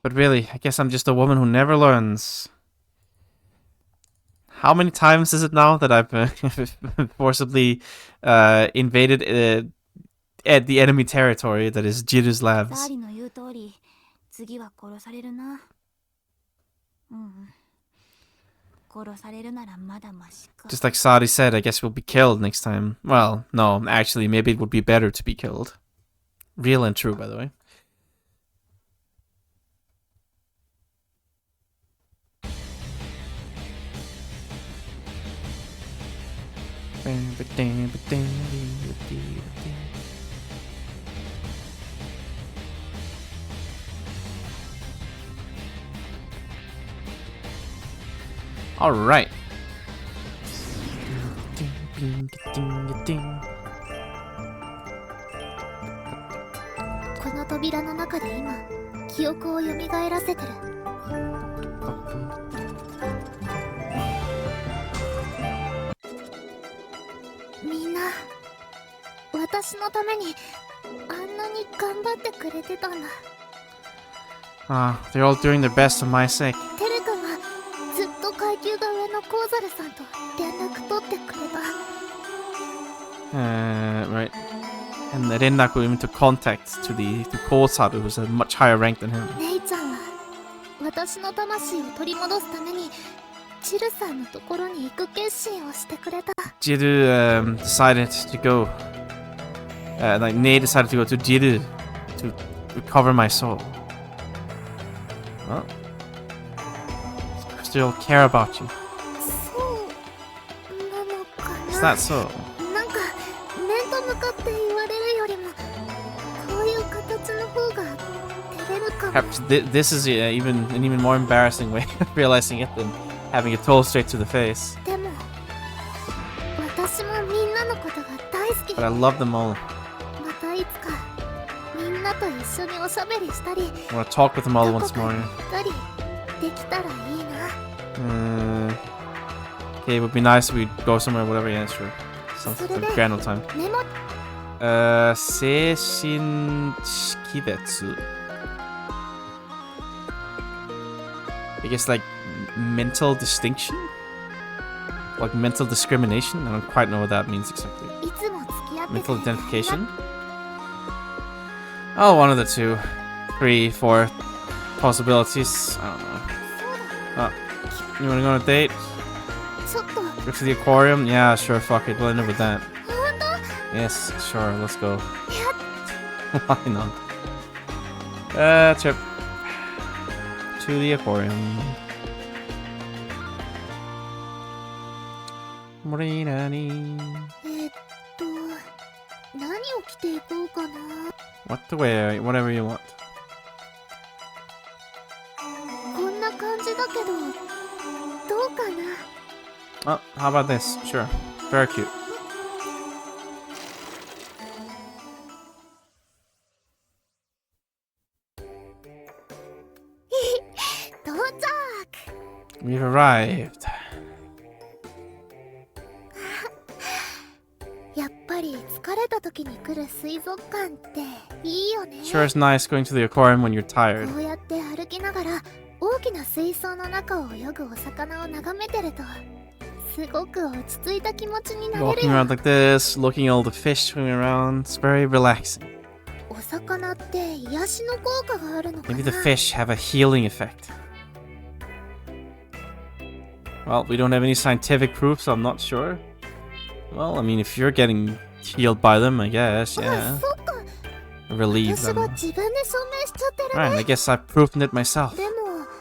But really, I guess I'm just a woman who never learns. How many times is it now that I've forcibly invaded at the enemy territory that is Jiru's ダー labs? リの言う通り、次は殺されるな。うん。殺されるならまだマシか。 Just like Sadi said, I guess we'll be killed next time. Well, no, actually, maybe it would be better to be killed. Real and true, by the way. All right. この扉の中で今、記憶を蘇らせてる。みんな、私のためにあんなに頑張ってくれてたんだ。 They're all doing their best for my sake. テル君はずっと階級が上のコウザルさんと連絡取ってくれた。 Right. And Rennaku even took contact to Kosaru, who's a much higher rank than him. 姉ちゃんは私の魂を取り戻すためにジルさんのところに行く決心をしてくれた。 Jiru decided to go. Like Nei decided to go to Jiru to recover my soul. Well, still care about you. そうなのか Is な。 that so? なんか面と向かって言われるよりもこういう形の方が照れるかも。 Perhaps this is even an even more embarrassing way of realizing it than having it told straight to the face. でも私もみんなのことが大好き。 But I love them all. またいつかみんなと一緒におしゃべりしたり I want to talk with them all どこ once か more. に行ったりできたらいいな。 Okay, it would be nice if we go somewhere, whatever. Yeah, sure. Sounds like a grand old time. メモ Seishin Shikibetsu. I guess like mental distinction? Like mental discrimination? I don't quite know what that means exactly. いつも付き合って Mental て identification? Oh, one of the two. 3, 4 possibilities. I don't know. Oh, you wanna go on a date? ちょっと Go to the aquarium? Yeah, sure, fuck it. We'll end up with that. 本当 Yes, sure, let's go. いや Why not? Trip. To the aquarium. Morinani. 何を着ていこうかな。 What to wear? Whatever you want. こんな感じだけどどうかな。 Oh, how about this? Sure. Very cute. 到着。 We've arrived. やっぱり疲れた時に来る水族館っていいよね。 Sure is nice going to the aquarium when you're tired. こうやって歩きながら大きな水槽の中を泳ぐお魚を眺めてるとすごく落ち着いた気持ちになれる Walking よ。 around like this, looking at all the fish swimming around. It's very relaxing. お魚って癒しの効果があるのかな。 Maybe the fish have a healing effect. Well, we don't have any scientific proof, so I'm not sure. Well, I mean, if you're getting healed by them, I guess, あ、 yeah. そっか。 Relieve 私が them. 自分で証明しちゃってる Right, ね。 I guess I've proven it myself. でも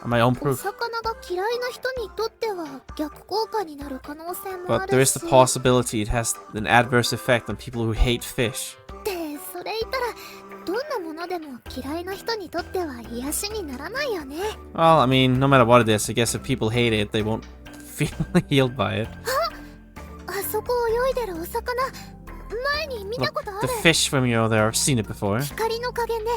My own お proof. 魚が嫌いな人にとっては逆効果になる可能性もあ But there る is し。 the possibility it has an adverse effect on people who hate fish. ってそれ言ったらどんなものでも嫌いな人にとっては癒しにならないよね。 Well, I mean, no matter what it is, I guess if people hate it, they won't feel healed by it. あそこ泳いでるお魚前に見た Look, ことあ the る。 fish swimming over there, I've seen it before. 光の加減で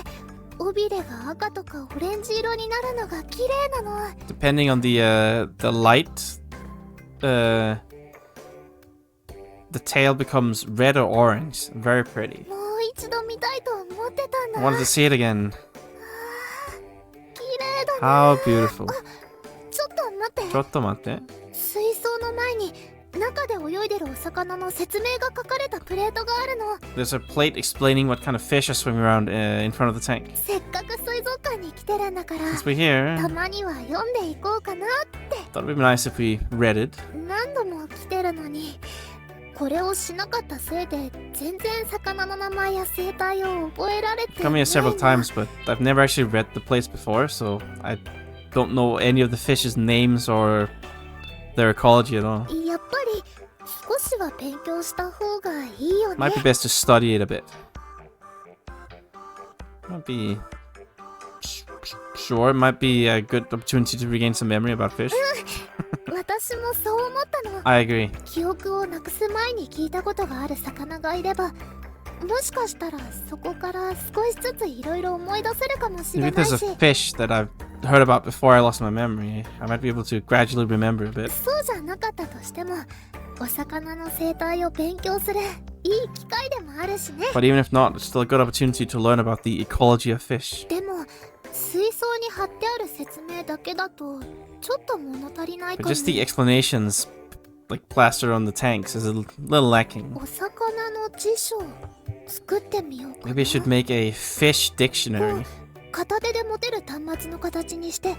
尾びれが赤とかオレンジ色になるのが綺麗なの。 Depending on the light, the tail becomes red or orange. Very pretty. もう一度見たいと思ってたん I だ。 wanted to see it again. 綺麗だね。 How beautiful. ちょっと待って。 Chottomate. 水槽の前に中で泳いでるお魚の説明が書かれたプレートがあるの。 There's a plate explaining what kind of fish are swimming around in front of the tank. せっかく水族館に来てるんだから Since we're here, たまには読んでいこうかなって。 thought it would be nice if we read it. 何度も来てるのにこれをしなかったせいで全然魚の名前や生態を覚えられて I've come here several times, but I've never actually read the place before, so I don't know any of the fish's names or their ecology at all. やっぱり少しは勉強した方がいいよね。 Might be best to study it a bit. Might be... Sure, it might be a good opportunity to regain some memory about fish. 私もそう思ったの。 I agree. 記憶をなくす前に聞いたことがある魚がいればもしかしたらそこから少しずついろいろ思い出せるかもし Maybe れ if ない there's し。 a fish that I've heard about before I lost my memory, I might be able to gradually remember a bit. そうじゃなかったとしてもお魚の生態を勉強するいい機会でもあるしね。 But even if not, it's still a good opportunity to learn about the ecology of fish. でも水槽に貼ってある説明だけだとちょっと物足りないか But も。 just the explanations, like plastered on the tanks, is a little lacking. お魚の辞書作ってみようかな。 Maybe I should make a fish dictionary. 片手で持てる端末の形にして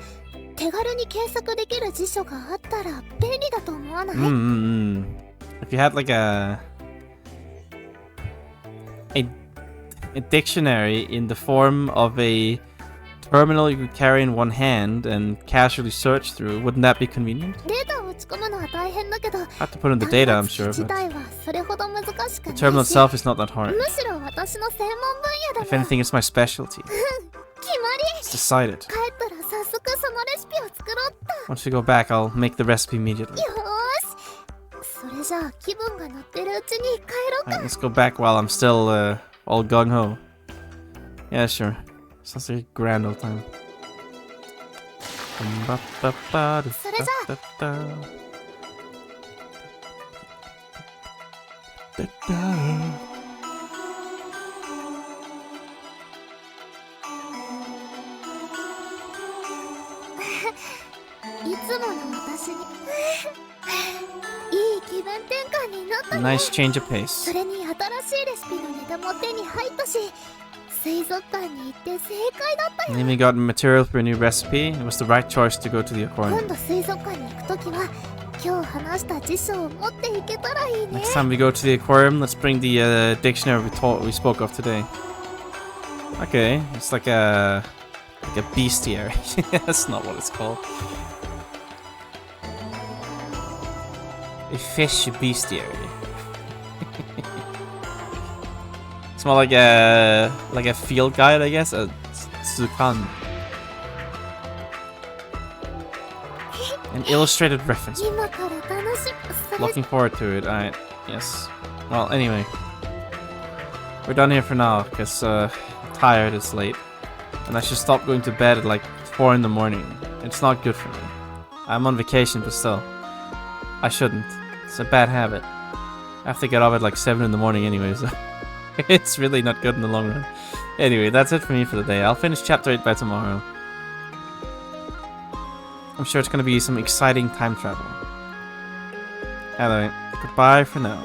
手軽に検索できる辞書があったら便利だと思わない？ If you had like a dictionary in the form of a terminal you could carry in one hand and casually search through, wouldn't that be convenient? データを打ち込むのは大変だけど I have to put in the data, I'm sure, 自 but 体はそれほど難しくな the い terminal し itself is not that hard. むしろ私の専門分野 If だもん。 anything, it's my specialty. 決まり。 It's decided. 帰ったら早速そのレシピを作ろうっ Once we go back, I'll make the recipe immediately. と。よーし。それじゃあ気分が乗ってるうちに帰ろうか。 Alright, let's go back while I'm still all gung-ho. Yeah, sure. Sounds like a grand old time. それじゃいつもの私にいい気分転換になったね。 Nice change of そ pace. れに新しいレシピのネタも手に入ったし水族館に行って正解だったよ。 And then we got material for a new recipe. It was the right choice to go to the 今 aquarium. 度水族館に行くときは今日話した辞書を持っていけたらいいね。 Next time we go to the aquarium, let's bring the dictionary we spoke of today. Okay, it's like a bestiary. That's not what it's called. A fish bestiary. It's more like a field guide, I guess. A zukan. An illustrated reference. 今から楽しくそれ Looking forward to it. Alright, yes. Well, anyway. We're done here for now, because I'm tired, it's late. And I should stop going to bed at like 4 in the morning. It's not good for me. I'm on vacation, but still. I shouldn't. It's a bad habit. I have to get up at like 7 in the morning anyway, so... It's really not good in the long run. Anyway, that's it for me for the day. I'll finish chapter 8 by tomorrow. I'm sure it's gonna be some exciting time travel. Anyway, goodbye for now.